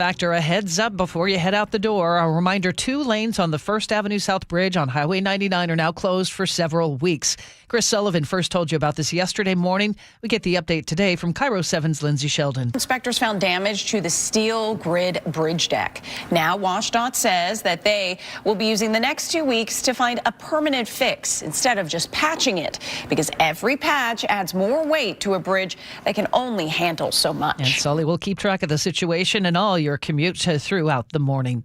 Factor, a heads up before you head out the door. A reminder, 2 lanes on the First Avenue South Bridge on Highway 99 are now closed for several weeks. Chris Sullivan first told you about this yesterday morning. We get the update today from KIRO 7's Lindsay Sheldon. Inspectors found damage to the steel grid bridge deck. Now WashDOT says that they will be using the next 2 weeks to find a permanent fix instead of just patching it, because every patch adds more weight to a bridge that can only handle so much. And Sully will keep track of the situation and all your commute throughout the morning.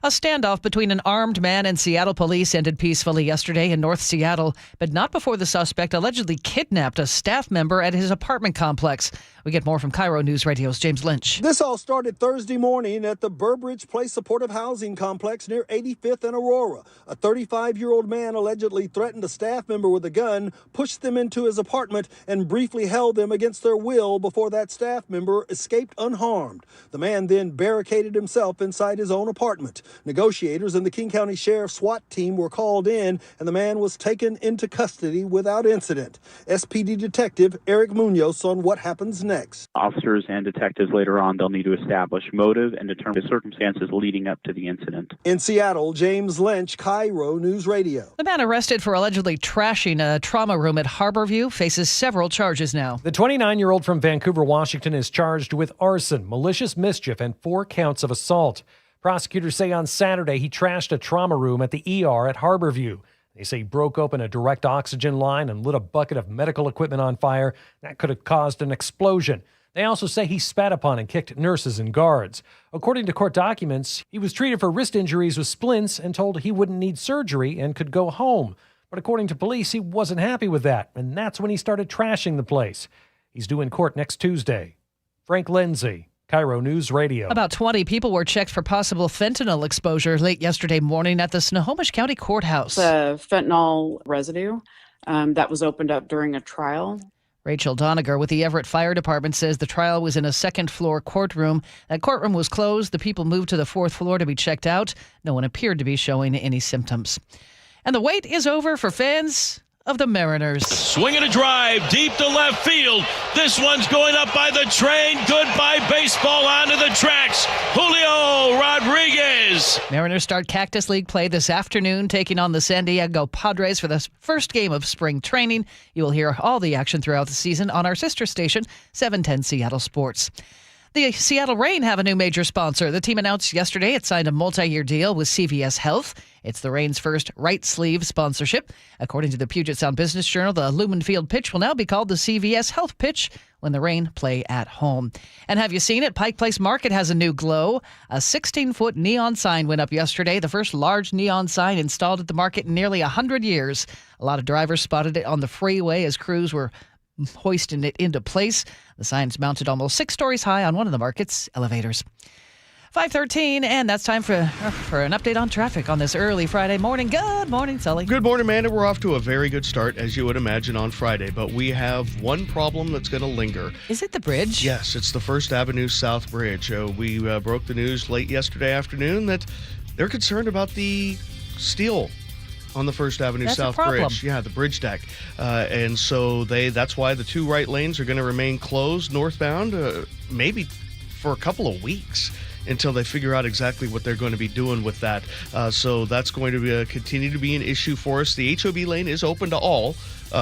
A standoff between an armed man and Seattle police ended peacefully yesterday in North Seattle, but not before the suspect allegedly kidnapped a staff member at his apartment complex. We get more from KIRO Newsradio's James Lynch. This all started Thursday morning at the Burbridge Place Supportive Housing Complex near 85th and Aurora. A 35-year-old man allegedly threatened a staff member with a gun, pushed them into his apartment, and briefly held them against their will before that staff member escaped unharmed. The man then barricaded himself inside his own apartment. Negotiators and the King County Sheriff's SWAT team were called in, and the man was taken into custody without incident. SPD Detective Eric Munoz on what happens next. Officers and detectives later on, they'll need to establish motive and determine the circumstances leading up to the incident. In Seattle, James Lynch, KIRO News Radio. The man arrested for allegedly trashing a trauma room at Harborview faces several charges now. The 29-year-old from Vancouver, Washington is charged with arson, malicious mischief, and 4 counts of assault. Prosecutors say on Saturday he trashed a trauma room at the ER at Harborview. They say he broke open a direct oxygen line and lit a bucket of medical equipment on fire. That could have caused an explosion. They also say he spat upon and kicked nurses and guards. According to court documents, he was treated for wrist injuries with splints and told he wouldn't need surgery and could go home. But according to police, he wasn't happy with that, and that's when he started trashing the place. He's due in court next Tuesday. Frank Lindsay, KIRO News Radio. About 20 people were checked for possible fentanyl exposure late yesterday morning at the Snohomish County Courthouse. The fentanyl residue that was opened up during a trial. Rachel Doniger with the Everett Fire Department says the trial was in a second-floor courtroom. That courtroom was closed. The people moved to the 4th floor to be checked out. No one appeared to be showing any symptoms. And the wait is over for fans of the Mariners. Swinging a drive deep to left field. This one's going up by the train. Goodbye baseball onto the tracks. Julio Rodriguez. Mariners start Cactus League play this afternoon, taking on the San Diego Padres for the first game of spring training. You will hear all the action throughout the season on our sister station, 710 Seattle Sports. The Seattle Reign have a new major sponsor. The team announced yesterday it signed a multi-year deal with CVS Health. It's the Reign's first right sleeve sponsorship. According to the Puget Sound Business Journal, the Lumen Field pitch will now be called the CVS Health pitch when the Reign play at home. And have you seen it? Pike Place Market has a new glow. A 16-foot neon sign went up yesterday, the first large neon sign installed at the market in nearly 100 years. A lot of drivers spotted it on the freeway as crews were hoisting it into place. The sign's mounted almost 6 stories high on one of the market's elevators. 5:13, and that's time for an update on traffic on this early Friday morning. Good morning, Sully. Good morning, Amanda. We're off to a very good start, as you would imagine, on Friday, but we have one problem that's going to linger. Is it the bridge? Yes, it's the First Avenue South Bridge. We broke the news late yesterday afternoon that they're concerned about the steel on the First Avenue South Bridge. Yeah, the bridge deck. And so that's why the 2 right lanes are going to remain closed northbound, maybe for a couple of weeks until they figure out exactly what they're going to be doing with that. So that's going to continue to be an issue for us. The HOV lane is open to all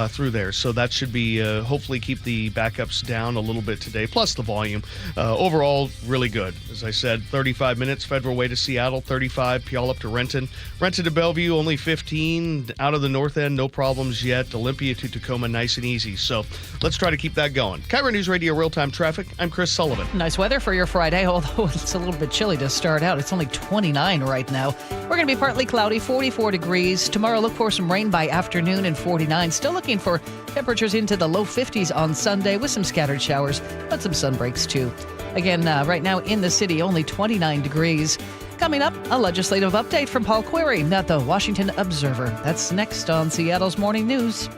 through there, so that should be hopefully keep the backups down a little bit today, plus the volume. Overall, really good. As I said, 35 minutes Federal Way to Seattle, 35 Puyallup to Renton. Renton to Bellevue, only 15. Out of the north end, no problems yet. Olympia to Tacoma, nice and easy. So let's try to keep that going. KIRO News Radio Real-Time Traffic, I'm Chris Sullivan. Nice weather for your Friday, although it's a little bit chilly to start out. It's only 29 right now. We're going to be partly cloudy, 44 degrees. Tomorrow, look for some rain by afternoon and 49. Still looking for temperatures into the low 50s on Sunday with some scattered showers, but some sun breaks too. Again, right now in the city, only 29 degrees. Coming up, a legislative update from Paul Query at the Washington Observer. That's next on Seattle's Morning News.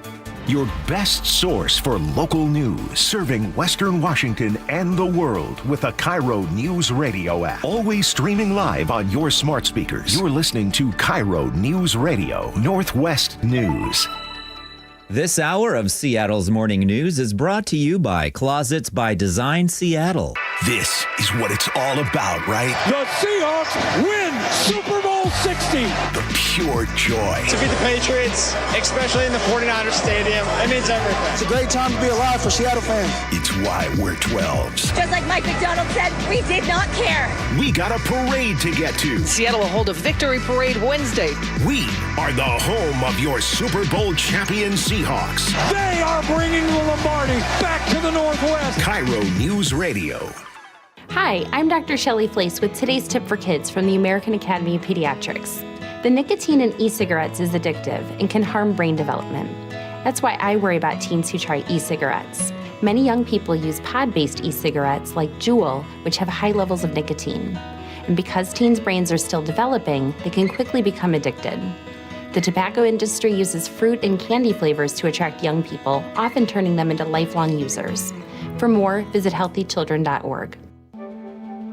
Your best source for local news, serving Western Washington and the world with the KIRO News Radio App. Always streaming live on your smart speakers. You're listening to KIRO News Radio, Northwest News. This hour of Seattle's Morning News is brought to you by Closets by Design Seattle. This is what it's all about, right? The Seahawks win Super Bowl 60. The pure joy. To beat the Patriots, especially in the 49ers stadium, it means everything. It's a great time to be alive for Seattle fans. It's why we're 12s. Just like Mike McDonald said, we did not care. We got a parade to get to. Seattle will hold a victory parade Wednesday. We are the home of your Super Bowl champion Seahawks. They are bringing the Lombardi back to the Northwest. KIRO Newsradio. Hi, I'm Dr. Shelley Flace with today's tip for kids from the American Academy of Pediatrics. The nicotine in e-cigarettes is addictive and can harm brain development. That's why I worry about teens who try e-cigarettes. Many young people use pod-based e-cigarettes like Juul, which have high levels of nicotine. And because teens' brains are still developing, they can quickly become addicted. The tobacco industry uses fruit and candy flavors to attract young people, often turning them into lifelong users. For more, visit healthychildren.org.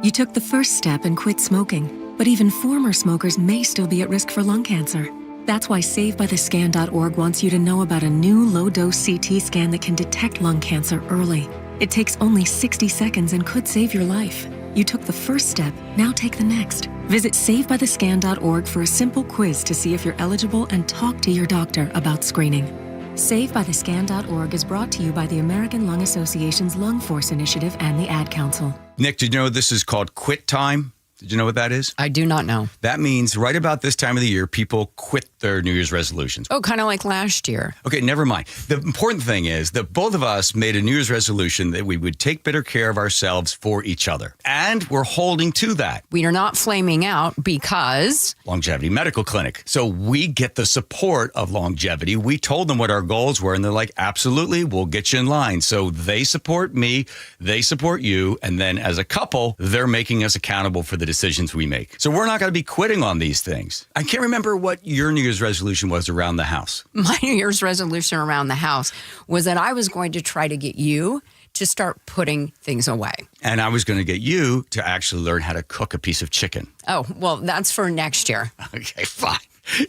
You took the first step and quit smoking, but even former smokers may still be at risk for lung cancer. That's why SaveByTheScan.org wants you to know about a new low-dose CT scan that can detect lung cancer early. It takes only 60 seconds and could save your life. You took the first step, now take the next. Visit SaveByTheScan.org for a simple quiz to see if you're eligible and talk to your doctor about screening. SaveByTheScan.org is brought to you by the American Lung Association's Lung Force Initiative and the Ad Council. Nick, did you know this is called quit time? Did you know what that is? I do not know. That means right about this time of the year, people quit their New Year's resolutions. Oh, kind of like last year. Okay, never mind. The important thing is that both of us made a New Year's resolution that we would take better care of ourselves for each other. And we're holding to that. We are not flaming out because... Longevity Medical Clinic. So we get the support of Longevity. We told them what our goals were, and they're like, absolutely, we'll get you in line. So they support me, they support you, and then as a couple, they're making us accountable for the decisions we make. So we're not going to be quitting on these things. I can't remember what your New Year's resolution was around the house. My New Year's resolution around the house was that I was going to try to get you to start putting things away. And I was going to get you to actually learn how to cook a piece of chicken. Oh, well, that's for next year. Okay, fine.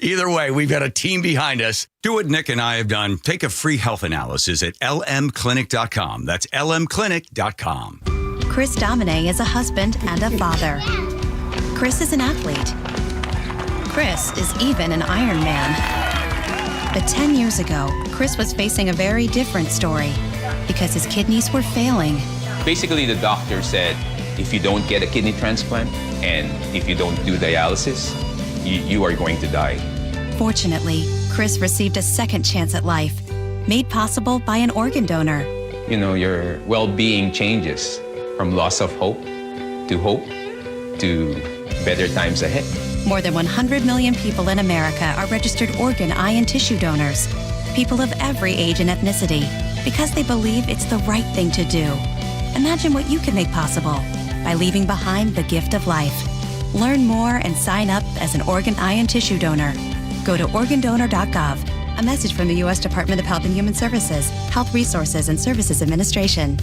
Either way, we've got a team behind us. Do what Nick and I have done. Take a free health analysis at lmclinic.com. That's lmclinic.com. Chris Domine is a husband and a father. Chris is an athlete. Chris is even an Iron Man. But 10 years ago, Chris was facing a very different story because his kidneys were failing. Basically, the doctor said, if you don't get a kidney transplant and if you don't do dialysis, you are going to die. Fortunately, Chris received a second chance at life, made possible by an organ donor. You know, your well-being changes from loss of hope to better times ahead. More than 100 million people in America are registered organ, eye, and tissue donors. People of every age and ethnicity, because they believe it's the right thing to do. Imagine what you can make possible by leaving behind the gift of life. Learn more and sign up as an organ, eye, and tissue donor. Go to organdonor.gov. A message from the U.S. Department of Health and Human Services, Health Resources and Services Administration.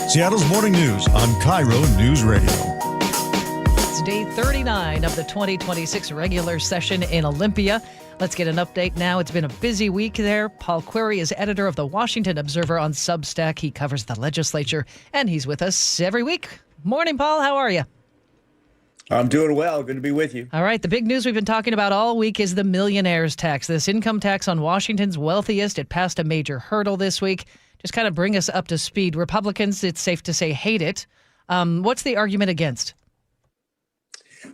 Seattle's Morning News on KIRO Newsradio. It's day 39 of the 2026 regular session in Olympia. Let's get an update now. It's been a busy week there. Paul Query is editor of the Washington Observer on Substack. He covers the legislature, and he's with us every week. Morning, Paul. How are you? I'm doing well. Good to be with you. All right. The big news we've been talking about all week is the millionaire's tax. This income tax on Washington's wealthiest. It passed a major hurdle this week. Just kind of bring us up to speed. Republicans, it's safe to say, hate it. What's the argument against?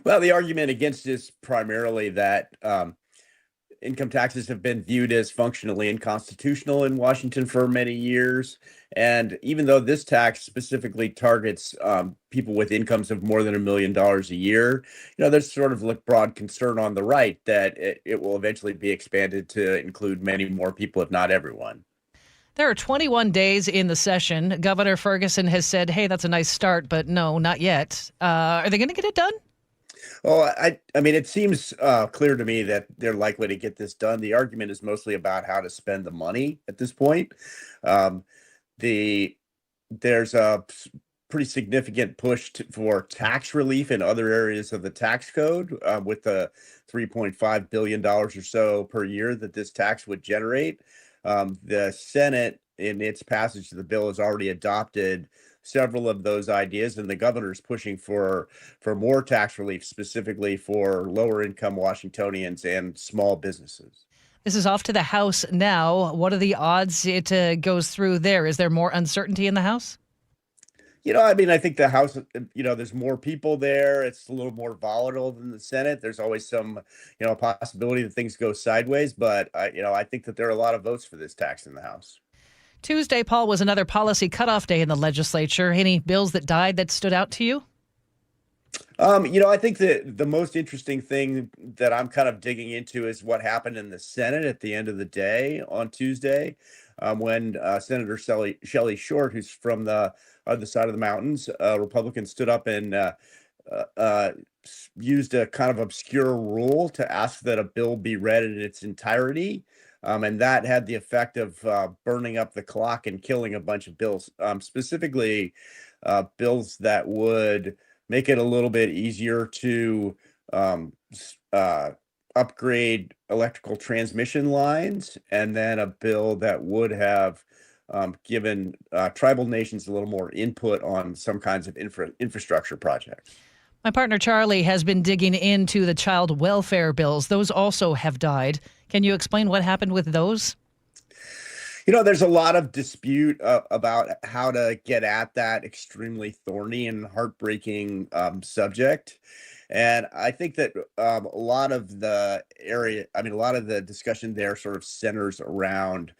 Well, the argument against is primarily that income taxes have been viewed as functionally unconstitutional in Washington for many years. And even though this tax specifically targets people with incomes of more than $1 million a year, you know, there's sort of like broad concern on the right that it will eventually be expanded to include many more people, if not everyone. There are 21 days in the session. Governor Ferguson has said, hey, that's a nice start, but no, not yet. Are they going to get it done? Well, I mean, it seems clear to me that they're likely to get this done. The argument is mostly about how to spend the money at this point. There's a pretty significant push for tax relief in other areas of the tax code with the $3.5 billion or so per year that this tax would generate. The Senate, in its passage of the bill, has already adopted several of those ideas, and the governor's pushing for more tax relief, specifically for lower income Washingtonians and small businesses. This is off to the House now. What are the odds it goes through there? Is there more uncertainty in the House? I think the House, there's more people there. It's a little more volatile than the Senate. There's always some, possibility that things go sideways. But, I think that there are a lot of votes for this tax in the House. Tuesday, Paul, was another policy cutoff day in the legislature. Any bills that died that stood out to you? I think that the most interesting thing that I'm kind of digging into is what happened in the Senate at the end of the day on Tuesday, when Senator Shelley Short, who's from the other side of the mountains, Republican, stood up and used a kind of obscure rule to ask that a bill be read in its entirety. And that had the effect of burning up the clock and killing a bunch of bills, specifically bills that would make it a little bit easier to upgrade electrical transmission lines, and then a bill that would have given tribal nations a little more input on some kinds of infrastructure projects. My partner Charlie has been digging into the child welfare bills. Those also have died. Can you explain what happened with those? There's a lot of dispute about how to get at that extremely thorny and heartbreaking subject. And I think that a lot of the discussion there sort of centers around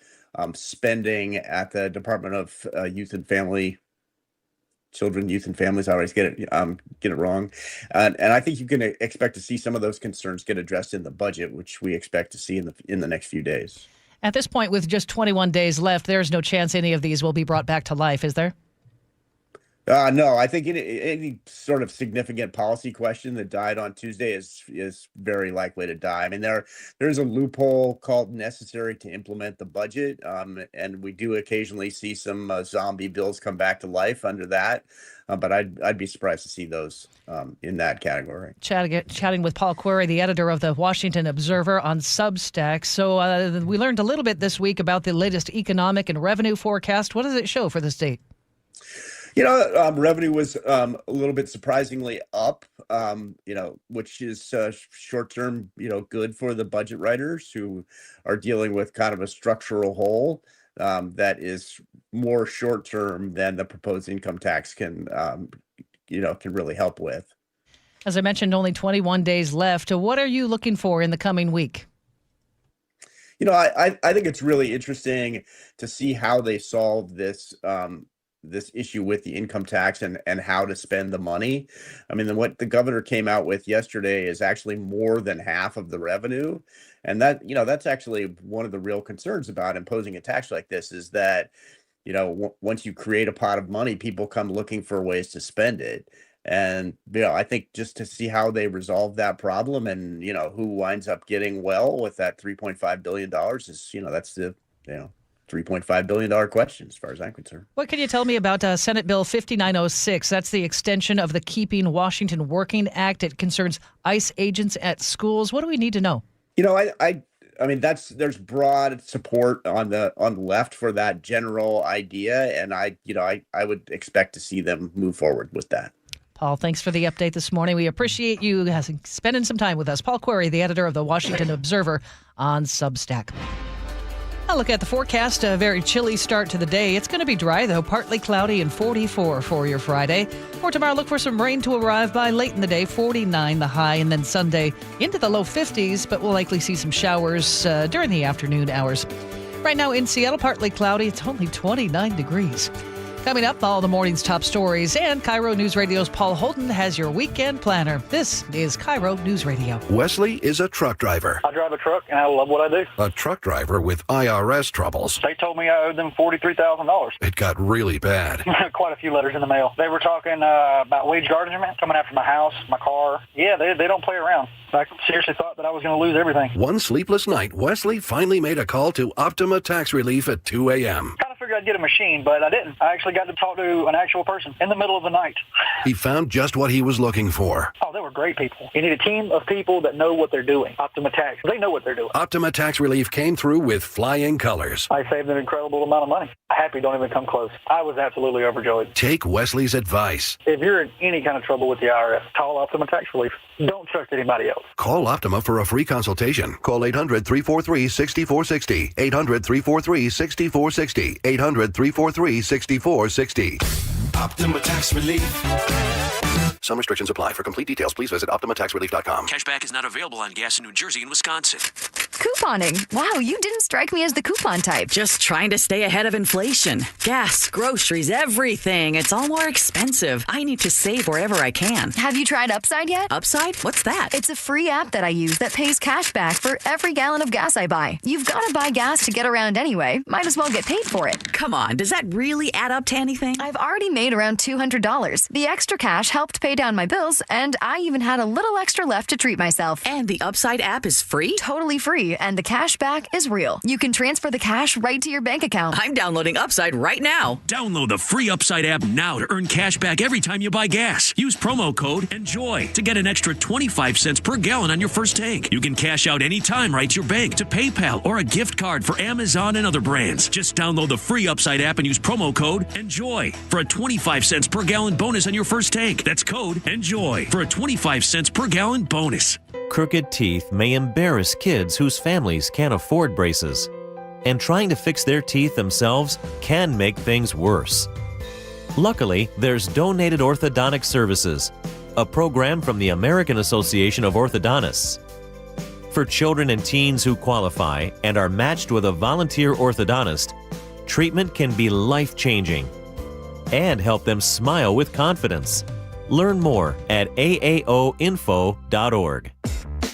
spending at the Department of Youth and Families. I always get it wrong. And I think you can expect to see some of those concerns get addressed in the budget, which we expect to see in the next few days. At this point, with just 21 days left, there's no chance any of these will be brought back to life, is there? No, I think any sort of significant policy question that died on Tuesday is very likely to die. I mean, there's a loophole called necessary to implement the budget, and we do occasionally see some zombie bills come back to life under that. But I'd be surprised to see those in that category. Chatting with Paul Query, the editor of the Washington Observer on Substack. So we learned a little bit this week about the latest economic and revenue forecast. What does it show for the state? Revenue was a little bit surprisingly up, which is short-term, good for the budget writers who are dealing with kind of a structural hole that is more short-term than the proposed income tax can really help with. As I mentioned, only 21 days left. What are you looking for in the coming week? I think it's really interesting to see how they solve this issue with the income tax and how to spend the money. I mean, what the governor came out with yesterday is actually more than half of the revenue. And that's actually one of the real concerns about imposing a tax like this is that, once you create a pot of money, people come looking for ways to spend it. And, I think just to see how they resolve that problem and, who winds up getting well with that $3.5 billion is, that's the, $3.5 billion question as far as I'm concerned. What can you tell me about Senate Bill 5906? That's the extension of the Keeping Washington Working Act. It concerns ICE agents at schools. What do we need to know? I mean, there's broad support on the left for that general idea, and I would expect to see them move forward with that. Paul, thanks for the update this morning. We appreciate you spending some time with us. Paul Query, the editor of the Washington Observer on Substack. I'll look at the forecast. A very chilly start to the day. It's going to be dry, though, partly cloudy and 44 for your Friday. For tomorrow, look for some rain to arrive by late in the day, 49 the high, and then Sunday into the low 50s, but we'll likely see some showers during the afternoon hours. Right now in Seattle, partly cloudy. It's only 29 degrees. Coming up, all the morning's top stories, and KIRO News Radio's Paul Holden has your weekend planner. This is KIRO News Radio. Wesley is a truck driver. I drive a truck, and I love what I do. A truck driver with IRS troubles. They told me I owed them $43,000. It got really bad. Quite a few letters in the mail. They were talking about wage garnishment, coming after my house, my car. Yeah, they don't play around. I seriously thought that I was going to lose everything. One sleepless night, Wesley finally made a call to Optima Tax Relief at 2 a.m. Kind of figured I'd I'd get a machine, but I didn't. I actually got to talk to an actual person in the middle of the night. He found just what he was looking for. Oh, they were great people. You need a team of people that know what they're doing. Optima Tax, they know what they're doing. Optima Tax Relief came through with flying colors. I saved an incredible amount of money. Happy don't even come close. I was absolutely overjoyed. Take Wesley's advice. If you're in any kind of trouble with the IRS, call Optima Tax Relief. Don't trust anybody else. Call Optima for a free consultation. Call 800-343-6460. 800-343-6460. 800-343-6460. Optima Tax Relief. Some restrictions apply. For complete details, please visit OptimaTaxRelief.com. Cashback is not available on gas in New Jersey and Wisconsin. Couponing. Wow, you didn't strike me as the coupon type. Just trying to stay ahead of inflation. Gas, groceries, everything. It's all more expensive. I need to save wherever I can. Have you tried Upside yet? Upside? What's that? It's a free app that I use that pays cash back for every gallon of gas I buy. You've got to buy gas to get around anyway. Might as well get paid for it. Come on, does that really add up to anything? I've already made around $200. The extra cash helped pay down my bills, and I even had a little extra left to treat myself. And the Upside app is free? Totally free, and the cash back is real. You can transfer the cash right to your bank account. I'm downloading Upside right now. Download the free Upside app now to earn cash back every time you buy gas. Use promo code ENJOY to get an extra 25 cents per gallon on your first tank. You can cash out anytime right to your bank, to PayPal, or a gift card for Amazon and other brands. Just download the free Upside app and use promo code ENJOY for a 25 cents per gallon bonus on your first tank. That's code ENJOY for a 25 cents per gallon bonus. Crooked teeth may embarrass kids whose families can't afford braces, and trying to fix their teeth themselves can make things worse. Luckily, there's Donated Orthodontic Services, a program from the American Association of Orthodontists. For children and teens who qualify and are matched with a volunteer orthodontist, treatment can be life-changing and help them smile with confidence. Learn more at aaoinfo.org.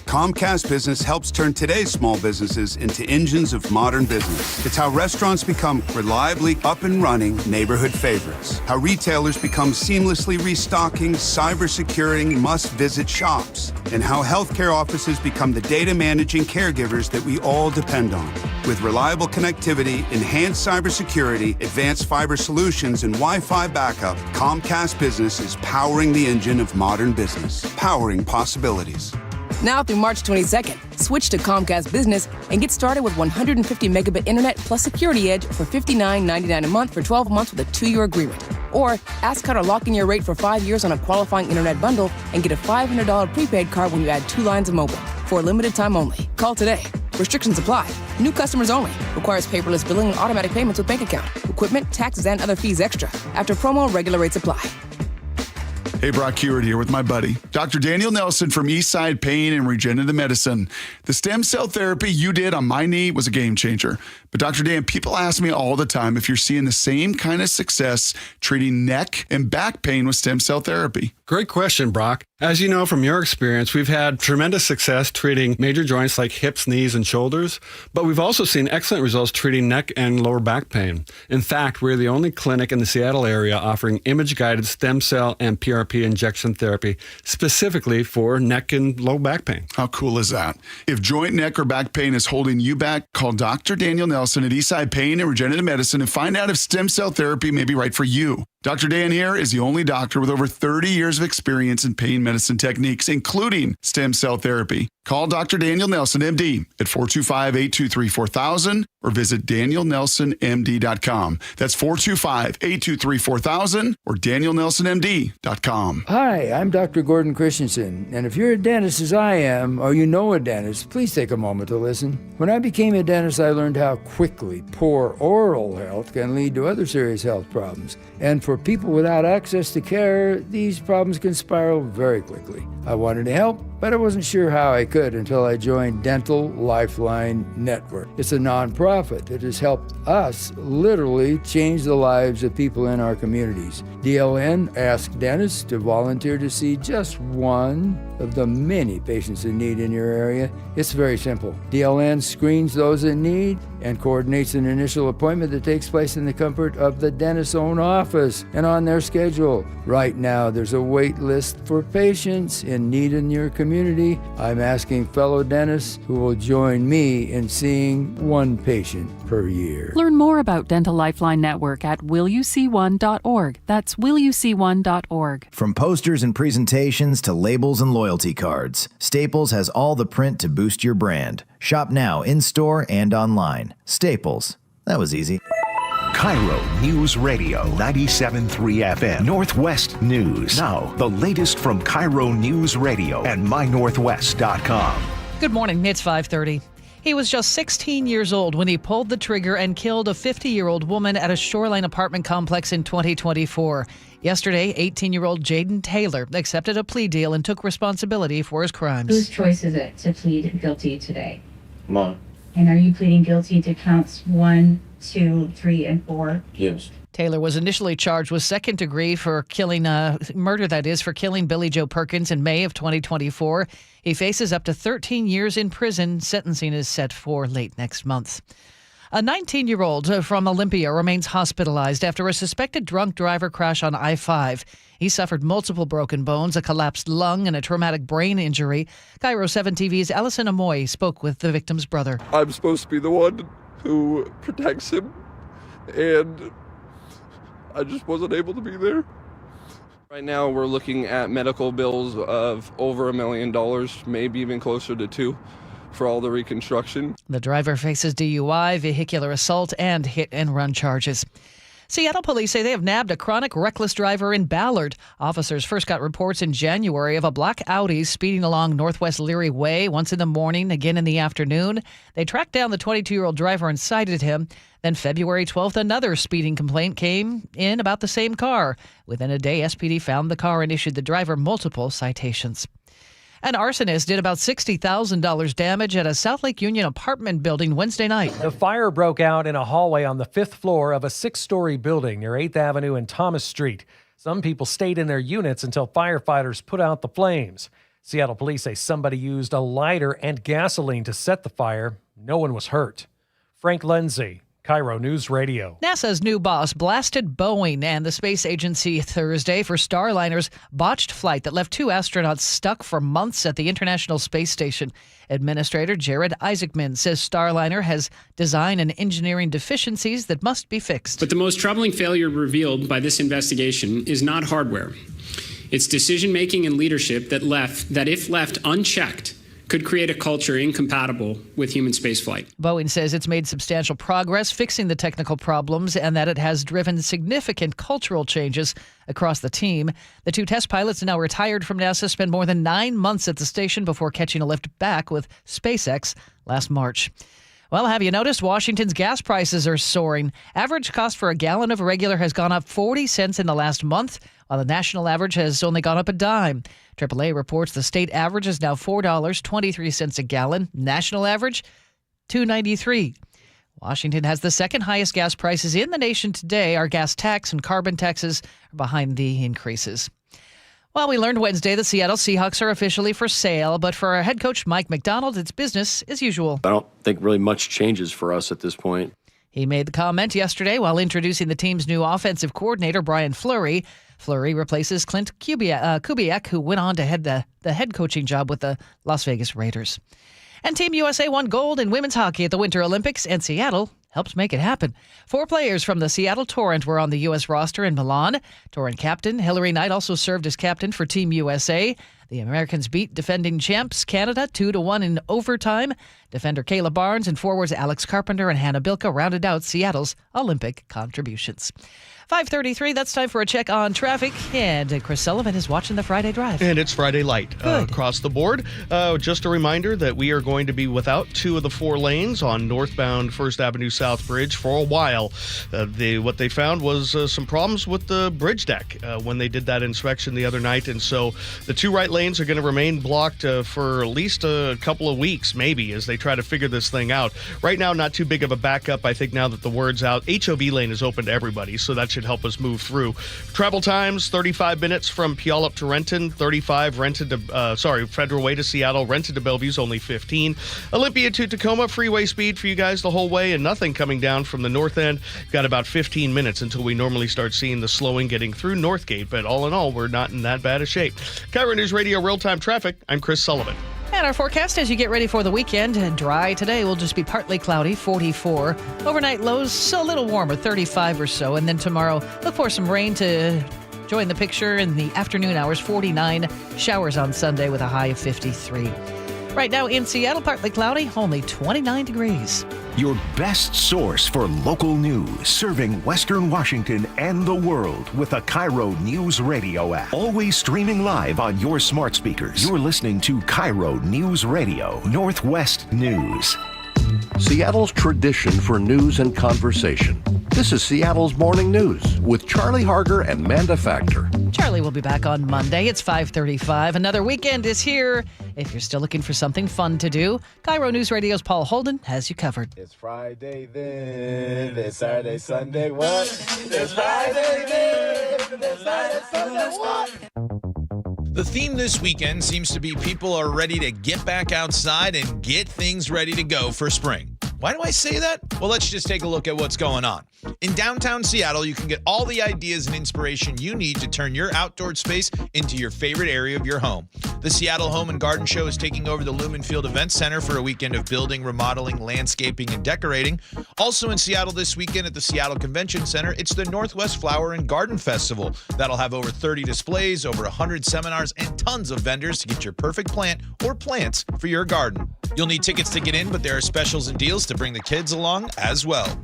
Comcast Business helps turn today's small businesses into engines of modern business. It's how restaurants become reliably up and running neighborhood favorites. How retailers become seamlessly restocking, cyber-securing, must-visit shops. And how healthcare offices become the data managing caregivers that we all depend on. With reliable connectivity, enhanced cybersecurity, advanced fiber solutions, and Wi-Fi backup, Comcast Business is powering the engine of modern business. Powering possibilities. Now through March 22nd, switch to Comcast Business and get started with 150 megabit internet plus Security Edge for $59.99 a month for 12 months with a 2-year agreement. Or ask how to lock in your rate for 5 years on a qualifying internet bundle and get a $500 prepaid card when you add 2 lines of mobile. For a limited time only. Call today. Restrictions apply. New customers only. Requires paperless billing and automatic payments with bank account. Equipment, taxes, and other fees extra. After promo, regular rates apply. Hey, Brock Hewitt here with my buddy, Dr. Daniel Nelson from Eastside Pain and Regenerative Medicine. The stem cell therapy you did on my knee was a game changer. But Dr. Dan, people ask me all the time if you're seeing the same kind of success treating neck and back pain with stem cell therapy. Great question, Brock. As you know from your experience, we've had tremendous success treating major joints like hips, knees, and shoulders, but we've also seen excellent results treating neck and lower back pain. In fact, we're the only clinic in the Seattle area offering image-guided stem cell and PRP injection therapy specifically for neck and low back pain. How cool is that? If joint, neck, or back pain is holding you back, call Dr. Daniel Nelson at Eastside Pain and Regenerative Medicine and find out if stem cell therapy may be right for you. Dr. Dan here is the only doctor with over 30 years of experience in pain medicine techniques, including stem cell therapy. Call Dr. Daniel Nelson, MD, at 425-823-4000 or visit danielnelsonmd.com. That's 425-823-4000 or danielnelsonmd.com. Hi, I'm Dr. Gordon Christensen, and if you're a dentist as I am, or you know a dentist, please take a moment to listen. When I became a dentist, I learned how quickly poor oral health can lead to other serious health problems. And for people without access to care, these problems can spiral very quickly. I wanted to help, but I wasn't sure how I could until I joined Dental Lifeline Network. It's a nonprofit that has helped us literally change the lives of people in our communities. DLN asks dentists to volunteer to see just one of the many patients in need in your area. It's very simple. DLN screens those in need and coordinates an initial appointment that takes place in the comfort of the dentist's own office and on their schedule. Right now, there's a wait list for patients in need in your community. community, I'm asking fellow dentists who will join me in seeing one patient per year. Learn more about Dental Lifeline Network at willyouseeone.org. That's willyouseeone.org. From posters and presentations to labels and loyalty cards, Staples has all the print to boost your brand. Shop now in-store and online. Staples. That was easy. KIRO News Radio 97.3 FM Northwest News. Now, the latest from KIRO News Radio and mynorthwest.com. Good morning. It's 5:30. He was just 16 years old when he pulled the trigger and killed a 50-year-old woman at a Shoreline apartment complex in 2024. Yesterday, 18-year-old Jaden Taylor accepted a plea deal and took responsibility for his crimes. Whose choice is it to plead guilty today? Mine. And are you pleading guilty to counts 1, 2, 3, and 4? Yes. Taylor was initially charged with second degree for killing, for killing Billy Joe Perkins in May of 2024. He faces up to 13 years in prison. Sentencing is set for late next month. A 19-year-old from Olympia remains hospitalized after a suspected drunk driver crash on I-5. He suffered multiple broken bones, a collapsed lung, and a traumatic brain injury. KIRO 7 TV's Allison Amoy spoke with the victim's brother. I'm supposed to be the one who protects him, and I just wasn't able to be there. Right now, we're looking at medical bills of over $1 million, maybe even closer to $2 million. For all the reconstruction. The driver faces DUI, vehicular assault, and hit-and-run charges. Seattle police say they have nabbed a chronic reckless driver in Ballard. Officers first got reports in January of a black Audi speeding along Northwest Leary Way, once in the morning, again in the afternoon. They tracked down the 22-year-old driver and cited him. Then February 12th, another speeding complaint came in about the same car. Within a day, SPD found the car and issued the driver multiple citations. An arsonist did about $60,000 damage at a South Lake Union apartment building Wednesday night. The fire broke out in a hallway on the 5th floor of a 6-story building near 8th Avenue and Thomas Street. Some people stayed in their units until firefighters put out the flames. Seattle police say somebody used a lighter and gasoline to set the fire. No one was hurt. Frank Lindsay, KIRO News Radio. NASA's new boss blasted Boeing and the space agency Thursday for Starliner's botched flight that left 2 astronauts stuck for months at the International Space Station. Administrator Jared Isaacman says Starliner has design and engineering deficiencies that must be fixed. But the most troubling failure revealed by this investigation is not hardware. It's decision-making and leadership that if left unchecked, could create a culture incompatible with human spaceflight. Boeing says it's made substantial progress fixing the technical problems and that it has driven significant cultural changes across the team. The 2 test pilots, now retired from NASA, spent more than 9 months at the station before catching a lift back with SpaceX last March. Well, have you noticed Washington's gas prices are soaring? Average cost for a gallon of regular has gone up 40 cents in the last month, while the national average has only gone up a dime. AAA reports the state average is now $4.23 a gallon. National average, $2.93. Washington has the second highest gas prices in the nation today. Our gas tax and carbon taxes are behind the increases. Well, we learned Wednesday the Seattle Seahawks are officially for sale, but for our head coach Mike McDonald, it's business as usual. I don't think really much changes for us at this point. He made the comment yesterday while introducing the team's new offensive coordinator, Brian Fleury. Fleury replaces Clint Kubiak, who went on to head the head coaching job with the Las Vegas Raiders. And Team USA won gold in women's hockey at the Winter Olympics, and Seattle helped make it happen. 4 players from the Seattle Torrent were on the U.S. roster in Milan. Torrent captain Hillary Knight also served as captain for Team USA. The Americans beat defending champs Canada 2-1 in overtime. Defender Kayla Barnes and forwards Alex Carpenter and Hannah Bilka rounded out Seattle's Olympic contributions. 5:33, that's time for a check on traffic. And Chris Sullivan is watching the Friday Drive. And it's Friday light across the board. Just a reminder that we are going to be without 2 of the 4 lanes on northbound First Avenue South Bridge for a while. What they found was some problems with the bridge deck when they did that inspection the other night. And so the 2 right lanes are going to remain blocked for at least a couple of weeks, maybe, as they try to figure this thing out. Right now, not too big of a backup. I think now that the word's out, HOV lane is open to everybody, so that should help us move through. Travel times, 35 minutes from Puyallup to Renton, 35 Federal Way to Seattle, Renton to Bellevue's only 15. Olympia to Tacoma, freeway speed for you guys the whole way, and nothing nothing coming down from the north end. Got about 15 minutes until we normally start seeing the slowing getting through Northgate, but all in all, we're not in that bad a shape. KIRO News Radio real-time traffic. I'm Chris Sullivan. And our forecast as you get ready for the weekend, dry today will just be partly cloudy, 44. Overnight lows a little warmer, 35 or so. And then tomorrow, look for some rain to join the picture in the afternoon hours, 49. Showers on Sunday with a high of 53. Right now in Seattle, partly cloudy, only 29 degrees. Your best source for local news, serving Western Washington and the world with a KIRO Newsradio app. Always streaming live on your smart speakers. You're listening to KIRO Newsradio, Northwest News. Seattle's tradition for news and conversation. This is Seattle's Morning News with Charlie Harger and Manda Factor. Charlie will be back on Monday. It's 5:35. Another weekend is here. If you're still looking for something fun to do, KIRO News Radio's Paul Holden has you covered. It's Friday then, it's Saturday, Sunday, what? It's Friday then, it's Saturday, Sunday, what? The theme this weekend seems to be people are ready to get back outside and get things ready to go for spring. Why do I say that? Well, let's just take a look at what's going on. In downtown Seattle, you can get all the ideas and inspiration you need to turn your outdoor space into your favorite area of your home. The Seattle Home and Garden Show is taking over the Lumen Field Event Center for a weekend of building, remodeling, landscaping, and decorating. Also in Seattle this weekend at the Seattle Convention Center, it's the Northwest Flower and Garden Festival. That'll have over 30 displays, over 100 seminars, and tons of vendors to get your perfect plant or plants for your garden. You'll need tickets to get in, but there are specials and deals to bring the kids along as well.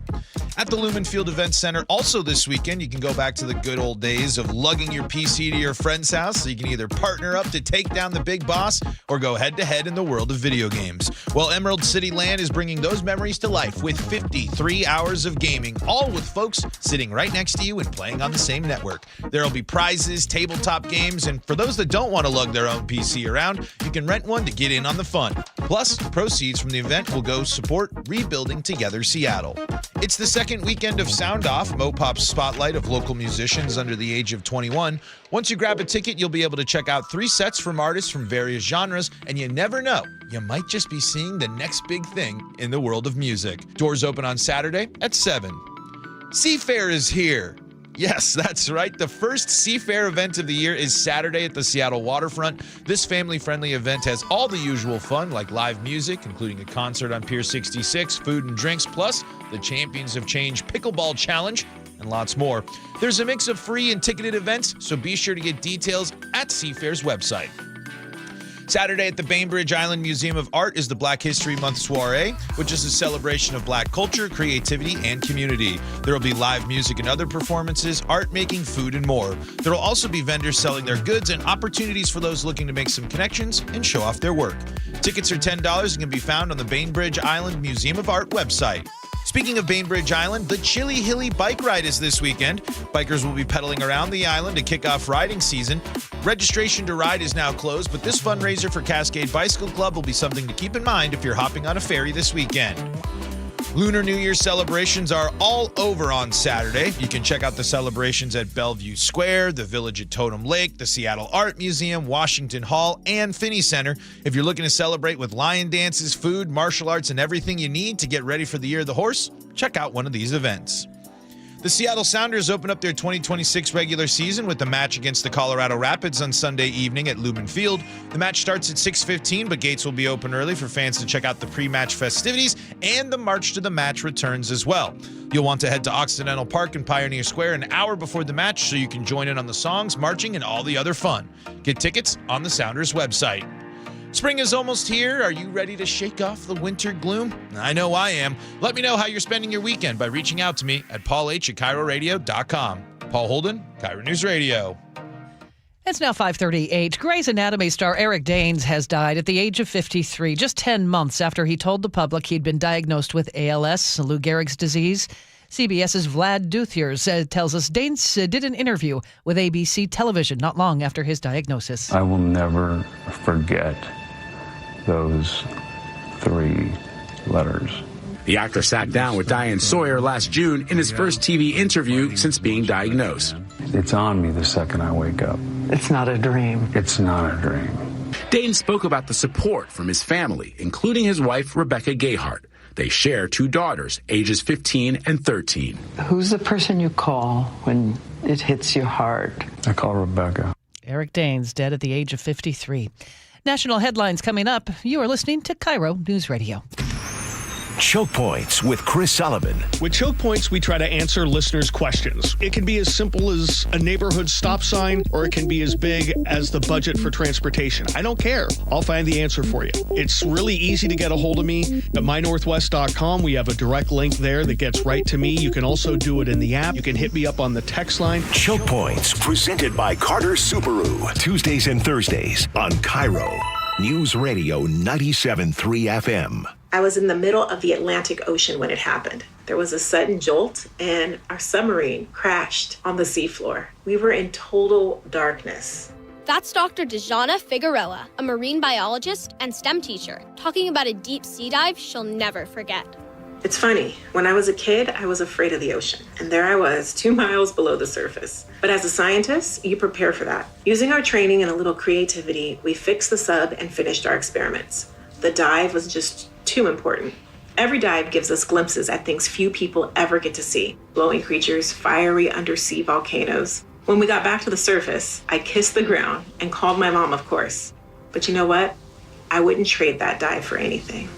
At the Lumen Field Event Center, also this weekend, you can go back to the good old days of lugging your PC to your friend's house so you can either partner up to take down the big boss or go head-to-head in the world of video games. Well, Emerald City Land is bringing those memories to life with 53 hours of gaming, all with folks sitting right next to you and playing on the same network. There will be prizes, tabletop games, and for those that don't want to lug their own PC around, you can rent one to get in on the fun. Plus, proceeds from the event will go support Rebuilding Together Seattle. It's the second weekend of Sound Off, Mopop's spotlight of local musicians under the age of 21. Once you grab a ticket, you'll be able to check out 3 sets from artists from various genres, and you never know, you might just be seeing the next big thing in the world of music. Doors open on Saturday at 7. Seafair is here. Yes, that's right. The first Seafair event of the year is Saturday at the Seattle waterfront. This family-friendly event has all the usual fun, like live music, including a concert on Pier 66, food and drinks, plus the Champions of Change Pickleball Challenge, and lots more. There's a mix of free and ticketed events, so be sure to get details at Seafair's website. Saturday at the Bainbridge Island Museum of Art is the Black History Month Soiree, which is a celebration of black culture, creativity, and community. There will be live music and other performances, art making, food, and more. There will also be vendors selling their goods and opportunities for those looking to make some connections and show off their work. Tickets are $10 and can be found on the Bainbridge Island Museum of Art website. Speaking of Bainbridge Island, the Chili Hilly Bike Ride is this weekend. Bikers will be pedaling around the island to kick off riding season. Registration to ride is now closed, but this fundraiser for Cascade Bicycle Club will be something to keep in mind if you're hopping on a ferry this weekend. Lunar New Year celebrations are all over on Saturday. You can check out the celebrations at Bellevue Square, the Village at Totem Lake, the Seattle Art Museum, Washington Hall, and Finney Center. If you're looking to celebrate with lion dances, food, martial arts, and everything you need to get ready for the Year of the Horse, check out one of these events. The Seattle Sounders open up their 2026 regular season with the match against the Colorado Rapids on Sunday evening at Lumen Field. The match starts at 6:15, but gates will be open early for fans to check out the pre-match festivities, and the March to the Match returns as well. You'll want to head to Occidental Park and Pioneer Square an hour before the match so you can join in on the songs, marching, and all the other fun. Get tickets on the Sounders website. Spring is almost here. Are you ready to shake off the winter gloom? I know I am. Let me know how you're spending your weekend by reaching out to me at paulh@KIRORadio.com. Paul Holden, KIRO News Radio. It's now 5:38. Grey's Anatomy star Eric Danes has died at the age of 53, just 10 months after he told the public he'd been diagnosed with ALS, Lou Gehrig's disease. CBS's Vlad Duthiers tells us Danes did an interview with ABC television not long after his diagnosis. I will never forget those 3 letters. The actor sat down with Diane Sawyer last June in his first TV interview since being diagnosed. It's on me the second I wake up. It's not a dream. It's not a dream. Dane spoke about the support from his family, including his wife, Rebecca Gayhart. They share 2 daughters, ages 15 and 13. Who's the person you call when it hits your heart? I call Rebecca. Eric Danes, dead at the age of 53. National headlines coming up. You are listening to KIRO Newsradio. Choke Points with Chris Sullivan. With Choke Points, we try to answer listeners' questions. It can be as simple as a neighborhood stop sign, or it can be as big as the budget for transportation. I don't care. I'll find the answer for you. It's really easy to get a hold of me at mynorthwest.com. We have a direct link there that gets right to me. You can also do it in the app. You can hit me up on the text line. Choke Points, presented by Carter Subaru. Tuesdays and Thursdays on KIRO News Radio 97.3 FM. I was in the middle of the Atlantic Ocean when it happened. There was a sudden jolt and our submarine crashed on the seafloor. We were in total darkness. That's Dr. Dejana Figueroa, a marine biologist and STEM teacher, talking about a deep sea dive she'll never forget. It's funny, when I was a kid, I was afraid of the ocean. And there I was, 2 miles below the surface. But as a scientist, you prepare for that. Using our training and a little creativity, we fixed the sub and finished our experiments. The dive was just too important. Every dive gives us glimpses at things few people ever get to see. Glowing creatures, fiery undersea volcanoes. When we got back to the surface, I kissed the ground and called my mom, of course. But you know what? I wouldn't trade that dive for anything.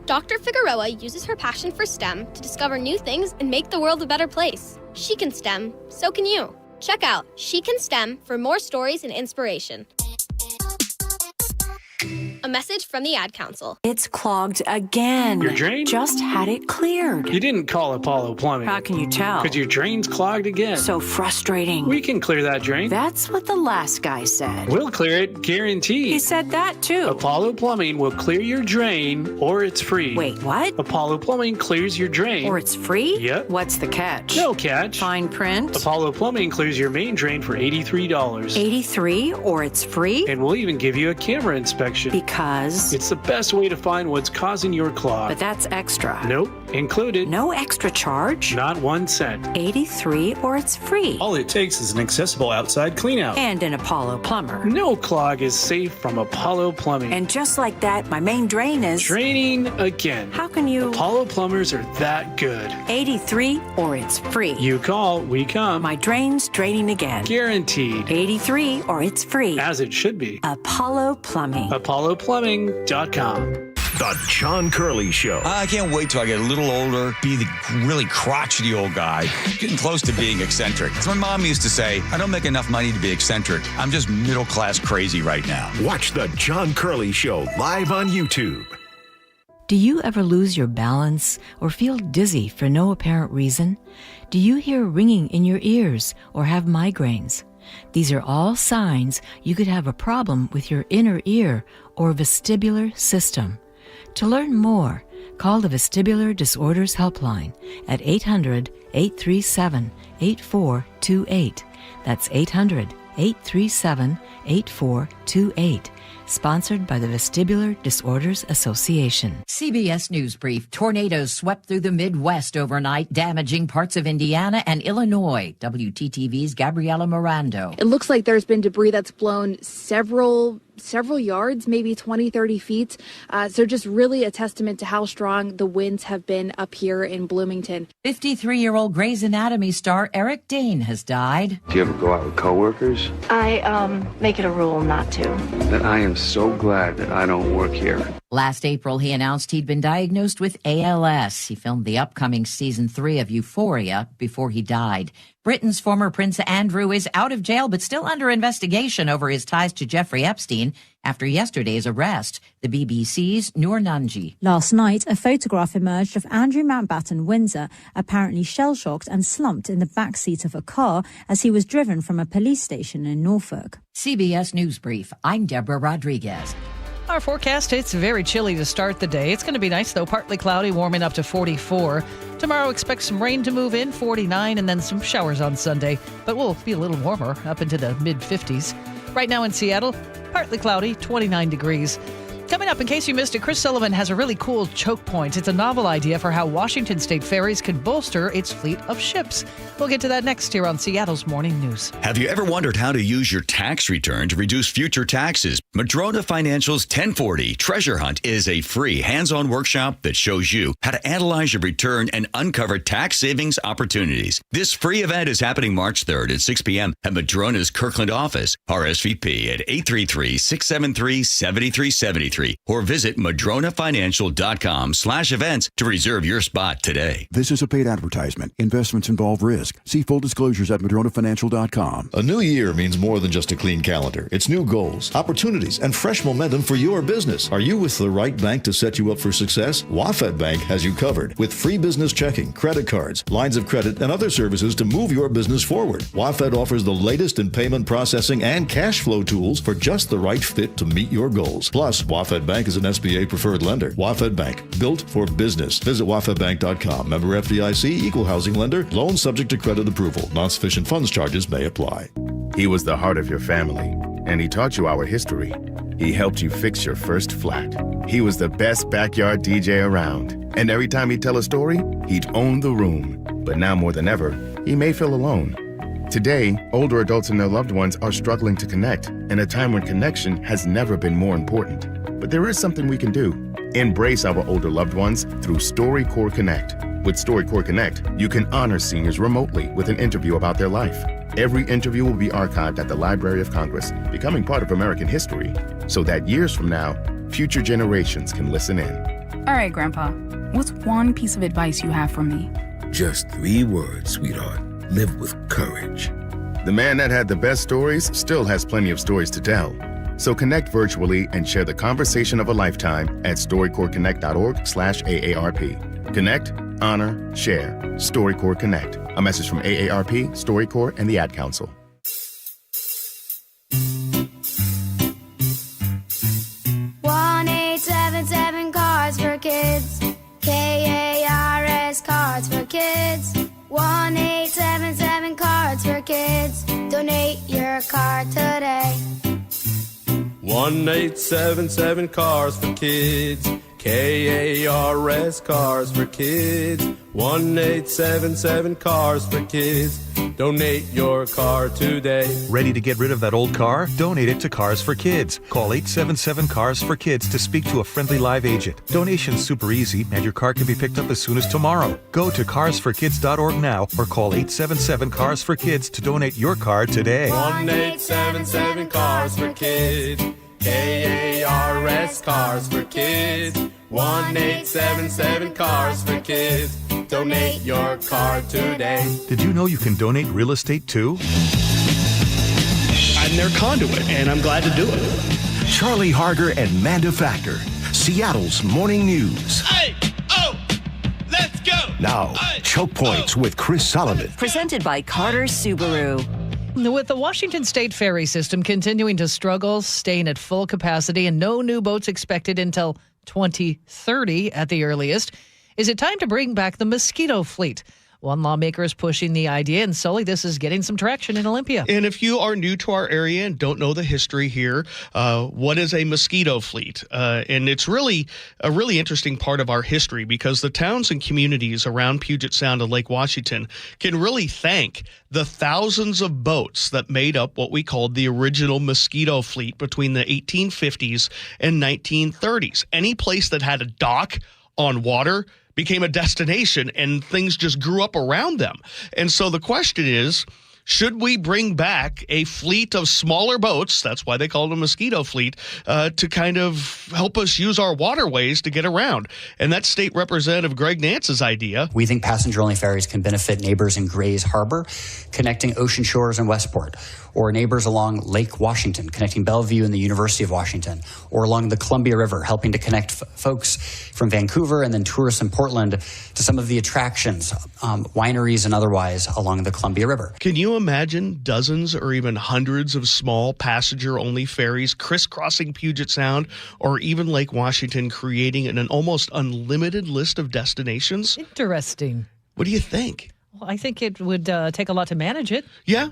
Dr. Figueroa uses her passion for STEM to discover new things and make the world a better place. She can STEM, so can you. Check out She Can STEM for more stories and inspiration. A message from the Ad Council. It's clogged again. Your drain? Just had it cleared. You didn't call Apollo Plumbing. How can you tell? Because your drain's clogged again. So frustrating. We can clear that drain. That's what the last guy said. We'll clear it, guaranteed. He said that too. Apollo Plumbing will clear your drain, or it's free. Wait, what? Apollo Plumbing clears your drain. Or it's free? Yep. What's the catch? No catch. Fine print? Apollo Plumbing clears your main drain for $83. $83, or it's free? And we'll even give you a camera inspection. Because? It's the best way to find what's causing your clog. But that's extra. Nope. Included. No extra charge? Not 1 cent. $83, or it's free. All it takes is an accessible outside cleanout. And an Apollo plumber. No clog is safe from Apollo Plumbing. And just like that, my main drain is... draining again. How can you... Apollo plumbers are that good. $83, or it's free. You call, we come. My drain's draining again. Guaranteed. $83, or it's free. As it should be. Apollo Plumbing. ApolloPlumbing.com. The John Curley Show. I can't wait till I get a little older, be the really crotchety old guy, getting close to being eccentric. As my mom used to say, I don't make enough money to be eccentric. I'm just middle-class crazy right now. Watch The John Curley Show live on YouTube. Do you ever lose your balance or feel dizzy for no apparent reason? Do you hear ringing in your ears or have migraines? These are all signs you could have a problem with your inner ear or vestibular system. To learn more, call the Vestibular Disorders Helpline at 800-837-8428. That's 800-837-8428. Sponsored by the Vestibular Disorders Association. CBS News Brief. Tornadoes swept through the Midwest overnight, damaging parts of Indiana and Illinois. WTTV's Gabriela Mirando. It looks like there's been debris that's blown several yards, maybe 20, 30 feet. So just really a testament to how strong the winds have been up here in Bloomington. 53-year-old Grey's Anatomy star Eric Dane has died. Do you ever go out with coworkers? I make it a rule not to. Then I am so glad that I don't work here. Last April, he announced he'd been diagnosed with ALS. He filmed the upcoming season 3 of Euphoria before he died. Britain's former Prince Andrew is out of jail but still under investigation over his ties to Jeffrey Epstein after yesterday's arrest. The BBC's Noor Nanji. Last night, a photograph emerged of Andrew Mountbatten Windsor, apparently shell-shocked and slumped in the back seat of a car as he was driven from a police station in Norfolk. CBS News Brief. I'm Deborah Rodriguez. Our forecast, it's very chilly to start the day. It's going to be nice, though, partly cloudy, warming up to 44. Tomorrow, expect some rain to move in, 49, and then some showers on Sunday. But we'll be a little warmer, up into the mid-50s. Right now in Seattle, partly cloudy, 29 degrees. Coming Coming up, in case you missed it, Chris Sullivan has a really cool choke point. It's a novel idea for how Washington State ferries could bolster its fleet of ships. We'll get to that next here on Seattle's Morning News. Have you ever wondered how to use your tax return to reduce future taxes? Madrona Financial's 1040 Treasure Hunt is a free hands-on workshop that shows you how to analyze your return and uncover tax savings opportunities. This free event is happening March 3rd at 6 p.m. at Madrona's Kirkland office. RSVP at 833-673-7373 or visit madronafinancial.com/events to reserve your spot today. This is a paid advertisement. Investments involve risk. See full disclosures at madronafinancial.com. A new year means more than just a clean calendar. It's new goals, opportunities, and fresh momentum for your business. Are you with the right bank to set you up for success? WaFd Bank has you covered with free business checking, credit cards, lines of credit, and other services to move your business forward. WaFd offers the latest in payment processing and cash flow tools for just the right fit to meet your goals. Plus, WaFd Bank is an SBA preferred lender. WaFd Bank, built for business. Visit wafdbank.com. Member FDIC, equal housing lender. Loan subject to credit approval. Non-sufficient funds charges may apply. He was the heart of your family, and he taught you our history. He helped you fix your first flat. He was the best backyard DJ around. And every time he'd tell a story, he'd own the room. But now more than ever, he may feel alone. Today, older adults and their loved ones are struggling to connect in a time when connection has never been more important. But there is something we can do. Embrace our older loved ones through StoryCorps Connect. With StoryCorps Connect, you can honor seniors remotely with an interview about their life. Every interview will be archived at the Library of Congress, becoming part of American history, so that years from now, future generations can listen in. All right, Grandpa, what's one piece of advice you have for me? Just 3 words, sweetheart. Live with courage. The man that had the best stories still has plenty of stories to tell. So connect virtually and share the conversation of a lifetime at storycorpsconnect.org/AARP. Connect, honor, share. StoryCorps Connect. A message from AARP, StoryCorps, and the Ad Council. Cards for Kids. KARS Cards for Kids. 1-877 Cards for Kids. Donate your card today. 1-877 Cars for Kids. KARS Cars for Kids. 1-877 Cars for Kids. Donate your car today. Ready to get rid of that old car? Donate it to Cars for Kids. Call 877 Cars for Kids to speak to a friendly live agent. Donation's super easy, and your car can be picked up as soon as tomorrow. Go to carsforkids.org now or call 877 Cars for Kids to donate your car today. 1-877 Cars for Kids. KARS Cars for Kids. 1-877 Cars for Kids. Donate your car today. Did you know you can donate real estate too? I'm their conduit, and I'm glad to do it. Charlie Harger and Manda Factor, Seattle's Morning News. Let's go! Now, Choke Points with Chris Sullivan. Presented by Carter Subaru. With the Washington State ferry system continuing to struggle, staying at full capacity, and no new boats expected until 2030 at the earliest, is it time to bring back the mosquito fleet? One lawmaker is pushing the idea, and Sully, this is getting some traction in Olympia. And if you are new to our area and don't know the history here, what is a mosquito fleet? And it's really a really interesting part of our history because the towns and communities around Puget Sound and Lake Washington can really thank the thousands of boats that made up what we called the original mosquito fleet between the 1850s and 1930s. Any place that had a dock on water became a destination, and things just grew up around them. And so the question is, should we bring back a fleet of smaller boats, that's why they call it a mosquito fleet, to kind of help us use our waterways to get around? And that's State Representative Greg Nance's idea. We think passenger-only ferries can benefit neighbors in Grays Harbor, connecting Ocean Shores and Westport, or neighbors along Lake Washington, connecting Bellevue and the University of Washington, or along the Columbia River, helping to connect folks from Vancouver and then tourists in Portland to some of the attractions, wineries and otherwise along the Columbia River. Can you imagine dozens or even hundreds of small passenger-only ferries crisscrossing Puget Sound or even Lake Washington, creating an almost unlimited list of destinations? Interesting. What do you think? Well, I think it would take a lot to manage it. Yeah.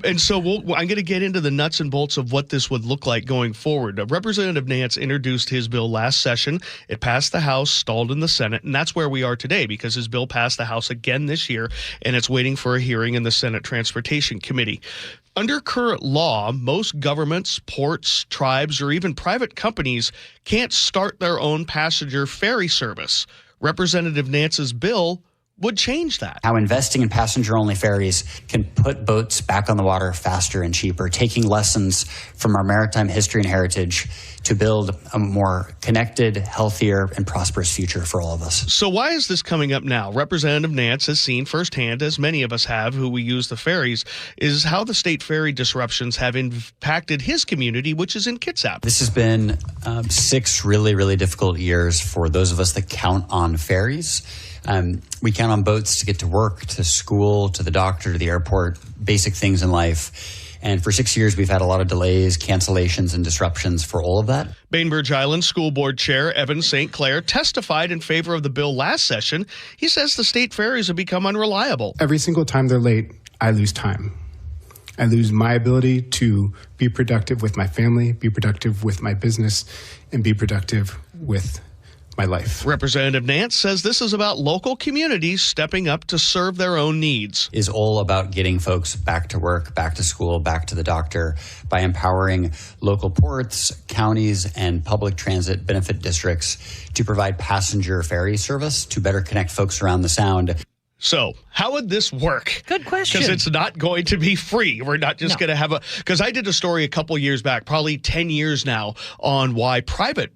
And so I'm going to get into the nuts and bolts of what this would look like going forward. Representative Nance introduced his bill last session. It passed the House, stalled in the Senate, and that's where we are today because his bill passed the House again this year, and it's waiting for a hearing in the Senate Transportation Committee. Under current law, most governments, ports, tribes, or even private companies can't start their own passenger ferry service. Representative Nance's bill would change that. How investing in passenger-only ferries can put boats back on the water faster and cheaper, taking lessons from our maritime history and heritage to build a more connected, healthier, and prosperous future for all of us. So why is this coming up now? Representative Nance has seen firsthand, as many of us have who we use the ferries, is how the state ferry disruptions have impacted his community, which is in Kitsap. This has been 6 really, really difficult years for those of us that count on ferries. We count on boats to get to work, to school, to the doctor, to the airport, basic things in life. And for 6 years, we've had a lot of delays, cancellations, and disruptions for all of that. Bainbridge Island School Board Chair Evan St. Clair testified in favor of the bill last session. He says the state ferries have become unreliable. Every single time they're late, I lose time. I lose my ability to be productive with my family, be productive with my business, and be productive with my life. Representative Nance says this is about local communities stepping up to serve their own needs. Is all about getting folks back to work, back to school, back to the doctor by empowering local ports, counties, and public transit benefit districts to provide passenger ferry service to better connect folks around the Sound. So how would this work? Good question. Because it's not going to be free. We're not just going to have because I did a story a couple years back, probably 10 years now, on why private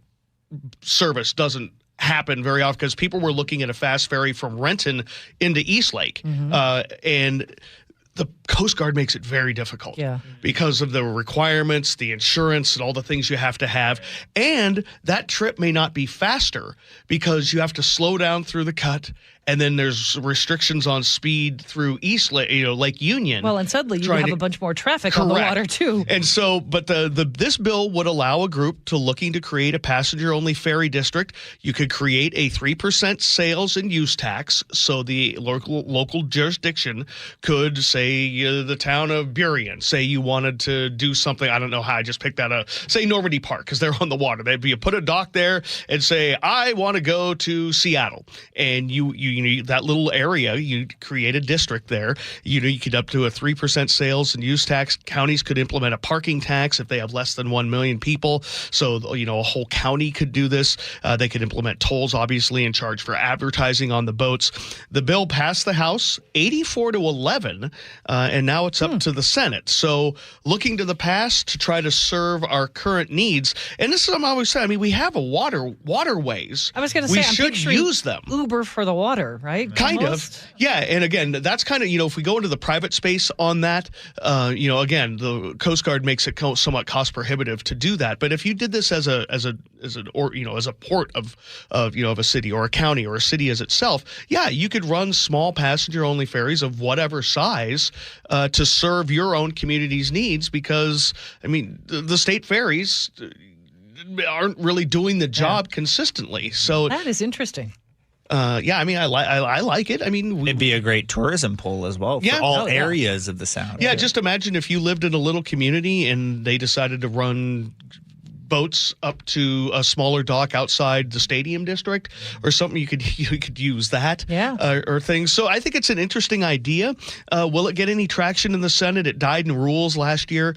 service doesn't happen very often because people were looking at a fast ferry from Renton into Eastlake. And the Coast Guard makes it very difficult because of the requirements, the insurance, and all the things you have to have. And that trip may not be faster because you have to slow down through the cut. And then there's restrictions on speed through Eastlake, Lake Union. Well, and suddenly you have a bunch more traffic on the water, too. And so, but this bill would allow a group looking to create a passenger-only ferry district. You could create a 3% sales and use tax. So the local jurisdiction could, say, the town of Burien, say you wanted to do something. I don't know how. I just picked that up. Say Normandy Park, because they're on the water. They'd be put a dock there and say, I want to go to Seattle. And you that little area, you create a district there. You could up to a 3% sales and use tax. Counties could implement a parking tax if they have less than 1 million people. So, a whole county could do this. They could implement tolls, obviously, and charge for advertising on the boats. The bill passed the House 84-11, and now it's up to the Senate. So looking to the past to try to serve our current needs. And this is what I always say. I mean, we have waterways. I was going to say, we should use them. Uber for the water, right? Kind of. Yeah. And again, that's kind of, if we go into the private space on that, again, the Coast Guard makes it somewhat cost prohibitive to do that. But if you did this as a port of a city or a county or a city as itself, you could run small passenger only ferries of whatever size to serve your own community's needs because, I mean, the state ferries aren't really doing the job consistently. So that is interesting. I mean, I like it. I mean, it'd be a great tourism pull as well for all areas of the Sound. Yeah, just imagine if you lived in a little community and they decided to run boats up to a smaller dock outside the stadium district or something. You could use that or things. So I think it's an interesting idea. Will it get any traction in the Senate? It died in rules last year,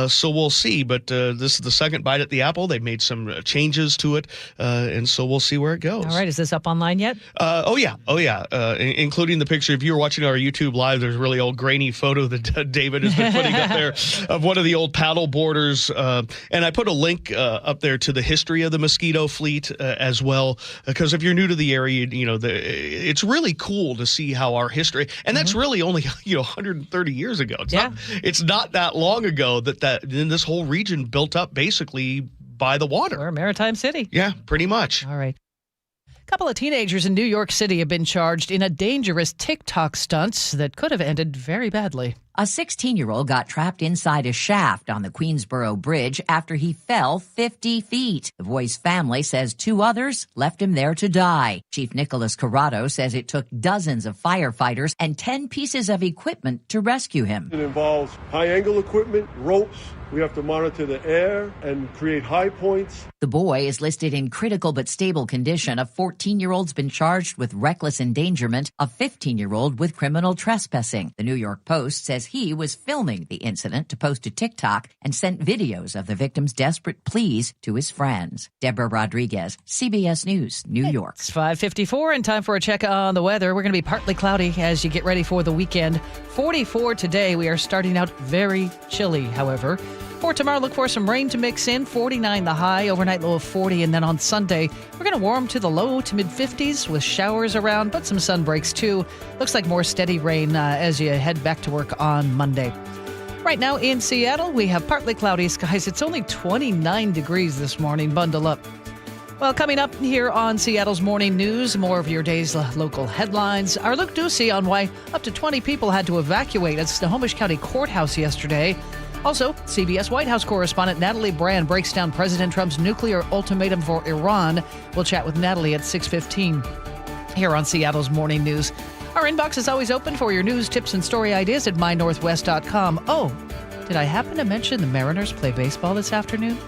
so we'll see. But this is the second bite at the apple. They've made some changes to it, and so we'll see where it goes. All right, is this up online yet? Oh yeah, including the picture. If you were watching our YouTube live, there's a really old grainy photo that David has been putting up there of one of the old paddle boarders, and I put a link up there to the history of the Mosquito fleet as well, because if you're new to the area, it's really cool to see how our history, and that's really only 130 years ago. It's not that long ago that this whole region built up basically by the water. Or a maritime city. Yeah, pretty much. All right. A couple of teenagers in New York City have been charged in a dangerous TikTok stunt that could have ended very badly. A 16-year-old got trapped inside a shaft on the Queensboro Bridge after he fell 50 feet. The boy's family says 2 others left him there to die. Chief Nicholas Corrado says it took dozens of firefighters and 10 pieces of equipment to rescue him. It involves high-angle equipment, ropes. We have to monitor the air and create high points. The boy is listed in critical but stable condition. A 14-year-old's been charged with reckless endangerment, a 15-year-old with criminal trespassing. The New York Post says he was filming the incident to post to TikTok and sent videos of the victim's desperate pleas to his friends. Deborah Rodriguez, CBS News, New York. It's 5:54 and time for a check on the weather. We're going to be partly cloudy as you get ready for the weekend. 44 today. We are starting out very chilly, however. For tomorrow, look for some rain to mix in. 49 the high, overnight low of 40. And then on Sunday, we're going to warm to the low to mid-50s with showers around, but some sun breaks too. Looks like more steady rain as you head back to work on Monday. Right now in Seattle, we have partly cloudy skies. It's only 29 degrees this morning. Bundle up. Well, coming up here on Seattle's Morning News, more of your day's local headlines. Our Luke Ducey on why up to 20 people had to evacuate at Snohomish County Courthouse yesterday. Also, CBS White House correspondent Natalie Brand breaks down President Trump's nuclear ultimatum for Iran. We'll chat with Natalie at 6:15 here on Seattle's Morning News. Our inbox is always open for your news, tips, and story ideas at mynorthwest.com. Oh, did I happen to mention the Mariners play baseball this afternoon?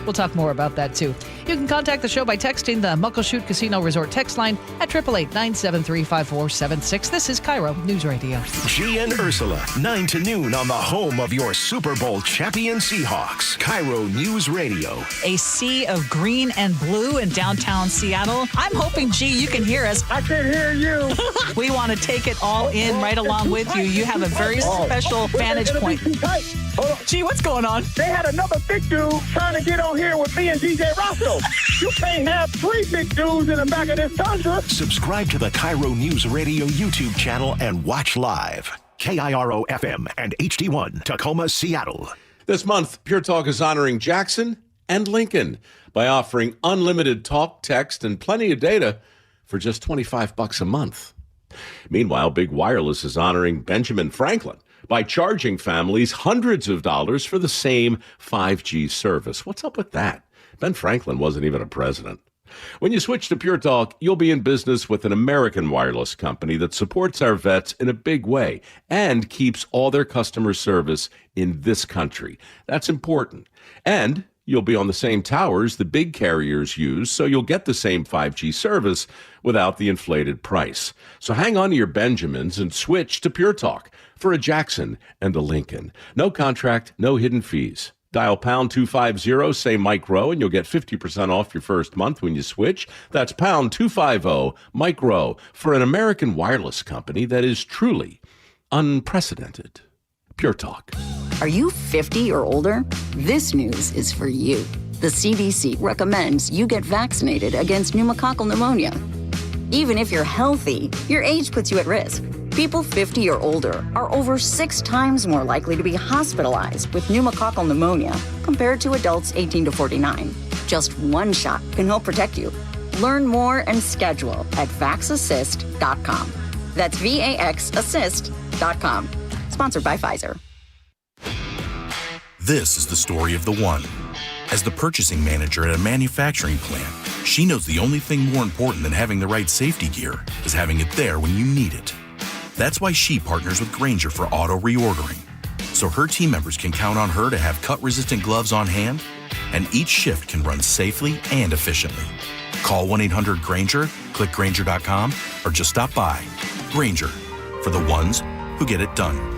We'll talk more about that, too. You can contact the show by texting the Muckleshoot Casino Resort text line at 888-973-5476. This is KIRO News Radio. G and Ursula, 9 to noon on the home of your Super Bowl champion Seahawks. KIRO News Radio. A sea of green and blue in downtown Seattle. I'm hoping, G, you can hear us. I can hear you. We want to take it all in right along with you. You have a very special vantage point. Gee, what's going on? They had another big dude trying to get on here with me and DJ Roscoe. You can't have 3 big dudes in the back of this Tundra. Subscribe to the KIRO News Radio YouTube channel and watch live. KIRO FM and HD1, Tacoma, Seattle. This month, Pure Talk is honoring Jackson and Lincoln by offering unlimited talk, text, and plenty of data for just $25 a month. Meanwhile, Big Wireless is honoring Benjamin Franklin by charging families hundreds of dollars for the same 5G service. What's up with that? Ben Franklin wasn't even a president. When you switch to Pure Talk, you'll be in business with an American wireless company that supports our vets in a big way and keeps all their customer service in this country. That's important. And you'll be on the same towers the big carriers use, so you'll get the same 5G service without the inflated price. So hang on to your Benjamins and switch to Pure Talk for a Jackson and a Lincoln. No contract, no hidden fees. Dial pound 250, say Mike Rowe, and you'll get 50% off your first month when you switch. That's pound 250, Mike Rowe, for an American wireless company that is truly unprecedented. Pure Talk. Are you 50 or older? This news is for you. The CDC recommends you get vaccinated against pneumococcal pneumonia. Even if you're healthy, your age puts you at risk. People 50 or older are over 6 times more likely to be hospitalized with pneumococcal pneumonia compared to adults 18 to 49. Just one shot can help protect you. Learn more and schedule at vaxassist.com. That's VAXassist.com. Sponsored by Pfizer. This is the story of the one. As the purchasing manager at a manufacturing plant, she knows the only thing more important than having the right safety gear is having it there when you need it. That's why she partners with Grainger for auto reordering, so her team members can count on her to have cut-resistant gloves on hand, and each shift can run safely and efficiently. Call 1-800-GRAINGER, click Grainger.com, or just stop by. Grainger, for the ones who get it done.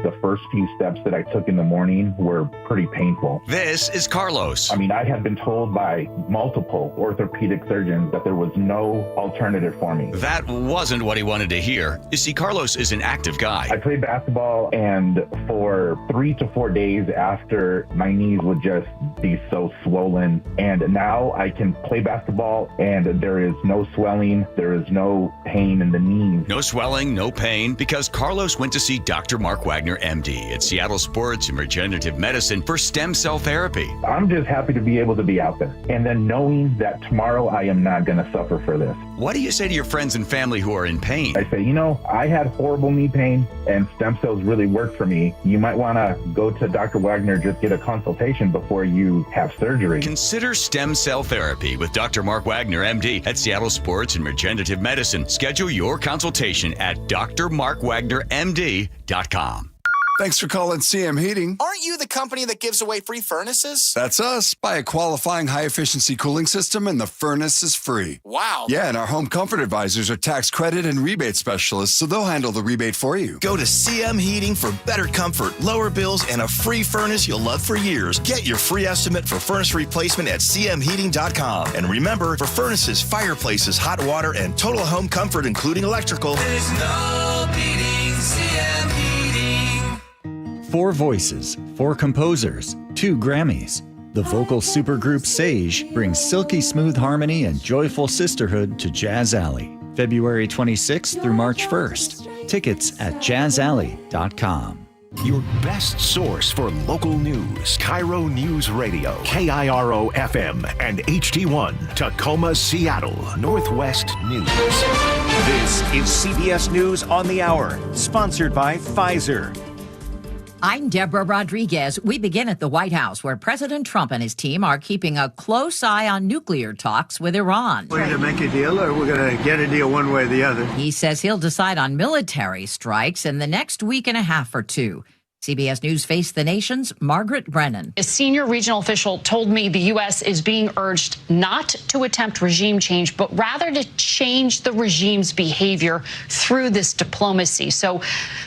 The first few steps that I took in the morning were pretty painful. This is Carlos. I mean, I had been told by multiple orthopedic surgeons that there was no alternative for me. That wasn't what he wanted to hear. You see, Carlos is an active guy. I played basketball, and for 3 to 4 days after, my knees would just be so swollen. And now I can play basketball, and there is no swelling. There is no pain in the knees. No swelling, no pain, because Carlos went to see Dr. Mark Wagner Wagner, MD, at Seattle Sports and Regenerative Medicine for stem cell therapy. I'm just happy to be able to be out there. And then knowing that tomorrow I am not going to suffer for this. What do you say to your friends and family who are in pain? I say, I had horrible knee pain and stem cells really worked for me. You might want to go to Dr. Wagner, just get a consultation before you have surgery. Consider stem cell therapy with Dr. Mark Wagner, MD, at Seattle Sports and Regenerative Medicine. Schedule your consultation at drmarkwagnermd.com. Thanks for calling CM Heating. Aren't you the company that gives away free furnaces? That's us. Buy a qualifying high-efficiency cooling system and the furnace is free. Wow. Yeah, and our home comfort advisors are tax credit and rebate specialists, so they'll handle the rebate for you. Go to CM Heating for better comfort, lower bills, and a free furnace you'll love for years. Get your free estimate for furnace replacement at cmheating.com. And remember, for furnaces, fireplaces, hot water, and total home comfort, including electrical, there's no beating CM Heating. 4 voices, 4 composers, 2 Grammys. The vocal supergroup Sage brings silky smooth harmony and joyful sisterhood to Jazz Alley, February 26th through March 1st. Tickets at jazzalley.com. Your best source for local news. KIRO Newsradio, KIRO FM and HD1, Tacoma, Seattle, Northwest News. This is CBS News on the Hour, sponsored by Pfizer. I'm Deborah Rodriguez. We begin at the White House, where President Trump and his team are keeping a close eye on nuclear talks with Iran. We're going to make a deal, or we're going to get a deal one way or the other. He says he'll decide on military strikes in the next week and a half or two. CBS News Face the Nation's Margaret Brennan. A senior regional official told me the U.S. is being urged not to attempt regime change, but rather to change the regime's behavior through this diplomacy. So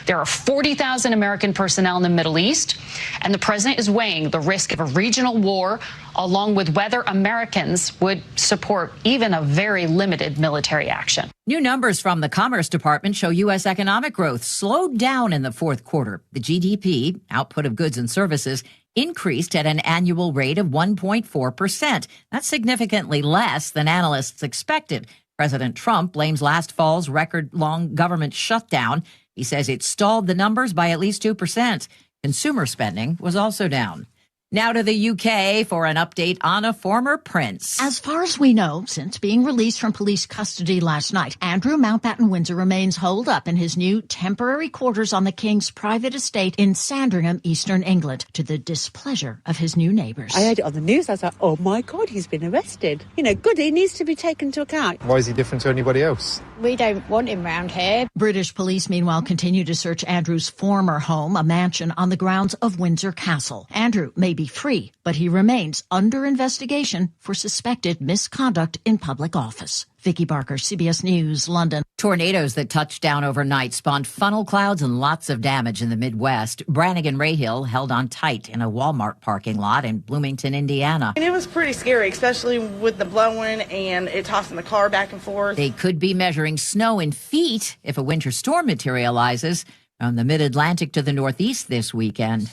there are 40,000 American personnel in the Middle East, and the president is weighing the risk of a regional war along with whether Americans would support even a very limited military action. New numbers from the Commerce Department show U.S. economic growth slowed down in the fourth quarter. The GDP, output of goods and services, increased at an annual rate of 1.4%. That's significantly less than analysts expected. President Trump blames last fall's record-long government shutdown. He says it stalled the numbers by at least 2%. Consumer spending was also down. Now to the UK for an update on a former prince. As far as we know, since being released from police custody last night, Andrew Mountbatten Windsor remains holed up in his new temporary quarters on the King's private estate in Sandringham, Eastern England, to the displeasure of his new neighbours. I heard it on the news. I was like, oh my God, he's been arrested. Good, he needs to be taken into account. Why is he different to anybody else? We don't want him round here. British police, meanwhile, continue to search Andrew's former home, a mansion on the grounds of Windsor Castle. Andrew may be free, but he remains under investigation for suspected misconduct in public office. Vicky Barker, CBS News, London. Tornadoes that touched down overnight spawned funnel clouds and lots of damage in the Midwest. Brannigan Rahill held on tight in a Walmart parking lot in Bloomington, Indiana. And it was pretty scary, especially with the blowing and it tossing the car back and forth. They could be measuring snow in feet if a winter storm materializes from the mid-Atlantic to the Northeast this weekend.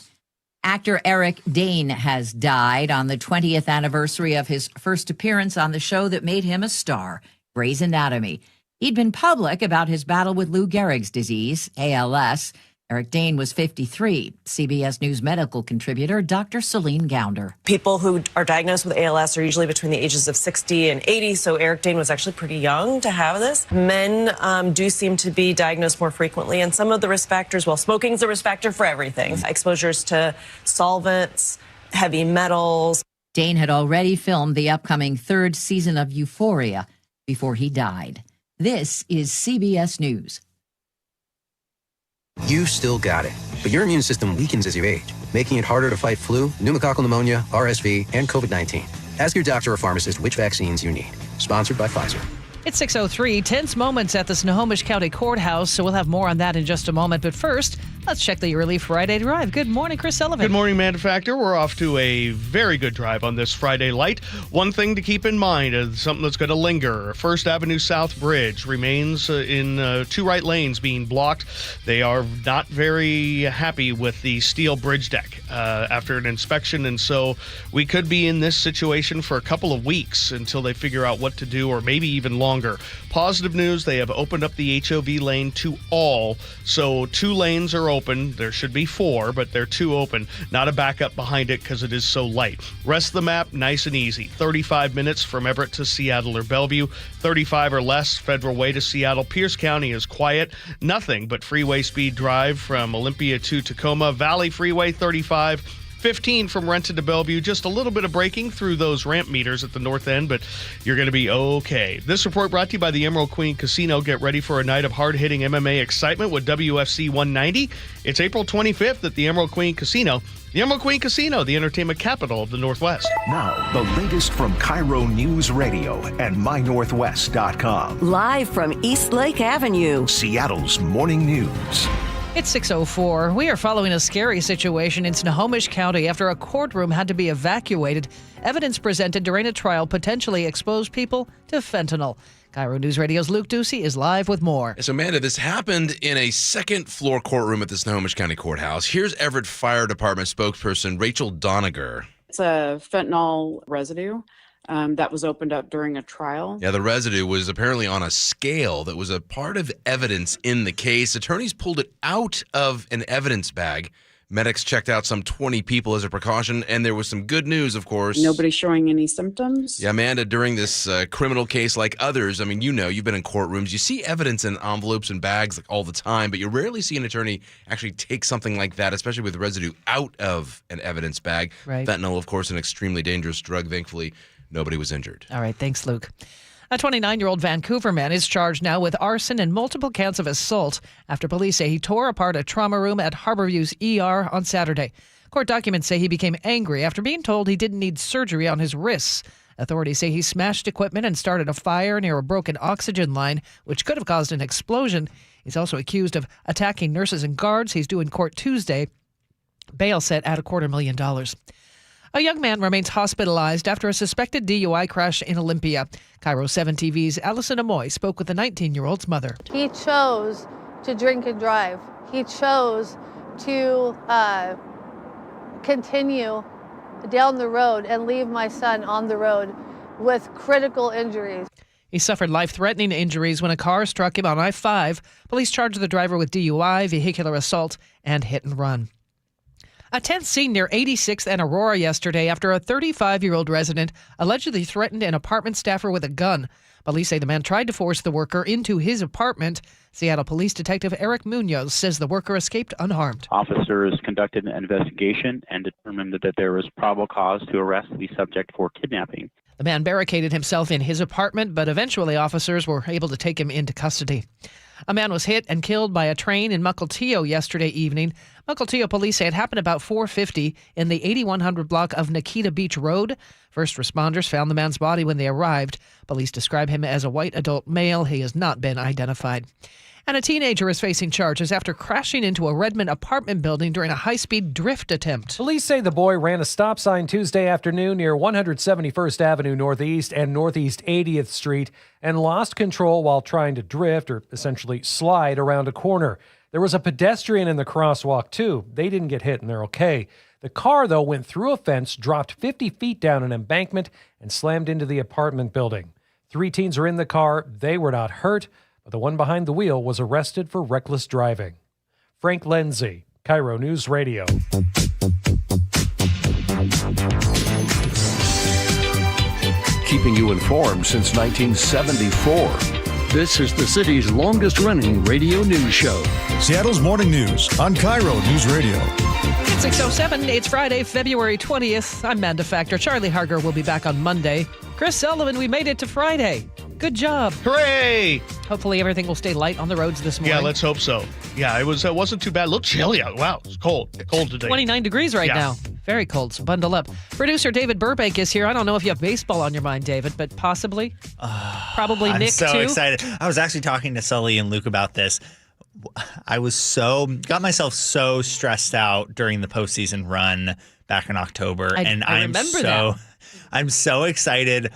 Actor Eric Dane has died on the 20th anniversary of his first appearance on the show that made him a star, Grey's Anatomy. He'd been public about his battle with Lou Gehrig's disease, ALS. Eric Dane was 53. CBS News medical contributor Dr. Celine Gounder. People who are diagnosed with ALS are usually between the ages of 60 and 80, so Eric Dane was actually pretty young to have this. Men do seem to be diagnosed more frequently, and some of the risk factors, well, smoking is a risk factor for everything. Exposures to solvents, heavy metals. Dane had already filmed the upcoming third season of Euphoria before he died. This is CBS News. You still got it, but your immune system weakens as you age, making it harder to fight flu, pneumococcal pneumonia, RSV, and COVID-19. Ask your doctor or pharmacist which vaccines you need. Sponsored by Pfizer. It's 6:03. Tense moments at the Snohomish County Courthouse, so we'll have more on that in just a moment. But first, let's check the early Friday drive. Good morning, Chris Sullivan. Good morning, Manda Factor. We're off to a very good drive on this Friday light. One thing to keep in mind is something that's going to linger. First Avenue South Bridge remains in 2 right lanes being blocked. They are not very happy with the steel bridge deck after an inspection, and so we could be in this situation for a couple of weeks until they figure out what to do, or maybe even longer. Positive news, they have opened up the HOV lane to all, so 2 lanes are open. There should be 4, but there are 2 open. Not a backup behind it because it is so light. Rest of the map, nice and easy. 35 minutes from Everett to Seattle or Bellevue. 35 or less Federal Way to Seattle. Pierce County is quiet. Nothing but freeway speed drive from Olympia to Tacoma. Valley Freeway, 35. 15 from Renton to Bellevue. Just a little bit of braking through those ramp meters at the north end, but you're going to be okay. This report brought to you by the Emerald Queen Casino. Get ready for a night of hard-hitting MMA excitement with WFC 190. It's April 25th at the Emerald Queen Casino. The Emerald Queen Casino, the entertainment capital of the Northwest. Now, the latest from KIRO News Radio and MyNorthwest.com. Live from East Lake Avenue, Seattle's morning news. It's 6:04. We are following a scary situation in Snohomish County after a courtroom had to be evacuated. Evidence presented during a trial potentially exposed people to fentanyl. KIRO News Radio's Luke Ducey is live with more. So, Amanda, this happened in a second-floor courtroom at the Snohomish County Courthouse. Here's Everett Fire Department spokesperson Rachel Doniger. It's a fentanyl residue that was opened up during a trial. Yeah, the residue was apparently on a scale that was a part of evidence in the case. Attorneys pulled it out of an evidence bag. Medics checked out some 20 people as a precaution, and there was some good news, of course. Nobody showing any symptoms. Yeah, Amanda, during this criminal case, like others, I mean, you know, you've been in courtrooms. You see evidence in envelopes and bags like all the time, but you rarely see an attorney actually take something like that, especially with residue out of an evidence bag. Right. Fentanyl, of course, an extremely dangerous drug. Thankfully, nobody was injured. All right, thanks, Luke. A 29-year-old Vancouver man is charged now with arson and multiple counts of assault after police say he tore apart a trauma room at Harborview's ER on Saturday. Court documents say he became angry after being told he didn't need surgery on his wrists. Authorities say he smashed equipment and started a fire near a broken oxygen line, which could have caused an explosion. He's also accused of attacking nurses and guards. He's due in court Tuesday. Bail set at $250,000. A young man remains hospitalized after a suspected DUI crash in Olympia. KIRO 7 TV's Allison Amoy spoke with the 19-year-old's mother. He chose to drink and drive. He chose to continue down the road and leave my son on the road with critical injuries. He suffered life-threatening injuries when a car struck him on I-5. Police charged the driver with DUI, vehicular assault, and hit and run. A tense scene near 86th and Aurora yesterday after a 35-year-old resident allegedly threatened an apartment staffer with a gun. Police say the man tried to force the worker into his apartment. Seattle Police Detective Eric Munoz says the worker escaped unharmed. Officers conducted an investigation and determined that there was probable cause to arrest the subject for kidnapping. The man barricaded himself in his apartment, but eventually officers were able to take him into custody. A man was hit and killed by a train in Mukilteo yesterday evening. Mukilteo police say it happened about 4:50 in the 8100 block of Nikita Beach Road. First responders found the man's body when they arrived. Police describe him as a white adult male. He has not been identified. And a teenager is facing charges after crashing into a Redmond apartment building during a high-speed drift attempt. Police say the boy ran a stop sign Tuesday afternoon near 171st Avenue Northeast and Northeast 80th Street and lost control while trying to drift, or essentially slide, around a corner. There was a pedestrian in the crosswalk, too. They didn't get hit and they're okay. The car, though, went through a fence, dropped 50 feet down an embankment, and slammed into the apartment building. 3 teens are in the car. They were not hurt. But the one behind the wheel was arrested for reckless driving. Frank Lenzi, KIRO News Radio. Keeping you informed since 1974. This is the city's longest-running radio news show. Seattle's Morning News on KIRO News Radio. It's 6:07. It's Friday, February 20th. I'm Manda Factor. Charlie Harger will be back on Monday. Chris Sullivan, we made it to Friday. Good job. Hooray! Hopefully everything will stay light on the roads this morning. Yeah, let's hope so. Yeah, it wasn't too bad. A little chilly out. Wow, it's cold. Cold today. 29 degrees right now. Very cold, so bundle up. Producer David Burbank is here. I don't know if you have baseball on your mind, David, but possibly. Probably Nick, too. I'm so excited. I was actually talking to Sully and Luke about this. I got myself so stressed out during the postseason run back in October. I remember that. I'm so excited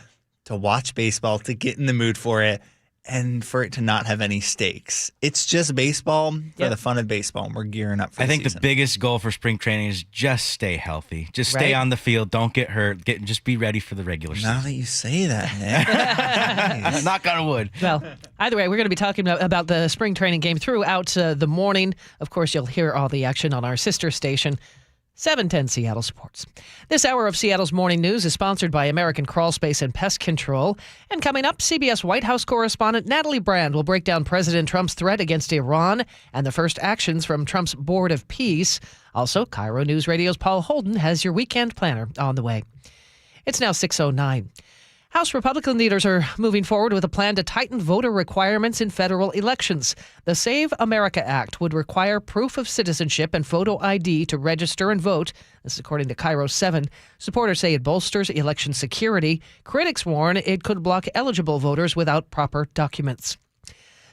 to watch baseball, to get in the mood for it. and for it to not have any stakes. It's just baseball for the fun of baseball, and we're gearing up for I think season. the biggest goal for spring training is just stay healthy. Just stay on the field. Don't get hurt. Just be ready for the regular season. Now that you say that, Nick. Knock on wood. Well, either way, we're going to be talking about the spring training game throughout the morning. Of course, you'll hear all the action on our sister station, 710 Seattle Sports. This hour of Seattle's Morning News is sponsored by American Crawl Space and Pest Control. And coming up, CBS White House correspondent Natalie Brand will break down President Trump's threat against Iran and the first actions from Trump's Board of Peace. Also, KIRO Newsradio's Paul Holden has your weekend planner on the way. It's now 6:09. House Republican leaders are moving forward with a plan to tighten voter requirements in federal elections. The Save America Act would require proof of citizenship and photo ID to register and vote. This is according to KIRO 7. Supporters say it bolsters election security. Critics warn it could block eligible voters without proper documents.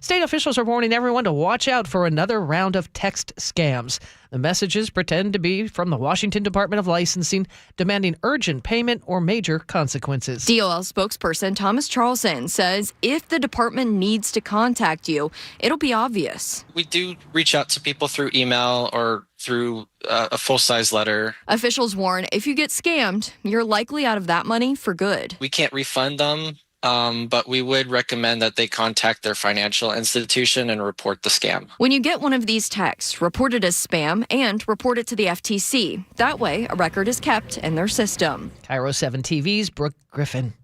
State officials are warning everyone to watch out for another round of text scams. The messages pretend to be from the Washington Department of Licensing, demanding urgent payment or major consequences. DOL spokesperson Thomas Charlson says if the department needs to contact you, it'll be obvious. We do reach out to people through email or through a full-size letter. Officials warn if you get scammed, you're likely out of that money for good. We can't refund them. But we would recommend that they contact their financial institution and report the scam. When you get one of these texts, report it as spam and report it to the FTC. That way, a record is kept in their system. KIRO 7 TV's Brooke Griffin.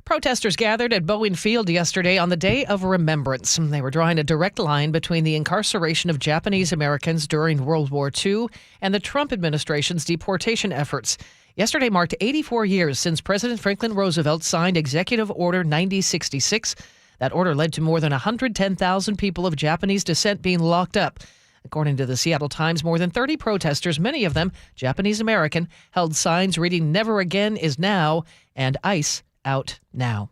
Protesters gathered at Bowen Field yesterday on the Day of Remembrance. They were drawing a direct line between the incarceration of Japanese Americans during World War II and the Trump administration's deportation efforts. Yesterday marked 84 years since President Franklin Roosevelt signed Executive Order 9066. That order led to more than 110,000 people of Japanese descent being locked up. According to the Seattle Times, more than 30 protesters, many of them Japanese American, held signs reading "Never Again is Now" and "Ice Out Now."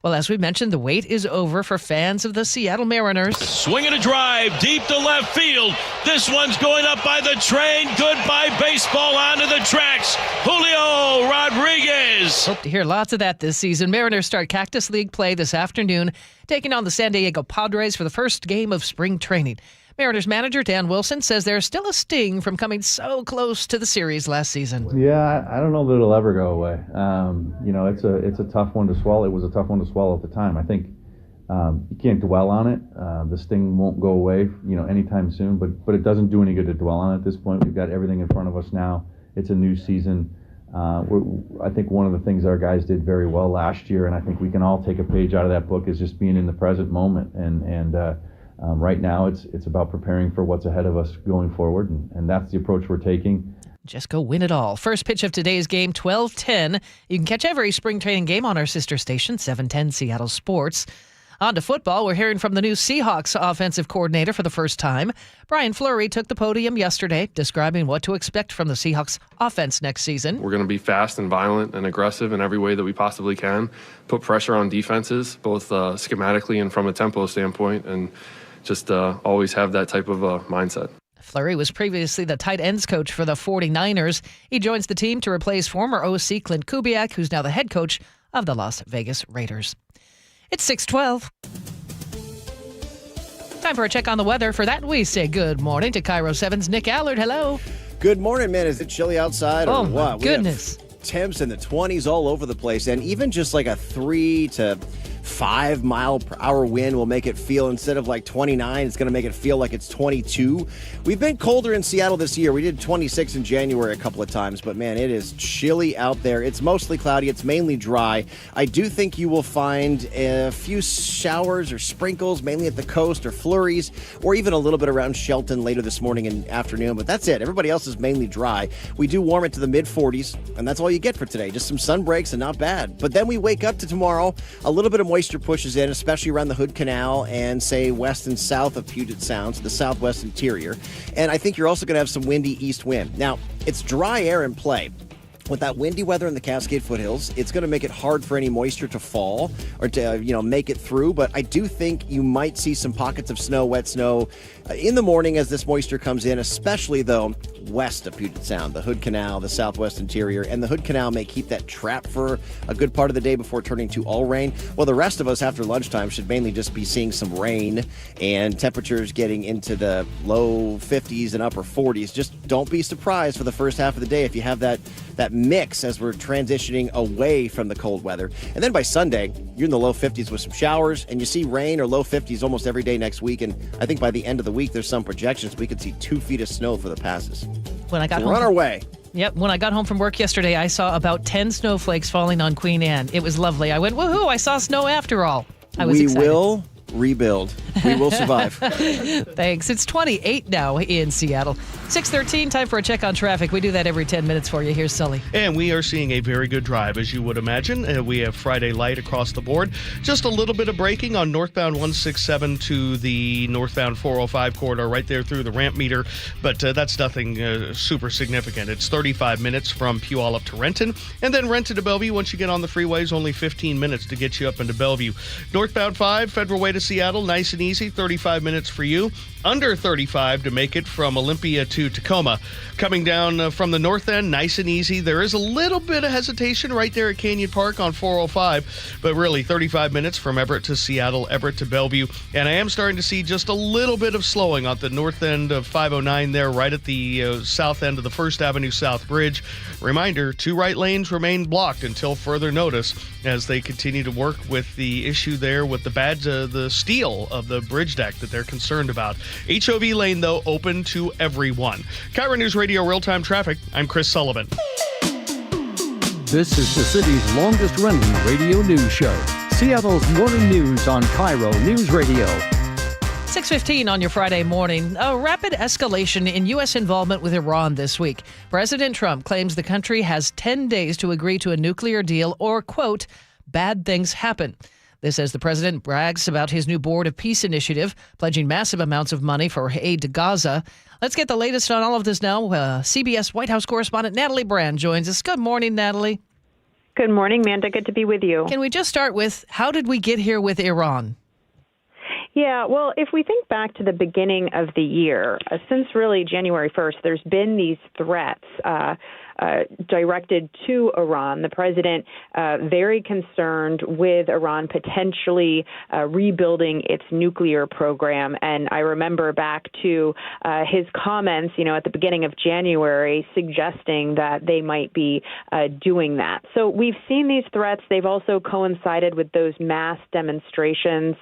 Well, as we mentioned, the wait is over for fans of the Seattle Mariners. Swinging a drive deep to left field. This one's going up by the train. Goodbye baseball onto the tracks. Julio Rodriguez. Hope to hear lots of that this season. Mariners start Cactus League play this afternoon, taking on the San Diego Padres for the first game of spring training. Mariners manager Dan Wilson says there's still a sting from coming so close to the series last season. Yeah, I don't know that it'll ever go away. It's a tough one to swallow. It was a tough one to swallow at the time. I think you can't dwell on it. The sting won't go away, anytime soon. But it doesn't do any good to dwell on it at this point. We've got everything in front of us now. It's a new season. I think one of the things our guys did very well last year, and I think we can all take a page out of that book, is just being in the present moment. Right now, it's about preparing for what's ahead of us going forward, and that's the approach we're taking. Just go win it all. First pitch of today's game, 12:10. You can catch every spring training game on our sister station, 710 Seattle Sports. On to football, we're hearing from the new Seahawks offensive coordinator for the first time. Brian Fleury took the podium yesterday, describing what to expect from the Seahawks offense next season. We're going to be fast and violent and aggressive in every way that we possibly can, put pressure on defenses, both schematically and from a tempo standpoint, and just always have that type of mindset. Fleury was previously the tight ends coach for the 49ers. He joins the team to replace former OC Clint Kubiak, who's now the head coach of the Las Vegas Raiders. It's 6:12. Time for a check on the weather. For that, we say good morning to KIRO 7's Nick Allard. Hello. Good morning, man. Is it chilly outside or what? My goodness. Temps in the 20s all over the place, and even just like a 3 to 5 mile per hour wind will make it feel, instead of like 29, it's going to make it feel like it's 22. We've been colder in Seattle this year. We did 26 in January a couple of times, but man, it is chilly out there. It's mostly cloudy. It's mainly dry. I do think you will find a few showers or sprinkles, mainly at the coast, or flurries, or even a little bit around Shelton later this morning and afternoon, but that's it. Everybody else is mainly dry. We do warm it to the mid-40s, and that's all you get for today. Just some sun breaks and not bad. But then we wake up to tomorrow, a little bit of moisture pushes in, especially around the Hood Canal and, say, west and south of Puget Sound, so the southwest interior. And I think you're also going to have some windy east wind. Now, it's dry air in play. with that windy weather in the Cascade foothills, it's going to make it hard for any moisture to fall or to, make it through. But I do think you might see some pockets of snow, wet snow, in the morning as this moisture comes in, especially, though, west of Puget Sound, the Hood Canal, the southwest interior. And the Hood Canal may keep that trap for a good part of the day before turning to all rain. Well, the rest of us after lunchtime should mainly just be seeing some rain and temperatures getting into the low 50s and upper 40s. Just don't be surprised for the first half of the day if you have that mix as we're transitioning away from the cold weather. And then by Sunday, you're in the low 50s with some showers, and you see rain or low 50s almost every day next week. And I think by the end of the week, there's some projections we could see 2 feet of snow for the passes. When I got home, we're on our way. Yep. When I got home from work yesterday, I saw about 10 snowflakes falling on Queen Anne. It was lovely. I went, woohoo, I saw snow after all. I was excited. We will rebuild. We will survive. Thanks. It's 28 now in Seattle. 6:13, time for a check on traffic. We do that every 10 minutes for you. Here's Sully. And we are seeing a very good drive, as you would imagine. We have Friday light across the board. Just a little bit of braking on northbound 167 to the northbound 405 corridor right there through the ramp meter. But that's nothing super significant. It's 35 minutes from Puyallup to Renton. And then Renton to Bellevue, once you get on the freeways, only 15 minutes to get you up into Bellevue. Northbound 5, Federal Way to Seattle, nice and easy, 35 minutes for you. Under 35 to make it from Olympia to Tacoma. Coming down from the north end, nice and easy. There is a little bit of hesitation right there at Canyon Park on 405, but really 35 minutes from Everett to Seattle, Everett to Bellevue. And I am starting to see just a little bit of slowing on the north end of 509 there, right at the south end of the First Avenue South Bridge. Reminder, 2 right lanes remain blocked until further notice as they continue to work with the issue there with the steel of the bridge deck that they're concerned about. HOV lane, though, open to everyone. KIRO News Radio Real-Time Traffic, I'm Chris Sullivan. This is the city's longest-running radio news show. Seattle's morning news on KIRO News Radio. 6:15 on your Friday morning. A rapid escalation in U.S. involvement with Iran this week. President Trump claims the country has 10 days to agree to a nuclear deal or, quote, bad things happen. This as the president brags about his new Board of Peace initiative, pledging massive amounts of money for aid to Gaza. Let's get the latest on all of this now. CBS White House correspondent Natalie Brand joins us. Good morning, Natalie. Good morning, Manda. Good to be with you. Can we just start with, how did we get here with Iran? Yeah, well, if we think back to the beginning of the year, since really January 1st, there's been these threats directed to Iran. The president very concerned with Iran potentially rebuilding its nuclear program. And I remember back to his comments, at the beginning of January, suggesting that they might be doing that. So we've seen these threats. They've also coincided with those mass demonstrations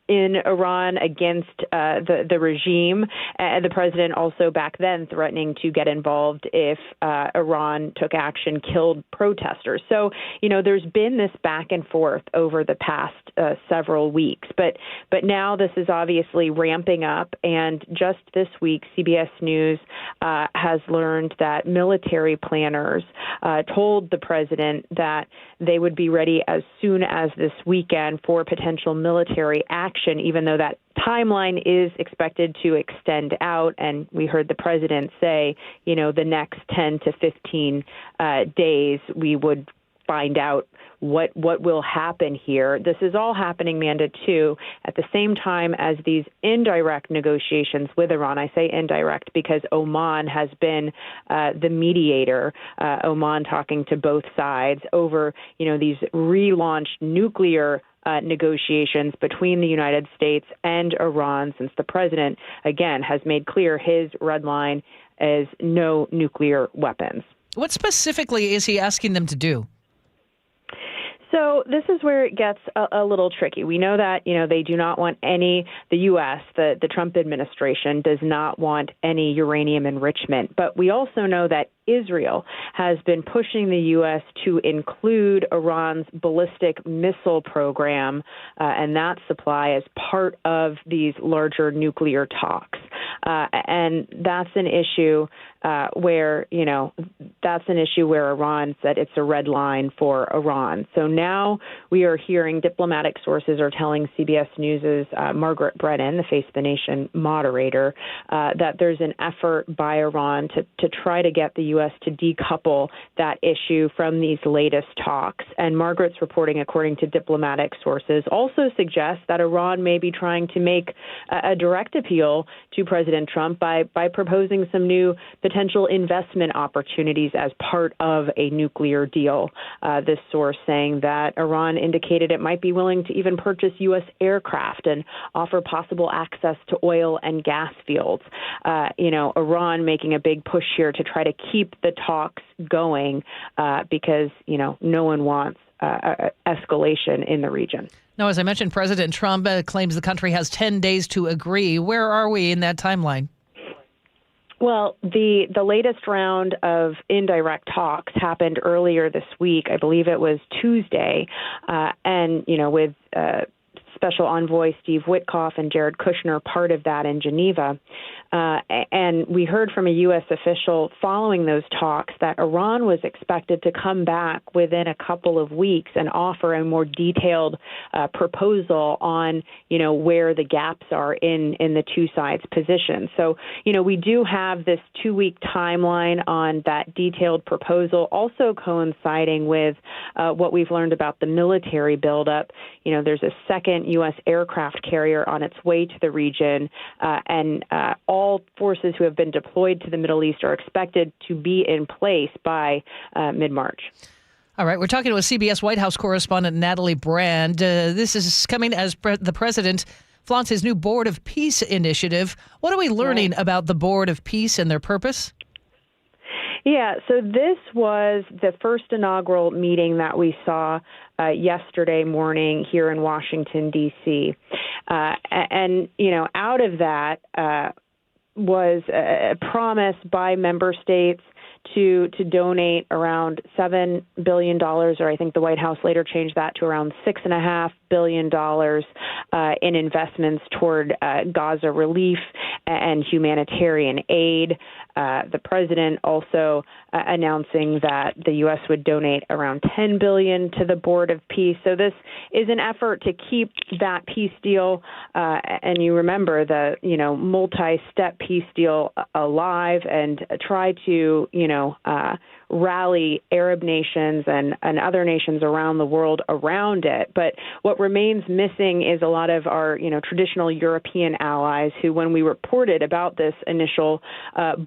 in Iran against the regime. The president also back then threatening to get involved if Iran took action, killed protesters. So, there's been this back and forth over the past several weeks. But now this is obviously ramping up. And just this week, CBS News has learned that military planners told the president that they would be ready as soon as this weekend for potential military action, even though that timeline is expected to extend out. And we heard the president say, the next 10 to 15 days, we would find out what will happen here. This is all happening, Manda, too, at the same time as these indirect negotiations with Iran. I say indirect because Oman has been the mediator, Oman talking to both sides over, these relaunched nuclear negotiations between the United States and Iran, since the president, again, has made clear his red line is no nuclear weapons. What specifically is he asking them to do? So this is where it gets a little tricky. We know that, they do not want the U.S., the Trump administration does not want any uranium enrichment. But we also know that Israel has been pushing the U.S. to include Iran's ballistic missile program and that supply as part of these larger nuclear talks. And that's an issue where Iran said it's a red line for Iran. So now we are hearing diplomatic sources are telling CBS News' Margaret Brennan, the Face the Nation moderator, that there's an effort by Iran to try to get the U.S. U.S. to decouple that issue from these latest talks. And Margaret's reporting, according to diplomatic sources, also suggests that Iran may be trying to make a direct appeal to President Trump by proposing some new potential investment opportunities as part of a nuclear deal. This source saying that Iran indicated it might be willing to even purchase U.S. aircraft and offer possible access to oil and gas fields. Iran making a big push here to try to keep the talks going because, no one wants escalation in the region. Now, as I mentioned, President Trump claims the country has 10 days to agree. Where are we in that timeline? Well, the latest round of indirect talks happened earlier this week. I believe it was Tuesday. With Special Envoy Steve Witkoff and Jared Kushner part of that in Geneva. And we heard from a U.S. official following those talks that Iran was expected to come back within a couple of weeks and offer a more detailed proposal on, where the gaps are in the two sides' positions. So, we do have this 2-week timeline on that detailed proposal, also coinciding with what we've learned about the military buildup. There's a second U.S. aircraft carrier on its way to the region, and all forces who have been deployed to the Middle East are expected to be in place by mid-March. All right, we're talking to a CBS White House correspondent, Natalie Brand. This is coming as the president flaunts his new Board of Peace initiative. What are we learning about the Board of Peace and their purpose? Yeah, so this was the first inaugural meeting that we saw yesterday morning here in Washington, D.C. Out of that was a promise by member states to donate around $7 billion, or I think the White House later changed that to around $6.5 billion in investments toward Gaza relief and humanitarian aid. The president also announcing that the U.S. would donate around $10 billion to the Board of Peace. So this is an effort to keep that peace deal, and you remember the multi-step peace deal alive, and try to rally Arab nations and other nations around the world around it. But what remains missing is a lot of our traditional European allies who, when we reported about this initial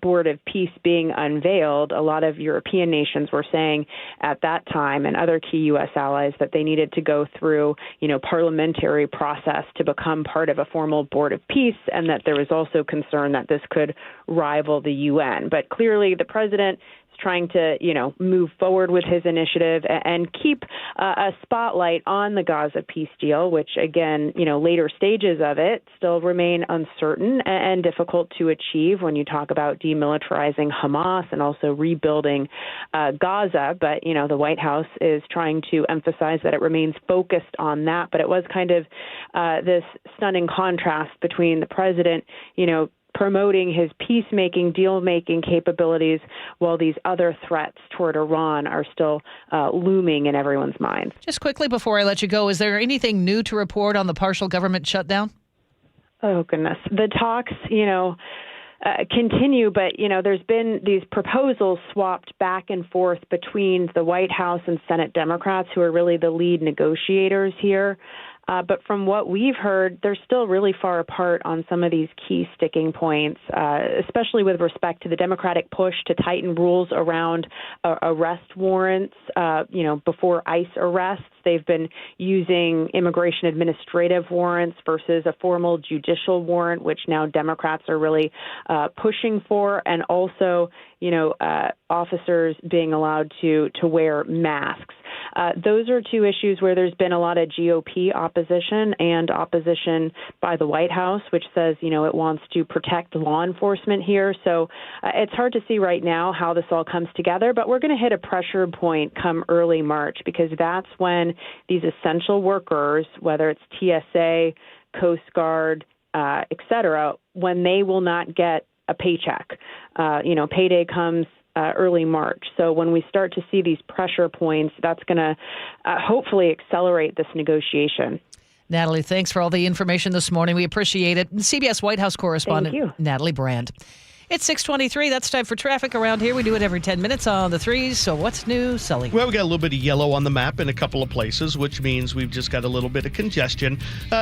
Board of Peace being unveiled, a lot of European nations were saying at that time, and other key U.S. allies, that they needed to go through parliamentary process to become part of a formal Board of Peace, and that there was also concern that this could rival the UN. But clearly the president is trying to, move forward with his initiative and keep a spotlight on the Gaza peace deal, which, again, later stages of it still remain uncertain and difficult to achieve when you talk about demilitarizing Hamas and also rebuilding Gaza. But, the White House is trying to emphasize that it remains focused on that. But it was kind of this stunning contrast between the president, promoting his peacemaking, deal-making capabilities, while these other threats toward Iran are still looming in everyone's minds. Just quickly before I let you go, is there anything new to report on the partial government shutdown? Oh, goodness. The talks, continue, but, there's been these proposals swapped back and forth between the White House and Senate Democrats, who are really the lead negotiators here. But from what we've heard, they're still really far apart on some of these key sticking points, especially with respect to the Democratic push to tighten rules around arrest warrants, before ICE arrests. They've been using immigration administrative warrants versus a formal judicial warrant, which now Democrats are really pushing for, and also, officers being allowed to wear masks. Those are two issues where there's been a lot of GOP opposition and opposition by the White House, which says, it wants to protect law enforcement here. So it's hard to see right now how this all comes together, but we're going to hit a pressure point come early March, because that's when these essential workers, whether it's TSA, Coast Guard, et cetera, when they will not get a paycheck. Payday comes early March. So when we start to see these pressure points, that's going to hopefully accelerate this negotiation. Natalie, thanks for all the information this morning. We appreciate it. CBS White House correspondent Natalie Brand. It's 6:23. That's time for traffic around here. We do it every 10 minutes on the 3s. So what's new, Sully? Well, we got a little bit of yellow on the map in a couple of places, which means we've just got a little bit of congestion,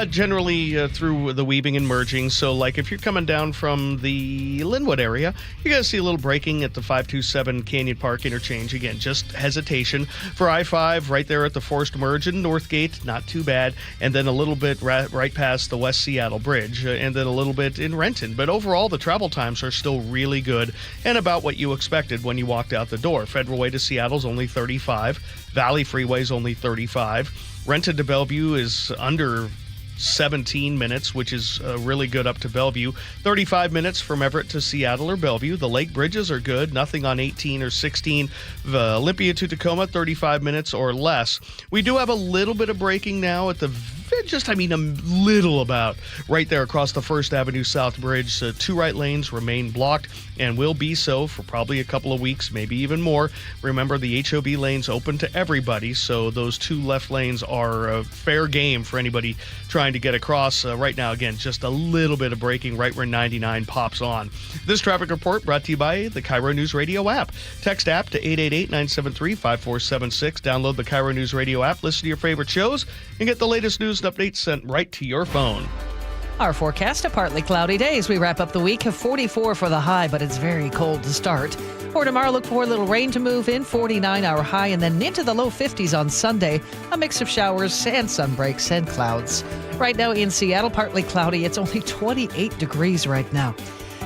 generally through the weaving and merging. So, like, if you're coming down from the Linwood area, you're going to see a little braking at the 527 Canyon Park interchange. Again, just hesitation. For I-5, right there at the forced merge in Northgate, not too bad. And then a little bit right past the West Seattle Bridge, and then a little bit in Renton. But overall, the travel times are still really good and about what you expected when you walked out the door. Federal Way to Seattle's only 35. Valley Freeway's only 35. Renton to Bellevue is under 17 minutes, which is really good up to Bellevue. 35 minutes from Everett to Seattle or Bellevue. The lake bridges are good. Nothing on 18 or 16. Olympia to Tacoma, 35 minutes or less. We do have a little bit of braking now at the a little about right there across the First Avenue South Bridge. 2 right lanes remain blocked and will be so for probably a couple of weeks, maybe even more. Remember, the HOV lane's open to everybody, so those 2 left lanes are fair game for anybody trying to get across. Right now, again, just a little bit of braking right where 99 pops on. This traffic report brought to you by the KIRO Newsradio App. Text app to 888-973-5476. Download the KIRO Newsradio App, listen to your favorite shows, and get the latest news and updates sent right to your phone. Our forecast, a partly cloudy day as we wrap up the week. 44 for the high, but it's very cold to start. For tomorrow, look for a little rain to move in, 49 our high, and then into the low 50s on Sunday. A mix of showers and sun breaks and clouds. Right now in Seattle, partly cloudy. It's only 28 degrees right now.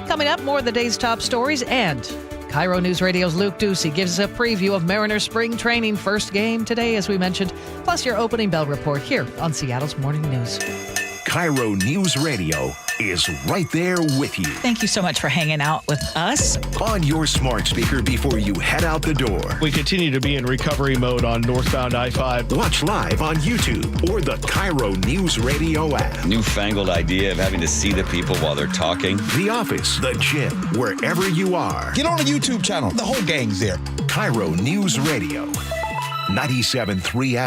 Coming up, more of the day's top stories, and KIRO News Radio's Luke Ducey gives us a preview of Mariners spring training first game today, as we mentioned, plus your opening bell report here on Seattle's Morning News. KIRO News Radio is right there with you. Thank you so much for hanging out with us. On your smart speaker before you head out the door. We continue to be in recovery mode on northbound I-5. Watch live on YouTube or the KIRO News Radio app. Newfangled idea of having to see the people while they're talking. The office, the gym, wherever you are. Get on the YouTube channel. The whole gang's there. KIRO News Radio. 97.3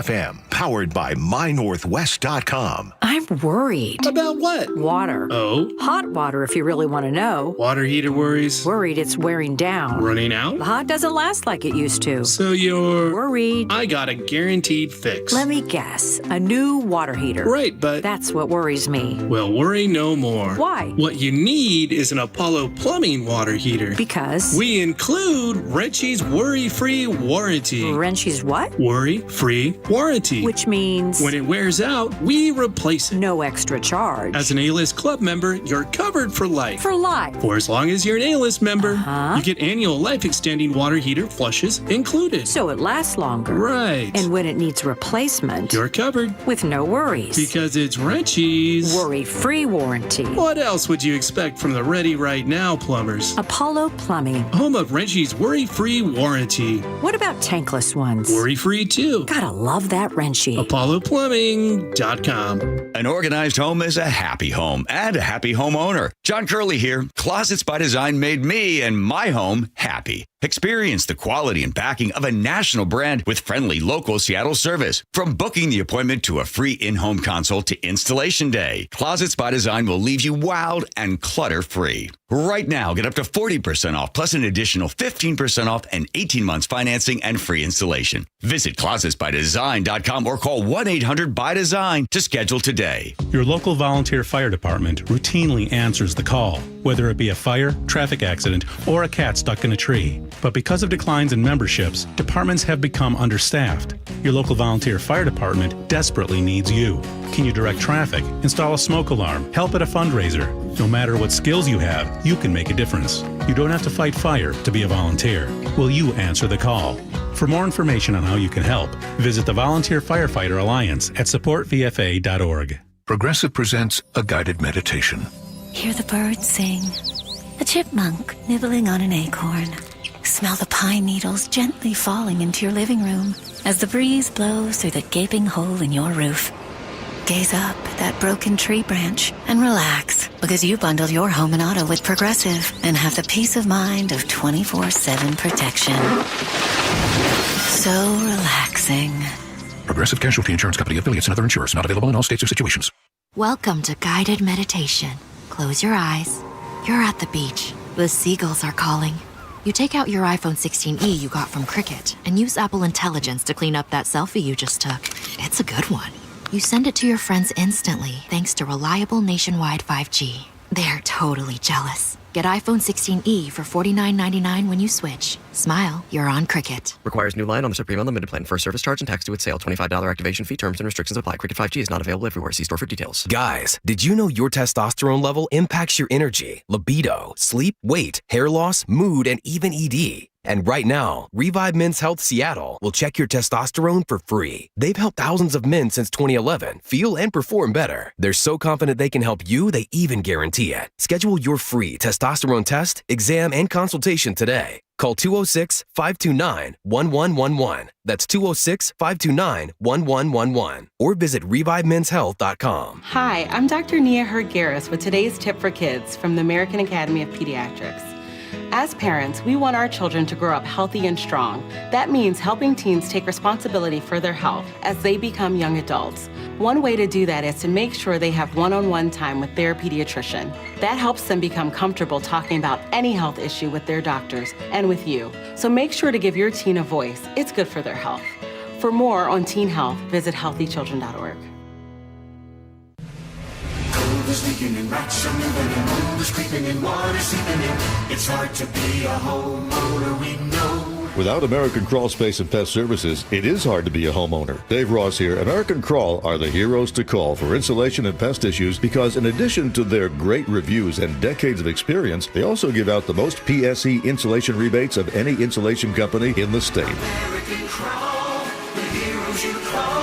FM, powered by MyNorthwest.com. I'm worried. About what? Water. Oh? Hot water, if you really want to know. Water heater worries? Worried it's wearing down. Running out? The hot doesn't last like it used to. So you're... worried. I got a guaranteed fix. Let me guess. A new water heater. Right, but... that's what worries me. Well, worry no more. Why? What you need is an Apollo Plumbing water heater. Because? We include Wrenchy's worry-free warranty. Wrenchy's what? Worry-free warranty. Which means? When it wears out, we replace it. No extra charge. As an A-List Club member, you're covered for life. For life? For as long as you're an A-List member. You get annual life-extending water heater flushes included. So it lasts longer. Right. And when it needs replacement, you're covered. With no worries. Because it's Wrenchy's worry-free warranty. What else would you expect from the Ready Right Now plumbers? Apollo Plumbing. Home of Wrenchy's worry-free warranty. What about tankless ones? Worry-free too. Gotta love that Wrenchy. ApolloPlumbing.com. An organized home is a happy home and a happy homeowner. John Curley here. Closets by Design made me and my home happy. Experience the quality and backing of a national brand with friendly local Seattle service. From booking the appointment to a free in-home consult to installation day, Closets by Design will leave you wowed and clutter-free. Right now, get up to 40% off plus an additional 15% off and 18 months financing and free installation. Visit closetsbydesign.com or call 1-800-BY-DESIGN to schedule today. Your local volunteer fire department routinely answers the call, whether it be a fire, traffic accident, or a cat stuck in a tree. But because of declines in memberships, departments have become understaffed. Your local volunteer fire department desperately needs you. Can you direct traffic, install a smoke alarm, help at a fundraiser? No matter what skills you have, you can make a difference. You don't have to fight fire to be a volunteer. Will you answer the call? For more information on how you can help, visit the Volunteer Firefighter Alliance at supportvfa.org. Progressive presents a guided meditation. Hear the birds sing. A chipmunk nibbling on an acorn. Smell the pine needles gently falling into your living room as the breeze blows through the gaping hole in your roof. Gaze up at that broken tree branch and relax, because you bundled your home and auto with Progressive and have the peace of mind of 24/7 protection. So relaxing. Progressive Casualty Insurance Company, affiliates, and other insurers. Not available in all states or situations. Welcome to guided meditation. Close your eyes. You're at the beach. The seagulls are calling. You take out your iPhone 16e you got from Cricket and use Apple Intelligence to clean up that selfie you just took. It's a good one. You send it to your friends instantly thanks to reliable nationwide 5G. They're totally jealous. Get iPhone 16e for $49.99 when you switch. Smile, you're on Cricket. Requires new line on the Supreme Unlimited plan. First service charge and tax due at sale. $25 activation fee. Terms and restrictions apply. Cricket 5G is not available everywhere. See store for details. Guys, did you know your testosterone level impacts your energy, libido, sleep, weight, hair loss, mood, and even ED? And right now, Revive Men's Health Seattle will check your testosterone for free. They've helped thousands of men since 2011 feel and perform better. They're so confident they can help you, they even guarantee it. Schedule your free testosterone test, exam, and consultation today. Call 206-529-1111. That's 206-529-1111. Or visit ReviveMen'sHealth.com. Hi, I'm Dr. Nia Hergeris with today's tip for kids from the American Academy of Pediatrics. As parents, we want our children to grow up healthy and strong. That means helping teens take responsibility for their health as they become young adults. One way to do that is to make sure they have one-on-one time with their pediatrician. That helps them become comfortable talking about any health issue with their doctors and with you. So make sure to give your teen a voice. It's good for their health. For more on teen health, visit healthychildren.org. Is leaking and rats are moving and mold is creeping and water seeping in. It's hard to be a homeowner, we know. Without American Crawl Space and Pest Services, it is hard to be a homeowner. Dave Ross here. American Crawl are the heroes to call for insulation and pest issues because in addition to their great reviews and decades of experience, they also give out the most PSE insulation rebates of any insulation company in the state. American Crawl, the heroes you call.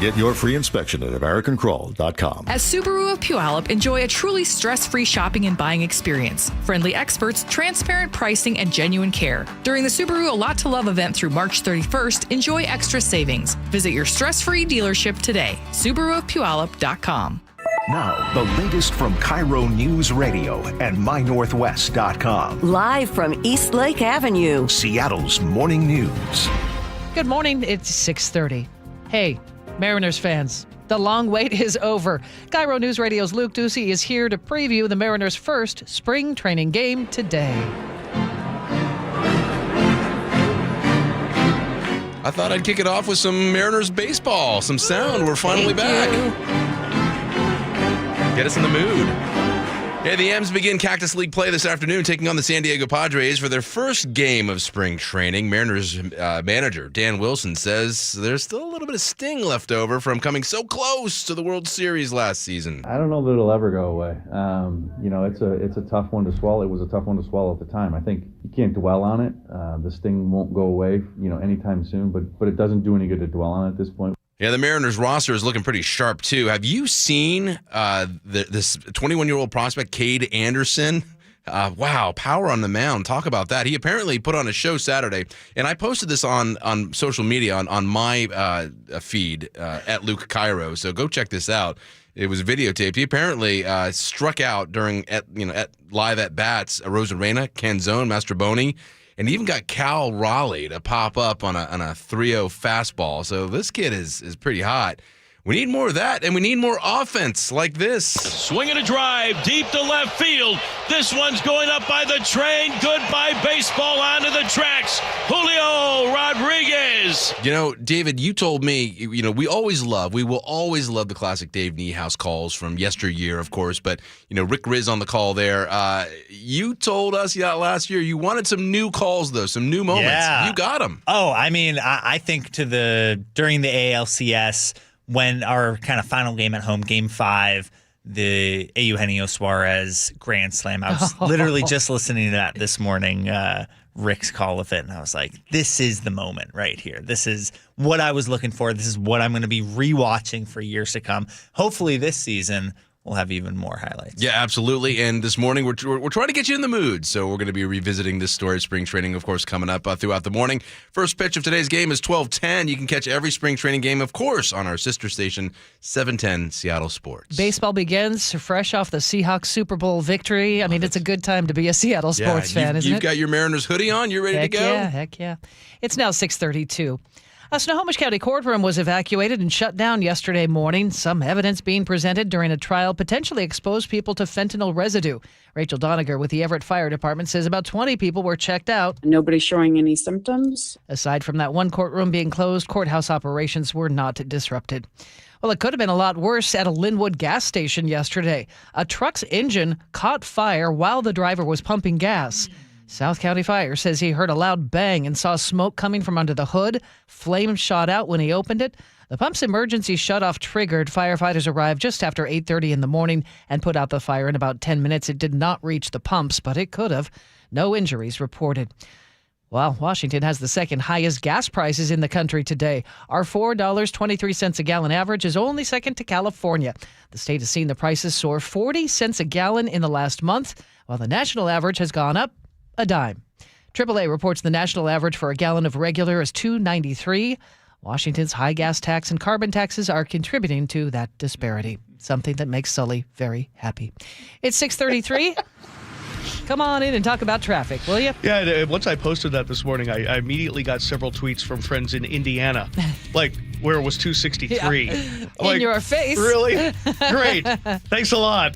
Get your free inspection at AmericanCrawl.com. As Subaru of Puyallup, enjoy a truly stress-free shopping and buying experience. Friendly experts, transparent pricing, and genuine care. During the Subaru A Lot to Love event through March 31st, enjoy extra savings. Visit your stress-free dealership today. SubaruofPuyallup.com. Now, the latest from KIRO Newsradio and MyNorthwest.com. Live from East Lake Avenue, Seattle's morning news. Good morning. It's 6:30. Hey, Mariners fans, the long wait is over. KIRO News Radio's Luke Ducey is here to preview the Mariners' first spring training game today. I thought I'd kick it off with some Mariners baseball, some sound. We're finally back. Get us in the mood. Yeah, the M's begin Cactus League play this afternoon, taking on the San Diego Padres for their first game of spring training. Mariners manager Dan Wilson says there's still a little bit of sting left over from coming so close to the World Series last season. I don't know that it'll ever go away. It's a tough one to swallow. It was a tough one to swallow at the time. I think you can't dwell on it. The sting won't go away, anytime soon. But it doesn't do any good to dwell on it at this point. Yeah, the Mariners roster is looking pretty sharp, too. Have you seen this 21-year-old prospect, Cade Anderson? Wow, power on the mound. Talk about that. He apparently put on a show Saturday, and I posted this on social media on my feed at Luke KIRO, so go check this out. It was videotaped. He apparently struck out during at live at-bats, Rosarena, Canzone, Mastroboni, and even got Cal Raleigh to pop up on a 3-0 fastball. So this kid is pretty hot. We need more of that, and we need more offense like this. Swinging a drive deep to left field. This one's going up by the train. Goodbye baseball onto the tracks. Julio Rodriguez. David, you told me, we will always love the classic Dave Niehaus calls from yesteryear, of course, but, Rick Riz on the call there. You told us last year you wanted some new calls, though, some new moments. Yeah. You got them. Oh, I mean, I think during the ALCS, when our kind of final game at home, Game 5, the Eugenio Suarez Grand Slam, I was literally just listening to that this morning, Rick's call of it, and I was like, this is the moment right here. This is what I was looking for. This is what I'm going to be rewatching for years to come. Hopefully this season we'll have even more highlights. Yeah, absolutely. And this morning, we're trying to get you in the mood. So we're going to be revisiting this story of spring training, of course, coming up throughout the morning. First pitch of today's game is 12:10. You can catch every spring training game, of course, on our sister station, 710 Seattle Sports. Baseball begins fresh off the Seahawks Super Bowl victory. I mean, it's a good time to be a Seattle sports fan, isn't it? You've got your Mariners hoodie on. You're ready to go? Heck yeah. It's now 6:32. A Snohomish County courtroom was evacuated and shut down yesterday morning. Some evidence being presented during a trial potentially exposed people to fentanyl residue. Rachel Doniger with the Everett Fire Department says about 20 people were checked out. Nobody showing any symptoms. Aside from that one courtroom being closed, courthouse operations were not disrupted. Well, it could have been a lot worse at a Linwood gas station yesterday. A truck's engine caught fire while the driver was pumping gas. South County Fire says he heard a loud bang and saw smoke coming from under the hood. Flames shot out when he opened it. The pump's emergency shutoff triggered. Firefighters arrived just after 8:30 in the morning and put out the fire in about 10 minutes. It did not reach the pumps, but it could have. No injuries reported. Well, Washington has the second highest gas prices in the country today. Our $4.23 a gallon average is only second to California. The state has seen the prices soar 40 cents a gallon in the last month, while the national average has gone up a dime. AAA reports the national average for a gallon of regular is $2.93. Washington's high gas tax and carbon taxes are contributing to that disparity, something that makes Sully very happy. It's 6:33. Come on in and talk about traffic, will you? Yeah, once I posted that this morning, I immediately got several tweets from friends in Indiana, like where it was 263. Yeah. In your face. Really? Great. Thanks a lot.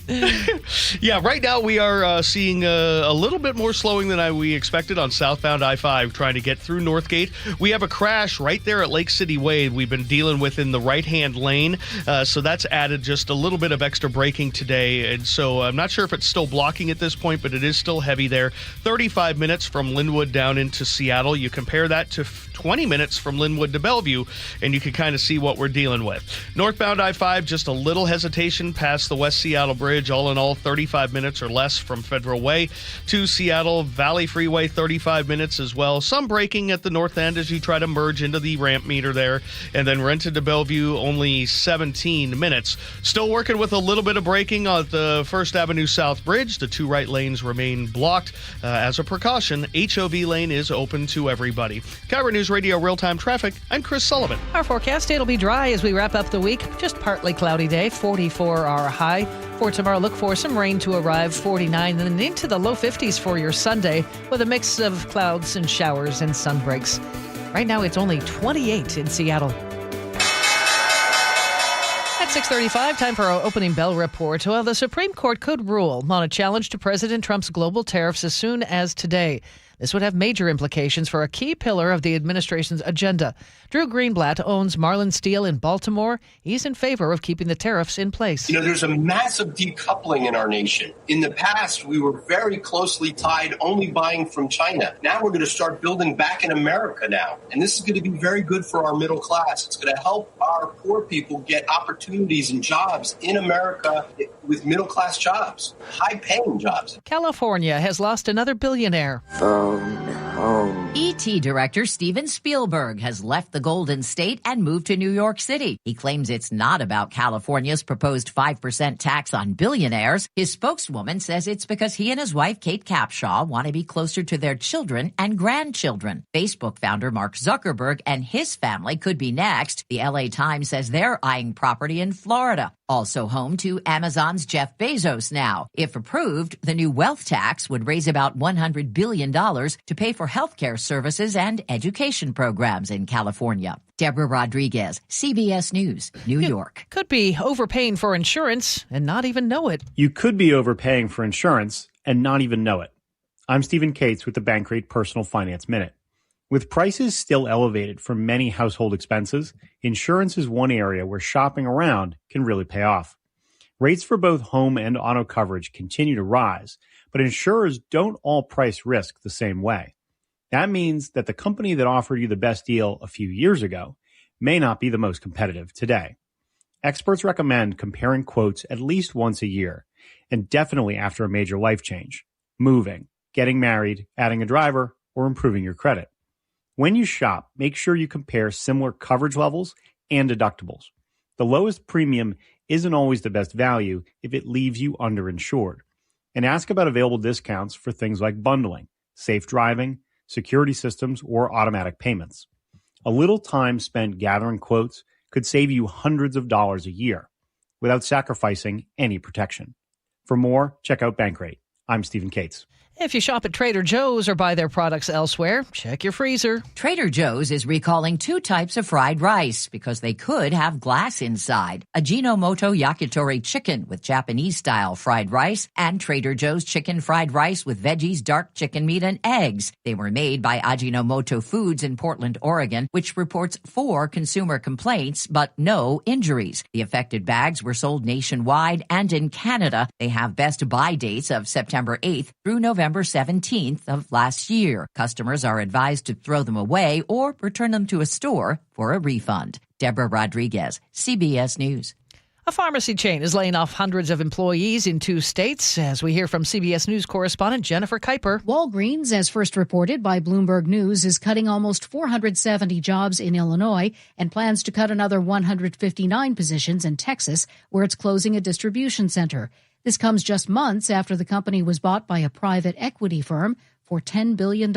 Yeah, right now we are seeing a little bit more slowing than we expected on southbound I-5 trying to get through Northgate. We have a crash right there at Lake City Way we've been dealing with in the right-hand lane, so that's added just a little bit of extra braking today, and so I'm not sure if it's still blocking at this point, but it is still heavy there. 35 minutes from Linwood down into Seattle. You compare that to 20 minutes from Linwood to Bellevue, and you can kind of see what we're dealing with. Northbound I-5, just a little hesitation past the West Seattle Bridge. All in all, 35 minutes or less from Federal Way to Seattle Valley Freeway, 35 minutes as well. Some braking at the north end as you try to merge into the ramp meter there. And then Renton to Bellevue, only 17 minutes. Still working with a little bit of braking on the First Avenue South Bridge. The two right lanes remain blocked. As a precaution, HOV lane is open to everybody. KIRO News Radio Real-Time Traffic, I'm Chris Sullivan. Our forecast, it'll be dry as we wrap up the week. Just partly cloudy day, 44 our high. For tomorrow, look for some rain to arrive, 49, and then into the low 50s for your Sunday with a mix of clouds and showers and sun breaks. Right now, it's only 28 in Seattle. At 6:35, time for our opening bell report. Well, the Supreme Court could rule on a challenge to President Trump's global tariffs as soon as today. This would have major implications for a key pillar of the administration's agenda. Drew Greenblatt owns Marlin Steel in Baltimore. He's in favor of keeping the tariffs in place. You know, there's a massive decoupling in our nation. In the past, we were very closely tied, only buying from China. Now we're going to start building back in America now. And this is going to be very good for our middle class. It's going to help our poor people get opportunities and jobs in America with middle class jobs, high paying jobs. California has lost another billionaire. E.T. director Steven Spielberg has left the Golden State and moved to New York City. He claims it's not about California's proposed 5% tax on billionaires. His spokeswoman says it's because he and his wife, Kate Capshaw, want to be closer to their children and grandchildren. Facebook founder Mark Zuckerberg and his family could be next. The LA Times says they're eyeing property in Florida, also home to Amazon's Jeff Bezos now. If approved, the new wealth tax would raise about $100 billion to pay for health care services and education programs in California. Deborah Rodriguez, CBS News, New York. Could be overpaying for insurance and not even know it. You could be overpaying for insurance and not even know it. I'm Stephen Cates with the Bankrate Personal Finance Minute. With prices still elevated for many household expenses, insurance is one area where shopping around can really pay off. Rates for both home and auto coverage continue to rise, but insurers don't all price risk the same way. That means that the company that offered you the best deal a few years ago may not be the most competitive today. Experts recommend comparing quotes at least once a year, and definitely after a major life change, moving, getting married, adding a driver, or improving your credit. When you shop, make sure you compare similar coverage levels and deductibles. The lowest premium isn't always the best value if it leaves you underinsured. And ask about available discounts for things like bundling, safe driving, security systems, or automatic payments. A little time spent gathering quotes could save you hundreds of dollars a year without sacrificing any protection. For more, check out Bankrate. I'm Stephen Cates. If you shop at Trader Joe's or buy their products elsewhere, check your freezer. Trader Joe's is recalling 2 types of fried rice because they could have glass inside. Ajinomoto Yakitori chicken with Japanese-style fried rice and Trader Joe's chicken fried rice with veggies, dark chicken meat, and eggs. They were made by Ajinomoto Foods in Portland, Oregon, which reports 4 consumer complaints but no injuries. The affected bags were sold nationwide and in Canada. They have best buy dates of September 8th through November 17th of last year. Customers are advised to throw them away or return them to a store for a refund. Deborah Rodriguez, CBS News. A pharmacy chain is laying off hundreds of employees in 2 states, as we hear from CBS News correspondent Jennifer Kuiper. Walgreens, as first reported by Bloomberg News, is cutting almost 470 jobs in Illinois and plans to cut another 159 positions in Texas, where it's closing a distribution center. This comes just months after the company was bought by a private equity firm for $10 billion.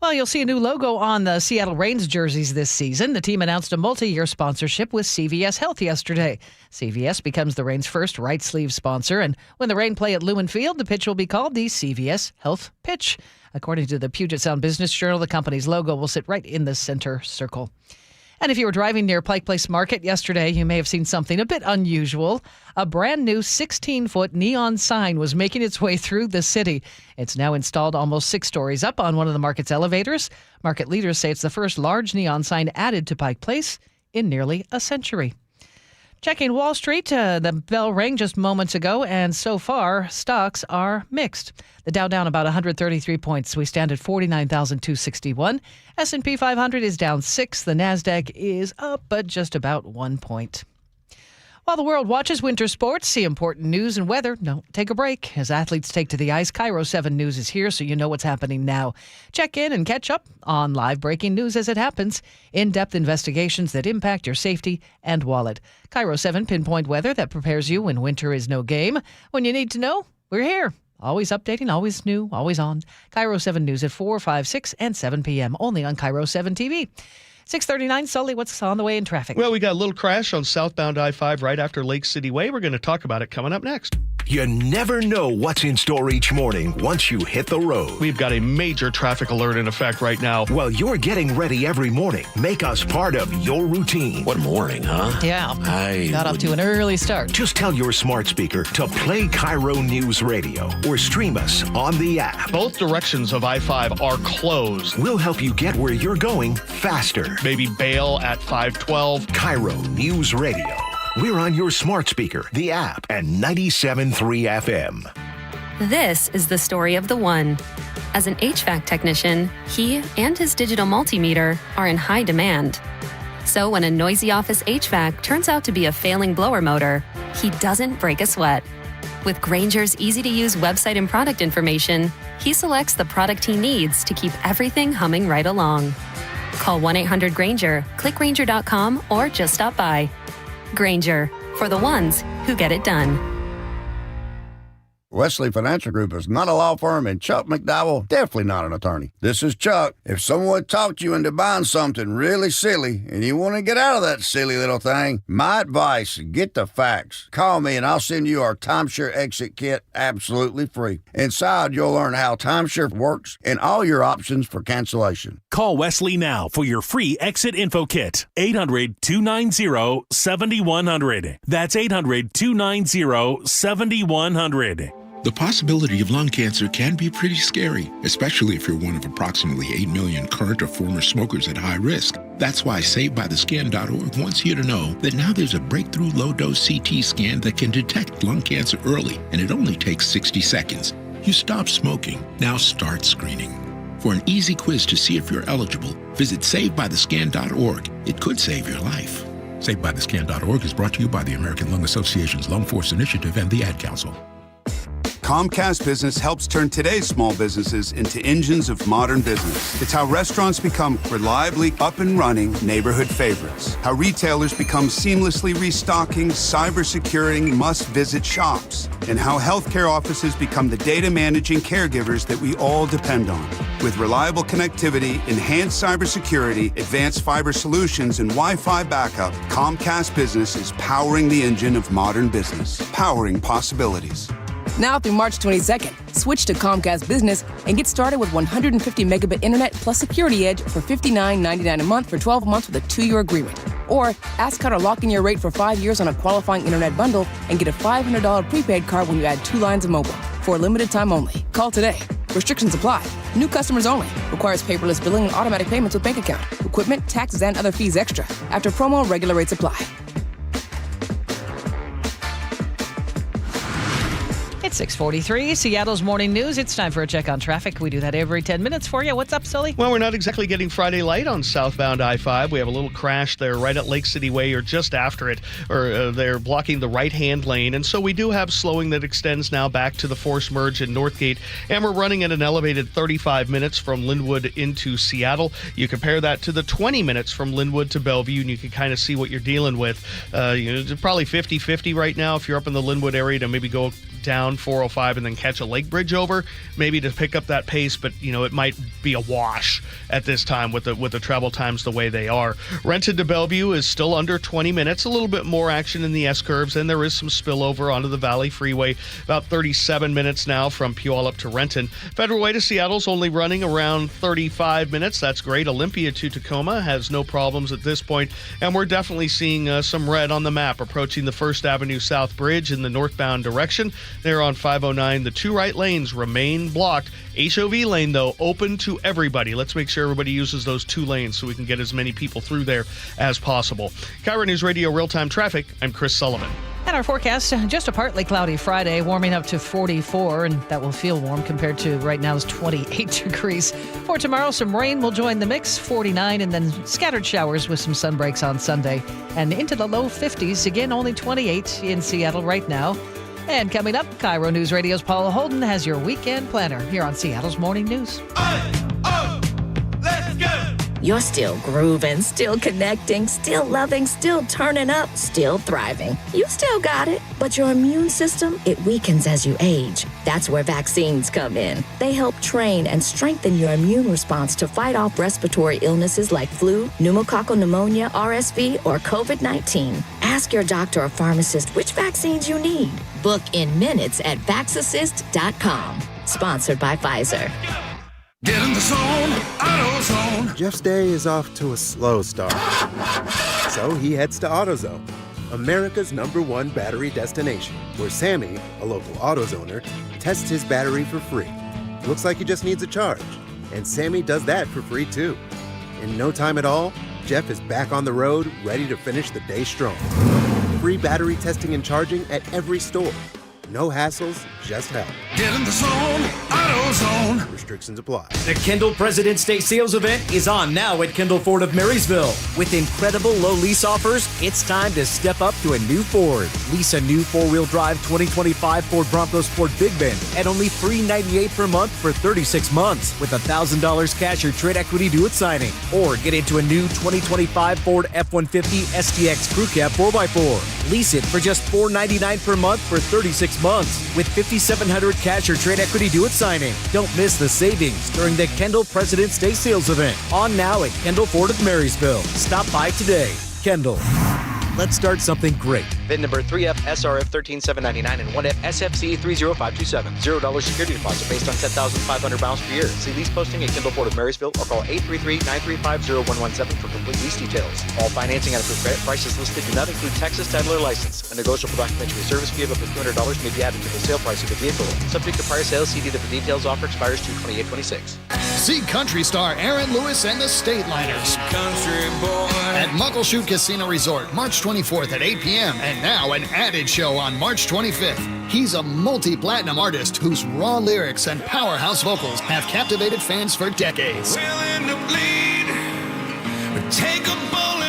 Well, you'll see a new logo on the Seattle Reigns jerseys this season. The team announced a multi-year sponsorship with CVS Health yesterday. CVS becomes the Reigns' first right sleeve sponsor, and when the Reign play at Lumen Field, the pitch will be called the CVS Health Pitch. According to the Puget Sound Business Journal, the company's logo will sit right in the center circle. And if you were driving near Pike Place Market yesterday, you may have seen something a bit unusual. A brand new 16-foot neon sign was making its way through the city. It's now installed almost 6 stories up on one of the market's elevators. Market leaders say it's the first large neon sign added to Pike Place in nearly a century. Checking Wall Street, the bell rang just moments ago, and so far, stocks are mixed. The Dow down about 133 points. We stand at 49,261. S&P 500 is down 6. The Nasdaq is up, but just about 1 point. While the world watches winter sports, see important news and weather, don't take a break. As athletes take to the ice, KIRO 7 News is here, so you know what's happening now. Check in and catch up on live breaking news as it happens. In-depth investigations that impact your safety and wallet. KIRO 7 pinpoint weather that prepares you when winter is no game. When you need to know, we're here. Always updating, always new, always on. KIRO 7 News at 4, 5, 6, and 7 p.m. only on KIRO 7 TV. 6:39, Sully, what's on the way in traffic? Well, we got a little crash on southbound I-5 right after Lake City Way. We're going to talk about it coming up next. You never know what's in store each morning once you hit the road. We've got a major traffic alert in effect right now. While you're getting ready every morning, make us part of your routine. What morning, huh? Yeah, got off to an early start. Just tell your smart speaker to play KIRO Newsradio or stream us on the app. Both directions of I-5 are closed. We'll help you get where you're going faster. Maybe bail at 512. KIRO Newsradio. We're on your smart speaker, the app, and 97.3 FM. This is the story of the one. As an HVAC technician, he and his digital multimeter are in high demand. So when a noisy office HVAC turns out to be a failing blower motor, he doesn't break a sweat. With Grainger's easy-to-use website and product information, he selects the product he needs to keep everything humming right along. Call 1-800-GRAINGER, click Grainger.com, or just stop by. Grainger, for the ones who get it done. Wesley Financial Group is not a law firm, and Chuck McDowell definitely not an attorney. This is Chuck. If someone talked you into buying something really silly and you want to get out of that silly little thing, my advice, get the facts. Call me and I'll send you our timeshare exit kit absolutely free. Inside, you'll learn how timeshare works and all your options for cancellation. Call Wesley now for your free exit info kit. 800-290-7100. That's 800-290-7100. The possibility of lung cancer can be pretty scary, especially if you're one of approximately 8 million current or former smokers at high risk. That's why SaveByTheScan.org wants you to know that now there's a breakthrough low-dose CT scan that can detect lung cancer early, and it only takes 60 seconds. You stop smoking, now start screening. For an easy quiz to see if you're eligible, visit SaveByTheScan.org. It could save your life. SaveByTheScan.org is brought to you by the American Lung Association's Lung Force Initiative and the Ad Council. Comcast Business helps turn today's small businesses into engines of modern business. It's how restaurants become reliably up and running neighborhood favorites. How retailers become seamlessly restocking, cybersecurity must-visit shops. And how healthcare offices become the data managing caregivers that we all depend on. With reliable connectivity, enhanced cybersecurity, advanced fiber solutions, and Wi-Fi backup, Comcast Business is powering the engine of modern business. Powering possibilities. Now through March 22nd, switch to Comcast Business and get started with 150 megabit internet plus Security Edge for $59.99 a month for 12 months with a 2-year agreement. Or ask how to lock in your rate for 5 years on a qualifying internet bundle and get a $500 prepaid card when you add 2 lines of mobile. For a limited time only. Call today. Restrictions apply. New customers only. Requires paperless billing and automatic payments with bank account. Equipment, taxes, and other fees extra. After promo, regular rates apply. It's 6:43, Seattle's Morning News. It's time for a check on traffic. We do that every 10 minutes for you. What's up, Sully? Well, we're not exactly getting Friday light on southbound I-5. We have a little crash there right at Lake City Way or just after it, or they're blocking the right-hand lane. And so we do have slowing that extends now back to the forced merge in Northgate. And we're running at an elevated 35 minutes from Linwood into Seattle. You compare that to the 20 minutes from Linwood to Bellevue, and you can kind of see what you're dealing with. It's probably 50-50 right now if you're up in the Linwood area to maybe go down 405 and then catch a lake bridge over, maybe to pick up that pace, but it might be a wash at this time with the travel times the way they are. Renton to Bellevue is still under 20 minutes, a little bit more action in the S-curves, and there is some spillover onto the Valley Freeway, about 37 minutes now from Puyallup to Renton. Federal Way to Seattle's only running around 35 minutes. That's great. Olympia to Tacoma has no problems at this point, and we're definitely seeing some red on the map approaching the First Avenue South Bridge in the northbound direction. There on 509, the 2 right lanes remain blocked. HOV lane, though, open to everybody. Let's make sure everybody uses those 2 lanes so we can get as many people through there as possible. KIRO News Radio Real-Time Traffic, I'm Chris Sullivan. And our forecast, just a partly cloudy Friday, warming up to 44, and that will feel warm compared to right now's 28 degrees. For tomorrow, some rain will join the mix, 49, and then scattered showers with some sun breaks on Sunday. And into the low 50s, again, only 28 in Seattle right now. And coming up, KIRO News Radio's Paula Holden has your weekend planner here on Seattle's Morning News. Let's go! You're still grooving, still connecting, still loving, still turning up, still thriving. You still got it, but your immune system, it weakens as you age. That's where vaccines come in. They help train and strengthen your immune response to fight off respiratory illnesses like flu, pneumococcal pneumonia, RSV, or COVID-19. Ask your doctor or pharmacist which vaccines you need. Book in minutes at vaxassist.com. Sponsored by Pfizer. Get in the zone, AutoZone. Jeff's day is off to a slow start. So he heads to AutoZone, America's #1 battery destination, where Sammy, a local AutoZoner, tests his battery for free. Looks like he just needs a charge. And Sammy does that for free too. In no time at all, Jeff is back on the road, ready to finish the day strong. Free battery testing and charging at every store. No hassles, just help. Get in the zone, AutoZone. Restrictions apply. The Kendall President's Day sales event is on now at Kendall Ford of Marysville. With incredible low lease offers, it's time to step up to a new Ford. Lease a new 4-wheel drive 2025 Ford Bronco Sport Big Bend at only $398 per month for 36 months with $1,000 cash or trade equity due at signing. Or get into a new 2025 Ford F-150 STX Crew Cab 4x4. Lease it for just $499 per month for 36 months with $5,700 cash or trade equity due at signing. Don't miss the savings during the Kendall President's Day sales event. On now at Kendall Ford of Marysville. Stop by today. Kendall. Let's start something great. VIN number 3F-SRF13799 and 1F-SFC30527. $0 security deposit based on 10,500 miles per year. See lease posting at Kendall Ford of Marysville or call 833-935-0117 for complete lease details. All financing at approved credit prices listed do not include Texas title or license. A negotiable documentary service fee of up to $200 may be added to the sale price of the vehicle. Subject to prior sales, see dealer for details. Offer expires 2/28/26. See country star Aaron Lewis and the Stateliners at Muckleshoot Casino Resort, March 24th at 8 p.m. And now an added show on March 25th. He's a multi-platinum artist whose raw lyrics and powerhouse vocals have captivated fans for decades.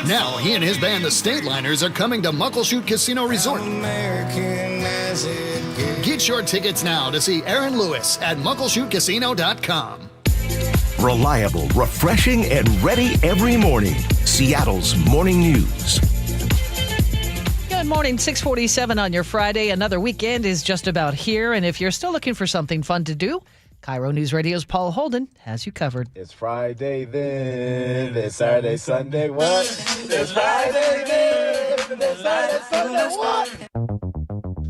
Now he and his band, the Stateliners, are coming to Muckleshoot Casino Resort. Get your tickets now to see Aaron Lewis at muckleshootcasino.com. Reliable, refreshing, and ready every morning. Seattle's Morning News. Good morning, 6:47 on your Friday. Another weekend is just about here, and if you're still looking for something fun to do, KIRO News Radio's Paul Holden has you covered. It's Friday then, it's Saturday, Sunday, what? It's Friday then, it's Saturday, Sunday, what?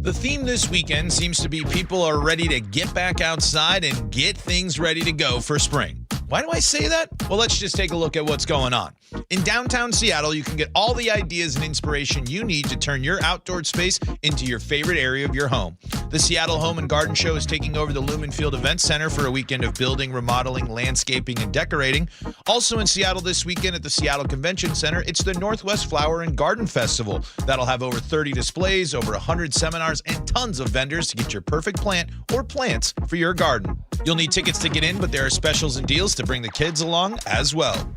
The theme this weekend seems to be people are ready to get back outside and get things ready to go for spring. Why do I say that? Well, let's just take a look at what's going on. In downtown Seattle, you can get all the ideas and inspiration you need to turn your outdoor space into your favorite area of your home. The Seattle Home and Garden Show is taking over the Lumen Field Event Center for a weekend of building, remodeling, landscaping, and decorating. Also in Seattle this weekend at the Seattle Convention Center, it's the Northwest Flower and Garden Festival. That'll have over 30 displays, over 100 seminars, and tons of vendors to get your perfect plant or plants for your garden. You'll need tickets to get in, but there are specials and deals to bring the kids along as well.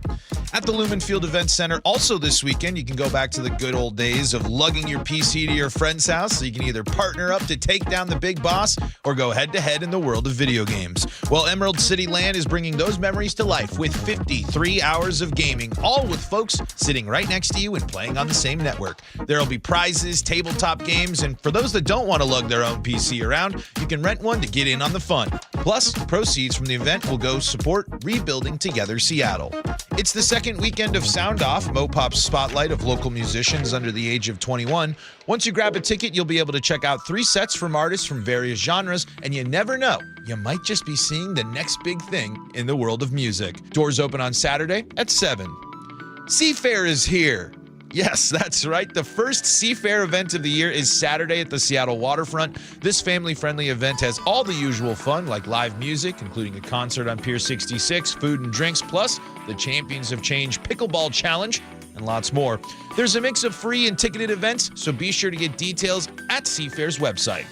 At the Lumen Field Event Center, also this weekend, you can go back to the good old days of lugging your PC to your friend's house so you can either partner up to take down the big boss or go head-to-head in the world of video games. Well, Emerald City Land is bringing those memories to life with 53 hours of gaming, all with folks sitting right next to you and playing on the same network. There will be prizes, tabletop games, and for those that don't want to lug their own PC around, you can rent one to get in on the fun. Plus, proceeds from the event will go support Rebuilding Together Seattle. It's the second weekend of Sound Off, Mopop's spotlight of local musicians under the age of 21. Once you grab a ticket, you'll be able to check out 3 sets from artists from various genres, and you never know, you might just be seeing the next big thing in the world of music. Doors open on Saturday at 7. Seafair is here. Yes, that's right. The first Seafair event of the year is Saturday at the Seattle waterfront. This family-friendly event has all the usual fun, like live music, including a concert on Pier 66, food and drinks, plus the Champions of Change Pickleball Challenge, and lots more. There's a mix of free and ticketed events, so be sure to get details at Seafair's website.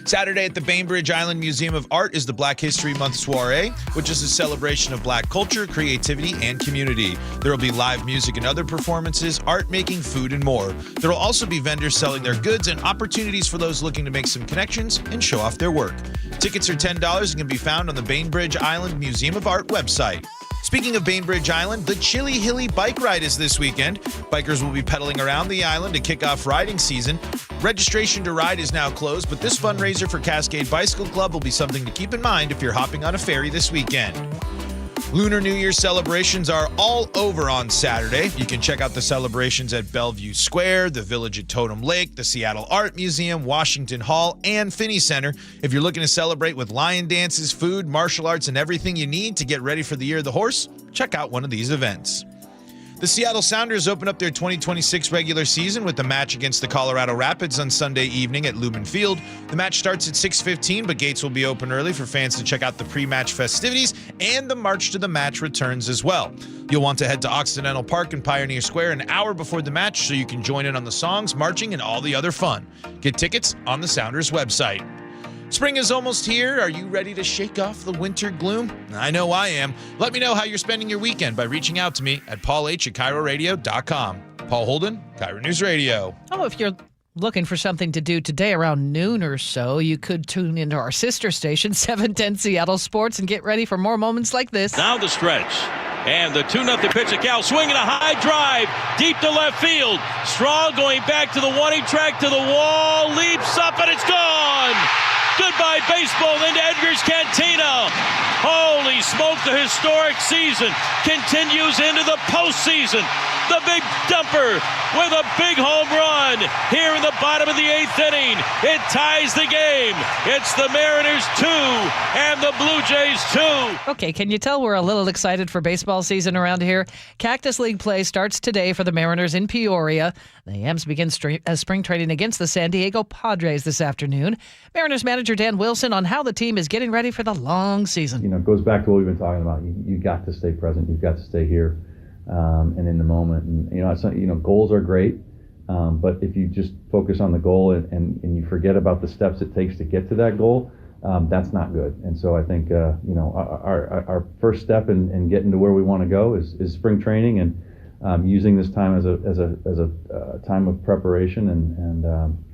Saturday at the Bainbridge Island Museum of Art is the Black History Month Soiree, which is a celebration of Black culture, creativity, and community. There will be live music and other performances, art making, food, and more. There will also be vendors selling their goods and opportunities for those looking to make some connections and show off their work. Tickets are $10 and can be found on the Bainbridge Island Museum of Art website. Speaking of Bainbridge Island, the Chili Hilly Bike Ride is this weekend. Bikers will be pedaling around the island to kick off riding season. Registration to ride is now closed, but this fundraiser for Cascade Bicycle Club will be something to keep in mind if you're hopping on a ferry this weekend. Lunar New Year celebrations are all over on Saturday. You can check out the celebrations at Bellevue Square, the Village at Totem Lake, the Seattle Art Museum, Washington Hall, and Finney Center. If you're looking to celebrate with lion dances, food, martial arts, and everything you need to get ready for the Year of the Horse, check out one of these events. The Seattle Sounders open up their 2026 regular season with the match against the Colorado Rapids on Sunday evening at Lumen Field. The match starts at 6:15, but gates will be open early for fans to check out the pre-match festivities, and the March to the Match returns as well. You'll want to head to Occidental Park and Pioneer Square an hour before the match so you can join in on the songs, marching, and all the other fun. Get tickets on the Sounders website. Spring is almost here. Are you ready to shake off the winter gloom? I know I am. Let me know how you're spending your weekend by reaching out to me at paulh@KIRORadio.com. Paul Holden, KIRO News Radio. Oh, if you're looking for something to do today around noon or so, you could tune into our sister station, 710 Seattle Sports, and get ready for more moments like this. Now the stretch. And the 2-0 pitch to Cal, swinging a high drive, deep to left field. Straw going back to the warning track, to the wall, leaps up, and it's gone! Goodbye baseball into Edgar's Cantina. Holy smoke, the historic season continues into the postseason. The big dumper with a big home run here in the bottom of the 8th inning. It ties the game. It's the Mariners 2 and the Blue Jays 2. Okay, can you tell we're a little excited for baseball season around here? Cactus League play starts today for the Mariners in Peoria. The M's begin spring training against the San Diego Padres this afternoon. Mariners manager Dan Wilson on how the team is getting ready for the long season. You know, it goes back to what we've been talking about. You got to stay present. You've got to stay here and in the moment. And goals are great, but if you just focus on the goal and you forget about the steps it takes to get to that goal, that's not good. And so I think our first step in getting to where we want to go is spring training and using this time as a time of preparation, and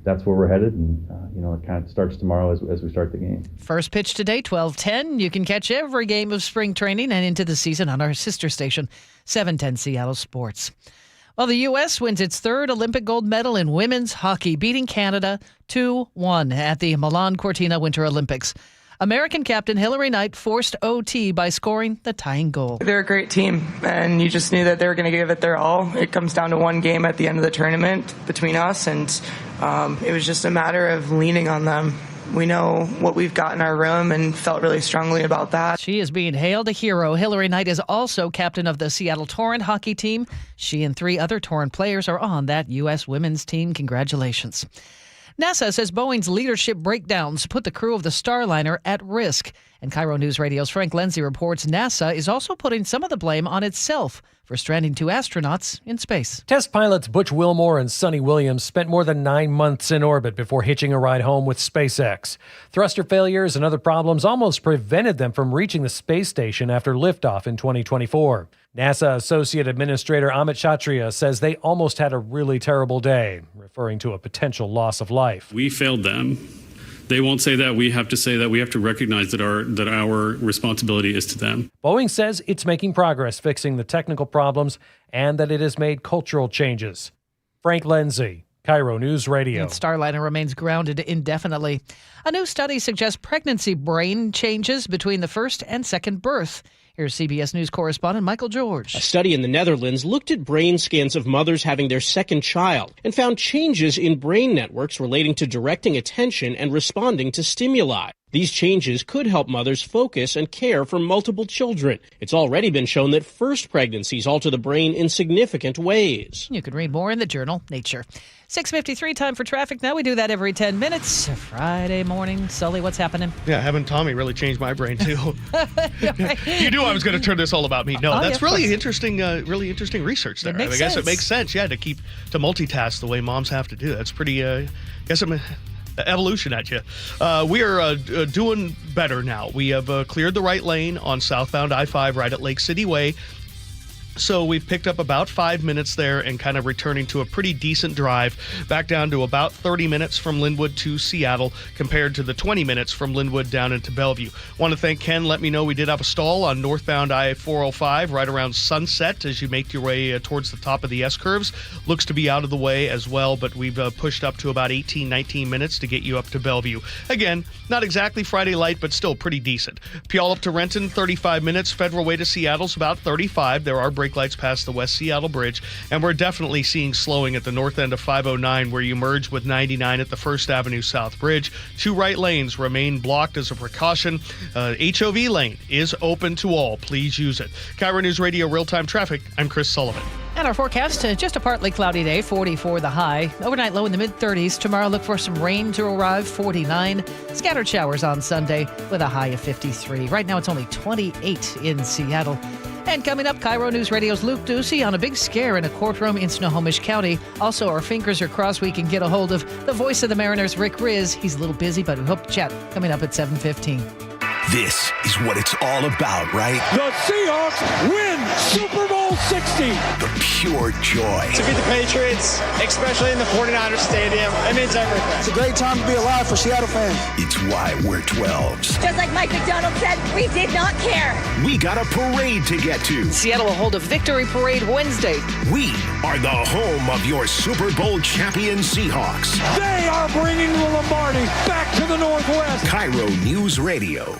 that's where we're headed. And it kind of starts tomorrow as we start the game. First pitch today, 12:10. You can catch every game of spring training and into the season on our sister station, 710 Seattle Sports. Well, the U.S. wins its third Olympic gold medal in women's hockey, beating Canada 2-1 at the Milan Cortina Winter Olympics. American captain Hillary Knight forced OT by scoring the tying goal. They're a great team, and you just knew that they were going to give it their all. It comes down to one game at the end of the tournament between us, and It was just a matter of leaning on them. We know what we've got in our room and felt really strongly about that. She is being hailed a hero. Hillary Knight is also captain of the Seattle Torrent hockey team. She and 3 other Torrent players are on that U.S. women's team. Congratulations. NASA says Boeing's leadership breakdowns put the crew of the Starliner at risk. And KIRO News Radio's Frank Lindsay reports NASA is also putting some of the blame on itself for stranding 2 astronauts in space. Test pilots Butch Wilmore and Sonny Williams spent more than 9 months in orbit before hitching a ride home with SpaceX. Thruster failures and other problems almost prevented them from reaching the space station after liftoff in 2024. NASA Associate Administrator Amit Kshatriya says they almost had a really terrible day, referring to a potential loss of life. We failed them. They won't say that. We have to say that. We have to recognize that our responsibility is to them. Boeing says it's making progress fixing the technical problems and that it has made cultural changes. Frank Lindsay, KIRO News Radio. And Starliner remains grounded indefinitely. A new study suggests pregnancy brain changes between the first and second birth. Here's CBS News correspondent Michael George. A study in the Netherlands looked at brain scans of mothers having their second child and found changes in brain networks relating to directing attention and responding to stimuli. These changes could help mothers focus and care for multiple children. It's already been shown that first pregnancies alter the brain in significant ways. You can read more in the journal Nature. 6:53, time for traffic. Now we do that every 10 minutes. Friday morning. Sully, what's happening? Yeah, having Tommy really changed my brain, too. You knew I was going to turn this all about me. No, that's really interesting research there. I guess it makes sense, to multitask the way moms have to do. That's pretty, evolution at you. We are doing better now. We have cleared the right lane on southbound I-5 right at Lake City Way. So we've picked up about 5 minutes there and kind of returning to a pretty decent drive back down to about 30 minutes from Linwood to Seattle compared to the 20 minutes from Linwood down into Bellevue. Want to thank Ken. Let me know we did have a stall on northbound I-405 right around Sunset as you make your way towards the top of the S-curves. Looks to be out of the way as well, but we've pushed up to about 18, 19 minutes to get you up to Bellevue. Again, not exactly Friday light, but still pretty decent. Puyallup to Renton, 35 minutes. Federal Way to Seattle's about 35. There are brake lights past the West Seattle Bridge, and we're definitely seeing slowing at the north end of 509 where you merge with 99 at the First Avenue South Bridge. 2 right lanes remain blocked as a precaution. HOV lane is open to all. Please use it. KIRO News Radio Real-Time Traffic. I'm Chris Sullivan. And our forecast, just a partly cloudy day, 44 the high. Overnight low in the mid-30s. Tomorrow look for some rain to arrive, 49. Scattered showers on Sunday with a high of 53. Right now it's only 28 in Seattle. And coming up, KIRO News Radio's Luke Ducey on a big scare in a courtroom in Snohomish County. Also, our fingers are crossed we can get a hold of the voice of the Mariners, Rick Riz. He's a little busy, but we hope to chat coming up at 7:15. This is what it's all about, right? The Seahawks win Super Bowl 60. The pure joy. To beat the Patriots, especially in the 49ers stadium, it means everything. It's a great time to be alive for Seattle fans. It's why we're 12s. Just like Mike McDonald said, we did not care. We got a parade to get to. Seattle will hold a victory parade Wednesday. We are the home of your Super Bowl champion Seahawks. They are bringing the Lombardi back to the Northwest. KIRO News Radio.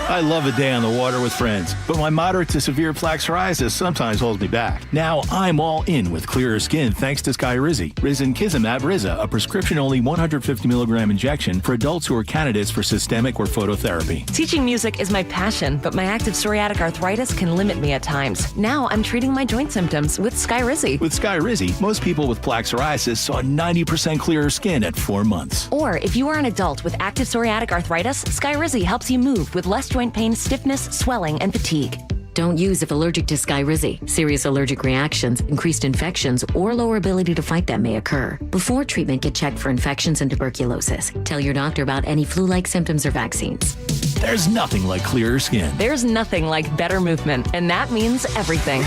I love a day on the water with friends, but my moderate to severe plaque psoriasis sometimes holds me back. Now I'm all in with clearer skin thanks to Skyrizi. Risankizumab Riza, a prescription-only 150 milligram injection for adults who are candidates for systemic or phototherapy. Teaching music is my passion, but my active psoriatic arthritis can limit me at times. Now I'm treating my joint symptoms with Skyrizi. With Skyrizi, most people with plaque psoriasis saw 90% clearer skin at 4 months. Or if you are an adult with active psoriatic arthritis, Skyrizi helps you move with less joint pain, stiffness, swelling, and fatigue. Don't use if allergic to Skyrizi. Serious allergic reactions, increased infections, or lower ability to fight them may occur. Before treatment, get checked for infections and tuberculosis. Tell your doctor about any flu-like symptoms or vaccines. There's nothing like clearer skin. There's nothing like better movement, and that means everything.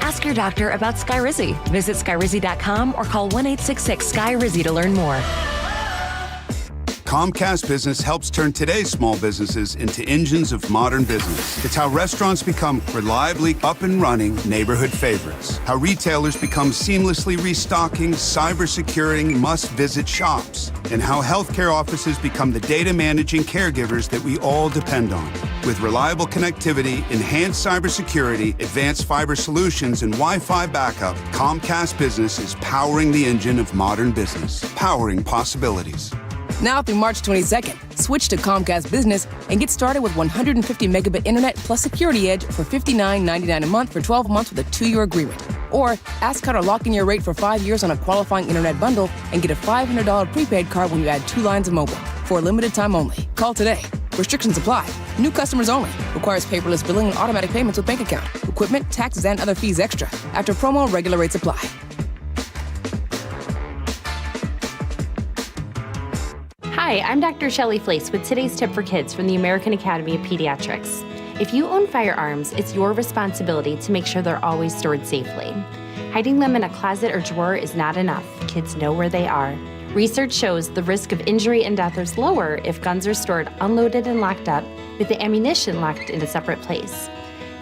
Ask your doctor about Skyrizi. Visit Skyrizi.com or call 1-866-SKY-RIZZI to learn more. Comcast Business helps turn today's small businesses into engines of modern business. It's how restaurants become reliably up and running neighborhood favorites. How retailers become seamlessly restocking, cyber-securing, must-visit shops. And how healthcare offices become the data-managing caregivers that we all depend on. With reliable connectivity, enhanced cybersecurity, advanced fiber solutions, and Wi-Fi backup, Comcast Business is powering the engine of modern business. Powering possibilities. Now through March 22nd, switch to Comcast Business and get started with 150 megabit internet plus Security Edge for $59.99 a month for 12 months with a 2-year agreement. Or ask how to lock in your rate for 5 years on a qualifying internet bundle and get a $500 prepaid card when you add 2 lines of mobile. For a limited time only. Call today. Restrictions apply. New customers only. Requires paperless billing and automatic payments with bank account. Equipment, taxes, and other fees extra. After promo, regular rates apply. Hi, I'm Dr. Shelley Flace with today's tip for kids from the American Academy of Pediatrics. If you own firearms, it's your responsibility to make sure they're always stored safely. Hiding them in a closet or drawer is not enough. Kids know where they are. Research shows the risk of injury and death is lower if guns are stored unloaded and locked up, with the ammunition locked in a separate place.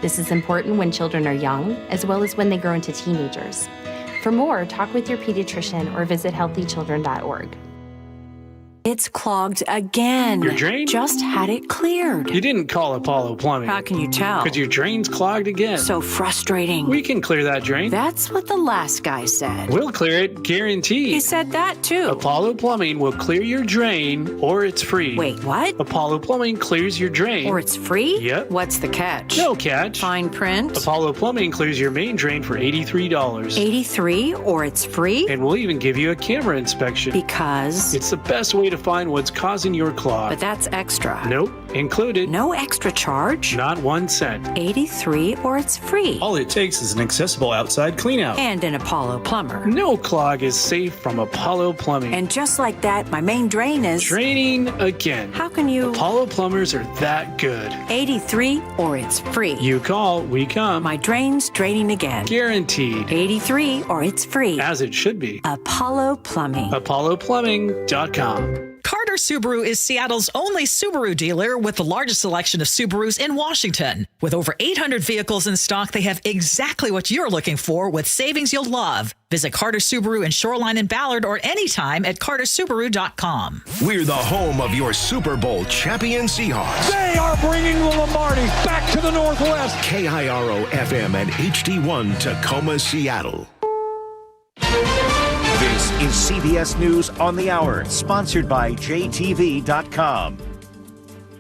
This is important when children are young, as well as when they grow into teenagers. For more, talk with your pediatrician or visit healthychildren.org. It's clogged again. Your drain? Just had it cleared. You didn't call Apollo Plumbing. How can you tell? Because your drain's clogged again. So frustrating. We can clear that drain. That's what the last guy said. We'll clear it, guaranteed. He said that too. Apollo Plumbing will clear your drain, or it's free. Wait, what? Apollo Plumbing clears your drain. Or it's free? Yep. What's the catch? No catch. Fine print? Apollo Plumbing clears your main drain for $83. $83, or it's free? And we'll even give you a camera inspection. Because? It's the best way to find what's causing your clog. But that's extra. Nope, included. No extra charge? Not 1 cent. $83, or it's free. All it takes is an accessible outside cleanout. And an Apollo plumber. No clog is safe from Apollo Plumbing. And just like that, my main drain is... draining again. How can you... Apollo plumbers are that good. $83, or it's free. You call, we come. My drain's draining again. Guaranteed. $83, or it's free. As it should be. Apollo Plumbing. ApolloPlumbing.com. Carter Subaru is Seattle's only Subaru dealer with the largest selection of Subarus in Washington. With over 800 vehicles in stock, they have exactly what you're looking for with savings you'll love. Visit Carter Subaru in Shoreline and Ballard or anytime at cartersubaru.com. We're the home of your Super Bowl champion Seahawks. They are bringing the Lombardi back to the Northwest. KIRO FM and HD1 Tacoma, Seattle. This is CBS News on the Hour, sponsored by JTV.com.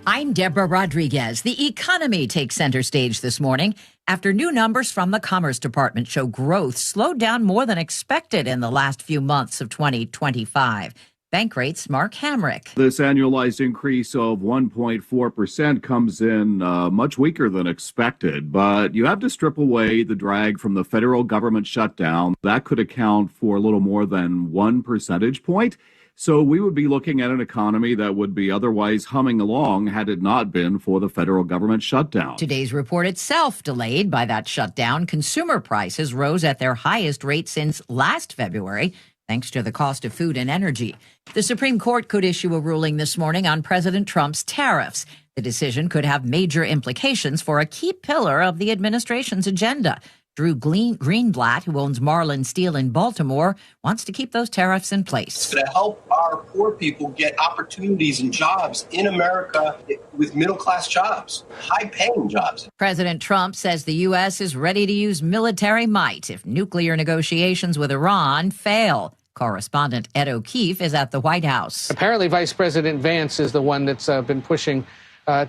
I'm Deborah Rodriguez. The economy takes center stage this morning after new numbers from the Commerce Department show growth slowed down more than expected in the last few months of 2025. Bank rates, Mark Hamrick. This annualized increase of 1.4% comes in much weaker than expected, but you have to strip away the drag from the federal government shutdown. That could account for a little more than 1 percentage point. So we would be looking at an economy that would be otherwise humming along had it not been for the federal government shutdown. Today's report itself delayed by that shutdown. Consumer prices rose at their highest rate since last February, thanks to the cost of food and energy. The Supreme Court could issue a ruling this morning on President Trump's tariffs. The decision could have major implications for a key pillar of the administration's agenda. Drew Greenblatt, who owns Marlin Steel in Baltimore, wants to keep those tariffs in place. It's going to help our poor people get opportunities and jobs in America with middle-class jobs, high-paying jobs. President Trump says the U.S. is ready to use military might if nuclear negotiations with Iran fail. Correspondent Ed O'Keefe is at the White House. Apparently, Vice President Vance is the one that's been pushing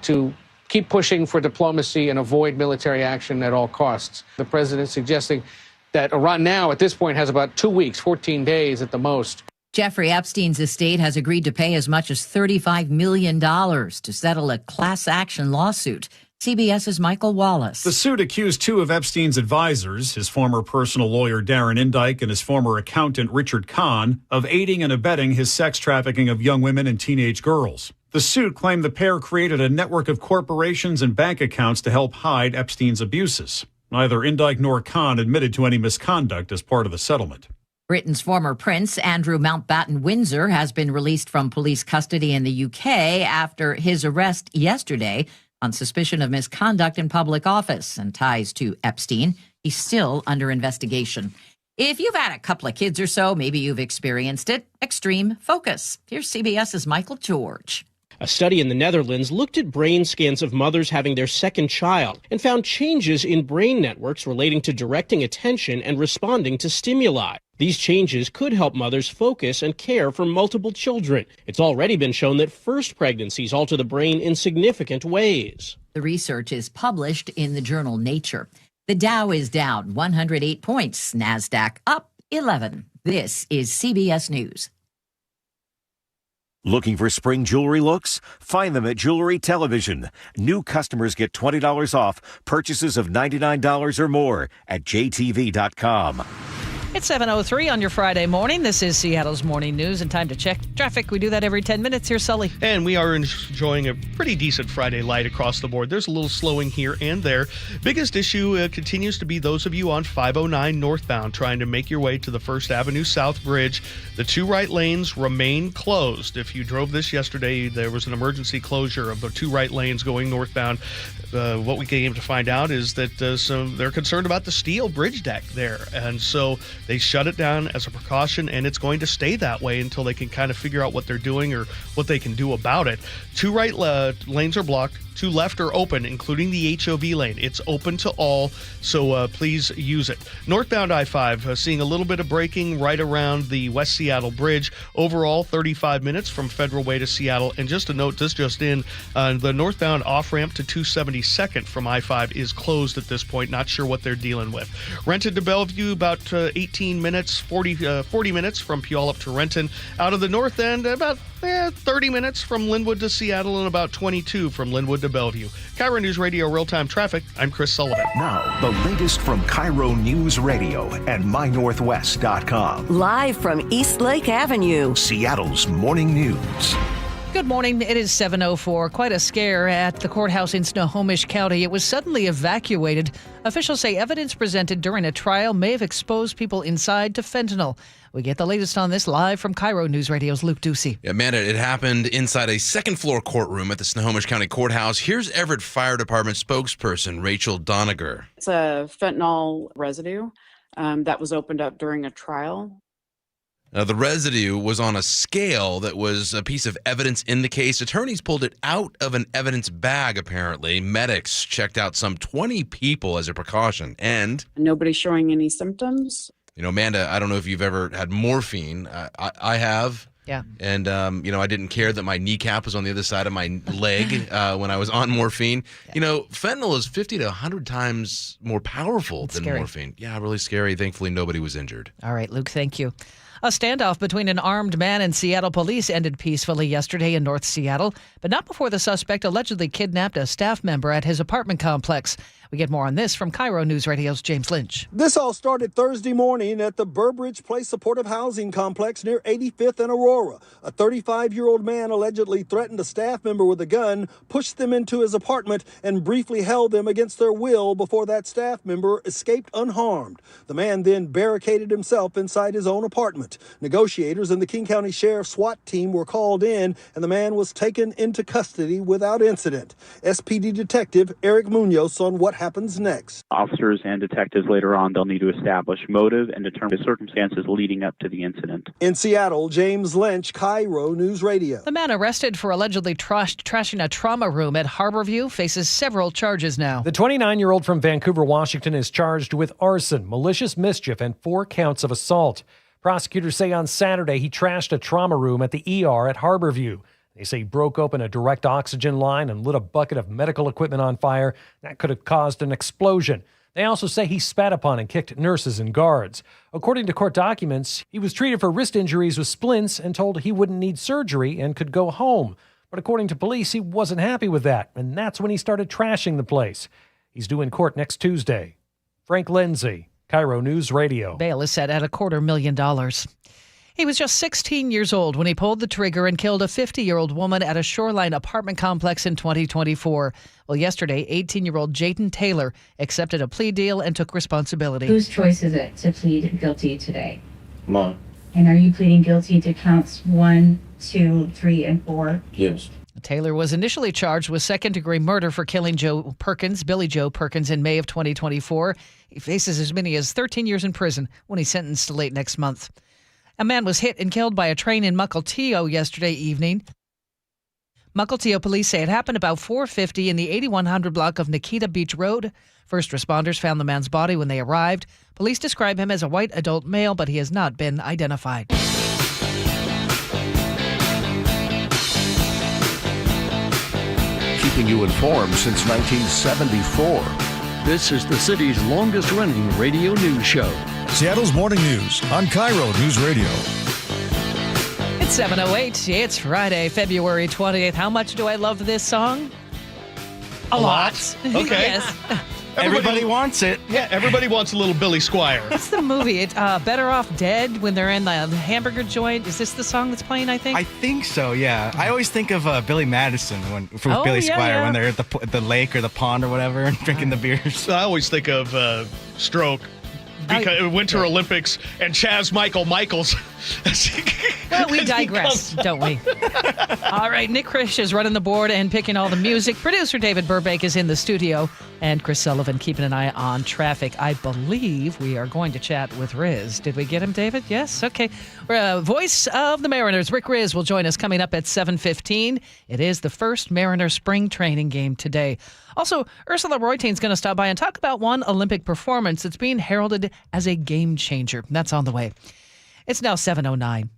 to keep pushing for diplomacy and avoid military action at all costs. The president suggesting that Iran now, at this point, has about 2 weeks, 14 days at the most. Jeffrey Epstein's estate has agreed to pay as much as $35 million to settle a class action lawsuit. CBS's Michael Wallace. The suit accused 2 of Epstein's advisors, his former personal lawyer Darren Indyke and his former accountant Richard Kahn, of aiding and abetting his sex trafficking of young women and teenage girls. The suit claimed the pair created a network of corporations and bank accounts to help hide Epstein's abuses. Neither Indyke nor Kahn admitted to any misconduct as part of the settlement. Britain's former prince, Andrew Mountbatten-Windsor, has been released from police custody in the UK after his arrest yesterday on suspicion of misconduct in public office and ties to Epstein. He's still under investigation. If you've had a couple of kids or so, maybe you've experienced it. Extreme focus. Here's CBS's Michael George. A study in the Netherlands looked at brain scans of mothers having their second child and found changes in brain networks relating to directing attention and responding to stimuli. These changes could help mothers focus and care for multiple children. It's already been shown that first pregnancies alter the brain in significant ways. The research is published in the journal Nature. The Dow is down 108 points, NASDAQ up 11. This is CBS News. Looking for spring jewelry looks? Find them at Jewelry Television. New customers get $20 off purchases of $99 or more at jtv.com. It's 7:03 on your Friday morning. This is Seattle's Morning News, and time to check traffic. We do that every 10 minutes. Here's Sully. And we are enjoying a pretty decent Friday light across the board. There's a little slowing here and there. Biggest issue continues to be those of you on 509 northbound trying to make your way to the First Avenue South Bridge. The two right lanes remain closed. If you drove this yesterday, there was an emergency closure of the two right lanes going northbound. What we came to find out is that they're concerned about the steel bridge deck there. And so they shut it down as a precaution, and it's going to stay that way until they can kind of figure out what they're doing or what they can do about it. Two right lanes are blocked. Two left are open, including the HOV lane. It's open to all, so please use it. Northbound I-5, seeing a little bit of braking right around the West Seattle Bridge. Overall, 35 minutes from Federal Way to Seattle. And just a note, this just in, the northbound off-ramp to 272nd from I-5 is closed at this point. Not sure what they're dealing with. Renton to Bellevue, about 18 minutes, 40 minutes from Puyallup to Renton. Out of the north end, about 30 minutes from Linwood to Seattle and about 22 from Linwood to Bellevue. KIRO Newsradio Real-Time Traffic, I'm Chris Sullivan. Now, the latest from KIRO Newsradio and MyNorthwest.com. Live from East Lake Avenue, Seattle's Morning News. Good morning. It is 7:04. Quite a scare at the courthouse in Snohomish County. It was suddenly evacuated. Officials say evidence presented during a trial may have exposed people inside to fentanyl. We get the latest on this live from KIRO News Radio's Luke Ducey. Yeah, Amanda, it happened inside a second-floor courtroom at the Snohomish County Courthouse. Here's Everett Fire Department spokesperson Rachel Doniger. It's a fentanyl residue that was opened up during a trial. Now, the residue was on a scale that was a piece of evidence in the case. Attorneys pulled it out of an evidence bag, apparently. Medics checked out some 20 people as a precaution. And nobody showing any symptoms. You know, Amanda, I don't know if you've ever had morphine. I have. Yeah. And, I didn't care that my kneecap was on the other side of my leg when I was on morphine. Yeah. You know, fentanyl is 50 to 100 times more powerful than scary. Morphine. Yeah, really scary. Thankfully, nobody was injured. All right, Luke, thank you. A standoff between an armed man and Seattle police ended peacefully yesterday in North Seattle, but not before the suspect allegedly kidnapped a staff member at his apartment complex. We get more on this from KIRO News Radio's James Lynch. This all started Thursday morning at the Burbridge Place Supportive Housing Complex near 85th and Aurora. A 35-year-old man allegedly threatened a staff member with a gun, pushed them into his apartment, and briefly held them against their will before that staff member escaped unharmed. The man then barricaded himself inside his own apartment. Negotiators and the King County Sheriff's SWAT team were called in, and the man was taken into custody without incident. SPD Detective Eric Munoz on what happens next. Officers and detectives later on, they'll need to establish motive and determine the circumstances leading up to the incident. In Seattle, James Lynch, KIRO News Radio. The man arrested for allegedly trashing a trauma room at Harborview faces several charges now. The 29-year-old from Vancouver, Washington is charged with arson, malicious mischief, and 4 counts of assault. Prosecutors say on Saturday he trashed a trauma room at the ER at Harborview. They say he broke open a direct oxygen line and lit a bucket of medical equipment on fire. That could have caused an explosion. They also say he spat upon and kicked nurses and guards. According to court documents, he was treated for wrist injuries with splints and told he wouldn't need surgery and could go home. But according to police, he wasn't happy with that, and that's when he started trashing the place. He's due in court next Tuesday. Frank Lindsay, KIRO News Radio. Bail is set at $250,000. He was just 16 years old when he pulled the trigger and killed a 50-year-old woman at a Shoreline apartment complex in 2024. Well, yesterday, 18-year-old Jayden Taylor accepted a plea deal and took responsibility. Whose choice is it to plead guilty today? Mine. And are you pleading guilty to counts 1, 2, 3, and 4? Yes. Taylor was initially charged with second-degree murder for killing Billy Joe Perkins, in May of 2024. He faces as many as 13 years in prison when he's sentenced late next month. A man was hit and killed by a train in Mukilteo yesterday evening. Mukilteo police say it happened about 4:50 in the 8100 block of Nikita Beach Road. First responders found the man's body when they arrived. Police describe him as a white adult male, but he has not been identified. Keeping you informed since 1974. This is the city's longest-running radio news show. Seattle's Morning News on KIRO News Radio. It's 7:08. It's Friday, February 20th. How much do I love this song? A lot. Okay. Yes. Everybody wants it. Yeah, everybody wants a little Billy Squire. What's the movie? Better Off Dead, when they're in the hamburger joint. Is this the song that's playing, I think? I think so, yeah. I always think of Billy Madison from Billy Squire when they're at the lake or the pond or whatever and drinking the beers. I always think of Stroke. Because Winter Olympics and Chaz Michaels. Well, we digress, don't we? All right, Nick Krish is running the board and picking all the music. Producer David Burbank is in the studio, and Chris Sullivan keeping an eye on traffic. I believe we are going to chat with Riz. Did we get him, David? Yes? Okay. Voice of the Mariners, Rick Riz, will join us coming up at 7:15. It is the first Mariner spring training game today. Also, Ursula Reuten's going to stop by and talk about one Olympic performance that's being heralded as a game changer. That's on the way. It's now 7:09.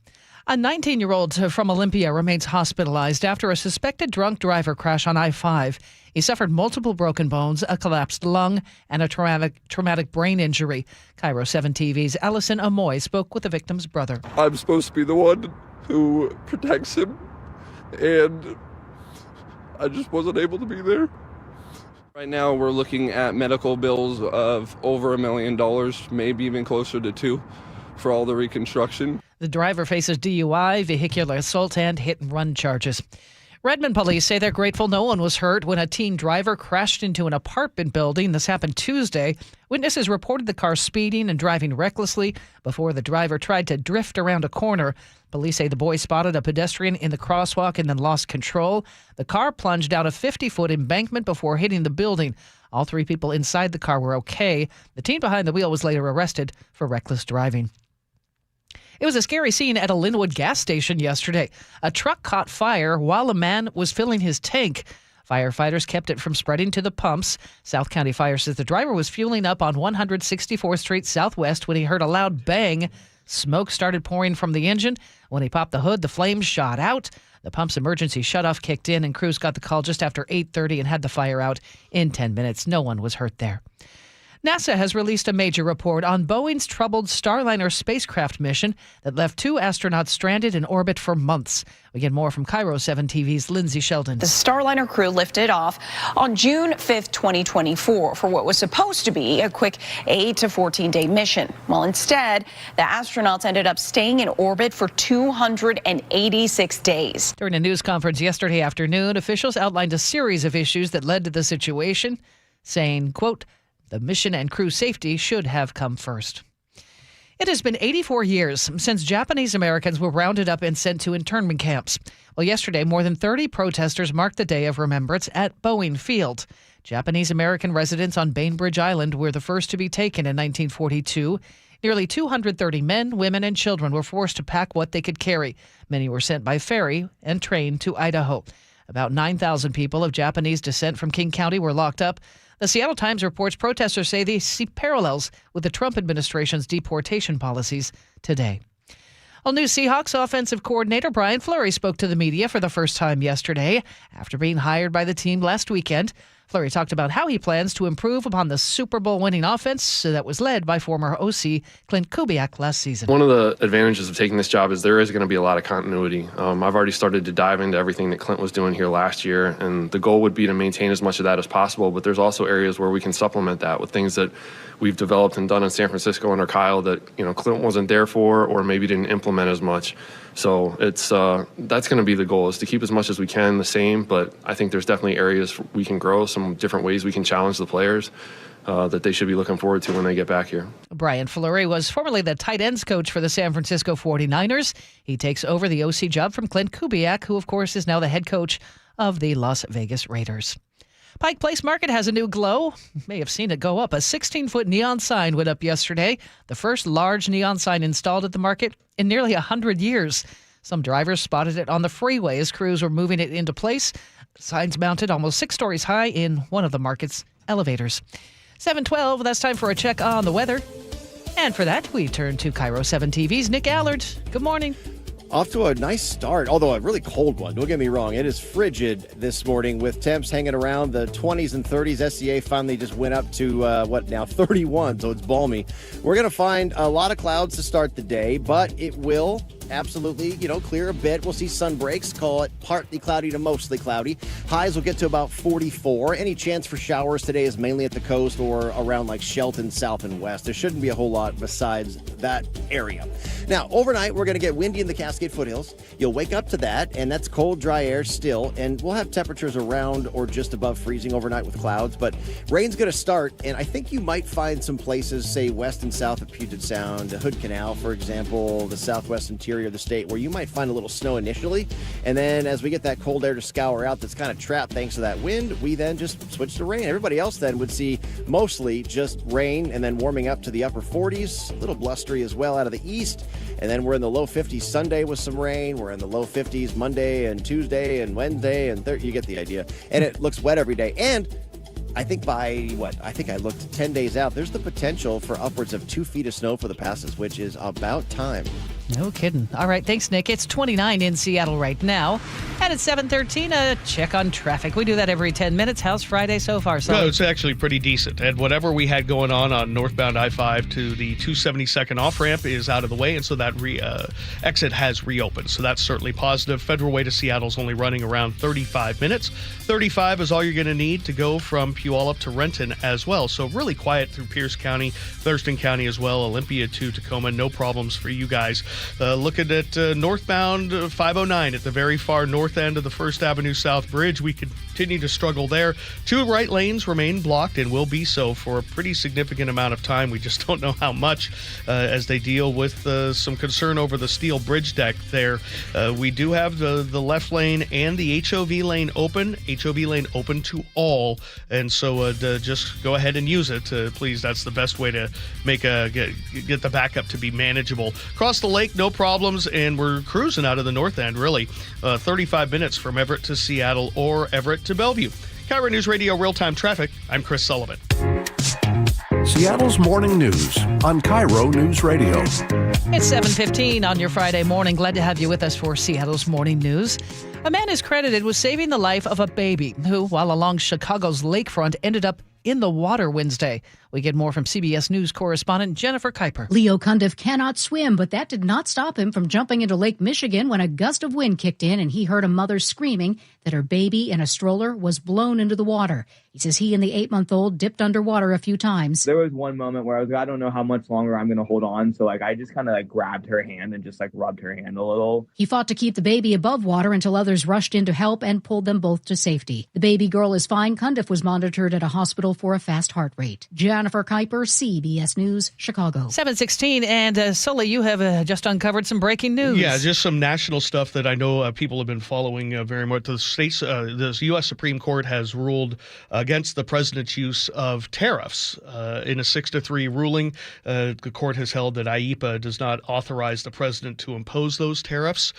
A 19-year-old from Olympia remains hospitalized after a suspected drunk driver crash on I-5. He suffered multiple broken bones, a collapsed lung, and a traumatic brain injury. KIRO 7 TV's Allison Amoy spoke with the victim's brother. I'm supposed to be the one who protects him, and I just wasn't able to be there. Right now, we're looking at medical bills of over $1 million, maybe even closer to $2 million for all the reconstruction. The driver faces DUI, vehicular assault, and hit-and-run charges. Redmond police say they're grateful no one was hurt when a teen driver crashed into an apartment building. This happened Tuesday. Witnesses reported the car speeding and driving recklessly before the driver tried to drift around a corner. Police say the boy spotted a pedestrian in the crosswalk and then lost control. The car plunged down a 50-foot embankment before hitting the building. All three people inside the car were okay. The teen behind the wheel was later arrested for reckless driving. It was a scary scene at a Linwood gas station yesterday. A truck caught fire while a man was filling his tank. Firefighters kept it from spreading to the pumps. South County Fire says the driver was fueling up on 164th Street Southwest when he heard a loud bang. Smoke started pouring from the engine. When he popped the hood, the flames shot out. The pump's emergency shutoff kicked in, and crews got the call just after 8:30 and had the fire out in 10 minutes. No one was hurt there. NASA has released a major report on Boeing's troubled Starliner spacecraft mission that left 2 astronauts stranded in orbit for months. We get more from KIRO 7 TV's Lindsay Sheldon. The Starliner crew lifted off on June 5th, 2024 for what was supposed to be a quick 8 to 14-day mission. Well, instead, the astronauts ended up staying in orbit for 286 days. During a news conference yesterday afternoon, officials outlined a series of issues that led to the situation, saying, quote, "The mission and crew safety should have come first." It has been 84 years since Japanese Americans were rounded up and sent to internment camps. Well, yesterday, more than 30 protesters marked the Day of Remembrance at Boeing Field. Japanese American residents on Bainbridge Island were the first to be taken in 1942. Nearly 230 men, women, and children were forced to pack what they could carry. Many were sent by ferry and train to Idaho. About 9,000 people of Japanese descent from King County were locked up. The Seattle Times reports protesters say they see parallels with the Trump administration's deportation policies today. Well, new Seahawks offensive coordinator Brian Fleury spoke to the media for the first time yesterday after being hired by the team last weekend. Fleury talked about how he plans to improve upon the Super Bowl winning offense that was led by former OC Clint Kubiak last season. One of the advantages of taking this job is there is going to be a lot of continuity. I've already started to dive into everything that Clint was doing here last year, and the goal would be to maintain as much of that as possible, but there's also areas where we can supplement that with things that we've developed and done in San Francisco under Kyle that Clint wasn't there for or maybe didn't implement as much. So it's that's going to be the goal, is to keep as much as we can the same, but I think there's definitely areas we can grow, some different ways we can challenge the players. that they should be looking forward to when they get back here. Brian Fleury was formerly the tight ends coach for the San Francisco 49ers. He takes over the OC job from Clint Kubiak, who, of course, is now the head coach of the Las Vegas Raiders. Pike Place Market has a new glow. You may have seen it go up. A 16-foot neon sign went up yesterday, the first large neon sign installed at the market in nearly 100 years. Some drivers spotted it on the freeway as crews were moving it into place. Signs mounted almost 6 stories high in one of the market's elevators. 7:12, that's time for a check on the weather. And for that, we turn to KIRO 7 TV's Nick Allard. Good morning. Off to a nice start, although a really cold one. Don't get me wrong. It is frigid this morning with temps hanging around the 20s and 30s. SCA finally just went up to, 31, so it's balmy. We're going to find a lot of clouds to start the day, but it will absolutely, clear a bit. We'll see sun breaks, call it partly cloudy to mostly cloudy. Highs will get to about 44. Any chance for showers today is mainly at the coast or around like Shelton, south and west. There shouldn't be a whole lot besides that area. Now, overnight, we're going to get windy in the Cascade foothills. You'll wake up to that, and that's cold, dry air still, and we'll have temperatures around or just above freezing overnight with clouds, but rain's going to start, and I think you might find some places, say west and south of Puget Sound, the Hood Canal, for example, the southwest interior of the state, where you might find a little snow initially, and then as we get that cold air to scour out that's kind of trapped thanks to that wind, we then just switch to rain. Everybody else then would see mostly just rain and then warming up to the upper 40s, a little blustery as well out of the east, and then we're in the low 50s Sunday with some rain. We're in the low 50s Monday and Tuesday and Wednesday and you get the idea. And it looks wet every day. And I think I looked 10 days out, there's the potential for upwards of 2 feet of snow for the passes, which is about time. No kidding. All right, thanks, Nick. It's 29 in Seattle right now. And at 7:13, a check on traffic. We do that every 10 minutes. How's Friday so far, son? No, it's actually pretty decent. And whatever we had going on northbound I-5 to the 272nd off-ramp is out of the way, and so that exit has reopened. So that's certainly positive. Federal Way to Seattle is only running around 35 minutes. 35 is all you're going to need to go from Puyallup to Renton as well. So really quiet through Pierce County, Thurston County as well, Olympia to Tacoma. No problems for you guys. Looking at northbound 509 at the very far north end of the First Avenue South Bridge. We continue to struggle there. 2 right lanes remain blocked and will be so for a pretty significant amount of time. We just don't know how much as they deal with some concern over the steel bridge deck there. We do have the left lane and the HOV lane open. HOV lane open to all. And so just go ahead and use it, please. That's the best way to make get the backup to be manageable. Across the lake, no problems, and we're cruising out of the north end, really. 35 minutes from Everett to Seattle or Everett to Bellevue. KIRO News Radio Real-Time Traffic. I'm Chris Sullivan. Seattle's morning news on KIRO News Radio. It's 7:15 on your Friday morning. Glad to have you with us for Seattle's morning news. A man is credited with saving the life of a baby who, while along Chicago's lakefront, ended up in the water Wednesday. We get more from CBS News correspondent Jennifer Kuiper. Leo Cundiff cannot swim, but that did not stop him from jumping into Lake Michigan when a gust of wind kicked in and he heard a mother screaming that her baby in a stroller was blown into the water. He says he and the 8-month-old dipped underwater a few times. There was one moment where I was like, I don't know how much longer I'm going to hold on. So I just kind of grabbed her hand and just rubbed her hand a little. He fought to keep the baby above water until others rushed in to help and pulled them both to safety. The baby girl is fine. Cundiff was monitored at a hospital for a fast heart rate. Jennifer Kuiper, CBS News, Chicago. 7:16, and Sully, you have just uncovered some breaking news. Yeah, just some national stuff that I know people have been following very much. The U.S. Supreme Court has ruled against the president's use of tariffs in a 6-3 ruling. The court has held that IEEPA does not authorize the president to impose those tariffs.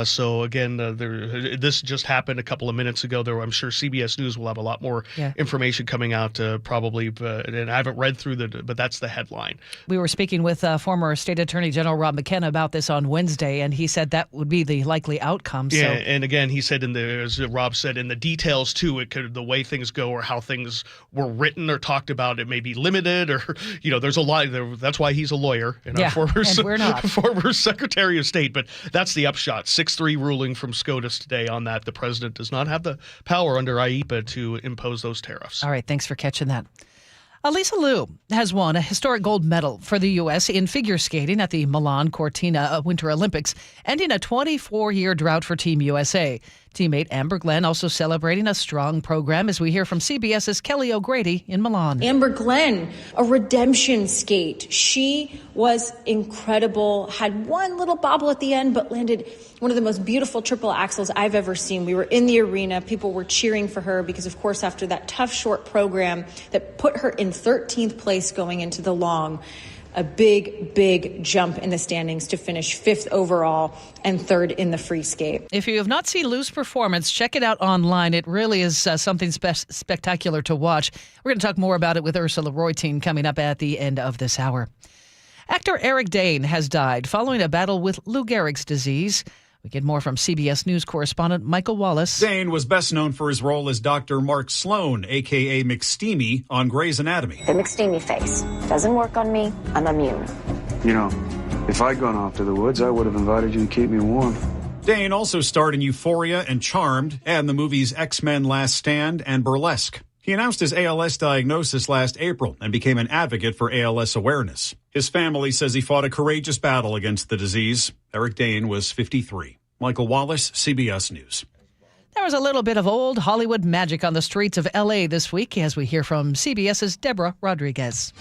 So again, this just happened a couple of minutes ago. I'm sure CBS News will have a lot more information coming out probably, and I haven't read through but that's the headline. We were speaking with former State Attorney General Rob McKenna about this on Wednesday, and he said that would be the likely outcome. Yeah, and again, he said as Rob said, in the details too, the way things go or how things were written or talked about, it may be limited, or there's a lot. That's why he's a lawyer and our we're not. former Secretary of State. But that's the upshot. 6-3 ruling from SCOTUS today on that. The president does not have the power under IEEPA to impose those tariffs. All right, thanks for catching that. Elisa Liu has won a historic gold medal for the U.S. in figure skating at the Milan Cortina Winter Olympics, ending a 24-year drought for Team USA. Teammate Amber Glenn also celebrating a strong program as we hear from CBS's Kelly O'Grady in Milan. Amber Glenn, a redemption skate. She was incredible, had one little bobble at the end, but landed one of the most beautiful triple axels I've ever seen. We were in the arena. People were cheering for her because, of course, after that tough short program that put her in 13th place going into the long, a big jump in the standings to finish 5th overall and 3rd in the free skate. If you have not seen Lou's performance, check it out online. It really is something spectacular to watch. We're going to talk more about it with Ursula Reutin coming up at the end of this hour. Actor Eric Dane has died following a battle with Lou Gehrig's disease. We get more from CBS News correspondent Michael Wallace. Dane was best known for his role as Dr. Mark Sloan, a.k.a. McSteamy, on Grey's Anatomy. The McSteamy face doesn't work on me. I'm immune. You know, if I'd gone off to the woods, I would have invited you to keep me warm. Dane also starred in Euphoria and Charmed and the movies X-Men Last Stand and Burlesque. He announced his ALS diagnosis last April and became an advocate for ALS awareness. His family says he fought a courageous battle against the disease. Eric Dane was 53. Michael Wallace, CBS News. There was a little bit of old Hollywood magic on the streets of L.A. this week as we hear from CBS's Deborah Rodriguez.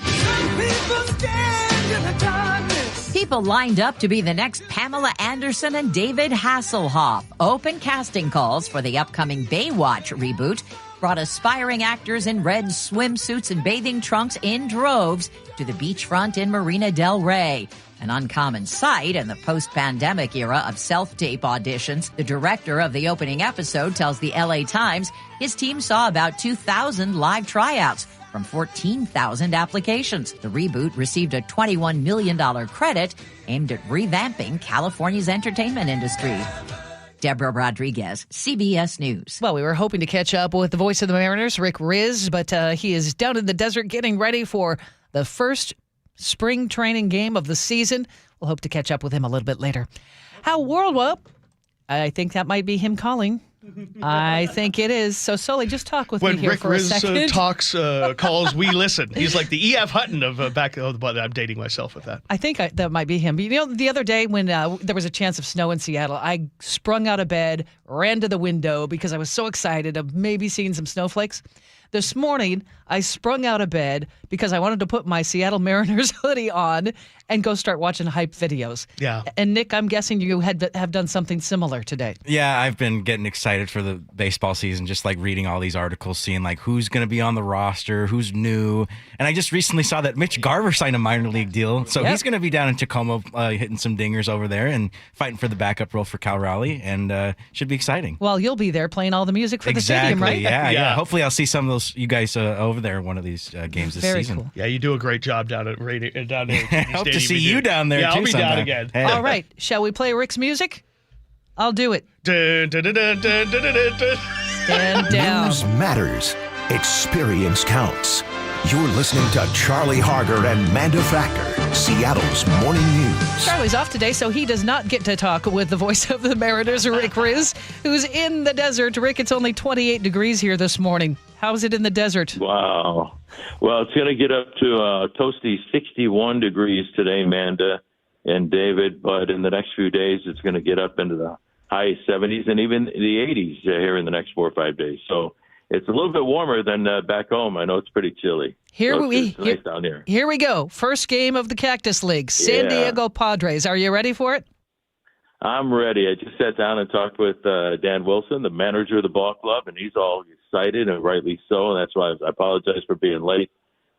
People lined up to be the next Pamela Anderson and David Hasselhoff. Open casting calls for the upcoming Baywatch reboot brought aspiring actors in red swimsuits and bathing trunks in droves to the beachfront in Marina del Rey. An uncommon sight in the post-pandemic era of self-tape auditions. The director of the opening episode tells the LA Times his team saw about 2,000 live tryouts from 14,000 applications. The reboot received a $21 million credit aimed at revamping California's entertainment industry. Deborah Rodriguez, CBS News. Well, we were hoping to catch up with the voice of the Mariners, Rick Riz, but he is down in the desert getting ready for the first spring training game of the season. We'll hope to catch up with him a little bit later. I think that might be him calling. I think it is. So, Sully, just talk with me here Rick for a second. When Rick Riz calls, we listen. He's like the E.F. Hutton of back. Oh, but I'm dating myself with that. I think that might be him. You know, the other day when there was a chance of snow in Seattle, I sprung out of bed, ran to the window because I was so excited of maybe seeing some snowflakes. This morning, I sprung out of bed because I wanted to put my Seattle Mariners hoodie on and go start watching hype videos. Yeah. And Nick, I'm guessing you have done something similar today. Yeah, I've been getting excited for the baseball season, just like reading all these articles, seeing like who's going to be on the roster, who's new. And I just recently saw that Mitch Garver signed a minor league deal. So he's going to be down in Tacoma hitting some dingers over there and fighting for the backup role for Cal Raleigh. And should be exciting. Well, you'll be there playing all the music for the stadium, right? Yeah. Hopefully I'll see some of those you guys over there one of these games this season. Cool. Yeah, you do a great job down at down there. Hope to see you down there, too. I'll be sometime. down again. Hey. All right. Shall we play Rick's music? I'll do it. Stand down. News matters. Experience counts. You're listening to Charlie Harger and Manda Factor, Seattle's morning news. Charlie's off today, so he does not get to talk with the voice of the Mariners, Rick Riz, who's in the desert. Rick, it's only 28 degrees here this morning. How's it in the desert? Wow. Well, it's going to get up to a toasty 61 degrees today, Manda and David, but in the next few days, it's going to get up into the high 70s and even the 80s here in the next 4 or 5 days. So it's a little bit warmer than back home. I know it's pretty chilly. It's nice down here. Here we go. First game of the Cactus League, San Diego Padres. Are you ready for it? I'm ready. I just sat down and talked with Dan Wilson, the manager of the ball club, and he's all excited, and rightly so. And that's why I apologize for being late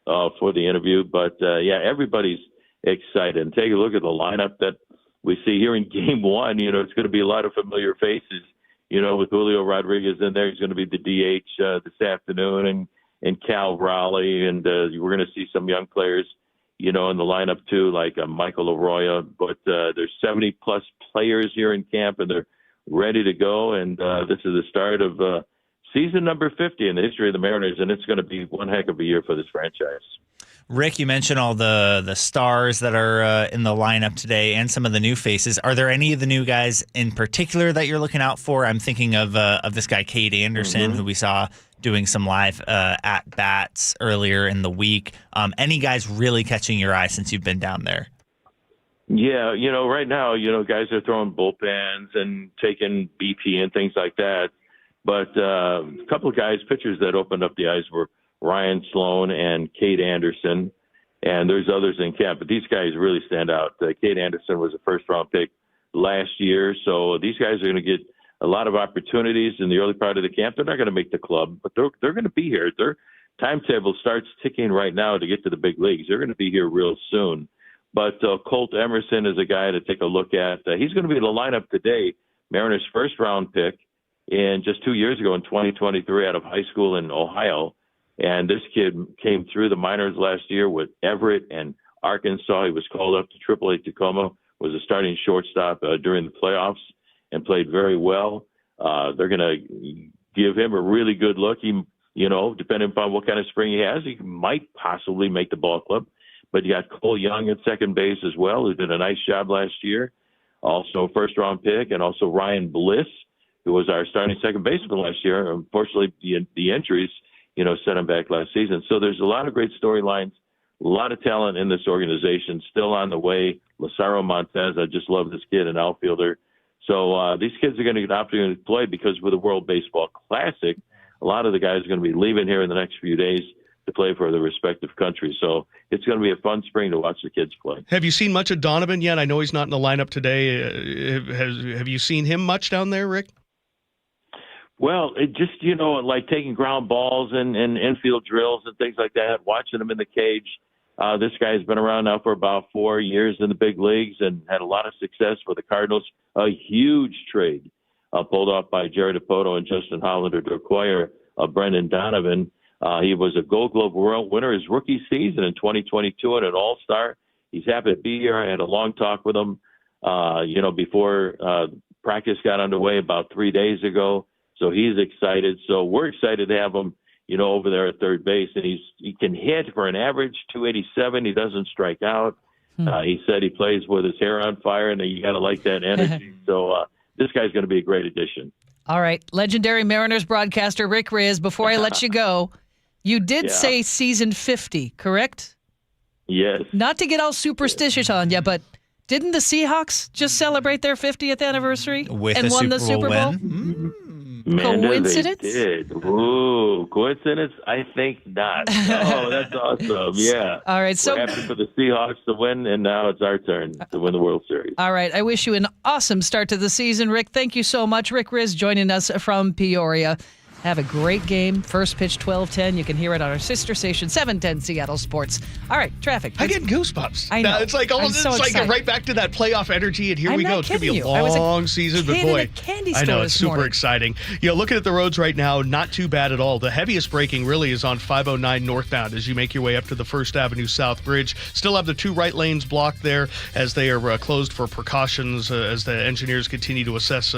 for the interview. But, everybody's excited. And take a look at the lineup that we see here in Game 1. You know, it's going to be a lot of familiar faces. You know, with Julio Rodriguez in there, he's going to be the DH this afternoon, and Cal Raleigh, and we're going to see some young players, you know, in the lineup too, like Michael Arroyo. But there's 70-plus players here in camp, and they're ready to go. And this is the start of season number 50 in the history of the Mariners, and it's going to be one heck of a year for this franchise. Rick, you mentioned all the stars that are in the lineup today and some of the new faces. Are there any of the new guys in particular that you're looking out for? I'm thinking of this guy, Cade Anderson, who we saw doing some live at-bats earlier in the week. Any guys really catching your eye since you've been down there? Yeah, right now, guys are throwing bullpens and taking BP and things like that. But a couple of guys, pitchers that opened up the eyes were Ryan Sloan and Cade Anderson. And there's others in camp, but these guys really stand out. Cade Anderson was a first-round pick last year, so these guys are going to get a lot of opportunities in the early part of the camp. They're not going to make the club, but they're going to be here. Their timetable starts ticking right now to get to the big leagues. They're going to be here real soon. But Colt Emerson is a guy to take a look at. He's going to be in the lineup today, Mariners' first-round pick, and just 2 years ago in 2023 out of high school in Ohio. And this kid came through the minors last year with Everett and Arkansas. He was called up to AAA Tacoma, was a starting shortstop during the playoffs, and played very well. They're going to give him a really good look. He, depending upon what kind of spring he has, he might possibly make the ball club. But you got Cole Young at second base as well, who did a nice job last year. Also first-round pick, and also Ryan Bliss, who was our starting second baseman last year. Unfortunately, the injuries, set him back last season. So there's a lot of great storylines, a lot of talent in this organization still on the way. Lazaro Montez, I just love this kid, an outfielder. So these kids are going to get an opportunity to play because with the World Baseball Classic, a lot of the guys are going to be leaving here in the next few days to play for their respective countries. So it's going to be a fun spring to watch the kids play. Have you seen much of Donovan yet? I know he's not in the lineup today. Have you seen him much down there, Rick? Well, it just, like taking ground balls and infield drills and things like that, watching him in the cage. This guy's been around now for about 4 years in the big leagues and had a lot of success with the Cardinals. A huge trade pulled off by Jared Dipoto and Justin Hollander to acquire Brendan Donovan. He was a Gold Glove winner his rookie season in 2022 and an All-Star. He's happy to be here. I had a long talk with him, before practice got underway about 3 days ago. So he's excited. So we're excited to have him, over there at third base. And he can hit for an average 287. He doesn't strike out. He said he plays with his hair on fire, and you got to like that energy. So this guy's going to be a great addition. All right. Legendary Mariners broadcaster Rick Riz, before I let you go, you did say season 50, correct? Yes. Not to get all superstitious on you, but didn't the Seahawks just celebrate their 50th anniversary and won the Super Bowl? Manda, coincidence? They did. Ooh, coincidence? I think not. Oh, that's awesome. Yeah. All right. So we're happy for the Seahawks to win, and now it's our turn to win the World Series. All right. I wish you an awesome start to the season, Rick. Thank you so much. Rick Riz joining us from Peoria. Have a great game. First pitch, 12:10. You can hear it on our sister station, 710 Seattle Sports. All right, traffic. I get goosebumps. I know. It's like right back to that playoff energy, and here we go. It's going to be a long season, but boy, I know it's super exciting. Looking at the roads right now, not too bad at all. The heaviest braking really is on 509 northbound as you make your way up to the First Avenue South Bridge. Still have the two right lanes blocked there as they are closed for precautions as the engineers continue to assess,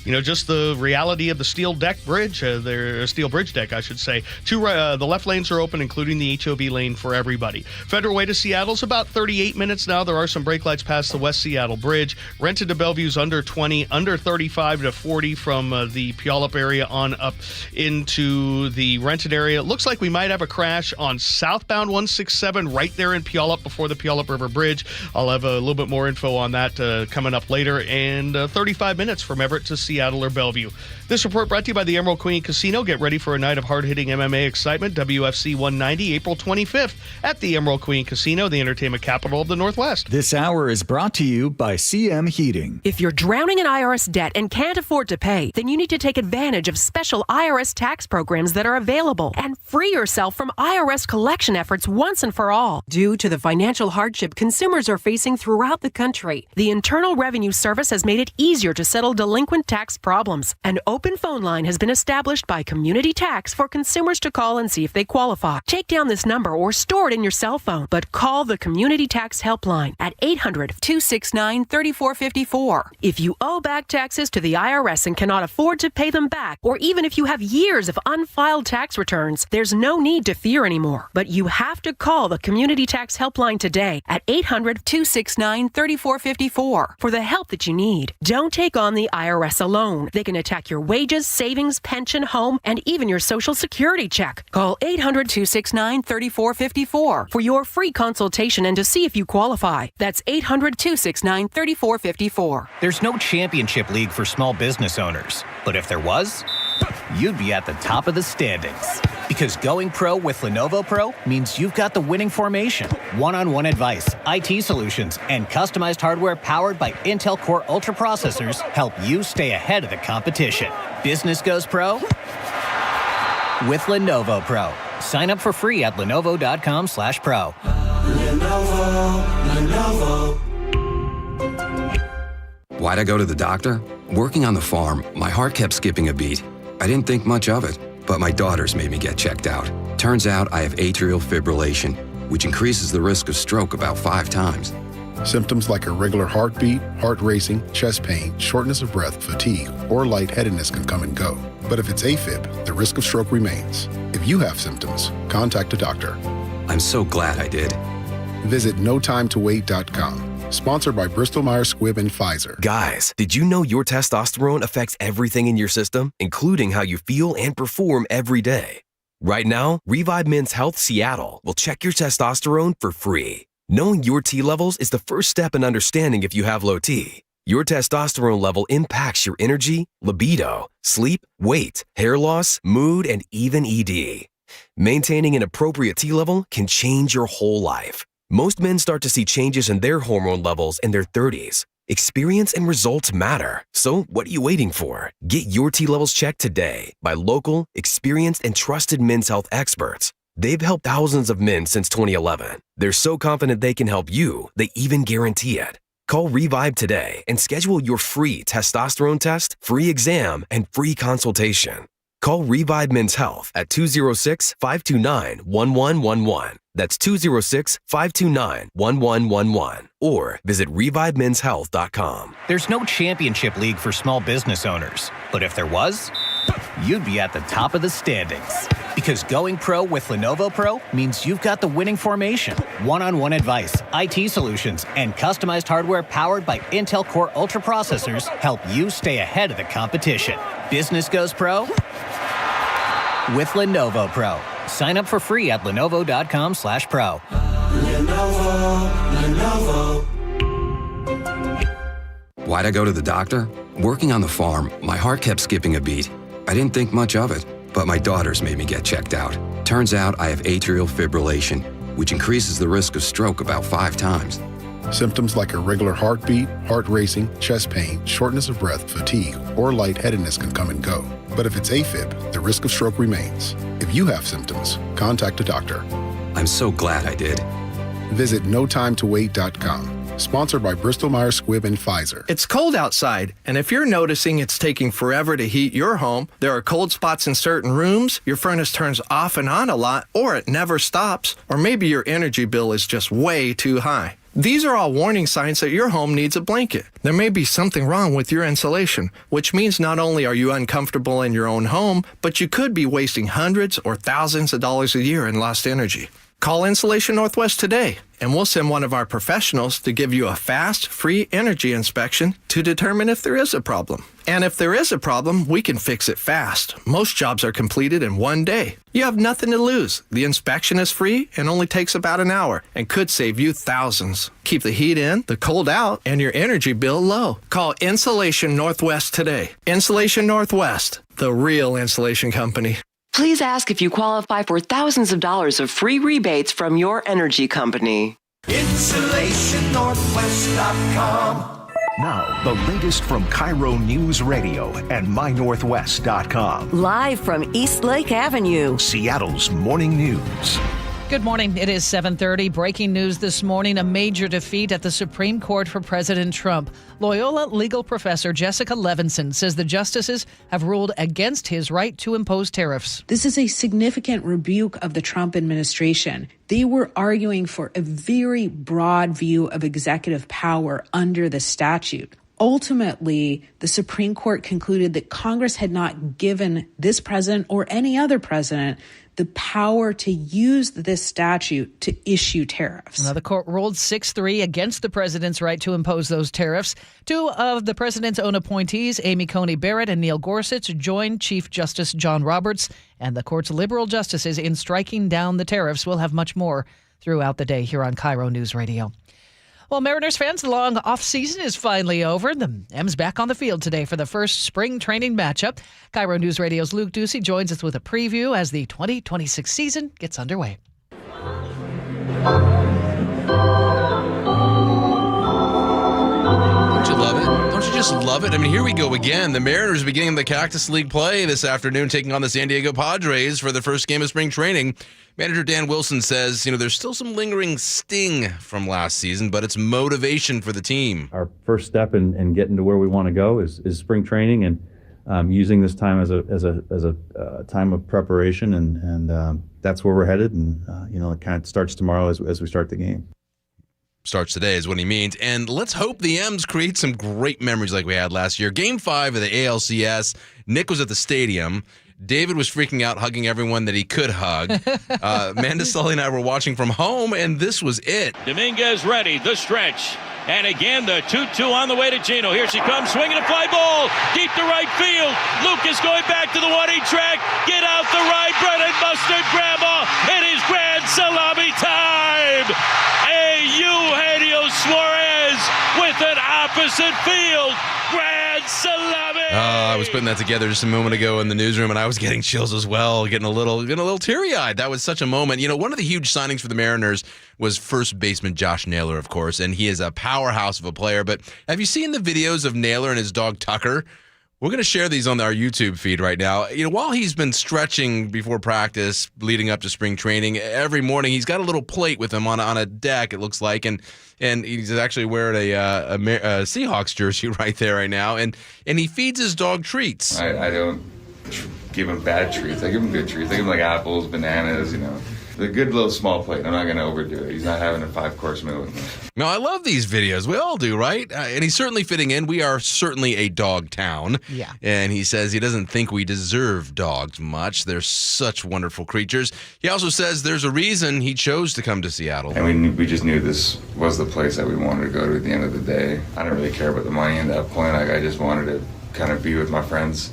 just the reality of the steel deck bridge. Their steel bridge deck, I should say. The left lanes are open, including the HOV lane for everybody. Federal Way to Seattle's about 38 minutes now. There are some brake lights past the West Seattle Bridge. Renton to Bellevue's under 20, under 35 to 40 from the Puyallup area on up into the Renton area. It looks like we might have a crash on southbound 167 right there in Puyallup before the Puyallup River Bridge. I'll have a little bit more info on that coming up later. And 35 minutes from Everett to Seattle or Bellevue. This report brought to you by the Emerald Queen Casino. Get ready for a night of hard-hitting MMA excitement. WFC 190, April 25th at the Emerald Queen Casino, the entertainment capital of the Northwest. This hour is brought to you by CM Heating. If you're drowning in IRS debt and can't afford to pay, then you need to take advantage of special IRS tax programs that are available and free yourself from IRS collection efforts once and for all. Due to the financial hardship consumers are facing throughout the country, the Internal Revenue Service has made it easier to settle delinquent tax problems. An open phone line has been established by Community Tax for consumers to call and see if they qualify. Take down this number or store it in your cell phone, but call the Community Tax Helpline at 800-269-3454. If you owe back taxes to the IRS and cannot afford to pay them back, or even if you have years of unfiled tax returns, there's no need to fear anymore. But you have to call the Community Tax Helpline today at 800-269-3454 for the help that you need. Don't take on the IRS alone. They can attack your wages, savings, pension, education, home, and even your Social Security check. Call 800-269-3454 for your free consultation and to see if you qualify. That's 800-269-3454. There's no championship league for small business owners, but if there was, you'd be at the top of the standings. Because going pro with Lenovo Pro means you've got the winning formation, one-on-one advice, IT solutions, and customized hardware powered by Intel Core Ultra processors help you stay ahead of the competition. Business goes pro with Lenovo Pro. Sign up for free at lenovo.com/pro. Lenovo. Why'd I go to the doctor? Working on the farm, my heart kept skipping a beat. I didn't think much of it, but my daughters made me get checked out. Turns out I have atrial fibrillation, which increases the risk of stroke about 5 times. Symptoms like irregular heartbeat, heart racing, chest pain, shortness of breath, fatigue, or lightheadedness can come and go. But if it's AFib, the risk of stroke remains. If you have symptoms, contact a doctor. I'm so glad I did. Visit notimetowait.com. Sponsored by Bristol-Myers Squibb and Pfizer. Guys, did you know your testosterone affects everything in your system, including how you feel and perform every day? Right now, Revive Men's Health Seattle will check your testosterone for free. Knowing your T levels is the first step in understanding if you have low T. Your testosterone level impacts your energy, libido, sleep, weight, hair loss, mood, and even ED. Maintaining an appropriate T level can change your whole life. Most men start to see changes in their hormone levels in their 30s. Experience and results matter. So what are you waiting for? Get your T levels checked today by local, experienced, and trusted men's health experts. They've helped thousands of men since 2011. They're so confident they can help you, they even guarantee it. Call Revive today and schedule your free testosterone test, free exam, and free consultation. Call Revive Men's Health at 206-529-1111. That's 206-529-1111. Or visit ReviveMen'sHealth.com. There's no championship league for small business owners, but if there was, you'd be at the top of the standings. Because going pro with Lenovo Pro means you've got the winning formation, one-on-one advice, IT solutions, and customized hardware powered by Intel Core Ultra processors help you stay ahead of the competition. Business goes pro with Lenovo Pro. Sign up for free at lenovo.com/pro. Lenovo. Why'd I go to the doctor? Working on the farm, my heart kept skipping a beat. I didn't think much of it, but my daughters made me get checked out. Turns out I have atrial fibrillation, which increases the risk of stroke about 5 times. Symptoms like irregular heartbeat, heart racing, chest pain, shortness of breath, fatigue, or lightheadedness can come and go. But if it's AFib, the risk of stroke remains. If you have symptoms, contact a doctor. I'm so glad I did. Visit notimetowait.com. Sponsored by Bristol-Myers Squibb and Pfizer. It's cold outside, and if you're noticing it's taking forever to heat your home, there are cold spots in certain rooms, your furnace turns off and on a lot, or it never stops, or maybe your energy bill is just way too high. These are all warning signs that your home needs a blanket. There may be something wrong with your insulation, which means not only are you uncomfortable in your own home, but you could be wasting hundreds or thousands of dollars a year in lost energy. Call Insulation Northwest today, and we'll send one of our professionals to give you a fast, free energy inspection to determine if there is a problem. And if there is a problem, we can fix it fast. Most jobs are completed in 1 day. You have nothing to lose. The inspection is free and only takes about an hour and could save you thousands. Keep the heat in, the cold out, and your energy bill low. Call Insulation Northwest today. Insulation Northwest, the real insulation company. Please ask if you qualify for thousands of dollars of free rebates from your energy company. InsulationNorthwest.com. Now, the latest from KIRO Newsradio and MyNorthwest.com. Live from East Lake Avenue, Seattle's morning news. Good morning. It is 7:30. Breaking news this morning, a major defeat at the Supreme Court for President Trump. Loyola legal professor Jessica Levinson says the justices have ruled against his right to impose tariffs. This is a significant rebuke of the Trump administration. They were arguing for a very broad view of executive power under the statute. ultimately, the Supreme Court concluded that Congress had not given this president or any other president the power to use this statute to issue tariffs. Now, the court ruled 6-3 against the president's right to impose those tariffs. Two of the president's own appointees, Amy Coney Barrett and Neil Gorsuch, joined Chief Justice John Roberts, and the court's liberal justices in striking down the tariffs. We'll have much more throughout the day here on KIRO News Radio. Well, Mariners fans, the long off-season is finally over. The M's back on the field today for the first spring training matchup. KIRO News Radio's Luke Ducey joins us with a preview as the 2026 season gets underway. Don't you love it? Don't you just love it? I mean, here we go again. The Mariners beginning the Cactus League play this afternoon, taking on the San Diego Padres for the first game of spring training. Manager Dan Wilson says, there's still some lingering sting from last season, but it's motivation for the team. Our first step in getting to where we want to go is spring training, and using this time as a time of preparation, and that's where we're headed. And it kind of starts tomorrow as we start the game. Starts today is what he means. And let's hope the M's create some great memories like we had last year. Game 5 of the ALCS. Nick was at the stadium. David was freaking out, hugging everyone that he could hug. Manda, Sully, and I were watching from home, and this was it. Dominguez ready, the stretch. And again, the 2-2 on the way to Gino. Here she comes, swinging a fly ball, deep to right field. Lucas going back to the 1-8 track. Get out the right, bread and mustard, grandma. It is grand salami time. Eugenio Suarez with an opposite field. Grand salami. I was putting that together just a moment ago in the newsroom, and I was getting chills as well, getting a little teary-eyed. That was such a moment. One of the huge signings for the Mariners was first baseman Josh Naylor, of course, and he is a powerhouse of a player. But have you seen the videos of Naylor and his dog Tucker? We're going to share these on our YouTube feed right now. While he's been stretching before practice, leading up to spring training, every morning he's got a little plate with him on a deck, it looks like, and he's actually wearing a Seahawks jersey right there right now, and he feeds his dog treats. I don't give him bad treats. I give him good treats. I give him like apples, bananas, The good little small plate. I'm not going to overdo it. He's not having a 5-course meal with me. No, I love these videos. We all do, right? And he's certainly fitting in. We are certainly a dog town. Yeah. And he says he doesn't think we deserve dogs much. They're such wonderful creatures. He also says there's a reason he chose to come to Seattle. And we just knew this was the place that we wanted to go to at the end of the day. I didn't really care about the money at that point. I just wanted to kind of be with my friends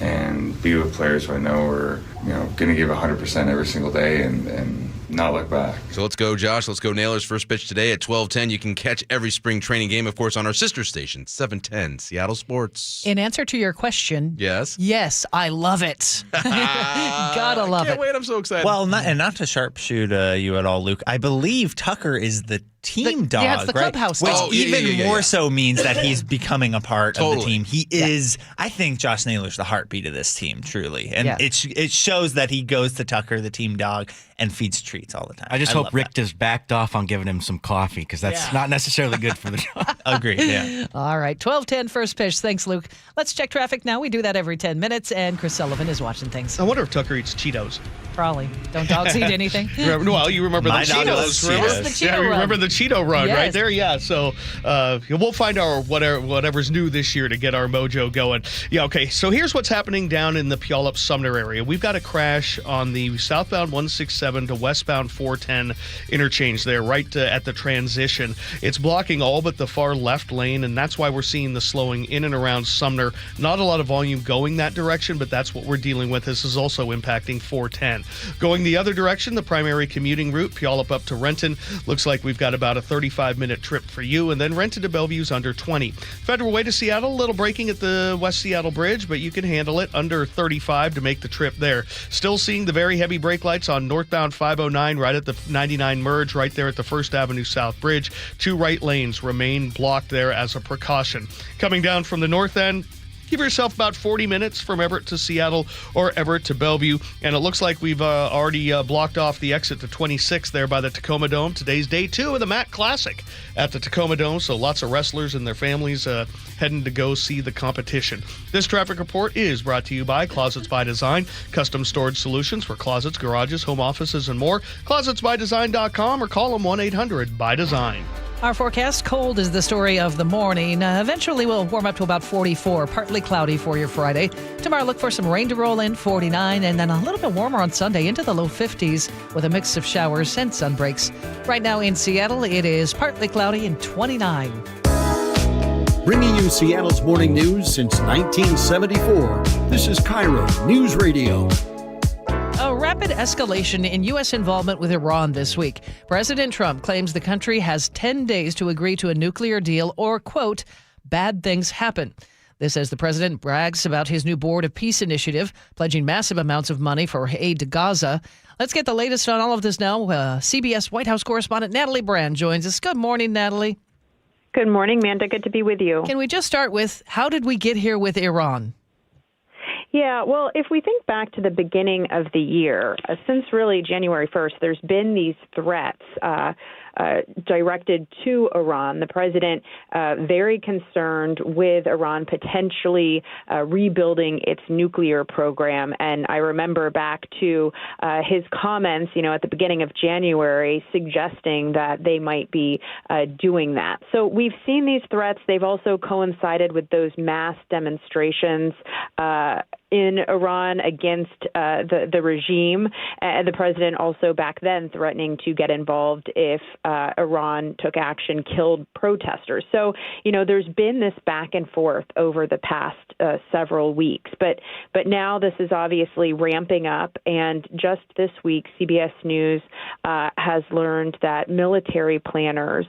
and be with players who I know are, going to give 100% every single day and not look back. So let's go, Josh. Let's go. Naylor's first pitch today at 12:10. You can catch every spring training game, of course, on our sister station, 710 Seattle Sports. In answer to your question, yes, I love it. Gotta love it. Can't wait. I'm so excited. Well, not to sharpshoot you at all, Luke. I believe Tucker is the team dog, yeah, it's the right? clubhouse Which dog. even more so means that he's becoming a part of the team. He is, I think Josh Naylor's the heartbeat of this team, truly. And it shows that he goes to Tucker, the team dog, and feeds treats all the time. I just hope Rick just backed off on giving him some coffee, because that's not necessarily good for the dog. Agreed, yeah. All right, 12:10 first pitch. Thanks, Luke. Let's check traffic now. We do that every 10 minutes, and Chris Sullivan is watching things. I wonder if Tucker eats Cheetos. Probably. Don't dogs eat anything? Well, you remember the Cheetos. Remember the Cheeto run right there? Yeah, so we'll find our whatever's new this year to get our mojo going. Yeah, okay, so here's what's happening down in the Puyallup-Sumner area. We've got a crash on the southbound 167 to westbound 410 interchange there, right at the transition. It's blocking all but the far left lane, and that's why we're seeing the slowing in and around Sumner. Not a lot of volume going that direction, but that's what we're dealing with. This is also impacting 410. Going the other direction, the primary commuting route, Puyallup up to Renton, looks like we've got about a 35-minute trip for you, and then Renton to Bellevue's under 20. Federal Way to Seattle, a little braking at the West Seattle Bridge, but you can handle it under 35 to make the trip there. Still seeing the very heavy brake lights on northbound 509 right at the 99 merge right there at the First Avenue South Bridge. 2 right lanes remain blocked there as a precaution. Coming down from the north end, give yourself about 40 minutes from Everett to Seattle or Everett to Bellevue. And it looks like we've already blocked off the exit to 26 there by the Tacoma Dome. Today's day 2 of the MAC Classic at the Tacoma Dome. So lots of wrestlers and their families heading to go see the competition. This traffic report is brought to you by Closets by Design, custom storage solutions for closets, garages, home offices, and more. ClosetsByDesign.com or call them 1-800-BY-DESIGN. Our forecast, cold is the story of the morning. Eventually we'll warm up to about 44, partly cloudy for your Friday. Tomorrow look for some rain to roll in, 49, and then a little bit warmer on Sunday into the low 50s with a mix of showers and sun breaks. Right now in Seattle, it is partly cloudy and 29. Bringing you Seattle's morning news since 1974. This is KIRO Newsradio. A rapid escalation in U.S. involvement with Iran this week. President Trump claims the country has 10 days to agree to a nuclear deal or, quote, bad things happen. This as the president brags about his new Board of Peace initiative, pledging massive amounts of money for aid to Gaza. Let's get the latest on all of this now. CBS White House correspondent Natalie Brand joins us. Good morning, Natalie. Good morning, Manda. Good to be with you. Can we just start with how did we get here with Iran? Yeah, well, if we think back to the beginning of the year, since really January 1st, there's been these threats directed to Iran. The president very concerned with Iran potentially rebuilding its nuclear program. And I remember back to his comments, at the beginning of January, suggesting that they might be doing that. So we've seen these threats. They've also coincided with those mass demonstrations in Iran against the regime. The president also back then threatening to get involved if Iran took action, killed protesters. So, there's been this back and forth over the past several weeks. But now this is obviously ramping up. And just this week, CBS News has learned that military planners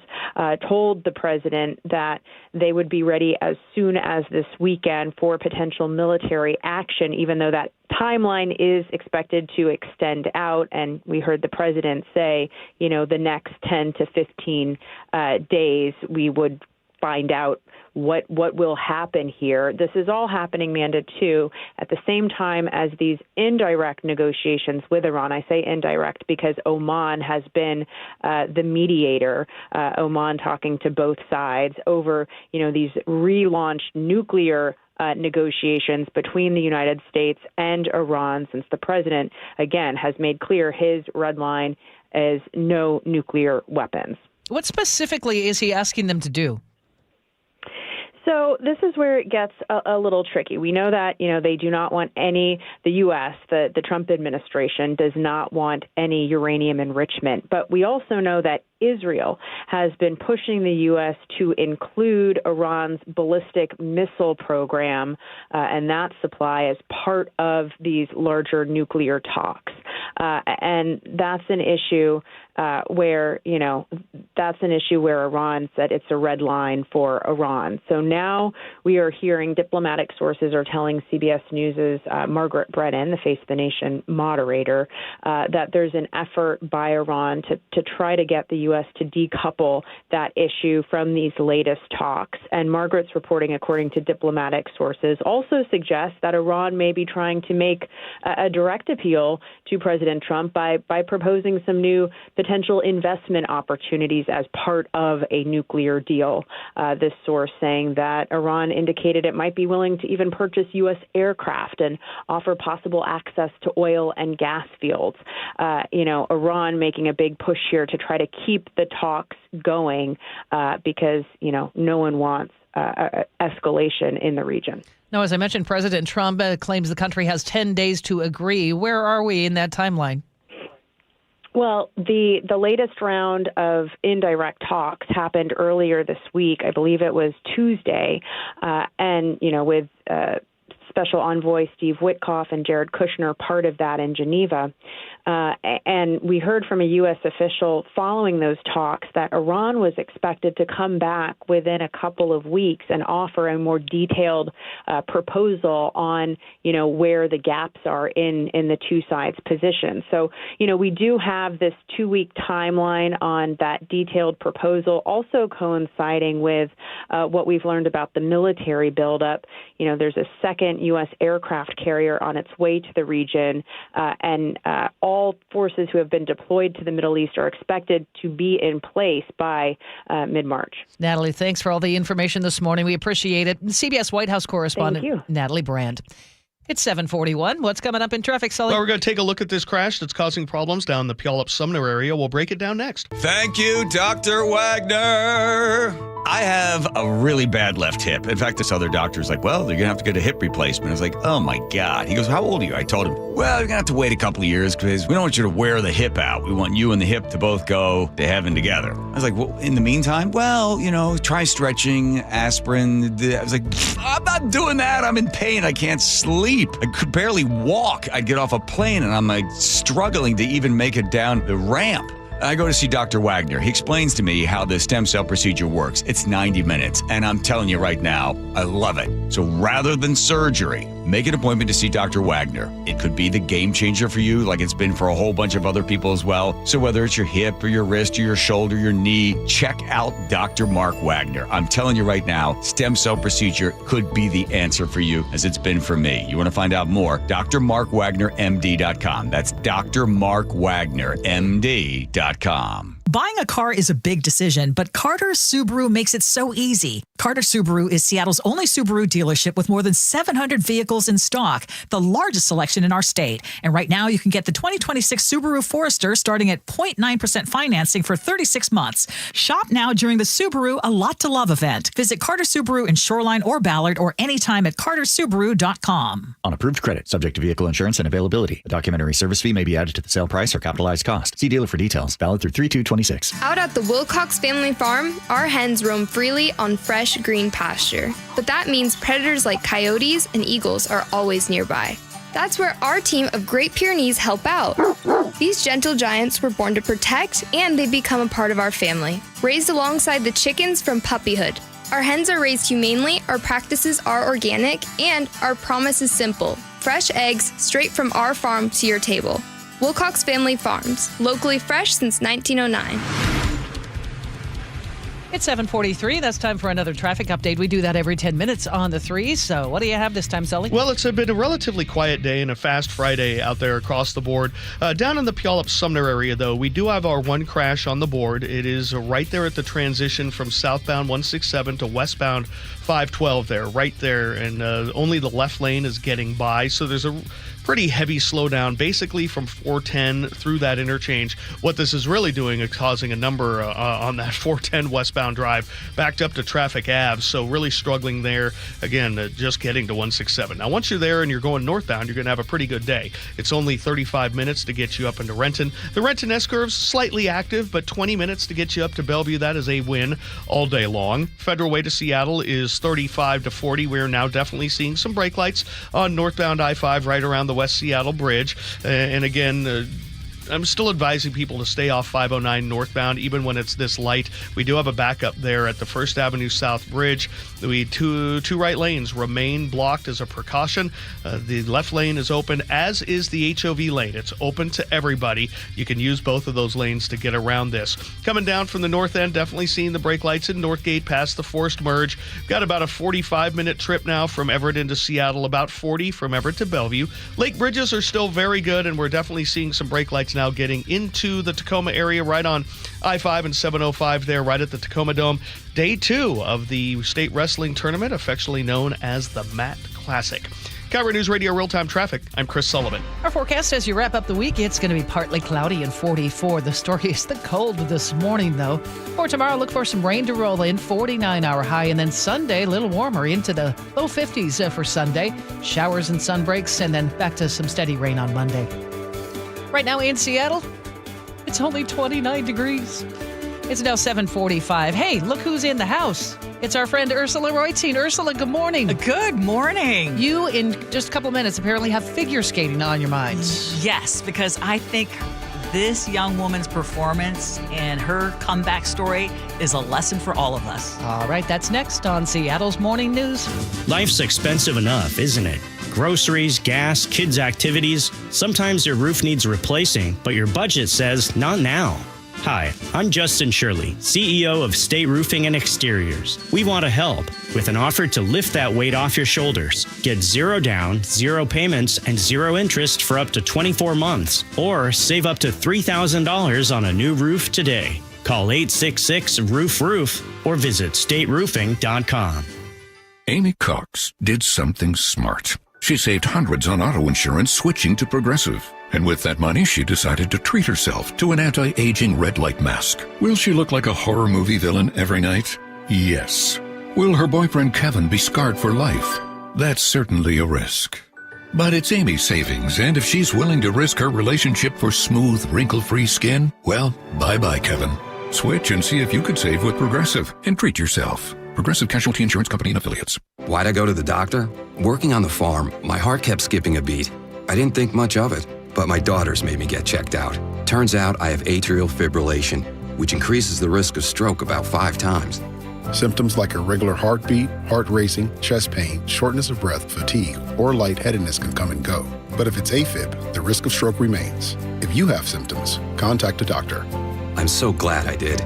told the president that they would be ready as soon as this weekend for potential military action, even though that timeline is expected to extend out. And we heard the president say, the next 10 to 15 days, we would find out what will happen here. This is all happening, Manda, too, at the same time as these indirect negotiations with Iran. I say indirect because Oman has been the mediator, Oman talking to both sides over, these relaunched nuclear negotiations between the United States and Iran, since the president, again, has made clear his red line is no nuclear weapons. What specifically is he asking them to do? So this is where it gets a little tricky. We know that, they do not want the U.S., the Trump administration does not want any uranium enrichment. But we also know that Israel has been pushing the U.S. to include Iran's ballistic missile program and that supply as part of these larger nuclear talks. And that's an issue where Iran said it's a red line for Iran. So now we are hearing diplomatic sources are telling CBS News' Margaret Brennan, the Face of the Nation moderator, that there's an effort by Iran to try to get the U.S. to decouple that issue from these latest talks. And Margaret's reporting, according to diplomatic sources, also suggests that Iran may be trying to make a direct appeal to President Trump by proposing some new potential investment opportunities as part of a nuclear deal. This source saying that Iran indicated it might be willing to even purchase U.S. aircraft and offer possible access to oil and gas fields. Iran making a big push here to try to keep the talks going because, no one wants escalation in the region. Now, as I mentioned, President Trump claims the country has 10 days to agree. Where are we in that timeline? Well, the latest round of indirect talks happened earlier this week. I believe it was Tuesday. With Special Envoy Steve Witkoff and Jared Kushner part of that in Geneva. And we heard from a U.S. official following those talks that Iran was expected to come back within a couple of weeks and offer a more detailed proposal on, where the gaps are in the two sides' positions. So, we do have this 2-week timeline on that detailed proposal, also coinciding with what we've learned about the military buildup. There's a second U.S. aircraft carrier on its way to the region, and all forces who have been deployed to the Middle East are expected to be in place by mid-March. Natalie, thanks for all the information this morning. We appreciate it. CBS White House correspondent Natalie Brand. It's 7:41. What's coming up in traffic, Sully? Well, we're going to take a look at this crash that's causing problems down the Puyallup-Sumner area. We'll break it down next. Thank you, Dr. Wagner. I have a really bad left hip. In fact, this other doctor's like, well, you're going to have to get a hip replacement. I was like, oh, my God. He goes, how old are you? I told him, well, you're going to have to wait a couple of years because we don't want you to wear the hip out. We want you and the hip to both go to heaven together. I was like, well, in the meantime, well, try stretching, aspirin. I was like, I'm not doing that. I'm in pain. I can't sleep. I could barely walk. I'd get off a plane and I'm like struggling to even make it down the ramp. I go to see Dr. Wagner. He explains to me how the stem cell procedure works. It's 90 minutes, and I'm telling you right now, I love it. So rather than surgery, make an appointment to see Dr. Wagner. It could be the game changer for you, like it's been for a whole bunch of other people as well. So whether it's your hip or your wrist or your shoulder, your knee, check out Dr. Mark Wagner. I'm telling you right now, stem cell procedure could be the answer for you, as it's been for me. You want to find out more? drmarkwagnermd.com. That's drmarkwagnermd.com. Buying a car is a big decision, but Carter Subaru makes it so easy. Carter Subaru is Seattle's only Subaru dealership with more than 700 vehicles in stock, the largest selection in our state. And right now, you can get the 2026 Subaru Forester starting at 0.9% financing for 36 months. Shop now during the Subaru A Lot to Love event. Visit Carter Subaru in Shoreline or Ballard or anytime at cartersubaru.com. On approved credit, subject to vehicle insurance and availability. A documentary service fee may be added to the sale price or capitalized cost. See dealer for details. Valid through 3/2/26. Out at the Wilcox family farm, our hens roam freely on fresh green pasture. But that means predators like coyotes and eagles are always nearby. That's where our team of Great Pyrenees help out. These gentle giants were born to protect, and they become a part of our family. Raised alongside the chickens from puppyhood. Our hens are raised humanely, our practices are organic, and our promise is simple. Fresh eggs straight from our farm to your table. Wilcox Family Farms, locally fresh since 1909. It's 7:43. That's time for another traffic update. We do that every 10 minutes on the 3. So what do you have this time, Sully? Well, it's been a relatively quiet day and a fast Friday out there across the board. Down in the Puyallup-Sumner area, though, we do have our one crash on the board. It is right there at the transition from southbound 167 to westbound 512 there, right there. And only the left lane is getting by. So there's a pretty heavy slowdown basically from 410 through that interchange. What this is really doing is causing a number on that 410 westbound drive backed up to Traffic Ave, so really struggling there. Again, just getting to 167. Now, once you're there and you're going northbound, you're going to have a pretty good day. It's only 35 minutes to get you up into Renton. The Renton S-curve's slightly active, but 20 minutes to get you up to Bellevue. That is a win all day long. Federal Way to Seattle is 35 to 40. We're now definitely seeing some brake lights on northbound I-5 right around the West Seattle Bridge. And again, I'm still advising people to stay off 509 northbound, even when it's this light. We do have a backup there at the First Avenue South Bridge. We two right lanes remain blocked as a precaution. The left lane is open, as is the HOV lane. It's open to everybody. You can use both of those lanes to get around this. Coming down from the north end, definitely seeing the brake lights in Northgate past the forced merge. Got about a 45-minute trip now from Everett into Seattle, about 40 from Everett to Bellevue. Lake bridges are still very good, and we're definitely seeing some brake lights now getting into the Tacoma area, right on I-5 and 705 there, right at the Tacoma Dome. Day 2 of the state wrestling tournament, affectionately known as the Matt Classic. KIRO Newsradio Real-Time Traffic, I'm Chris Sullivan. Our forecast as you wrap up the week, it's going to be partly cloudy and 44. The story is the cold this morning, though. For tomorrow, look for some rain to roll in, 49-hour high, and then Sunday, a little warmer into the low 50s for Sunday. Showers and sun breaks, and then back to some steady rain on Monday. Right now in Seattle, it's only 29 degrees. It's now 7:45. Hey, look who's in the house. It's our friend Ursula Reutzine. Ursula, good morning. Good morning. You, in just a couple minutes, apparently have figure skating on your mind. Yes, because I think this young woman's performance and her comeback story is a lesson for all of us. All right, that's next on Seattle's Morning News. Life's expensive enough, isn't it? Groceries, gas, kids' activities. Sometimes your roof needs replacing, but your budget says not now. Hi, I'm Justin Shirley, CEO of State Roofing and Exteriors. We want to help with an offer to lift that weight off your shoulders. Get 0 down, 0 payments, and 0 interest for up to 24 months. Or save up to $3,000 on a new roof today. Call 866-ROOF-ROOF or visit stateroofing.com. Amy Cox did something smart. She saved hundreds on auto insurance switching to Progressive. And with that money, she decided to treat herself to an anti-aging red light mask. Will she look like a horror movie villain every night? Yes. Will her boyfriend Kevin be scarred for life? That's certainly a risk. But it's Amy's savings, and if she's willing to risk her relationship for smooth, wrinkle-free skin, well, bye-bye, Kevin. Switch and see if you could save with Progressive and treat yourself. Progressive Casualty Insurance Company and Affiliates. Why'd I go to the doctor? Working on the farm, my heart kept skipping a beat. I didn't think much of it, but my daughters made me get checked out. Turns out I have atrial fibrillation, which increases the risk of stroke about 5 times. Symptoms like irregular heartbeat, heart racing, chest pain, shortness of breath, fatigue, or lightheadedness can come and go. But if it's AFib, the risk of stroke remains. If you have symptoms, contact a doctor. I'm so glad I did.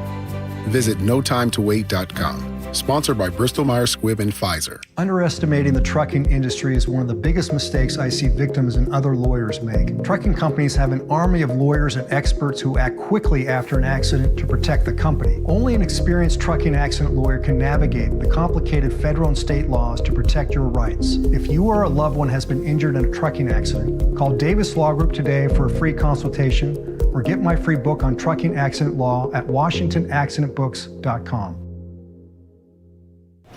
Visit notimetowait.com. Sponsored by Bristol-Myers Squibb and Pfizer. Underestimating the trucking industry is one of the biggest mistakes I see victims and other lawyers make. Trucking companies have an army of lawyers and experts who act quickly after an accident to protect the company. Only an experienced trucking accident lawyer can navigate the complicated federal and state laws to protect your rights. If you or a loved one has been injured in a trucking accident, call Davis Law Group today for a free consultation or get my free book on trucking accident law at WashingtonAccidentBooks.com.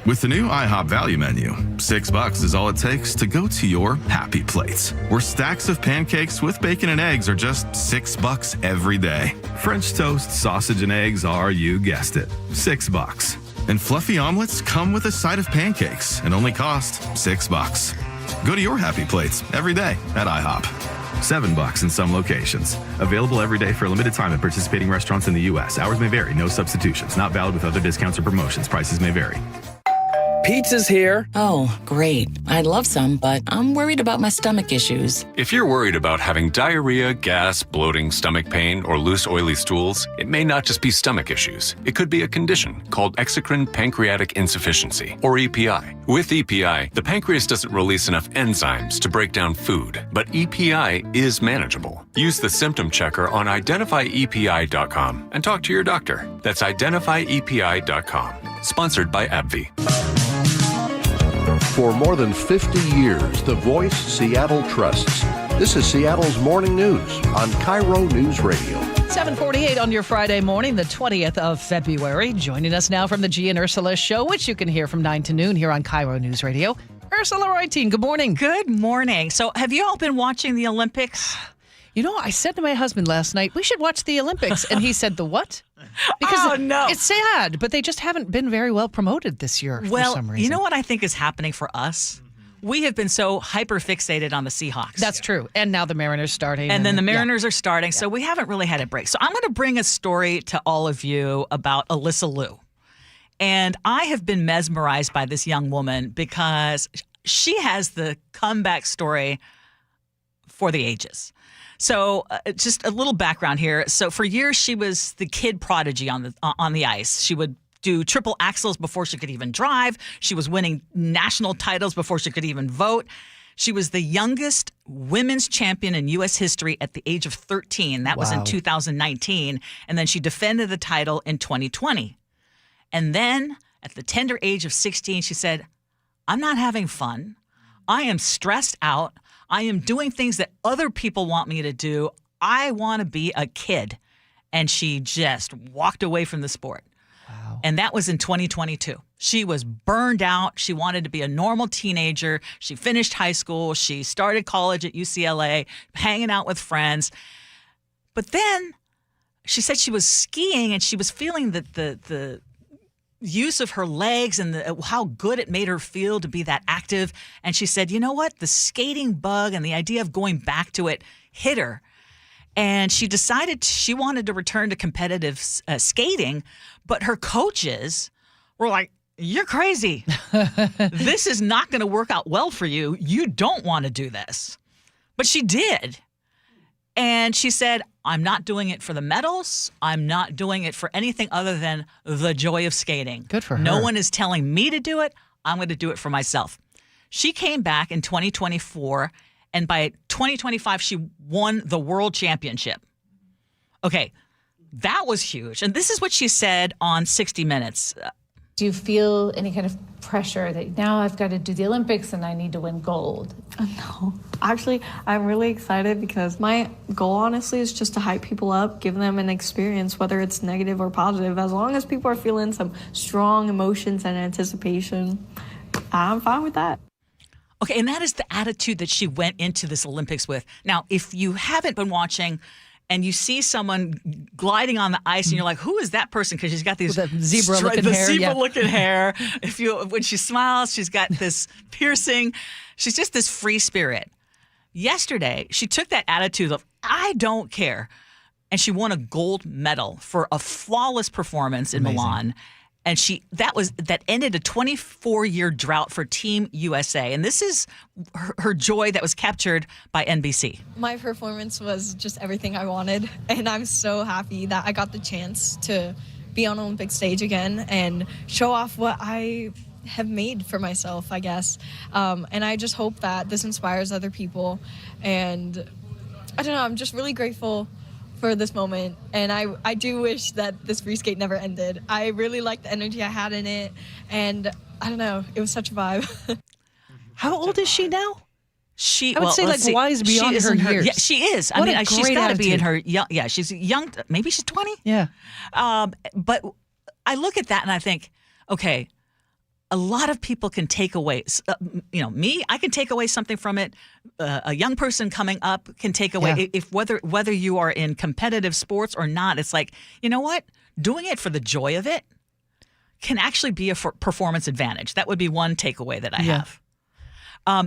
With the new IHOP value menu, $6 is all it takes to go to your happy place, where stacks of pancakes with bacon and eggs are just $6 every day. French toast, sausage, and eggs are, you guessed it, $6. And fluffy omelets come with a side of pancakes and only cost $6. Go to your happy plates every day at IHOP. $7 in some locations. Available every day for a limited time at participating restaurants in the U.S. Hours may vary. No substitutions. Not valid with other discounts or promotions. Prices may vary. Pizza's here. Oh, great. I'd love some, but I'm worried about my stomach issues. If you're worried about having diarrhea, gas, bloating, stomach pain, or loose, oily stools, it may not just be stomach issues. It could be a condition called exocrine pancreatic insufficiency, or EPI. With EPI, the pancreas doesn't release enough enzymes to break down food, but EPI is manageable. Use the symptom checker on identifyepi.com and talk to your doctor. That's identifyepi.com. Sponsored by AbbVie. For more than 50 years, the voice Seattle trusts. This is Seattle's Morning News on KIRO Newsradio. 7:48 on your Friday morning, the 20th of February. Joining us now from the G and Ursula Show, which you can hear from 9 to noon here on KIRO Newsradio. Ursula Reutin, good morning. Good morning. So have you all been watching the Olympics? You know, I said to my husband last night, we should watch the Olympics. And he said, the what? Because it's sad, but they just haven't been very well promoted this year for some reason. You know what I think is happening for us? We have been so hyper-fixated on the Seahawks. That's true. And now the Mariners starting. And then the Mariners are starting, so we haven't really had a break. So I'm going to bring a story to all of you about Alyssa Liu. And I have been mesmerized by this young woman because she has the comeback story for the ages. So just a little background here. So for years, she was the kid prodigy on the ice. She would do triple axels before she could even drive. She was winning national titles before she could even vote. She was the youngest women's champion in U.S. history at the age of 13. That was in 2019. And then she defended the title in 2020. And then at the tender age of 16, she said, I'm not having fun. I am stressed out. I am doing things that other people want me to do. I want to be a kid. And she just walked away from the sport. Wow. And that was in 2022. She was burned out. She wanted to be a normal teenager. She finished high school. She started college at UCLA, hanging out with friends. But then she said she was skiing and she was feeling that the use of her legs and how good it made her feel to be that active. And she said, you know what? The skating bug and the idea of going back to it hit her. And she decided she wanted to return to competitive skating. But her coaches were like, you're crazy. This is not going to work out well for you. You don't want to do this. But she did. And she said, I'm not doing it for the medals. I'm not doing it for anything other than the joy of skating. Good for her. No one is telling me to do it. I'm going to do it for myself. She came back in 2024, and by 2025, she won the world championship. Okay, that was huge. And this is what she said on 60 Minutes. Do you feel any kind of pressure that now I've got to do the Olympics and I need to win gold? No. Actually, I'm really excited because my goal, honestly, is just to hype people up, give them an experience, whether it's negative or positive. As long as people are feeling some strong emotions and anticipation, I'm fine with that. Okay, and that is the attitude that she went into this Olympics with. Now, if you haven't been watching and you see someone gliding on the ice and you're like, who is that person? Because she's got these zebra-looking hair. Zebra-looking hair. When she smiles, she's got this piercing. She's just this free spirit. Yesterday, she took that attitude of, I don't care. And she won a gold medal for a flawless performance in Milan. And that ended a 24-year drought for Team USA. And this is her joy that was captured by NBC. My performance was just everything I wanted. And I'm so happy that I got the chance to be on Olympic stage again and show off what I have made for myself, I guess. And I just hope that this inspires other people. And I don't know, I'm just really grateful for this moment, and I do wish that this free skate never ended. I really liked the energy I had in it, and I don't know, it was such a vibe. How old is she now? I would say wise beyond her years. Yeah, she is. What I mean, she's got to be in her young. Yeah, she's young. Maybe she's 20. Yeah. But I look at that and I think, okay, a lot of people can take away, me, I can take away something from it. A young person coming up can take away, if whether you are in competitive sports or not, it's like, you know what? Doing it for the joy of it can actually be a performance advantage. That would be one takeaway that I have.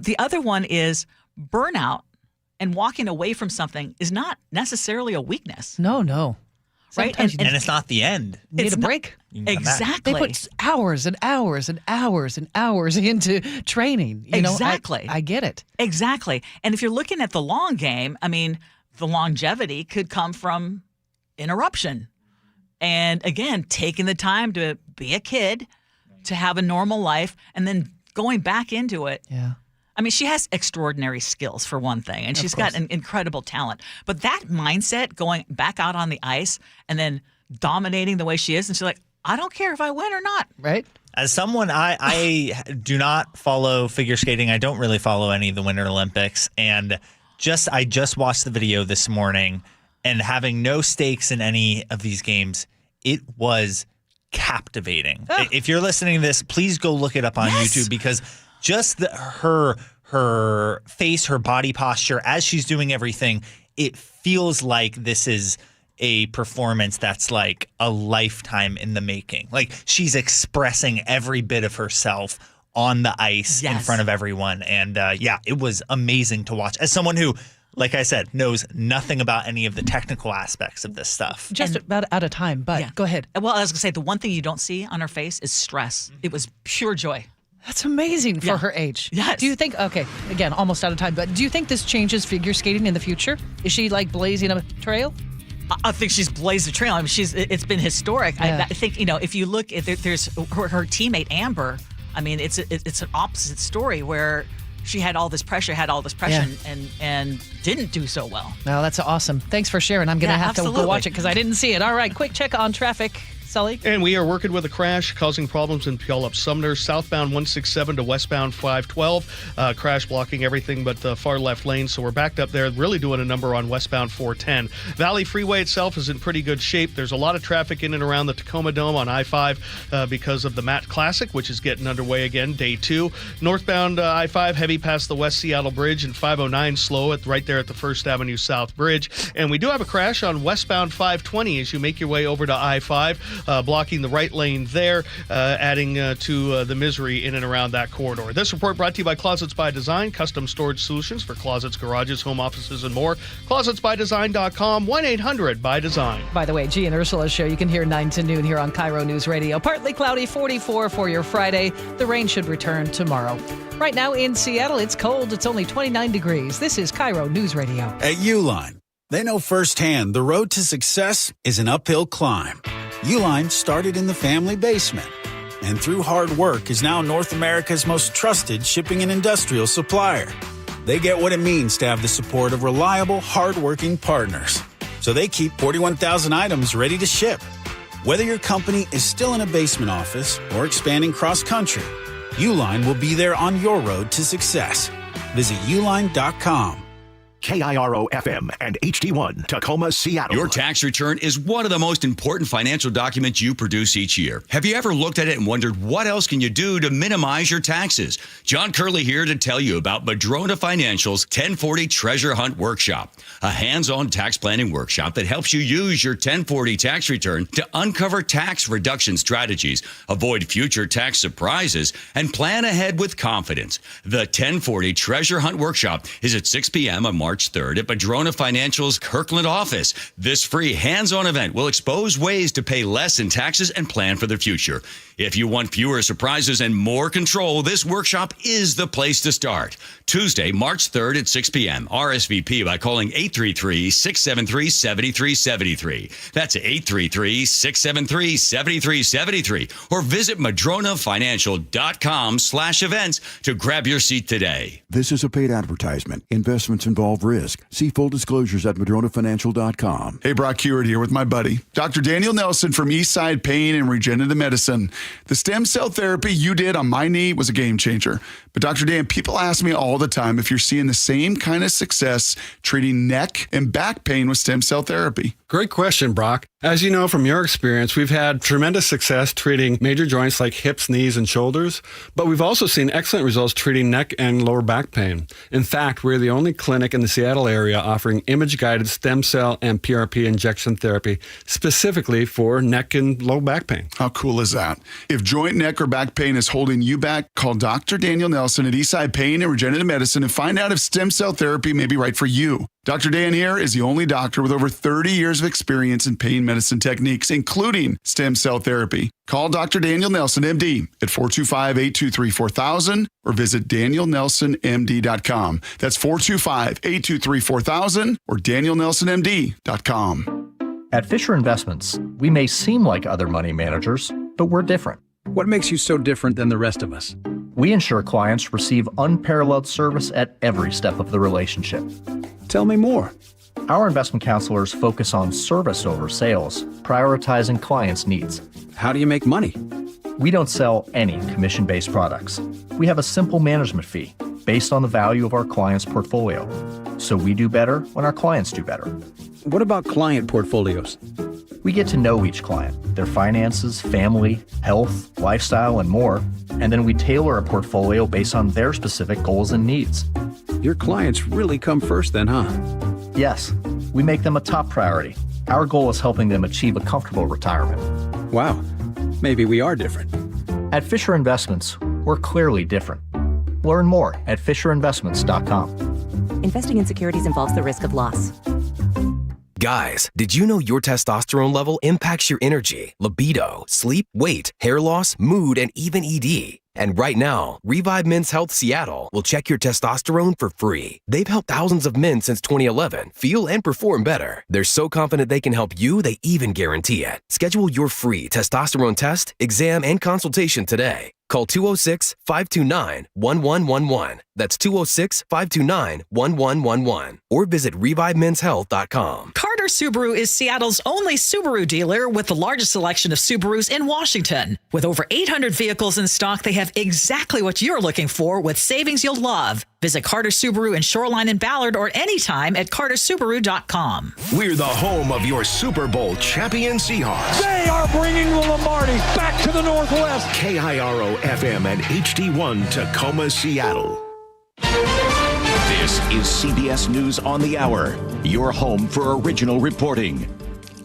The other one is burnout and walking away from something is not necessarily a weakness. No. Right? And it's not the end. You need a break. Exactly. They put hours and hours and hours and hours into training. Exactly. I get it. Exactly. And if you're looking at the long game, I mean, the longevity could come from interruption. And again, taking the time to be a kid, to have a normal life, and then going back into it. Yeah. I mean, she has extraordinary skills, for one thing, and she's got an incredible talent. But that mindset, going back out on the ice and then dominating the way she is, and she's like, I don't care if I win or not. Right? As someone, I do not follow figure skating. I don't really follow any of the Winter Olympics. And I just watched the video this morning, and having no stakes in any of these games, it was captivating. If you're listening to this, please go look it up on YouTube, because just her face, her body posture, as she's doing everything, it feels like this is a performance that's like a lifetime in the making. Like, she's expressing every bit of herself on the ice in front of everyone. And it was amazing to watch. As someone who, like I said, knows nothing about any of the technical aspects of this stuff. Just about out of time, but go ahead. Well, I was going to say, the one thing you don't see on her face is stress. It was pure joy. That's amazing for her age. Yes. Do you think, again, almost out of time, but do you think this changes figure skating in the future? Is she like blazing a trail? I think she's blazed a trail. I mean, it's been historic. Yeah. I think, if you look at there's her teammate Amber. I mean, it's an opposite story where she had all this pressure, and didn't do so well. Well, that's awesome. Thanks for sharing. I'm going to have to go watch it because I didn't see it. All right, quick check on traffic. Sully? And we are working with a crash causing problems in Puyallup-Sumner, southbound 167 to westbound 512. Crash blocking everything but the far left lane, so we're backed up there. Really doing a number on westbound 410. Valley Freeway itself is in pretty good shape. There's a lot of traffic in and around the Tacoma Dome on I-5 because of the Matt Classic, which is getting underway again, day 2. Northbound I-5 heavy past the West Seattle Bridge, and 509 slow right there at the First Avenue South Bridge. And we do have a crash on westbound 520 as you make your way over to I-5. Blocking the right lane there, adding to the misery in and around that corridor. This report brought to you by Closets by Design, custom storage solutions for closets, garages, home offices, and more. ClosetSbyDesign.com, 1-800-BY-DESIGN. By the way, G and Ursula's show, you can hear 9 to noon here on KIRO News Radio. Partly cloudy, 44 for your Friday. The rain should return tomorrow. Right now in Seattle, it's cold. It's only 29 degrees. This is KIRO News Radio. At Uline, they know firsthand the road to success is an uphill climb. Uline started in the family basement, and through hard work is now North America's most trusted shipping and industrial supplier. They get what it means to have the support of reliable, hardworking partners, so they keep 41,000 items ready to ship. Whether your company is still in a basement office or expanding cross-country, Uline will be there on your road to success. Visit uline.com. KIRO FM and HD1 Tacoma, Seattle. Your tax return is one of the most important financial documents you produce each year. Have you ever looked at it and wondered what else can you do to minimize your taxes? John Curley here to tell you about Madrona Financial's 1040 Treasure Hunt Workshop, a hands-on tax planning workshop that helps you use your 1040 tax return to uncover tax reduction strategies, avoid future tax surprises, and plan ahead with confidence. The 1040 Treasure Hunt Workshop is at 6 p.m. on March 3rd at Madrona Financial's Kirkland office. This free hands-on event will expose ways to pay less in taxes and plan for the future. If you want fewer surprises and more control, this workshop is the place to start. Tuesday, March 3rd at 6 p.m. RSVP by calling 833-673-7373. That's 833-673-7373. Or visit madronafinancial.com/events to grab your seat today. This is a paid advertisement. Investments involve risk. See full disclosures at madronafinancial.com. Hey, Brock Hewitt here with my buddy, Dr. Daniel Nelson from Eastside Pain and Regenerative Medicine. The stem cell therapy you did on my knee was a game changer. But Dr. Dan, people ask me all the time if you're seeing the same kind of success treating neck and back pain with stem cell therapy. Great question, Brock. As you know from your experience, we've had tremendous success treating major joints like hips, knees, and shoulders, but we've also seen excellent results treating neck and lower back pain. In fact, we're the only clinic in the Seattle area offering image-guided stem cell and PRP injection therapy specifically for neck and low back pain. How cool is that? If joint, neck, or back pain is holding you back, call Dr. Daniel Nelson at Eastside Pain and Regenerative Medicine and find out if stem cell therapy may be right for you. Dr. Dan here is the only doctor with over 30 years of experience in pain medicine techniques, including stem cell therapy. Call Dr. Daniel Nelson, MD, at 425-823-4000 or visit danielnelsonmd.com. That's 425-823-4000 or danielnelsonmd.com. At Fisher Investments, we may seem like other money managers, but we're different. What makes you so different than the rest of us? We ensure clients receive unparalleled service at every step of the relationship. Tell me more. Our investment counselors focus on service over sales, prioritizing clients' needs. How do you make money? We don't sell any commission-based products. We have a simple management fee based on the value of our client's portfolio. So we do better when our clients do better. What about client portfolios? We get to know each client, their finances, family, health, lifestyle, and more, and then we tailor a portfolio based on their specific goals and needs. Your clients really come first then, huh? Yes, we make them a top priority. Our goal is helping them achieve a comfortable retirement. Wow, maybe we are different. At Fisher Investments, we're clearly different. Learn more at FisherInvestments.com. Investing in securities involves the risk of loss. Guys, did you know your testosterone level impacts your energy, libido, sleep, weight, hair loss, mood, and even ED? And right now, Revive Men's Health Seattle will check your testosterone for free. They've helped thousands of men since 2011 feel and perform better. They're so confident they can help you, they even guarantee it. Schedule your free testosterone test, exam, and consultation today. Call 206-529-1111. That's 206-529-1111. Or visit ReviveMen'sHealth.com. Carter Subaru is Seattle's only Subaru dealer with the largest selection of Subarus in Washington. With over 800 vehicles in stock, they have exactly what you're looking for with savings you'll love. Visit Carter Subaru in Shoreline and Ballard or anytime at cartersubaru.com. We're the home of your Super Bowl champion Seahawks. They are bringing the Lombardi back to the Northwest. KIRO FM and HD1 Tacoma, Seattle. This is CBS News on the Hour, your home for original reporting.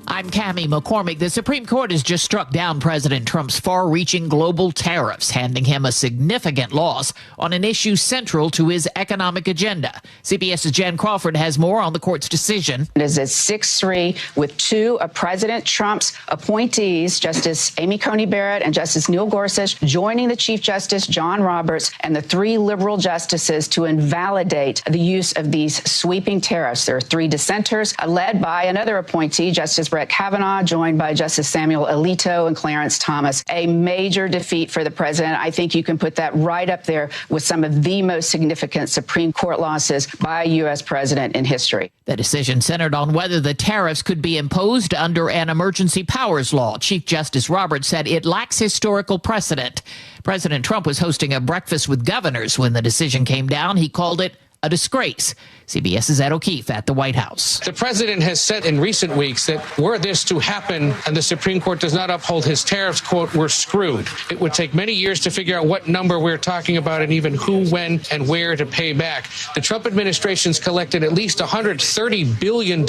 I'm Cammie McCormick. The Supreme Court has just struck down President Trump's far-reaching global tariffs, handing him a significant loss on an issue central to his economic agenda. CBS's Jan Crawford has more on the court's decision. It is at 6-3 with two of President Trump's appointees, Justice Amy Coney Barrett and Justice Neil Gorsuch, joining the Chief Justice John Roberts and the three liberal justices to invalidate the use of these sweeping tariffs. There are three dissenters, led by another appointee, Justice Brett Kavanaugh, joined by Justice Samuel Alito and Clarence Thomas. A major defeat for the president. I think you can put that right up there with some of the most significant Supreme Court losses by a U.S. president in history. The decision centered on whether the tariffs could be imposed under an emergency powers law. Chief Justice Roberts said it lacks historical precedent. President Trump was hosting a breakfast with governors when the decision came down. He called it a disgrace. CBS's Ed O'Keefe at the White House. The president has said in recent weeks that were this to happen and the Supreme Court does not uphold his tariffs, quote, we're screwed. It would take many years to figure out what number we're talking about and even who, when, and where to pay back. The Trump administration's collected at least $130 billion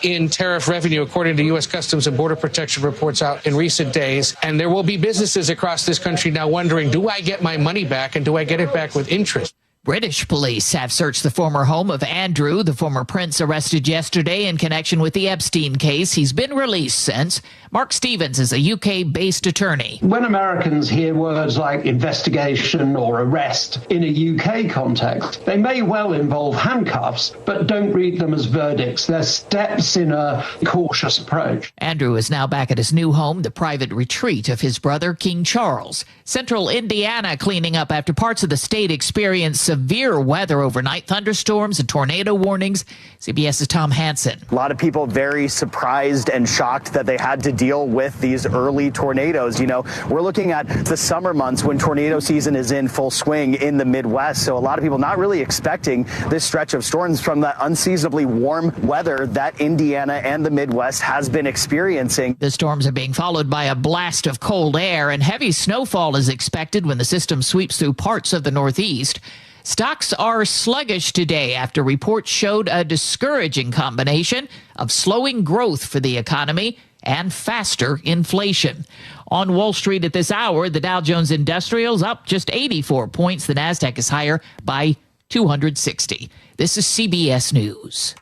in tariff revenue, according to U.S. Customs and Border Protection reports out in recent days. And there will be businesses across this country now wondering, do I get my money back and do I get it back with interest? British police have searched the former home of Andrew, the former prince arrested yesterday in connection with the Epstein case. He's been released since. Mark Stevens is a UK-based attorney. When Americans hear words like investigation or arrest in a UK context, they may well involve handcuffs, but don't read them as verdicts. They're steps in a cautious approach. Andrew is now back at his new home, the private retreat of his brother, King Charles. Central Indiana cleaning up after parts of the state experienced severe weather overnight, thunderstorms and tornado warnings. CBS's Tom Hansen. A lot of people very surprised and shocked that they had to deal with these early tornadoes. You know, we're looking at the summer months when tornado season is in full swing in the Midwest. So a lot of people not really expecting this stretch of storms from that unseasonably warm weather that Indiana and the Midwest has been experiencing. The storms are being followed by a blast of cold air, and heavy snowfall is expected when the system sweeps through parts of the Northeast. Stocks are sluggish today after reports showed a discouraging combination of slowing growth for the economy and faster inflation. On Wall Street at this hour, the Dow Jones Industrial's up just 84 points. The Nasdaq is higher by 260. This is CBS News.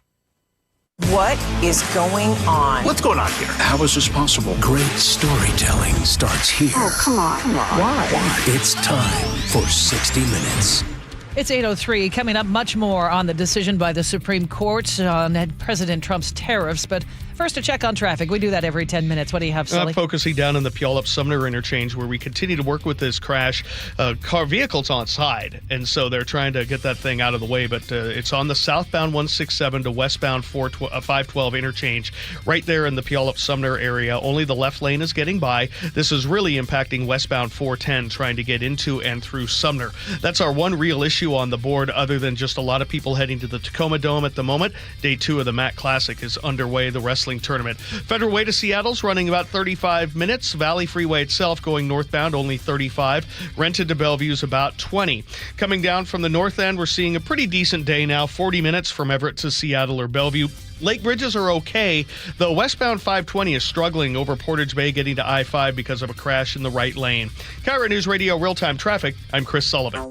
What is going on? What's going on here? How is this possible? Great storytelling starts here. Oh, come on. Why? It's time for 60 Minutes. It's 8:03. Coming up, much more on the decision by the Supreme Court on President Trump's tariffs. But first, a check on traffic. We do that every 10 minutes. What do you have, Sully? Focusing down on the Puyallup-Sumner interchange, where we continue to work with this crash. Vehicles on side, and so they're trying to get that thing out of the way. But it's on the southbound 167 to westbound 512 interchange, right there in the Puyallup-Sumner area. Only the left lane is getting by. This is really impacting westbound 410, trying to get into and through Sumner. That's our one real issue on the board, other than just a lot of people heading to the Tacoma Dome at the moment. Day 2 of the MAC Classic is underway, the wrestling tournament. Federal Way to Seattle's running about 35 minutes. Valley Freeway itself going northbound only 35. Rented to Bellevue's about 20. Coming down from the north end, we're seeing a pretty decent day now, 40 minutes from Everett to Seattle or Bellevue. Lake bridges are okay, though westbound 520 is struggling over Portage Bay getting to I-5 because of a crash in the right lane. KIRO Newsradio Real-Time Traffic, I'm Chris Sullivan.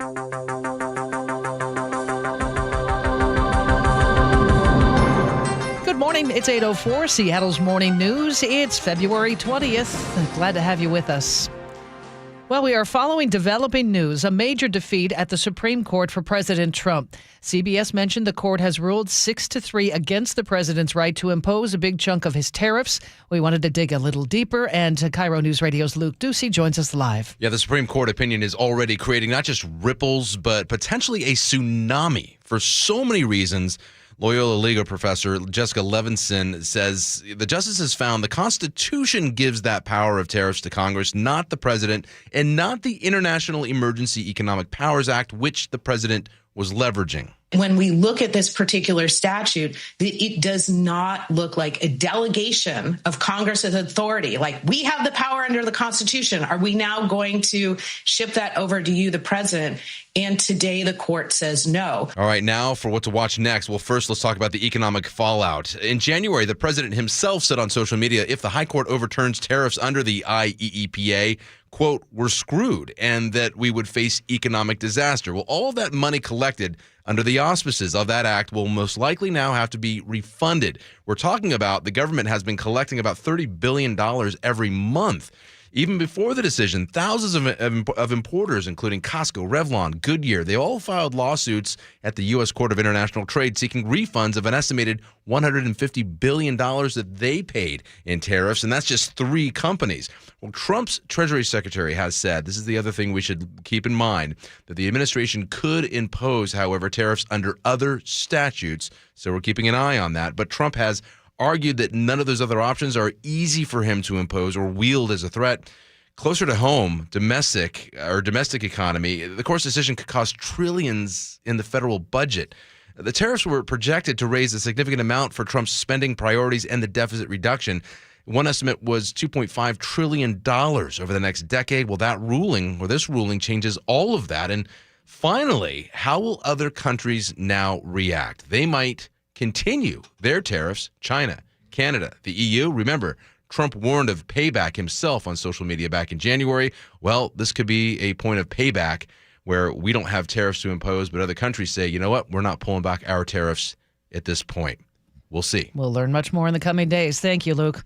Good morning. It's 8:04, Seattle's Morning News. It's February 20th. Glad to have you with us. Well, we are following developing news, a major defeat at the Supreme Court for President Trump. CBS mentioned the court has ruled 6-3 against the president's right to impose a big chunk of his tariffs. We wanted to dig a little deeper, and KIRO News Radio's Luke Ducey joins us live. Yeah, the Supreme Court opinion is already creating not just ripples, but potentially a tsunami for so many reasons. Loyola legal professor Jessica Levinson says the justices found the Constitution gives that power of tariffs to Congress, not the president, and not the International Emergency Economic Powers Act, which the president was leveraging. When we look at this particular statute, it does not look like a delegation of Congress's authority. Like, we have the power under the Constitution. Are we now going to ship that over to you, the president? And today the court says no. All right, now for what to watch next. Well, first, let's talk about the economic fallout. In January, the president himself said on social media, if the high court overturns tariffs under the IEEPA, quote, we're screwed, and that we would face economic disaster. Well, all of that money collected under the auspices of that act will most likely now have to be refunded. We're talking about the government has been collecting about $30 billion every month. Even before the decision, thousands of importers, including Costco, Revlon, Goodyear, they all filed lawsuits at the U.S. Court of International Trade seeking refunds of an estimated $150 billion that they paid in tariffs, and that's just 3 companies. Well, Trump's Treasury Secretary has said, this is the other thing we should keep in mind, that the administration could impose, however, tariffs under other statutes, so we're keeping an eye on that. But Trump has argued that none of those other options are easy for him to impose or wield as a threat. Closer to home, domestic economy, the court's decision could cost trillions in the federal budget. The tariffs were projected to raise a significant amount for Trump's spending priorities and the deficit reduction. One estimate was $2.5 trillion over the next decade. Well, this ruling changes all of that. And finally, how will other countries now react? They might continue their tariffs. China, Canada, the EU. Remember, Trump warned of payback himself on social media back in January. Well, this could be a point of payback where we don't have tariffs to impose, but other countries say, you know what, we're not pulling back our tariffs at this point. We'll see. We'll learn much more in the coming days. Thank you, Luke.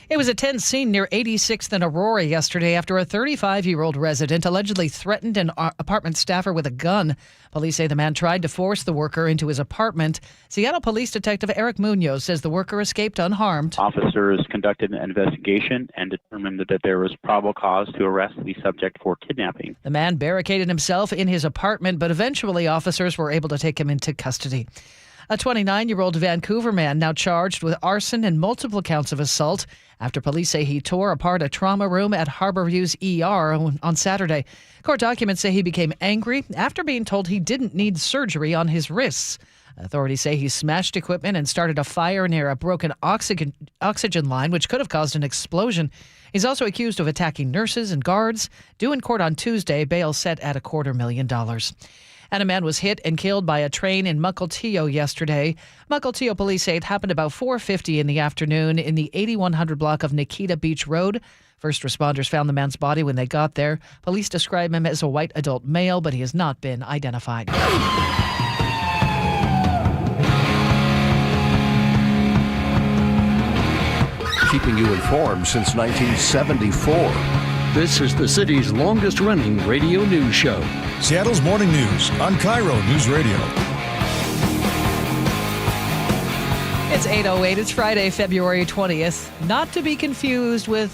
It was a tense scene near 86th and Aurora yesterday after a 35-year-old resident allegedly threatened an apartment staffer with a gun. Police say the man tried to force the worker into his apartment. Seattle Police Detective Eric Munoz says the worker escaped unharmed. Officers conducted an investigation and determined that there was probable cause to arrest the subject for kidnapping. The man barricaded himself in his apartment, but eventually officers were able to take him into custody. A 29-year-old Vancouver man now charged with arson and multiple counts of assault after police say he tore apart a trauma room at Harborview's ER on Saturday. Court documents say he became angry after being told he didn't need surgery on his wrists. Authorities say he smashed equipment and started a fire near a broken oxygen line, which could have caused an explosion. He's also accused of attacking nurses and guards. Due in court on Tuesday, bail set at $250,000. And a man was hit and killed by a train in Mukilteo yesterday. Mukilteo police say it happened about 4:50 in the afternoon in the 8100 block of Nikita Beach Road. First responders found the man's body when they got there. Police describe him as a white adult male, but he has not been identified. Keeping you informed since 1974. This is the city's longest-running radio news show. Seattle's Morning News on KIRO Newsradio. It's 8:08. It's Friday, February 20th. Not to be confused with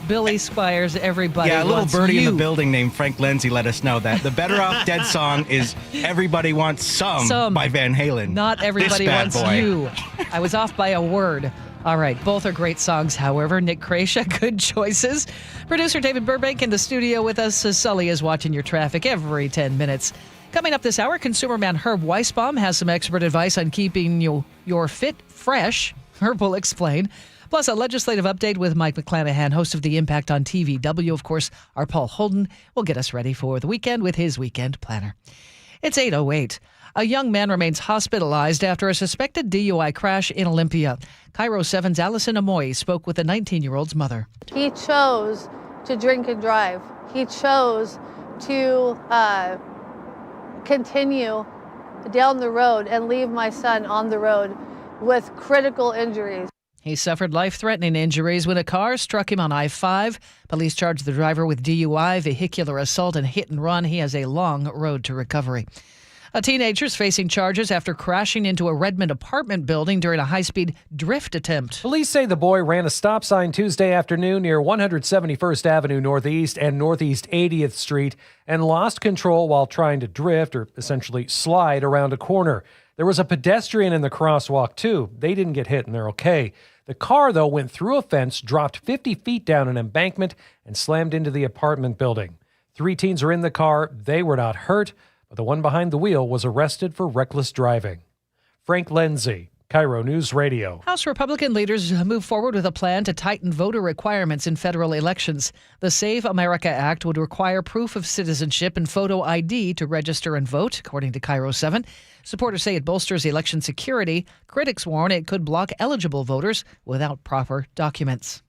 Billy Squires, Everybody Yeah, a little Wants birdie You. in the building named Frank Lindsay let us know that. The Better Off Dead song is Everybody Wants Some by Van Halen. Not Everybody This bad Wants boy. You. I was off by a word. All right, both are great songs, however. Nick Krasha, good choices. Producer David Burbank in the studio with us. Sully is watching your traffic every 10 minutes. Coming up this hour, consumer man Herb Weisbaum has some expert advice on keeping your fit fresh. Herb will explain. Plus, a legislative update with Mike McClanahan, host of The Impact on TVW. Of course, our Paul Holden will get us ready for the weekend with his weekend planner. It's 8:08. A young man remains hospitalized after a suspected DUI crash in Olympia. KIRO 7's Allison Amoy spoke with the 19-year-old's mother. He chose to drink and drive. He chose to continue down the road and leave my son on the road with critical injuries. He suffered life-threatening injuries when a car struck him on I-5. Police charged the driver with DUI, vehicular assault, and hit and run. He has a long road to recovery. A teenager is facing charges after crashing into a Redmond apartment building during a high-speed drift attempt. Police say the boy ran a stop sign Tuesday afternoon near 171st Avenue Northeast and Northeast 80th Street and lost control while trying to drift, or essentially slide, around a corner. There was a pedestrian in the crosswalk, too. They didn't get hit and they're okay. The car, though, went through a fence, dropped 50 feet down an embankment, and slammed into the apartment building. 3 teens are in the car. They were not hurt, but the one behind the wheel was arrested for reckless driving. Frank Lindsay, KIRO News Radio. House Republican leaders move forward with a plan to tighten voter requirements in federal elections. The Save America Act would require proof of citizenship and photo ID to register and vote, according to KIRO 7. Supporters say it bolsters election security. Critics warn it could block eligible voters without proper documents.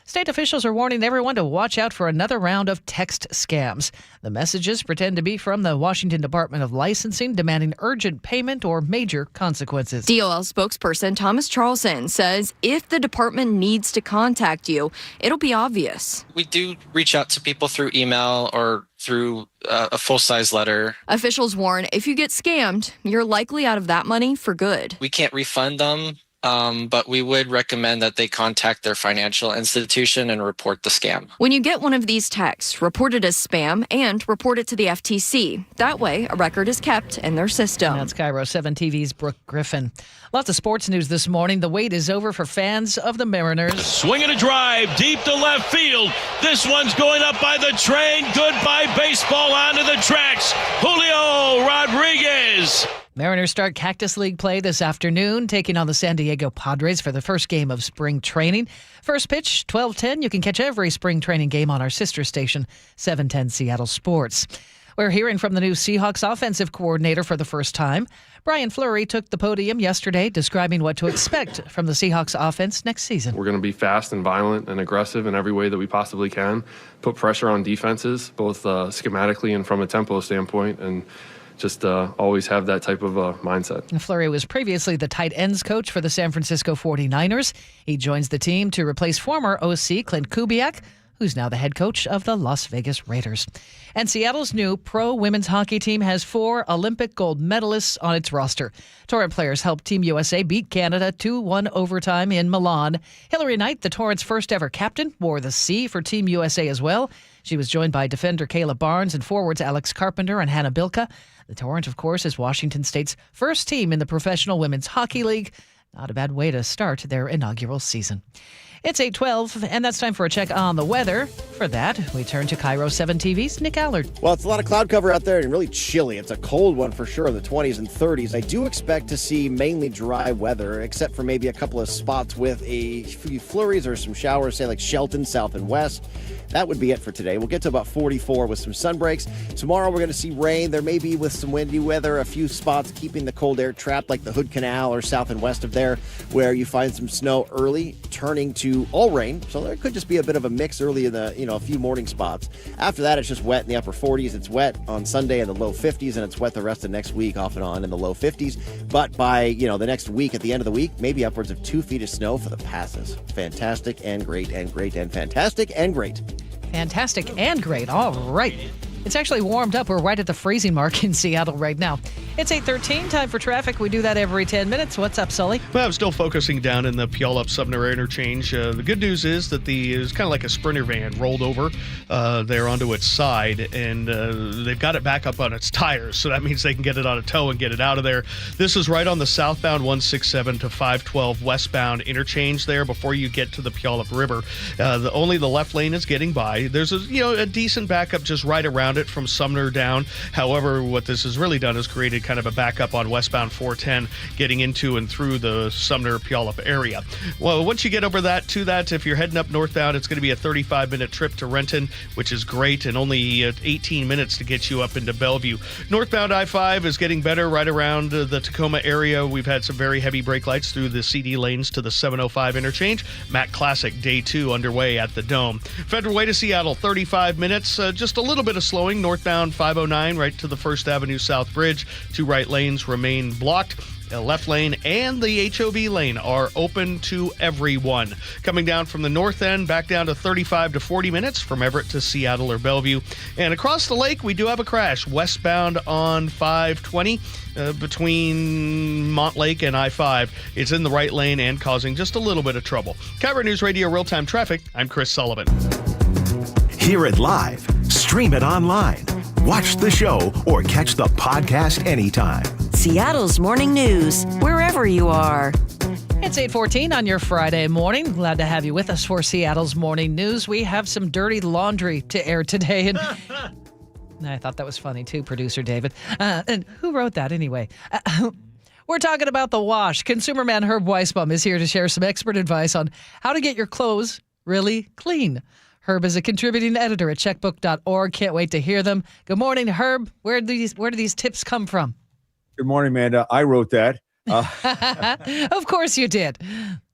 State officials are warning everyone to watch out for another round of text scams. The messages pretend to be from the Washington Department of Licensing, demanding urgent payment or major consequences. DOL spokesperson Thomas Charlson says if the department needs to contact you, it'll be obvious. We do reach out to people through email or through a full-size letter. Officials warn if you get scammed, you're likely out of that money for good. We can't refund them. But we would recommend that they contact their financial institution and report the scam. When you get one of these texts, report it as spam and report it to the FTC. That way, a record is kept in their system. That's KIRO 7 TV's Brooke Griffin. Lots of sports news this morning. The wait is over for fans of the Mariners. Swinging a drive deep to left field. This one's going up by the train. Goodbye baseball onto the tracks. Julio Rodriguez. Mariners start Cactus League play this afternoon, taking on the San Diego Padres for the first game of spring training. First pitch, 12:10. You can catch every spring training game on our sister station, 710 Seattle Sports. We're hearing from the new Seahawks offensive coordinator for the first time. Brian Fleury took the podium yesterday, describing what to expect from the Seahawks offense next season. We're going to be fast and violent and aggressive in every way that we possibly can, put pressure on defenses, both schematically and from a tempo standpoint, and just always have that type of mindset. Fleury was previously the tight ends coach for the San Francisco 49ers. He joins the team to replace former OC Clint Kubiak, who's now the head coach of the Las Vegas Raiders. And Seattle's new pro women's hockey team has 4 Olympic gold medalists on its roster. Torrent players helped Team USA beat Canada 2-1 overtime in Milan. Hillary Knight, the Torrent's first ever captain, wore the C for Team USA as well. She was joined by defender Kayla Barnes and forwards Alex Carpenter and Hannah Bilka. The Torrent, of course, is Washington State's first team in the Professional Women's Hockey League. Not a bad way to start their inaugural season. It's 8:12, and that's time for a check on the weather. For that, we turn to KIRO 7 TV's Nick Allard. Well, it's a lot of cloud cover out there and really chilly. It's a cold one for sure in the 20s and 30s. I do expect to see mainly dry weather, except for maybe a couple of spots with a few flurries or some showers, say like Shelton, south and west. That would be it for today. We'll get to about 44 with some sun breaks. Tomorrow we're going to see rain. There may be with some windy weather, a few spots keeping the cold air trapped like the Hood Canal or south and west of there where you find some snow early, turning to all rain. So there could just be a bit of a mix early in the, a few morning spots. After that, it's just wet in the upper 40s. It's wet on Sunday in the low 50s, and it's wet the rest of next week off and on in the low 50s. But by, the next week, at the end of the week, maybe upwards of 2 feet of snow for the passes. Fantastic and great and great and fantastic and great. Fantastic and great. All right. It's actually warmed up. We're right at the freezing mark in Seattle right now. It's 8:13. Time for traffic. We do that every 10 minutes. What's up, Sully? Well, I'm still focusing down in the Puyallup-Sumner interchange. The good news is that it's kind of like a Sprinter van rolled over there onto its side, and they've got it back up on its tires, so that means they can get it on a tow and get it out of there. This is right on the southbound 167 to 512 westbound interchange there before you get to the Puyallup River. Only the left lane is getting by. There's a decent backup just right around it from Sumner down. However, what this has really done is created kind of a backup on westbound 410 getting into and through the Sumner Puyallup area. Well, once you get over to that, if you're heading up northbound, it's going to be a 35-minute trip to Renton, which is great, and only 18 minutes to get you up into Bellevue. Northbound I-5 is getting better right around the Tacoma area. We've had some very heavy brake lights through the CD lanes to the 705 interchange. Matt Classic Day 2 underway at the Dome. Federal Way to Seattle, 35 minutes. Just a little bit of slowing northbound 509 right to the First Avenue South Bridge. 2 right lanes remain blocked. The left lane and the HOV lane are open to everyone. Coming down from the north end, back down to 35 to 40 minutes from Everett to Seattle or Bellevue. And across the lake, we do have a crash westbound on 520 between Montlake and I-5. It's in the right lane and causing just a little bit of trouble. KIRO Newsradio Real-Time Traffic, I'm Chris Sullivan. Hear it live, stream it online, watch the show, or catch the podcast anytime. Seattle's Morning News, wherever you are. It's 8:14 on your Friday morning. Glad to have you with us for Seattle's Morning News. We have some dirty laundry to air today. And I thought that was funny too, producer David. And who wrote that anyway? We're talking about the wash. Consumer man Herb Weisbaum is here to share some expert advice on how to get your clothes really clean. Herb is a contributing editor at checkbook.org. Can't wait to hear them. Good morning, Herb. Where do these tips come from? Good morning, Amanda. I wrote that. Of course you did.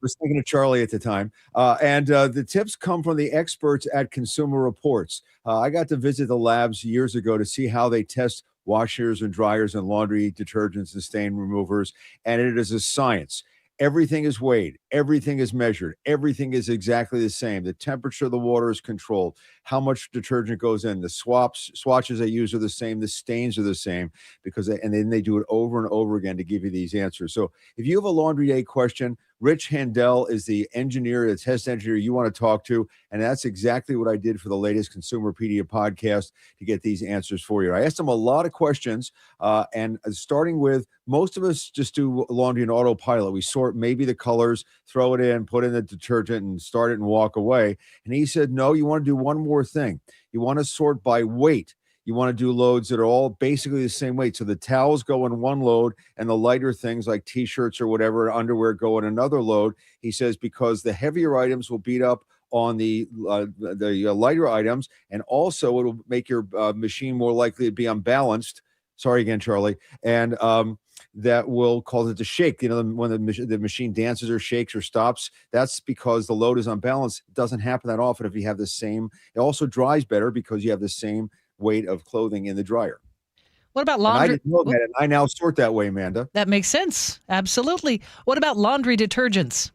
Was thinking of Charlie at the time. And the tips come from the experts at Consumer Reports. I got to visit the labs years ago to see how they test washers and dryers and laundry detergents and stain removers. And it is a science. Everything is weighed. Everything is measured. Everything is exactly the same. The temperature of the water is controlled. How much detergent goes in. The swatches they use are the same. The stains are the same and then they do it over and over again to give you these answers. So if you have a laundry day question, Rich Handel is the engineer, the test engineer you want to talk to. And that's exactly what I did for the latest Consumerpedia podcast to get these answers for you. I asked them a lot of questions, and starting with, most of us just do laundry in autopilot. We sort maybe the colors, throw it in, put in the detergent, and start it and walk away. And he said, no, you want to do one more thing. You want to sort by weight. You want to do loads that are all basically the same weight. So the towels go in one load and the lighter things like T-shirts or whatever, underwear go in another load. He says because the heavier items will beat up on the lighter items, and also it will make your machine more likely to be unbalanced. Sorry again, Charlie. And that will cause it to shake. You know, when the machine dances or shakes or stops, that's because the load is unbalanced. It doesn't happen that often if you have the same. It also dries better because you have the same weight of clothing in the dryer. What about laundry? And I didn't know that, and I now sort that way, Amanda. That makes sense. Absolutely. What about laundry detergents?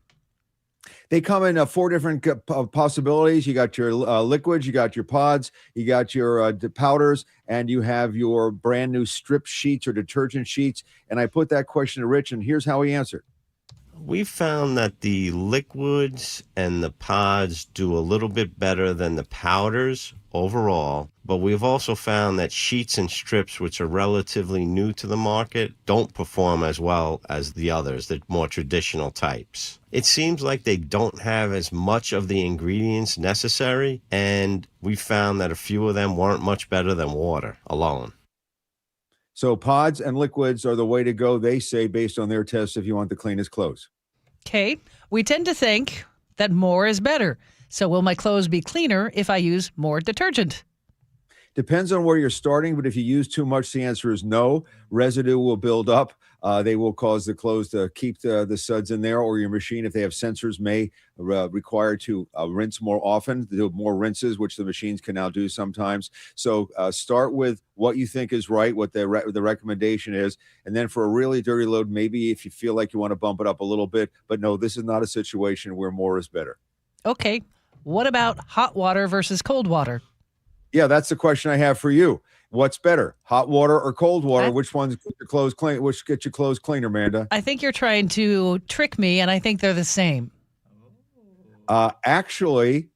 They come in 4 different possibilities. You got your liquids, you got your pods, you got your powders, and you have your brand new strip sheets or detergent sheets. And I put that question to Rich, and here's how he answered. We found that the liquids and the pods do a little bit better than the powders overall, but we've also found that sheets and strips, which are relatively new to the market, don't perform as well as the others, the more traditional types. It seems like they don't have as much of the ingredients necessary, and we found that a few of them weren't much better than water alone. So pods and liquids are the way to go, they say, based on their tests, if you want the cleanest clothes. Okay. We tend to think that more is better. So will my clothes be cleaner if I use more detergent? Depends on where you're starting, but if you use too much, the answer is no. Residue will build up. They will cause the clothes to keep the suds in there, or your machine, if they have sensors, may require to rinse more often, do more rinses, which the machines can now do sometimes. So start with what you think is right, what the recommendation is. And then for a really dirty load, maybe if you feel like you want to bump it up a little bit. But no, this is not a situation where more is better. Okay. What about hot water versus cold water? Yeah, that's the question I have for you. What's better, hot water or cold water? Which ones get your clothes clean? Which get your clothes cleaner, Amanda? I think you're trying to trick me, and I think they're the same. Actually,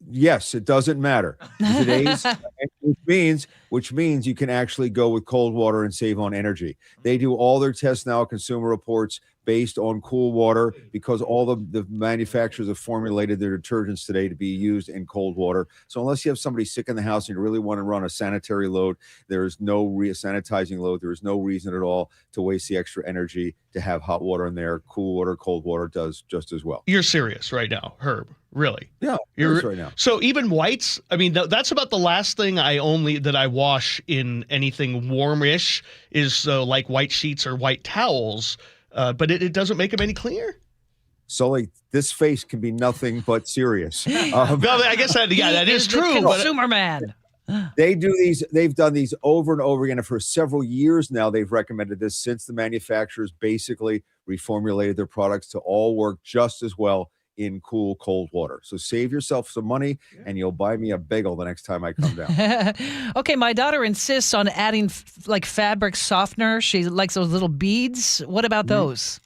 yes, it doesn't matter. Today's, which means you can actually go with cold water and save on energy. They do all their tests now, Consumer Reports, based on cool water, because all the manufacturers have formulated their detergents today to be used in cold water. So unless you have somebody sick in the house and you really want to run a sanitary load, there is no sanitizing load. There is no reason at all to waste the extra energy to have hot water in there. Cool water, cold water does just as well. You're serious right now, Herb? Really? Yeah, you're right now. So even whites, I mean, that's about the last thing I wash in anything warmish is like white sheets or white towels. But it doesn't make them any cleaner. Sully, this face can be nothing but serious. Well, I guess that is true. Consumer man. They do these. They've done these over and over again, and for several years now, they've recommended this since the manufacturers basically reformulated their products to all work just as well in cool, cold water. So save yourself some money, and you'll buy me a bagel the next time I come down. Okay, my daughter insists on adding like fabric softener. She likes those little beads. What about those?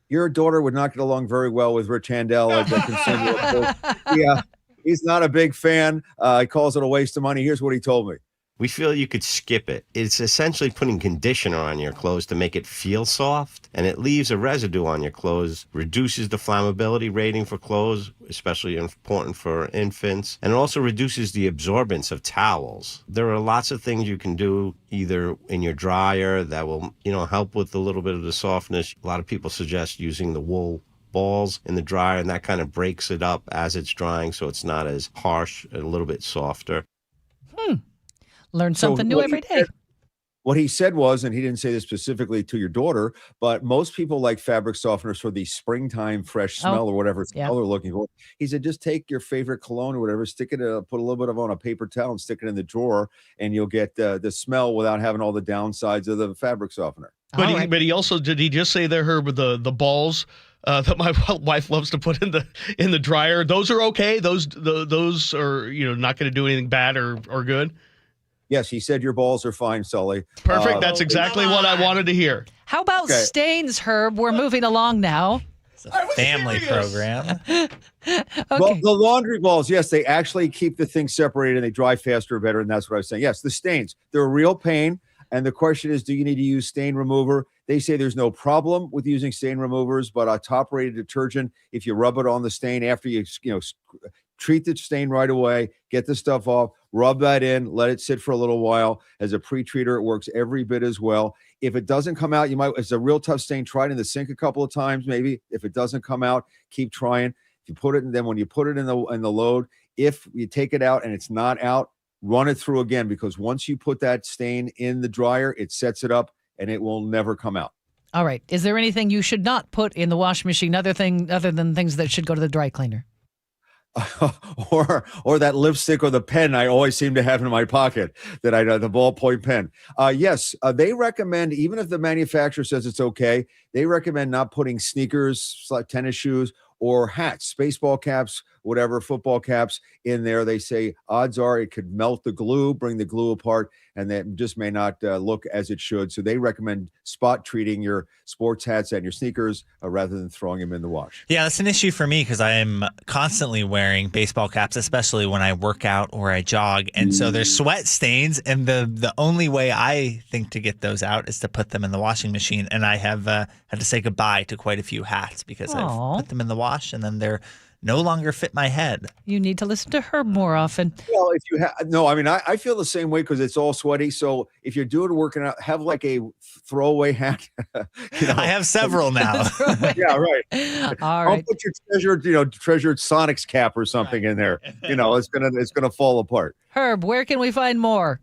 Your daughter would not get along very well with Rich Handel at the Consumer Report. Yeah, he's not a big fan. He calls it a waste of money. Here's what he told me. We feel you could skip it. It's essentially putting conditioner on your clothes to make it feel soft, and it leaves a residue on your clothes, reduces the flammability rating for clothes, especially important for infants, and it also reduces the absorbance of towels. There are lots of things you can do either in your dryer that will, help with a little bit of the softness. A lot of people suggest using the wool balls in the dryer, and that kind of breaks it up as it's drying, so it's not as harsh and a little bit softer. Learn something new every day. What he said was, and he didn't say this specifically to your daughter, but most people like fabric softeners for the springtime fresh smell or whatever smell they're looking for. He said, just take your favorite cologne or whatever, stick it, put a little bit of on a paper towel and stick it in the drawer, and you'll get the smell without having all the downsides of the fabric softener. But he also, did he just say there, Herb, the balls that my wife loves to put in the dryer? Those are okay. Those are not going to do anything bad or good. Yes, he said your balls are fine, Sully. Perfect. That's exactly what I wanted to hear. How about stains, Herb? We're moving along now. It's a family program. Well, the laundry balls, yes, they actually keep the thing separated and they dry faster or better, and that's what I was saying. Yes, the stains, they're a real pain, and the question is, do you need to use stain remover? They say there's no problem with using stain removers, but a top-rated detergent, if you rub it on the stain after you treat the stain right away, get the stuff off, rub that in, let it sit for a little while. As a pre-treater, it works every bit as well. If it doesn't come out, it's a real tough stain. Try it in the sink a couple of times, maybe. If it doesn't come out, keep trying. If you put it in, then when you put it in the load, if you take it out and it's not out, run it through again, because once you put that stain in the dryer, it sets it up and it will never come out. All right. Is there anything you should not put in the washing machine other than things that should go to the dry cleaner? or that lipstick or the pen I always seem to have in my pocket, that the ballpoint pen. Yes, they recommend, even if the manufacturer says it's okay, they recommend not putting sneakers, like tennis shoes, or hats, baseball caps, whatever, football caps in there. They say odds are it could melt the glue, bring the glue apart, and that just may not look as it should. So they recommend spot treating your sports hats and your sneakers rather than throwing them in the wash. Yeah, that's an issue for me because I am constantly wearing baseball caps, especially when I work out or I jog. And so there's sweat stains, and the only way I think to get those out is to put them in the washing machine. And I have had to say goodbye to quite a few hats because I've put them in the wash and then they're no longer fit my head. You need to listen to Herb more often. Well, if you I feel the same way because it's all sweaty. So if you're doing working out, have like a throwaway hat. I have several now. Yeah, right. All right. I'll put your treasured Sonics cap or something in there. It's gonna fall apart. Herb, where can we find more?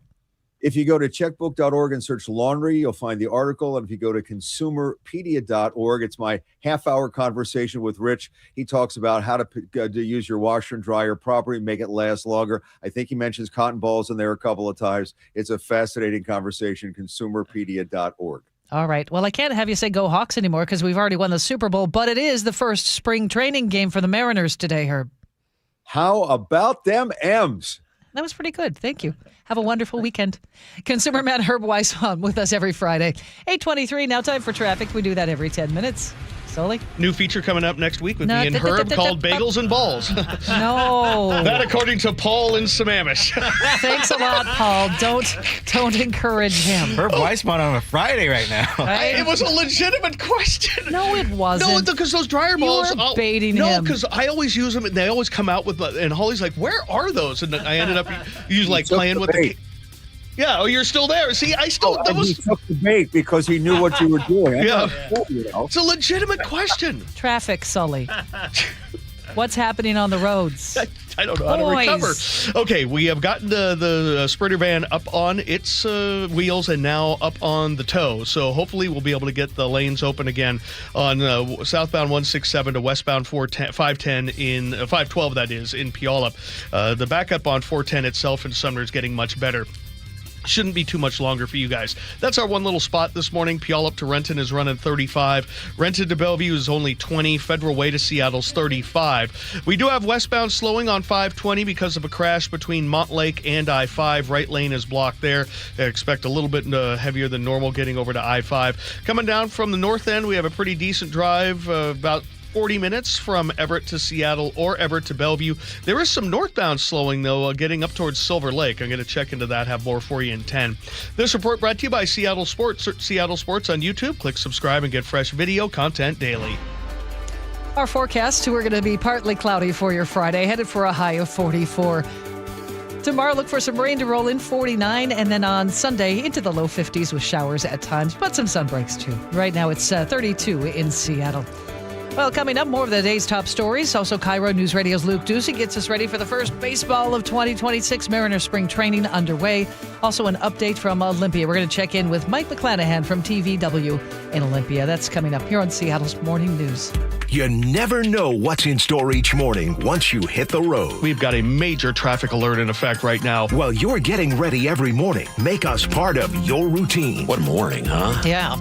If you go to checkbook.org and search laundry, you'll find the article. And if you go to consumerpedia.org, it's my half-hour conversation with Rich. He talks about how to use your washer and dryer properly, make it last longer. I think he mentions cotton balls in there a couple of times. It's a fascinating conversation, consumerpedia.org. All right. Well, I can't have you say go Hawks anymore because we've already won the Super Bowl, but it is the first spring training game for the Mariners today, Herb. How about them M's? That was pretty good. Thank you. Have a wonderful weekend. Consumer man Herb Weisbaum with us every Friday. 8:23, now time for traffic. We do that every 10 minutes. Sully? New feature coming up next week with me and Herb called Bagels and Balls. No. That according to Paul in Sammamish. Thanks a lot, Paul. Don't encourage him. Herb Weisbaum on a Friday right now. It was a legitimate question. No, it wasn't. No, because those dryer balls. You were baiting him. No, because I always use them, and they always come out with. And Holly's like, "Where are those?" And I ended up playing with the. Yeah, you're still there. See, he took the bait because he knew what you were doing. It's a legitimate question. Traffic, Sully. What's happening on the roads? I don't know how to recover. Okay, we have gotten the Sprinter van up on its wheels and now up on the tow. So hopefully we'll be able to get the lanes open again on southbound 167 to westbound 510 in 512. That is in Puyallup. The backup on 410 itself in Sumner is getting much better. Shouldn't be too much longer for you guys. That's our one little spot this morning. Puyallup to Renton is running 35. Renton to Bellevue is only 20. Federal Way to Seattle's 35. We do have westbound slowing on 520 because of a crash between Montlake and I-5. Right lane is blocked there. I expect a little bit heavier than normal getting over to I-5. Coming down from the north end, we have a pretty decent drive, about 40 minutes from Everett to Seattle or Everett to Bellevue. There is some northbound slowing, though, getting up towards Silver Lake. I'm going to check into that, have more for you in 10. This report brought to you by Seattle Sports. Search Seattle Sports on YouTube. Click subscribe and get fresh video content daily. Our forecast, we're going to be partly cloudy for your Friday, headed for a high of 44. Tomorrow, look for some rain to roll in, 49, and then on Sunday into the low 50s with showers at times, but some sun breaks too. Right now, it's 32 in Seattle. Well, coming up, more of the day's top stories. Also, KIRO News Radio's Luke Ducey gets us ready for the first baseball of 2026. Mariners spring training underway. Also, an update from Olympia. We're going to check in with Mike McClanahan from TVW in Olympia. That's coming up here on Seattle's Morning News. You never know what's in store each morning once you hit the road. We've got a major traffic alert in effect right now. While you're getting ready every morning, make us part of your routine. What morning, huh? Yeah.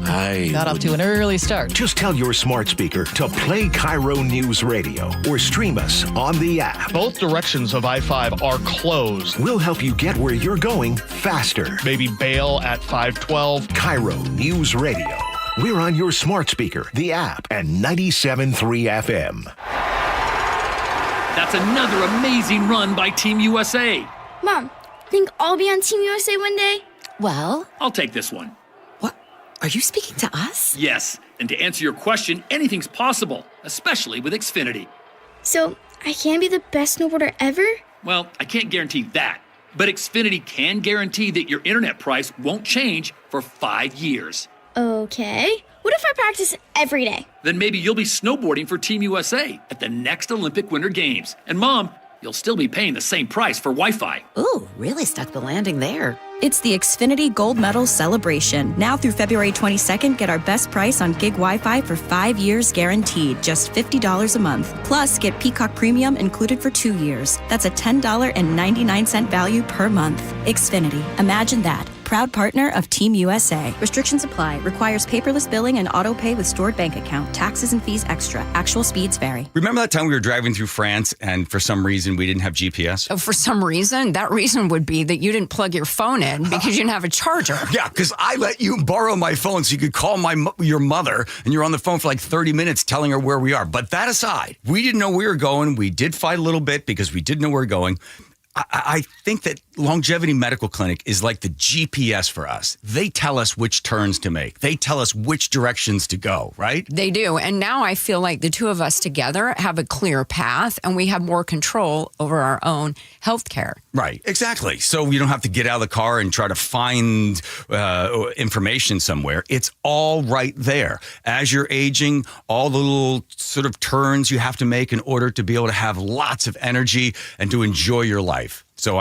Got off to an early start. Just tell your smart speaker to play KIRO News Radio or stream us on the app. Both directions of I-5 are closed. We'll help you get where you're going faster. Maybe bail at 512. KIRO News Radio. We're on your smart speaker, the app, and 97.3 FM. That's another amazing run by Team USA. Mom, think I'll be on Team USA one day? Well, I'll take this one. What? Are you speaking to us? Yes, and to answer your question, anything's possible, especially with Xfinity. So, I can be the best snowboarder ever? Well, I can't guarantee that, but Xfinity can guarantee that your internet price won't change for 5 years. Okay. What if I practice every day? Then maybe you'll be snowboarding for Team USA at the next Olympic Winter Games. And Mom, you'll still be paying the same price for Wi-Fi. Ooh, really stuck the landing there. It's the Xfinity Gold Medal Celebration. Now through February 22nd, get our best price on gig Wi-Fi for 5 years guaranteed, just $50 a month. Plus, get Peacock Premium included for 2 years. That's a $10.99 value per month. Xfinity. Imagine that. Proud partner of Team USA. Restrictions apply. Requires paperless billing and auto pay with stored bank account. Taxes and fees extra. Actual speeds vary. Remember that time we were driving through France and for some reason we didn't have GPS? Oh, for some reason? That reason would be that you didn't plug your phone in because you didn't have a charger. Yeah, because I let you borrow my phone so you could call your mother and you're on the phone for like 30 minutes telling her where we are. But that aside, we didn't know where we were going. We did fight a little bit because we didn't know where we were going. I think that Longevity Medical Clinic is like the GPS for us. They tell us which turns to make. They tell us which directions to go, right? They do. And now I feel like the two of us together have a clear path and we have more control over our own health care. Right, exactly. So you don't have to get out of the car and try to find information somewhere. It's all right there. As you're aging, all the little sort of turns you have to make in order to be able to have lots of energy and to enjoy your life. So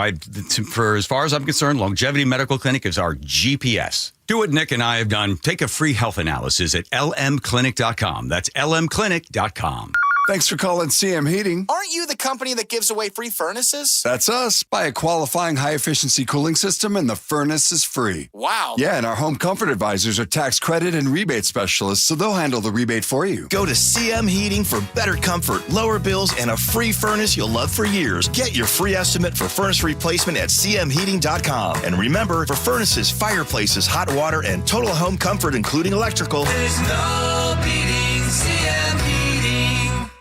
for as far as I'm concerned, Longevity Medical Clinic is our GPS. Do what Nick and I have done. Take a free health analysis at lmclinic.com. That's lmclinic.com. Thanks for calling CM Heating. Aren't you the company that gives away free furnaces? That's us. Buy a qualifying high-efficiency cooling system and the furnace is free. Wow. Yeah, and our home comfort advisors are tax credit and rebate specialists, so they'll handle the rebate for you. Go to CM Heating for better comfort, lower bills, and a free furnace you'll love for years. Get your free estimate for furnace replacement at cmheating.com. And remember, for furnaces, fireplaces, hot water, and total home comfort, including electrical, there's no beating CM Heating.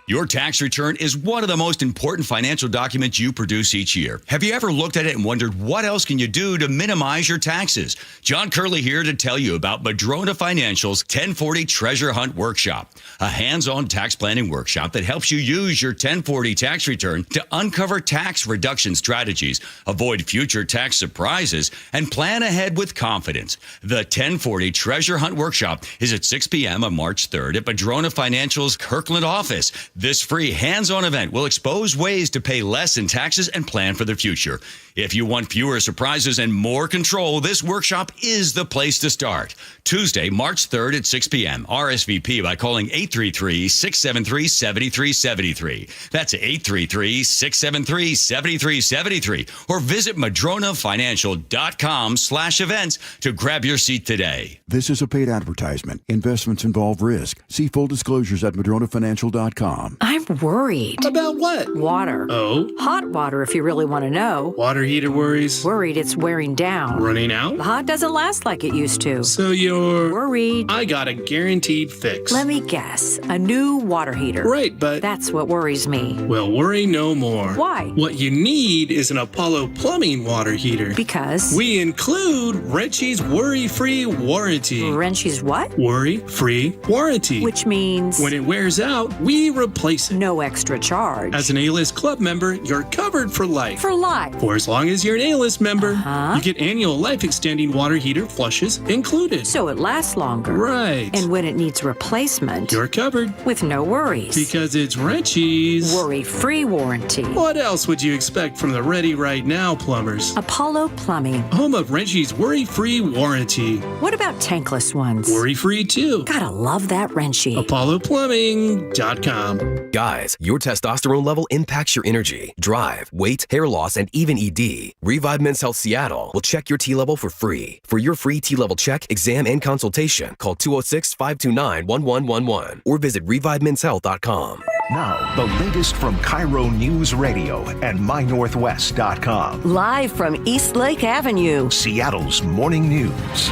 Your tax return is one of the most important financial documents you produce each year. Have you ever looked at it and wondered what else can you do to minimize your taxes? John Curley here to tell you about Madrona Financial's 1040 Treasure Hunt Workshop, a hands-on tax planning workshop that helps you use your 1040 tax return to uncover tax reduction strategies, avoid future tax surprises, and plan ahead with confidence. The 1040 Treasure Hunt Workshop is at 6 p.m. on March 3rd at Madrona Financial's Kirkland office. This free hands-on event will expose ways to pay less in taxes and plan for the future. If you want fewer surprises and more control, this workshop is the place to start. Tuesday, March 3rd at 6 p.m. RSVP by calling 833-673-7373. That's 833-673-7373. Or visit madronafinancial.com/events to grab your seat today. This is a paid advertisement. Investments involve risk. See full disclosures at madronafinancial.com. I'm worried. About what? Water. Oh? Hot water, if you really want to know. Water heater worries? Worried it's wearing down. Running out? The hot doesn't last like it used to. So you're... worried. I got a guaranteed fix. Let me guess. A new water heater. Right, but... that's what worries me. Well, worry no more. Why? What you need is an Apollo Plumbing water heater. Because? We include Wrenchy's worry-free warranty. Wrenchy's what? Worry-free warranty. Which means? When it wears out, we replace it. No extra charge. As an A-list club member, you're covered for life. For life. For as long long as you're an A-list member. You get annual life-extending water heater flushes included. So it lasts longer. Right. And when it needs replacement, you're covered. With no worries. Because it's Wrenchie's worry-free warranty. What else would you expect from the Ready Right Now plumbers? Apollo Plumbing. Home of Wrenchie's worry-free warranty. What about tankless ones? Worry-free too. Gotta love that Wrenchie. ApolloPlumbing.com. Guys, your testosterone level impacts your energy, drive, weight, hair loss, and even ED. Revive Men's Health Seattle will check your T level for free. For your free T level check, exam, and consultation, call 206-529-1111 or visit ReviveMen'sHealth.com. Now, the latest from KIRO Newsradio and MyNorthwest.com. Live from East Lake Avenue, Seattle's morning news.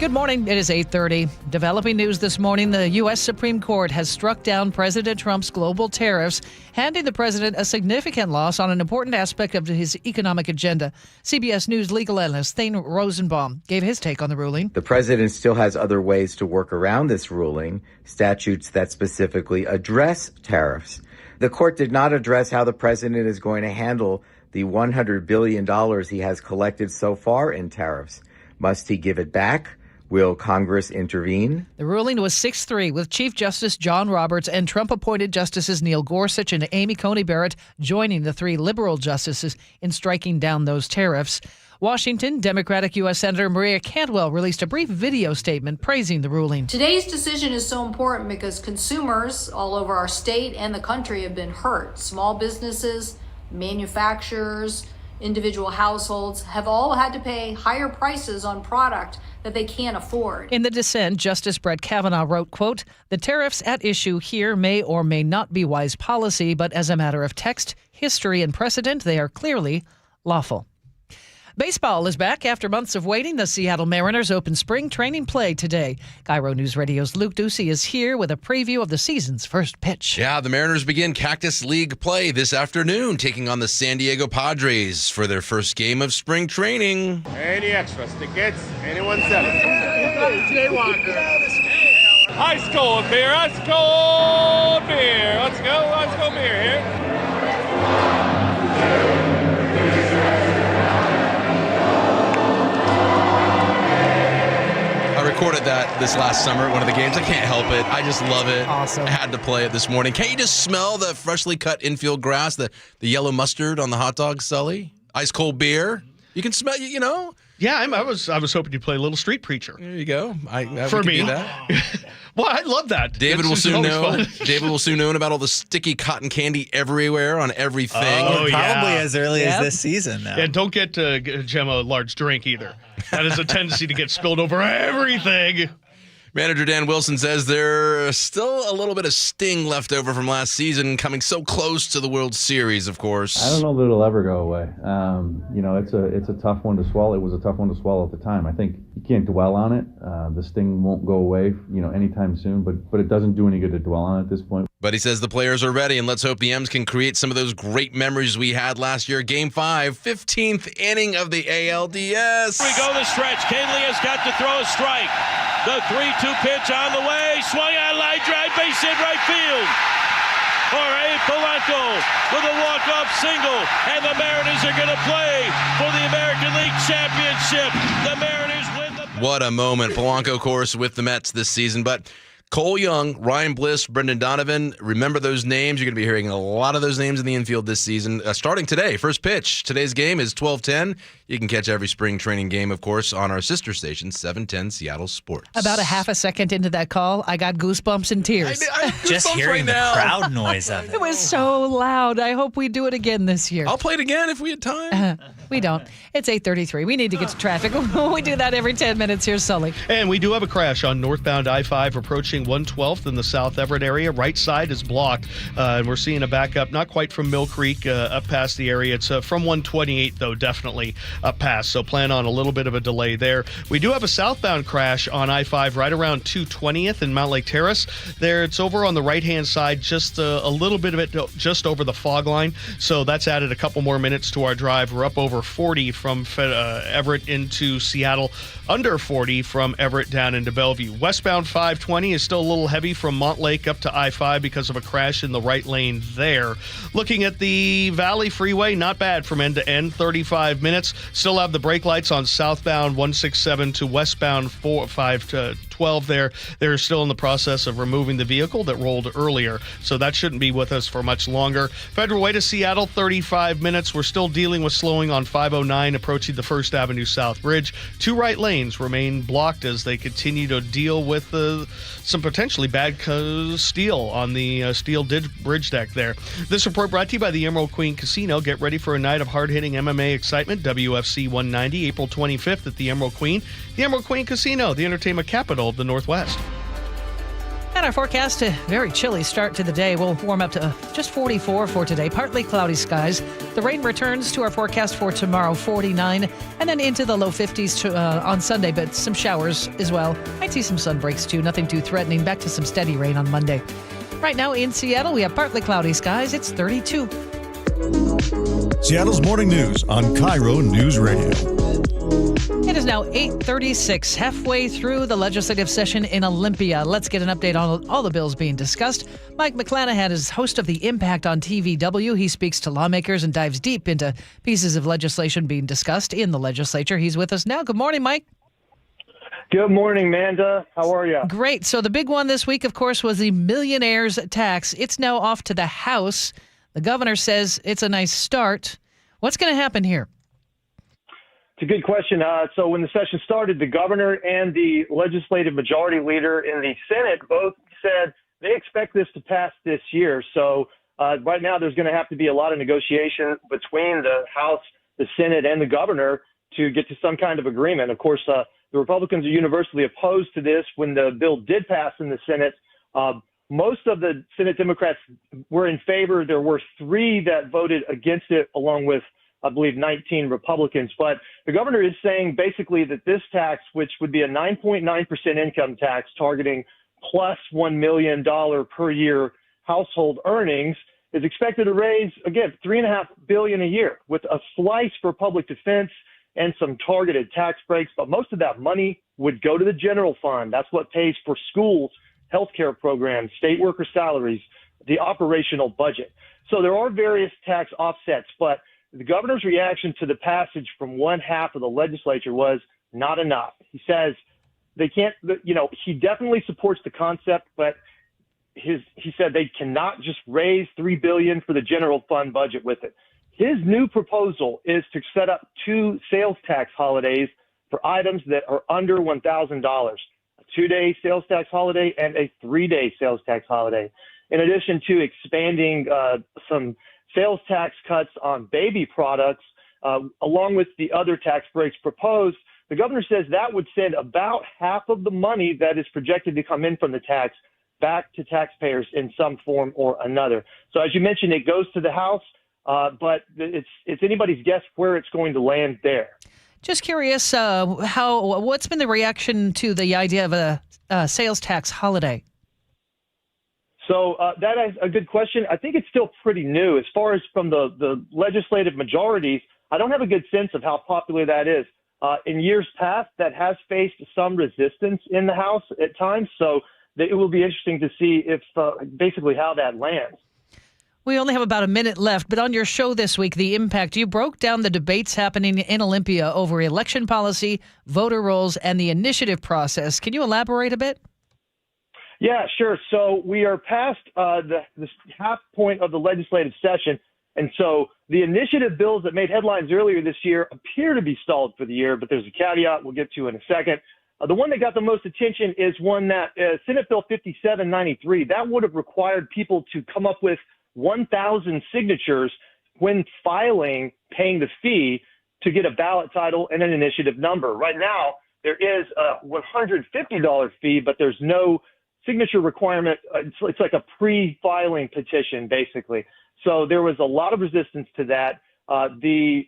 Good morning. It is 8:30. Developing news this morning, the U.S. Supreme Court has struck down President Trump's global tariffs, handing the president a significant loss on an important aspect of his economic agenda. CBS News legal analyst Thane Rosenbaum gave his take on the ruling. The president still has other ways to work around this ruling, statutes that specifically address tariffs. The court did not address how the president is going to handle the $100 billion he has collected so far in tariffs. Must he give it back? Will Congress intervene? The ruling was 6-3 with Chief Justice John Roberts and Trump-appointed Justices Neil Gorsuch and Amy Coney Barrett joining the three liberal justices in striking down those tariffs. Washington, Democratic U.S. Senator Maria Cantwell released a brief video statement praising the ruling. Today's decision is so important because consumers all over our state and the country have been hurt. Small businesses, manufacturers, individual households have all had to pay higher prices on product that they can't afford. In the dissent, Justice Brett Kavanaugh wrote, quote, "The tariffs at issue here may or may not be wise policy, but as a matter of text, history, and precedent, they are clearly lawful." Baseball is back after months of waiting. The Seattle Mariners open spring training play today. KIRO News Radio's Luke Ducey is here with a preview of the season's first pitch. Yeah, the Mariners begin Cactus League play this afternoon, taking on the San Diego Padres for their first game of spring training. Any extras, tickets, anyone selling? Jay Walker. Ice cold beer, ice cold beer. Let's go, ice cold beer here. I recorded that this last summer at one of the games. I can't help it. I just love it. Awesome. I had to play it this morning. Can't you just smell the freshly cut infield grass, the yellow mustard on the hot dog, Sully? Ice cold beer. You can smell, you know? Yeah, I was hoping you'd play a little street preacher. There you go. For me. Do that. Well, I love that. David will soon know. David will soon know about all the sticky cotton candy everywhere on everything. Oh, probably as early as this season now. Yeah, don't get Gemma a large drink either. That is a tendency to get spilled over everything. Manager Dan Wilson says there's still a little bit of sting left over from last season, coming so close to the World Series, of course. I don't know that it'll ever go away. It's a tough one to swallow. It was a tough one to swallow at the time. I think you can't dwell on it. The sting won't go away, anytime soon. But it doesn't do any good to dwell on it at this point. But he says the players are ready, and let's hope the M's can create some of those great memories we had last year. Game 5, 15th inning of the ALDS. Here we go the stretch. Kenley has got to throw a strike. The 3-2 pitch on the way. Swung on, line drive, base hit right field. Jorge Polanco with a walk-off single, and the Mariners are going to play for the American League Championship. The Mariners win the... What a moment. Polanco, of course, with the Mets this season, but Cole Young, Ryan Bliss, Brendan Donovan, remember those names. You're going to be hearing a lot of those names in the infield this season. Starting today, first pitch. Today's game is 12:10. You can catch every spring training game, of course, on our sister station, 710 Seattle Sports. About a half a second into that call, I got goosebumps and tears. Just hearing the crowd noise of it. It was so loud. I hope we do it again this year. I'll play it again if we had time. We don't. It's 8:33. We need to get to traffic. We do that every 10 minutes. Here's Sully. And we do have a crash on northbound I-5 approaching 112th in the South Everett area. Right side is blocked. And we're seeing a backup, not quite from Mill Creek up past the area. It's from 128, though, definitely up past. So plan on a little bit of a delay there. We do have a southbound crash on I-5 right around 220th in Mount Lake Terrace. There, it's over on the right-hand side, just a little bit of it just over the fog line. So that's added a couple more minutes to our drive. We're up over over 40 from Everett into Seattle, under 40 from Everett down into Bellevue. Westbound 520 is still a little heavy from Montlake up to I-5 because of a crash in the right lane there. Looking at the Valley Freeway, not bad from end to end, 35 minutes. Still have the brake lights on southbound 167 to westbound 512 there. They're still in the process of removing the vehicle that rolled earlier, so that shouldn't be with us for much longer. Federal Way to Seattle, 35 minutes. We're still dealing with slowing on 509 approaching the First Avenue South Bridge. Two right lanes remain blocked as they continue to deal with some potentially bad steel on the steel bridge deck there. This report brought to you by the Emerald Queen Casino. Get ready for a night of hard-hitting MMA excitement. WFC 190, April 25th at the Emerald Queen. The Emerald Queen Casino, the entertainment capital of the Northwest. And our forecast, a very chilly start to the day. We'll warm up to just 44 for today. Partly cloudy skies. The rain returns to our forecast for tomorrow, 49, and then into the low 50s on Sunday, but some showers as well. Might see some sun breaks too. Nothing too threatening. Back to some steady rain on Monday. Right now in Seattle, we have partly cloudy skies. It's 32. Seattle's morning news on KIRO Newsradio. It is now 8:36, halfway through the legislative session in Olympia. Let's get an update on all the bills being discussed. Mike McClanahan is host of The Impact on TVW. He speaks to lawmakers and dives deep into pieces of legislation being discussed in the legislature. He's with us now. Good morning, Mike. Good morning, Manda. How are you? Great. So the big one this week, of course, was the millionaire's tax. It's now off to the House. The governor says it's a nice start. What's going to happen here? It's a good question. So when the session started, the governor and the legislative majority leader in the Senate both said they expect this to pass this year. So right now there's going to have to be a lot of negotiation between the House, the Senate, and the governor to get to some kind of agreement. Of course, the Republicans are universally opposed to this. When the bill did pass in the Senate, most of the Senate Democrats were in favor. There were 3 that voted against it, along with, I believe, 19 Republicans. But the governor is saying basically that this tax, which would be a 9.9% income tax targeting plus $1 million per year household earnings, is expected to raise, again, $3.5 billion a year, with a slice for public defense and some targeted tax breaks. But most of that money would go to the general fund. That's what pays for schools, healthcare programs, state worker salaries, the operational budget. So there are various tax offsets, but the governor's reaction to the passage from one half of the legislature was not enough. He says they can't, he definitely supports the concept, but he said they cannot just raise $3 billion for the general fund budget with it. His new proposal is to set up 2 sales tax holidays for items that are under $1,000, a 2-day sales tax holiday and a 3-day sales tax holiday. In addition to expanding some sales tax cuts on baby products, along with the other tax breaks proposed, the governor says that would send about half of the money that is projected to come in from the tax back to taxpayers in some form or another. So as you mentioned, it goes to the House, but it's anybody's guess where it's going to land there. Just curious, what's been the reaction to the idea of a sales tax holiday? So that is a good question. I think it's still pretty new. As far as from the legislative majorities, I don't have a good sense of how popular that is. In years past, that has faced some resistance in the House at times. So it will be interesting to see if basically how that lands. We only have about a minute left, but on your show this week, The Impact, you broke down the debates happening in Olympia over election policy, voter rolls, and the initiative process. Can you elaborate a bit? Yeah, sure. So we are past the half point of the legislative session. And so the initiative bills that made headlines earlier this year appear to be stalled for the year, but there's a caveat we'll get to in a second. The one that got the most attention is one that Senate Bill 5793. That would have required people to come up with 1,000 signatures when filing, paying the fee to get a ballot title and an initiative number. Right now, there is a $150 fee, but there's no signature requirement. It's like a pre-filing petition, basically. So there was a lot of resistance to that. The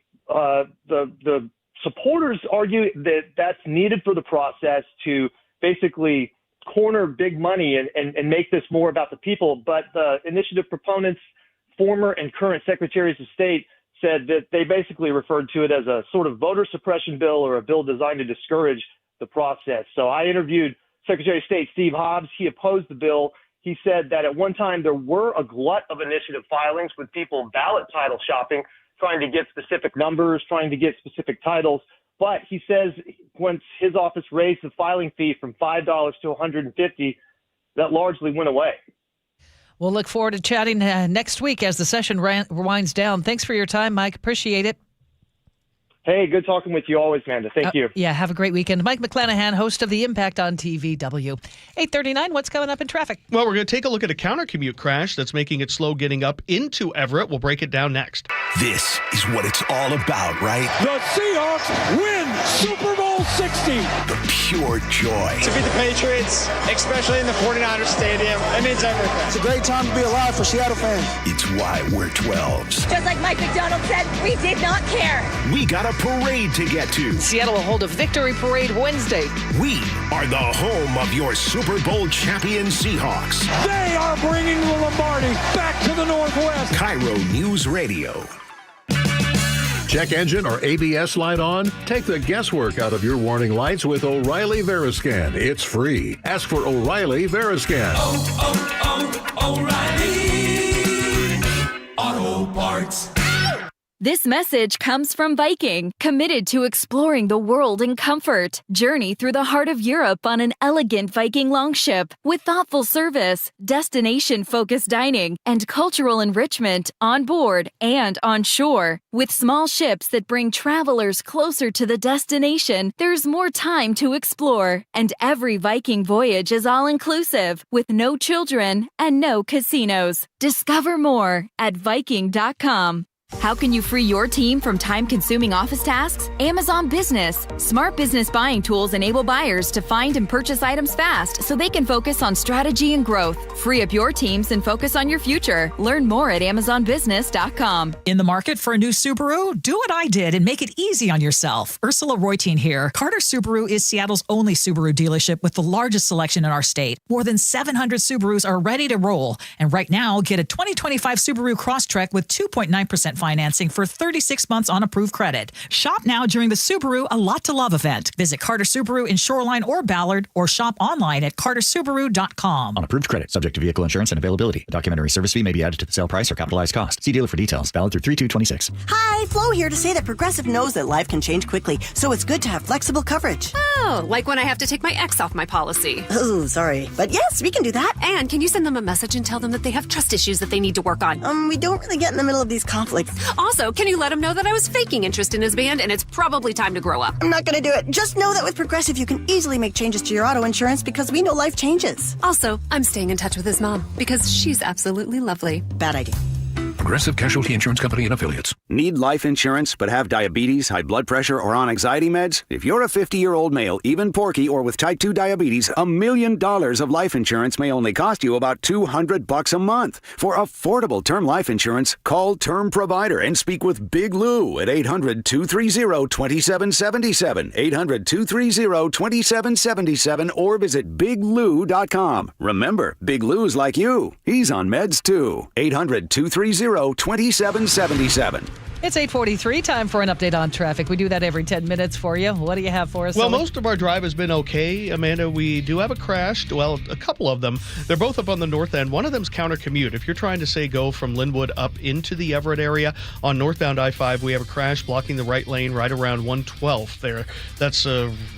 supporters argue that that's needed for the process to basically corner big money and make this more about the people. But the initiative proponents, former and current secretaries of state, said that they basically referred to it as a sort of voter suppression bill or a bill designed to discourage the process. So I interviewed Secretary of State Steve Hobbs. He opposed the bill. He said that at one time there were a glut of initiative filings with people ballot title shopping, trying to get specific numbers, trying to get specific titles. But he says once his office raised the filing fee from $5 to $150, that largely went away. We'll look forward to chatting next week as the session winds down. Thanks for your time, Mike. Appreciate it. Hey, good talking with you always, Amanda. Thank you. Yeah, have a great weekend. Mike McClanahan, host of The Impact on TVW. 8:39, what's coming up in traffic? Well, we're going to take a look at a counter-commute crash that's making it slow getting up into Everett. We'll break it down next. This is what it's all about, right? The Seahawks win Super Bowl 60. The pure joy. To beat the Patriots, especially in the 49ers stadium, it means everything. It's a great time to be alive for Seattle fans. It's why we're 12s. Just like Mike McDonald said, we did not care. We got a parade to get to. Seattle will hold a victory parade Wednesday. We are the home of your Super Bowl champion Seahawks. They are bringing the Lombardi back to the Northwest. KIRO Newsradio. Check engine or ABS light on? Take the guesswork out of your warning lights with O'Reilly Veriscan. It's free. Ask for O'Reilly Veriscan. O'Reilly Auto Parts. This message comes from Viking, committed to exploring the world in comfort. Journey through the heart of Europe on an elegant Viking longship with thoughtful service, destination-focused dining, and cultural enrichment on board and on shore. With small ships that bring travelers closer to the destination, there's more time to explore. And every Viking voyage is all-inclusive, with no children and no casinos. Discover more at Viking.com. How can you free your team from time-consuming office tasks? Amazon Business. Smart business buying tools enable buyers to find and purchase items fast so they can focus on strategy and growth. Free up your teams and focus on your future. Learn more at AmazonBusiness.com. In the market for a new Subaru? Do what I did and make it easy on yourself. Ursula Reutin here. Carter Subaru is Seattle's only Subaru dealership with the largest selection in our state. More than 700 Subarus are ready to roll. And right now, get a 2025 Subaru Crosstrek with 2.9% financing for 36 months on approved credit. Shop now during the Subaru A Lot to Love event. Visit Carter Subaru in Shoreline or Ballard or shop online at cartersubaru.com. On approved credit, subject to vehicle insurance and availability. A documentary service fee may be added to the sale price or capitalized cost. See dealer for details. Valid through 3/2/26. Hi, Flo here to say that Progressive knows that life can change quickly, so it's good to have flexible coverage. Oh, like when I have to take my ex off my policy. Oh, sorry. But yes, we can do that. And can you send them a message and tell them that they have trust issues that they need to work on? We don't really get in the middle of these conflicts. Also, can you let him know that I was faking interest in his band and it's probably time to grow up? I'm not going to do it. Just know that with Progressive, you can easily make changes to your auto insurance because we know life changes. Also, I'm staying in touch with his mom because she's absolutely lovely. Bad idea. Progressive Casualty Insurance Company and Affiliates. Need life insurance but have diabetes, high blood pressure, or on anxiety meds? If you're a 50-year-old male, even porky, or with type 2 diabetes, $1 million of life insurance may only cost you about $200 a month. For affordable term life insurance, call Term Provider and speak with Big Lou at 800-230-2777, 800-230-2777, or visit biglou.com. Remember, Big Lou's like you. He's on meds too. 800-230-2777. It's 8:43, time for an update on traffic. We do that every 10 minutes for you. What do you have for us? Well, most of our drive has been okay, Amanda. We do have a crash. Well, a couple of them. They're both up on the north end. One of them's counter commute. If you're trying to, say, go from Linwood up into the Everett area on northbound I-5, we have a crash blocking the right lane right around 112th there. That's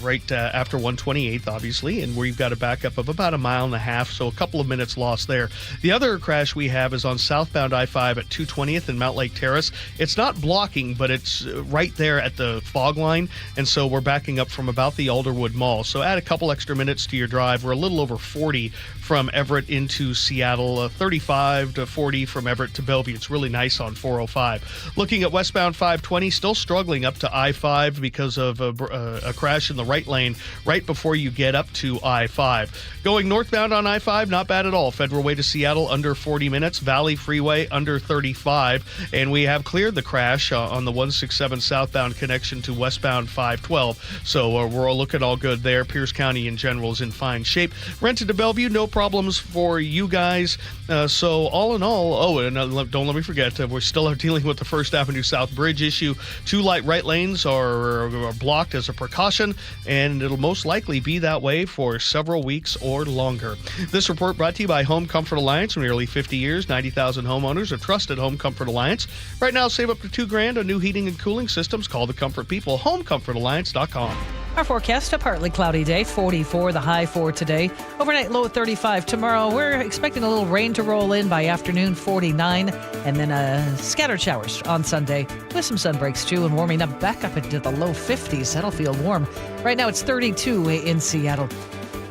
right after 128th, obviously, and we've got a backup of about a mile and a half, so a couple of minutes lost there. The other crash we have is on southbound I-5 at 220th and Mount Lake Terrace. It's not blocking, but it's right there at the fog line, and so we're backing up from about the Alderwood Mall. So add a couple extra minutes to your drive. We're a little over 40 from Everett into Seattle, 35 to 40 from Everett to Bellevue. It's really nice on 405. Looking at westbound 520, still struggling up to I-5 because of a crash in the right lane right before you get up to I-5. Going northbound on I-5, not bad at all. Federal Way to Seattle, under 40 minutes. Valley Freeway, under 35. And we have cleared the crash crash on the 167 southbound connection to westbound 512. So we're all looking all good there. Pierce County in general is in fine shape. Rented to Bellevue, no problems for you guys. So all in all, and don't let me forget, we still are dealing with the First Avenue South Bridge issue. 2 light right lanes are blocked as a precaution, and it'll most likely be that way for several weeks or longer. This report brought to you by Home Comfort Alliance. For nearly 50 years, 90,000 homeowners have trusted Home Comfort Alliance. Right now, save up to $2,000 on new heating and cooling systems. Call the Comfort People, homecomfortalliance.com. Our forecast, a partly cloudy day, 44 the high for today. Overnight low at 35 tomorrow. We're expecting a little rain to roll in by afternoon, 49, and then scattered showers on Sunday with some sun breaks too, and warming up back up into the low 50s. That'll feel warm. Right now it's 32 in Seattle.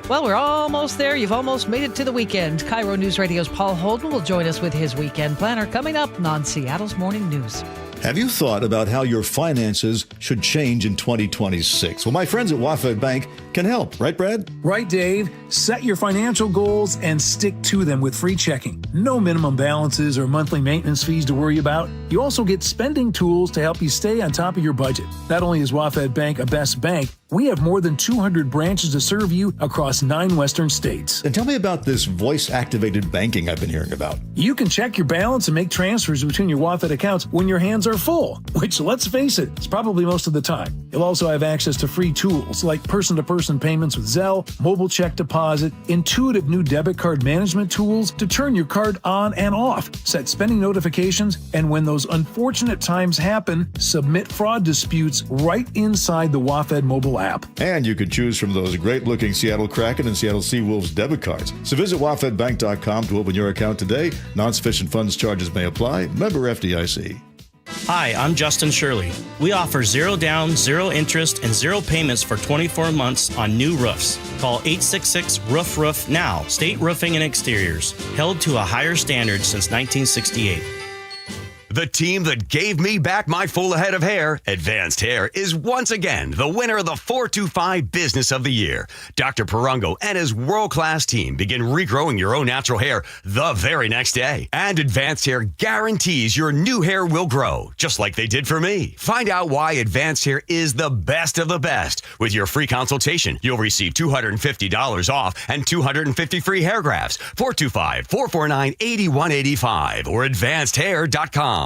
Well, we're almost there. You've almost made it to the weekend. KIRO News Radio's Paul Holden will join us with his weekend planner coming up on Seattle's Morning News. Have you thought about how your finances should change in 2026? Well, my friends at WaFd Bank can help. Right, Brad? Right, Dave. Set your financial goals and stick to them with free checking. No minimum balances or monthly maintenance fees to worry about. You also get spending tools to help you stay on top of your budget. Not only is WaFd Bank a best bank, we have more than 200 branches to serve you across 9 western states. And tell me about this voice-activated banking I've been hearing about. You can check your balance and make transfers between your WaFd accounts when your hands are full, which, let's face it, is probably most of the time. You'll also have access to free tools like person-to-person payments with Zelle, mobile check deposit, intuitive new debit card management tools to turn your card on and off, set spending notifications, and when those unfortunate times happen, submit fraud disputes right inside the WaFd mobile app. And you could choose from those great-looking Seattle Kraken and Seattle Seawolves debit cards. So visit wafdbank.com to open your account today. Non-sufficient funds charges may apply. Member FDIC. Hi, I'm Justin Shirley. We offer 0 down, 0 interest, and 0 payments for 24 months on new roofs. Call 866-ROOF-ROOF now. State Roofing and Exteriors, held to a higher standard since 1968. The team that gave me back my full head of hair, Advanced Hair, is once again the winner of the 425 Business of the Year. Dr. Parango and his world-class team begin regrowing your own natural hair the very next day. And Advanced Hair guarantees your new hair will grow, just like they did for me. Find out why Advanced Hair is the best of the best. With your free consultation, you'll receive $250 off and 250 free hair grafts. 425-449-8185 or advancedhair.com. 1-877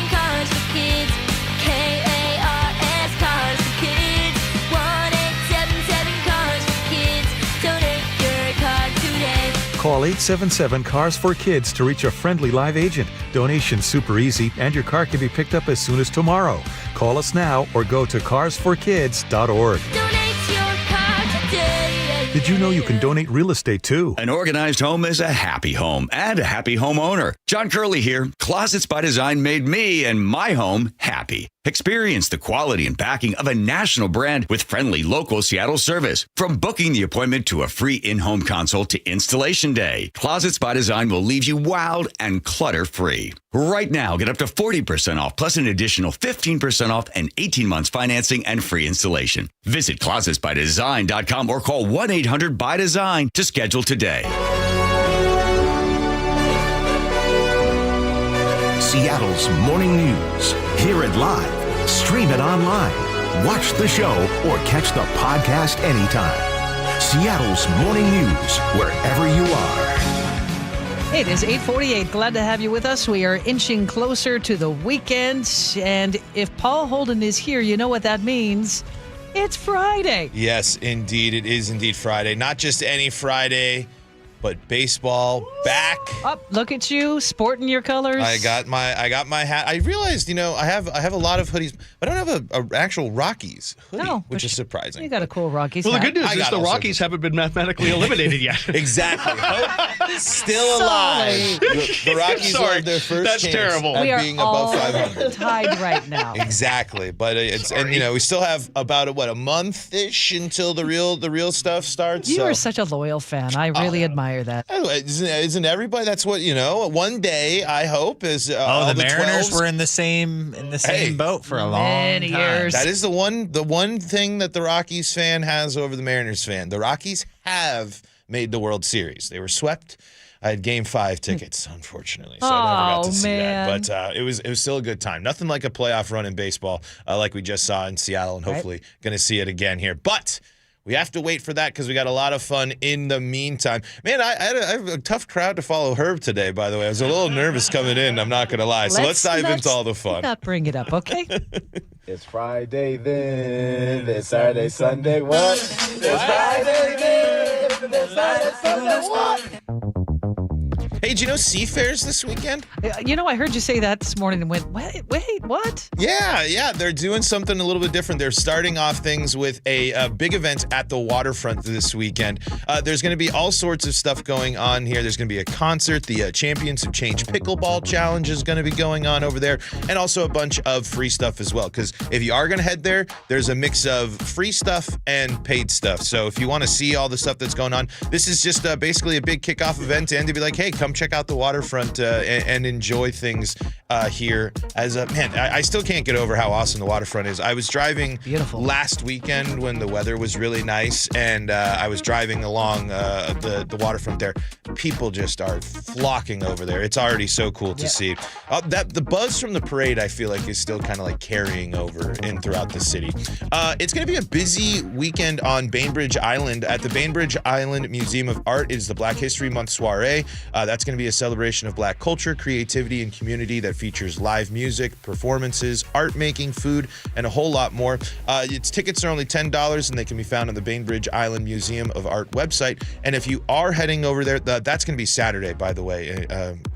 Cars for Kids. KARS Cars for Kids. 1-877 Cars for Kids. Donate your car today. Call 877 Cars for Kids to reach a friendly live agent. Donation's super easy, and your car can be picked up as soon as tomorrow. Call us now or go to carsforkids.org. Donate your car today. Did you know you can donate real estate too? An organized home is a happy home and a happy homeowner. John Curley here. Closets by Design made me and my home happy. Experience the quality and backing of a national brand with friendly local Seattle service. From booking the appointment to a free in-home consult to installation day, Closets by Design will leave you wowed and clutter-free. Right now, get up to 40% off plus an additional 15% off and 18 months financing and free installation. Visit closetsbydesign.com or call 1-800-BY-DESIGN to schedule today. Seattle's Morning News. Hear it live, stream it online, watch the show, or catch the podcast anytime. Seattle's Morning News, wherever you are. It is 8:48. Glad to have you with us. We are inching closer to the weekend. And if Paul Holden is here, you know what that means. It's Friday. Yes, indeed. It is indeed Friday. Not just any Friday, but baseball back. Up, look at you, sporting your colors. I got my hat. I realized, I have a lot of hoodies, but I don't have an actual Rockies hoodie, which is surprising. You got a cool Rockies hat. Well, the good news is the Rockies haven't been mathematically eliminated yet. Exactly. Still alive. The Rockies are their first chance terrible. at We are being above 500. Tied right now. Exactly. But we still have about a month-ish until the real stuff starts. You are such a loyal fan. I really admire that. Isn't everybody? That's what one day I hope is. The Mariners were in the same boat for a long time. Years. That is the one thing that the Rockies fan has over the Mariners fan. The Rockies have made the World Series. They were swept I had Game 5 tickets, unfortunately, so I never got to see man. that. But it was still a good time. Nothing like a playoff run in baseball like we just saw in Seattle, and hopefully going to see it again here. But we have to wait for that because we got a lot of fun in the meantime. Man, I have a tough crowd to follow Herb today, by the way. I was a little nervous coming in, I'm not going to lie. So let's dive into all the fun. Not bring it up, okay? It's Friday then, it's Saturday, Sunday, what? It's Friday then, it's Saturday, Sunday, what? Hey, do you know Seafair's this weekend? I heard you say that this morning and went, wait, what? Yeah, they're doing something a little bit different. They're starting off things with a big event at the waterfront this weekend. There's going to be all sorts of stuff going on here. There's going to be a concert. The Champions of Change Pickleball Challenge is going to be going on over there, and also a bunch of free stuff as well. Because if you are going to head there, there's a mix of free stuff and paid stuff. So if you want to see all the stuff that's going on, this is just basically a big kickoff event and to be like, hey, come check out the waterfront and enjoy things here. I still can't get over how awesome the waterfront is. I was driving last weekend when the weather was really nice, and I was driving along the waterfront there. People just are flocking over there. It's already so cool to see. The buzz from the parade, I feel like, is still kind of like carrying over in throughout the city. It's going to be a busy weekend on Bainbridge Island. At the Bainbridge Island Museum of Art is the Black History Month soiree. That's going to be a celebration of Black culture, creativity, and community that features live music, performances, art making, food, and a whole lot more. Its tickets are only $10, and they can be found on the Bainbridge Island Museum of Art website. And if you are heading over there, that's going to be Saturday, by the way,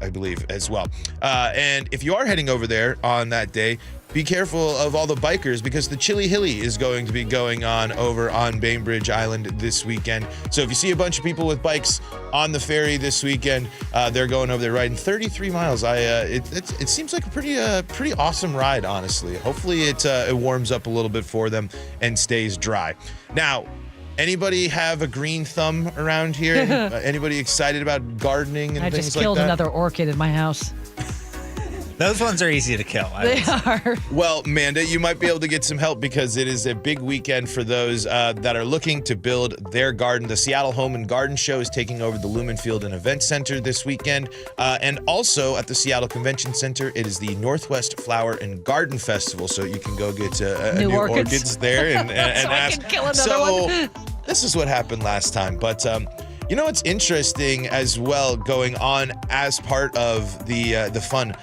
I believe, as well. And if you are heading over there on that day, be careful of all the bikers because the Chili Hilly is going to be going on over on Bainbridge Island this weekend. So if you see a bunch of people with bikes on the ferry this weekend, they're going over there riding 33 miles. It seems like a pretty awesome ride, honestly. Hopefully it warms up a little bit for them and stays dry. Now, anybody have a green thumb around here? Anybody excited about gardening and things like that? I just killed another orchid in my house. Those ones are easy to kill. They are. Well, Manda, you might be able to get some help because it is a big weekend for those that are looking to build their garden. The Seattle Home and Garden Show is taking over the Lumen Field and Event Center this weekend. And also at the Seattle Convention Center, it is the Northwest Flower and Garden Festival. So you can go get new orchids there and so ask. I can kill another one. This is what happened last time. But you know what's interesting as well going on as part of the fun?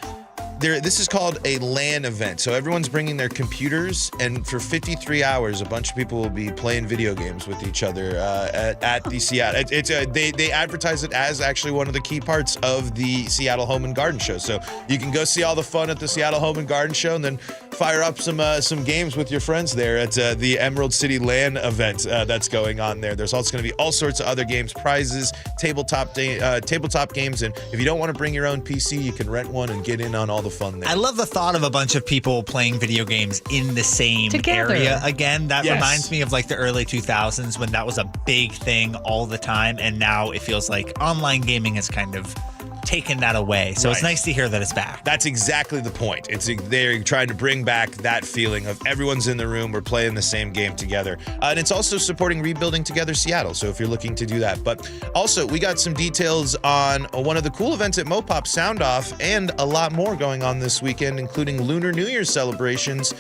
This is called a LAN event. So everyone's bringing their computers, and for 53 hours, a bunch of people will be playing video games with each other at the Seattle. They advertise it as actually one of the key parts of the Seattle Home and Garden Show. So you can go see all the fun at the Seattle Home and Garden Show, and then fire up some games with your friends there at the Emerald City LAN event that's going on there. There's also going to be all sorts of other games, prizes, tabletop games, and if you don't want to bring your own PC, you can rent one and get in on all the fun there. I love the thought of a bunch of people playing video games in the same Together. area again. That reminds me of like the early 2000s when that was a big thing all the time, and now it feels like online gaming has kind of taken that away. So it's nice to hear that it's back. That's exactly the point. They're trying to bring back that feeling of everyone's in the room, we're playing the same game together. And it's also supporting Rebuilding Together Seattle, so if you're looking to do that. But also, we got some details on one of the cool events at Mopop, Sound Off, and a lot more going on this weekend, including Lunar New Year celebrations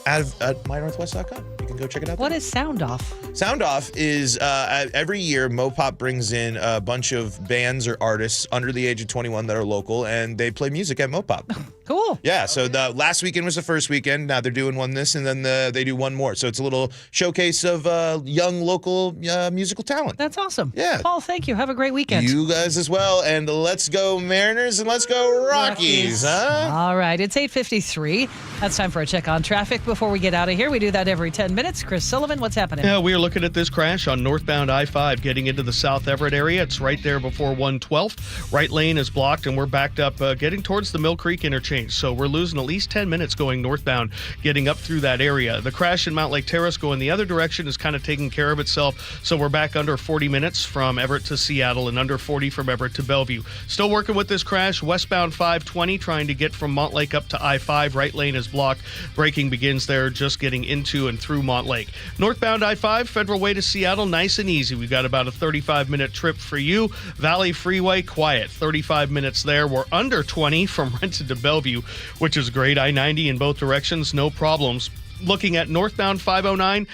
at mynorthwest.com. You can go check it out. What is Sound Off? Sound Off is every year Mopop brings in a bunch of bands or artists under the age of 21 that are local, and they play music at Mopop. Cool. Yeah, so the last weekend was the first weekend. Now they're doing one this, and then they do one more. So it's a little showcase of young local musical talent. That's awesome. Yeah. Paul, thank you. Have a great weekend. You guys as well, and let's go Mariners and let's go Rockies. Huh? All right, it's 8:53. That's time for a check on traffic before we get out of here. We do that every 10 minutes. Chris Sullivan, what's happening? Yeah, we are looking at this crash on northbound I-5 getting into the South Everett area. It's right there before 112th. Right lane is blocked, and we're backed up getting towards the Mill Creek interchange interchange. So we're losing at least 10 minutes going northbound, getting up through that area. The crash in Mount Lake Terrace going the other direction is kind of taking care of itself. So we're back under 40 minutes from Everett to Seattle and under 40 from Everett to Bellevue. Still working with this crash. Westbound 520 trying to get from Montlake up to I-5. Right lane is blocked. Braking begins there, just getting into and through Montlake. Northbound I-5, Federal Way to Seattle, nice and easy. We've got about a 35-minute trip for you. Valley Freeway, quiet. 35 minutes there. We're under 20 from Renton to Bellevue, which is great. I-90 in both directions, no problems. Looking at northbound 509,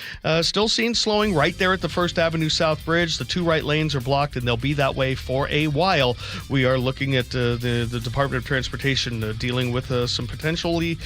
still seeing slowing right there at the First Avenue South Bridge. The two right lanes are blocked, and they'll be that way for a while. We are looking at the Department of Transportation dealing with some potentially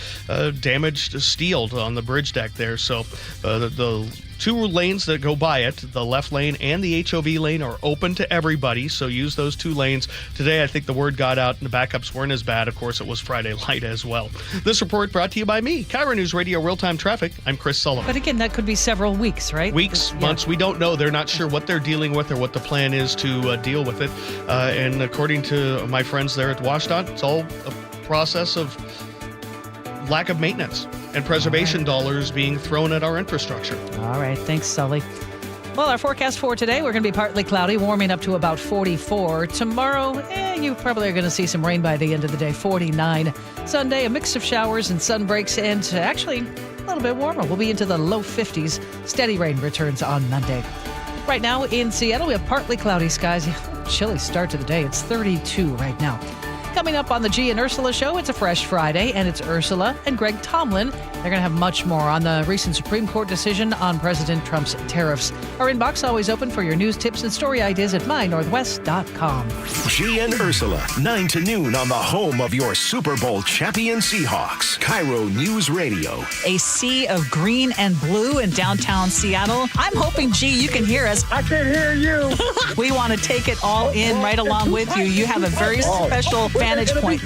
damaged steel on the bridge deck there. So the two lanes that go by it, the left lane and the HOV lane, are open to everybody, so use those two lanes. Today, I think the word got out and the backups weren't as bad. Of course, it was Friday light as well. This report brought to you by me, KIRO Newsradio Real-Time Traffic. I'm Chris Sullivan. But again, that could be several weeks, right? Weeks, months, we don't know. They're not sure what they're dealing with or what the plan is to deal with it. And according to my friends there at WashDOT, it's all a process of lack of maintenance and preservation dollars being thrown at our infrastructure. All right. Thanks, Sully. Well, our forecast for today, we're going to be partly cloudy, warming up to about 44. Tomorrow, you probably are going to see some rain by the end of the day, 49. Sunday, a mix of showers and sun breaks, and actually a little bit warmer. We'll be into the low 50s. Steady rain returns on Monday. Right now in Seattle, we have partly cloudy skies. Chilly start to the day. It's 32 right now. Coming up on the G and Ursula show, it's a fresh Friday, and it's Ursula and Greg Tomlin. They're going to have much more on the recent Supreme Court decision on President Trump's tariffs. Our inbox always open for your news, tips, and story ideas at mynorthwest.com. G and Ursula, 9 to noon on the home of your Super Bowl champion Seahawks, KIRO News Radio. A sea of green and blue in downtown Seattle. I'm hoping, G, you can hear us. I can hear you. We want to take it all in right along with you. You have a very special vantage point.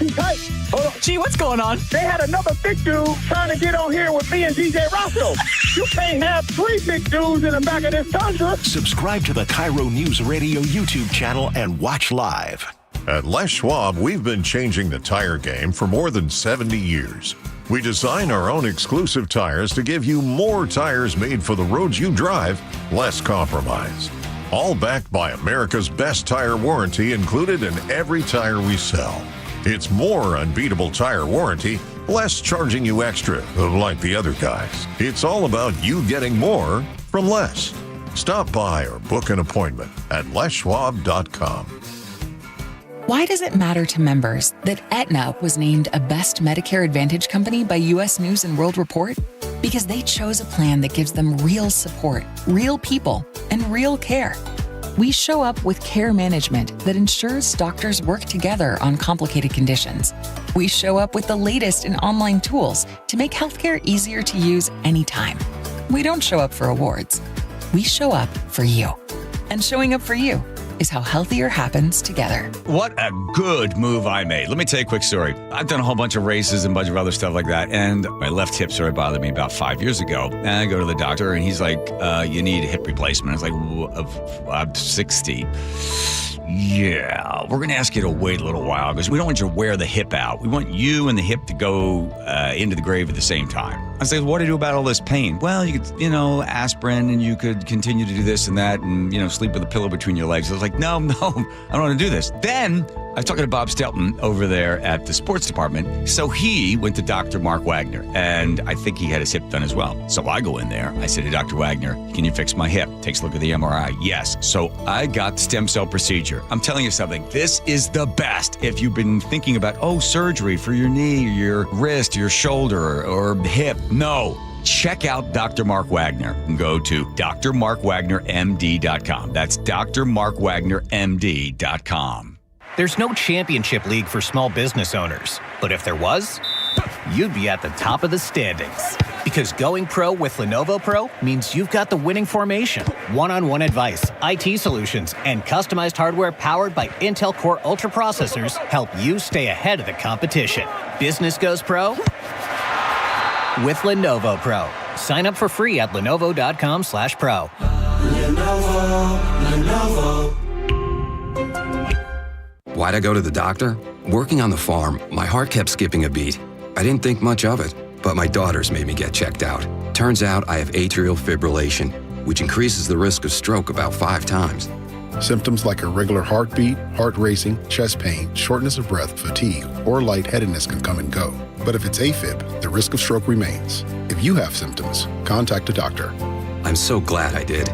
Gee, what's going on? They had another big dude trying to get on here with me and DJ Roscoe. You can't have three big dudes in the back of this Tundra. Subscribe to the KIRO News Radio YouTube channel and watch live. At Les Schwab, we've been changing the tire game for more than 70 years. We design our own exclusive tires to give you more tires made for the roads you drive, less compromise. All backed by America's best tire warranty included in every tire we sell. It's more unbeatable tire warranty, less charging you extra, like the other guys. It's all about you getting more from less. Stop by or book an appointment at leschwab.com. Why does it matter to members that Aetna was named a Best Medicare Advantage company by U.S. News & World Report? Because they chose a plan that gives them real support, real people, and real care. We show up with care management that ensures doctors work together on complicated conditions. We show up with the latest in online tools to make healthcare easier to use anytime. We don't show up for awards. We show up for you. And showing up for you is how healthier happens together. What a good move I made. Let me tell you a quick story. I've done a whole bunch of races and a bunch of other stuff like that, and my left hip started bothering me about 5 years ago. And I go to the doctor, and he's like, you need a hip replacement. I was like, I'm 60. Yeah, we're going to ask you to wait a little while because we don't want you to wear the hip out. We want you and the hip to go into the grave at the same time. I said, what do you do about all this pain? Well, you could, aspirin, and you could continue to do this and that and, sleep with a pillow between your legs. I was like, no, I don't want to do this. Then I was talking to Bob Stelton over there at the sports department. So he went to Dr. Mark Wagner, and I think he had his hip done as well. So I go in there. I said to Dr. Wagner, can you fix my hip? Takes a look at the MRI. Yes. So I got the stem cell procedure. I'm telling you something. This is the best. If you've been thinking about, surgery for your knee, your wrist, your shoulder, or hip, no. Check out Dr. Mark Wagner and go to drmarkwagnermd.com. That's drmarkwagnermd.com. There's no championship league for small business owners, but if there was, you'd be at the top of the standings. Because going pro with Lenovo Pro means you've got the winning formation, one-on-one advice, IT solutions, and customized hardware powered by Intel Core Ultra processors help you stay ahead of the competition. Business goes pro with Lenovo Pro. Sign up for free at lenovo.com/pro. Why'd I go to the doctor? Working on the farm, my heart kept skipping a beat. I didn't think much of it, but my daughters made me get checked out. Turns out I have atrial fibrillation, which increases the risk of stroke about 5 times. Symptoms like irregular heartbeat, heart racing, chest pain, shortness of breath, fatigue, or lightheadedness can come and go. But if it's AFib, the risk of stroke remains. If you have symptoms, contact a doctor. I'm so glad I did.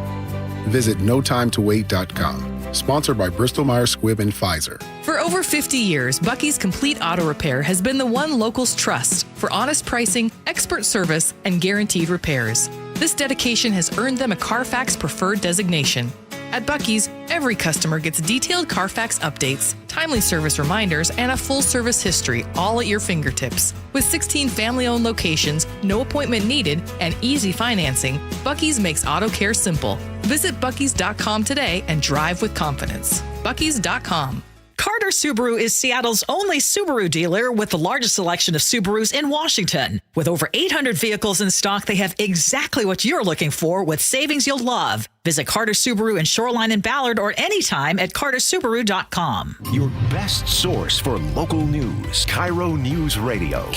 Visit notimetowait.com. Sponsored by Bristol-Myers Squibb and Pfizer. For over 50 years, Bucky's Complete Auto Repair has been the one locals trust for honest pricing, expert service, and guaranteed repairs. This dedication has earned them a Carfax Preferred designation. At Bucky's, every customer gets detailed Carfax updates, timely service reminders, and a full service history, all at your fingertips. With 16 family-owned locations, no appointment needed, and easy financing, Bucky's makes auto care simple. Visit Bucky's.com today and drive with confidence. Bucky's.com. Carter Subaru is Seattle's only Subaru dealer with the largest selection of Subarus in Washington. With over 800 vehicles in stock, they have exactly what you're looking for with savings you'll love. Visit Carter Subaru in Shoreline and Ballard or anytime at cartersubaru.com. Your best source for local news. KIRO Newsradio.